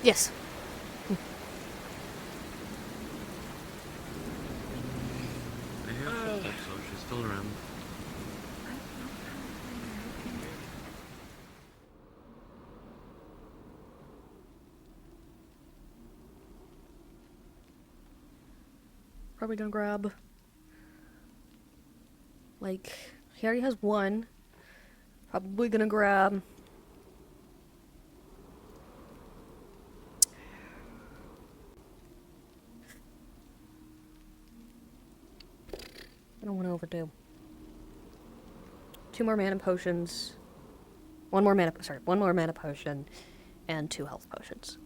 Yes. I hear footsteps, so she's still around. Probably gonna grab... Like, he already has one. Probably gonna grab... I don't want to overdo. 2 more mana potions. One more mana potion. And 2 health potions.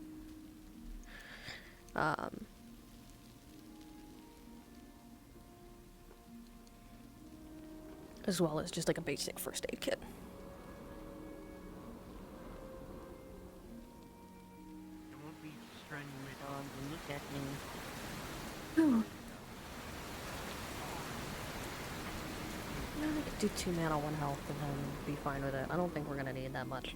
As well as just like a basic first aid kit. Won't be strenuous on to look at me. Oh. I could do 2 mana, 1 health, and then be fine with it. I don't think we're gonna need that much.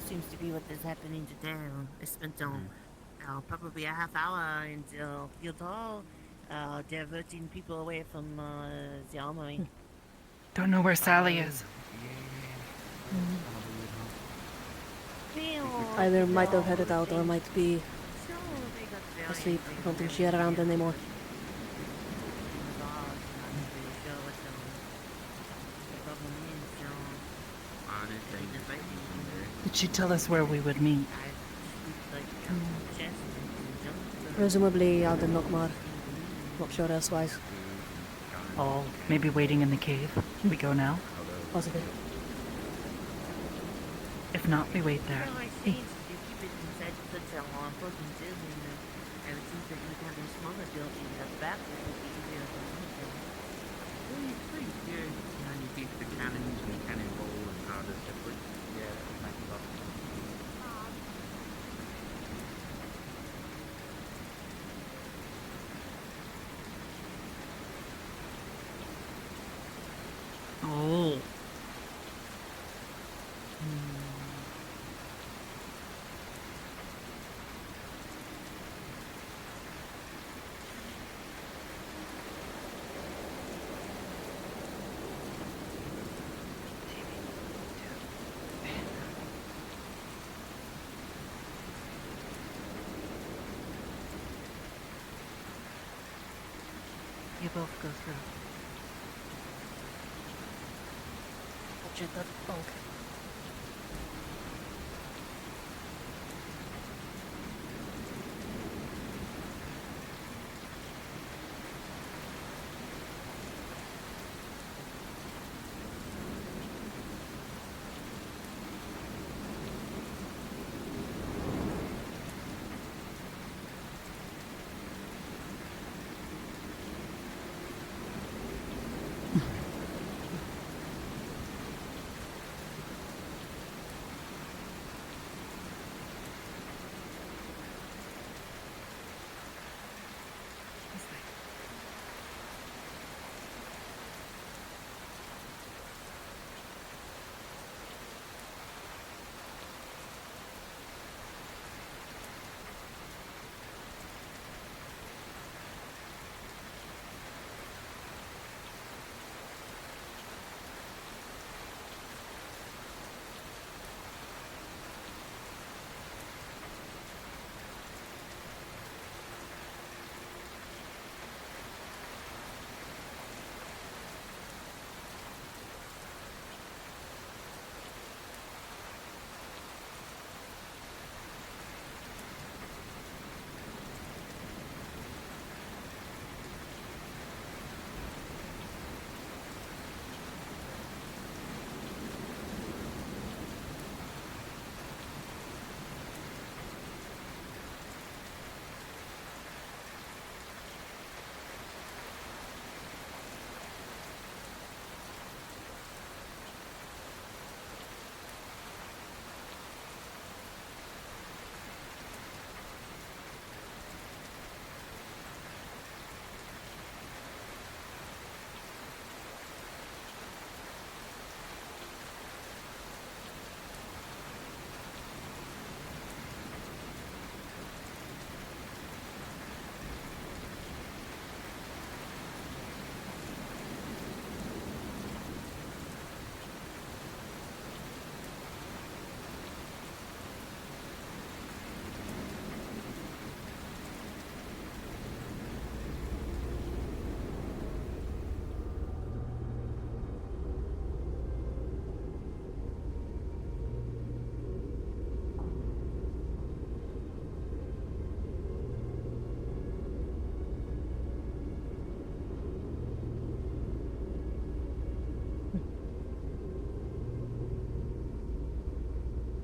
seems to be what is happening today. I spent probably a half hour in the field hall, diverting people away from the armory. Don't know where Sally is. Either might have headed out or might be asleep. I don't think she had around anymore. Did she tell us where we would meet? Presumably out in Nockmar. Not sure elsewise. Oh, maybe waiting in the cave. Can we go now? Possibly. If not, we wait there. You keep the cannons and cannonball and powder separate. Yeah, that would make a lot of sense. Oh. You both go through. Check that bunk.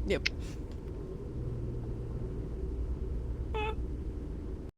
Yep.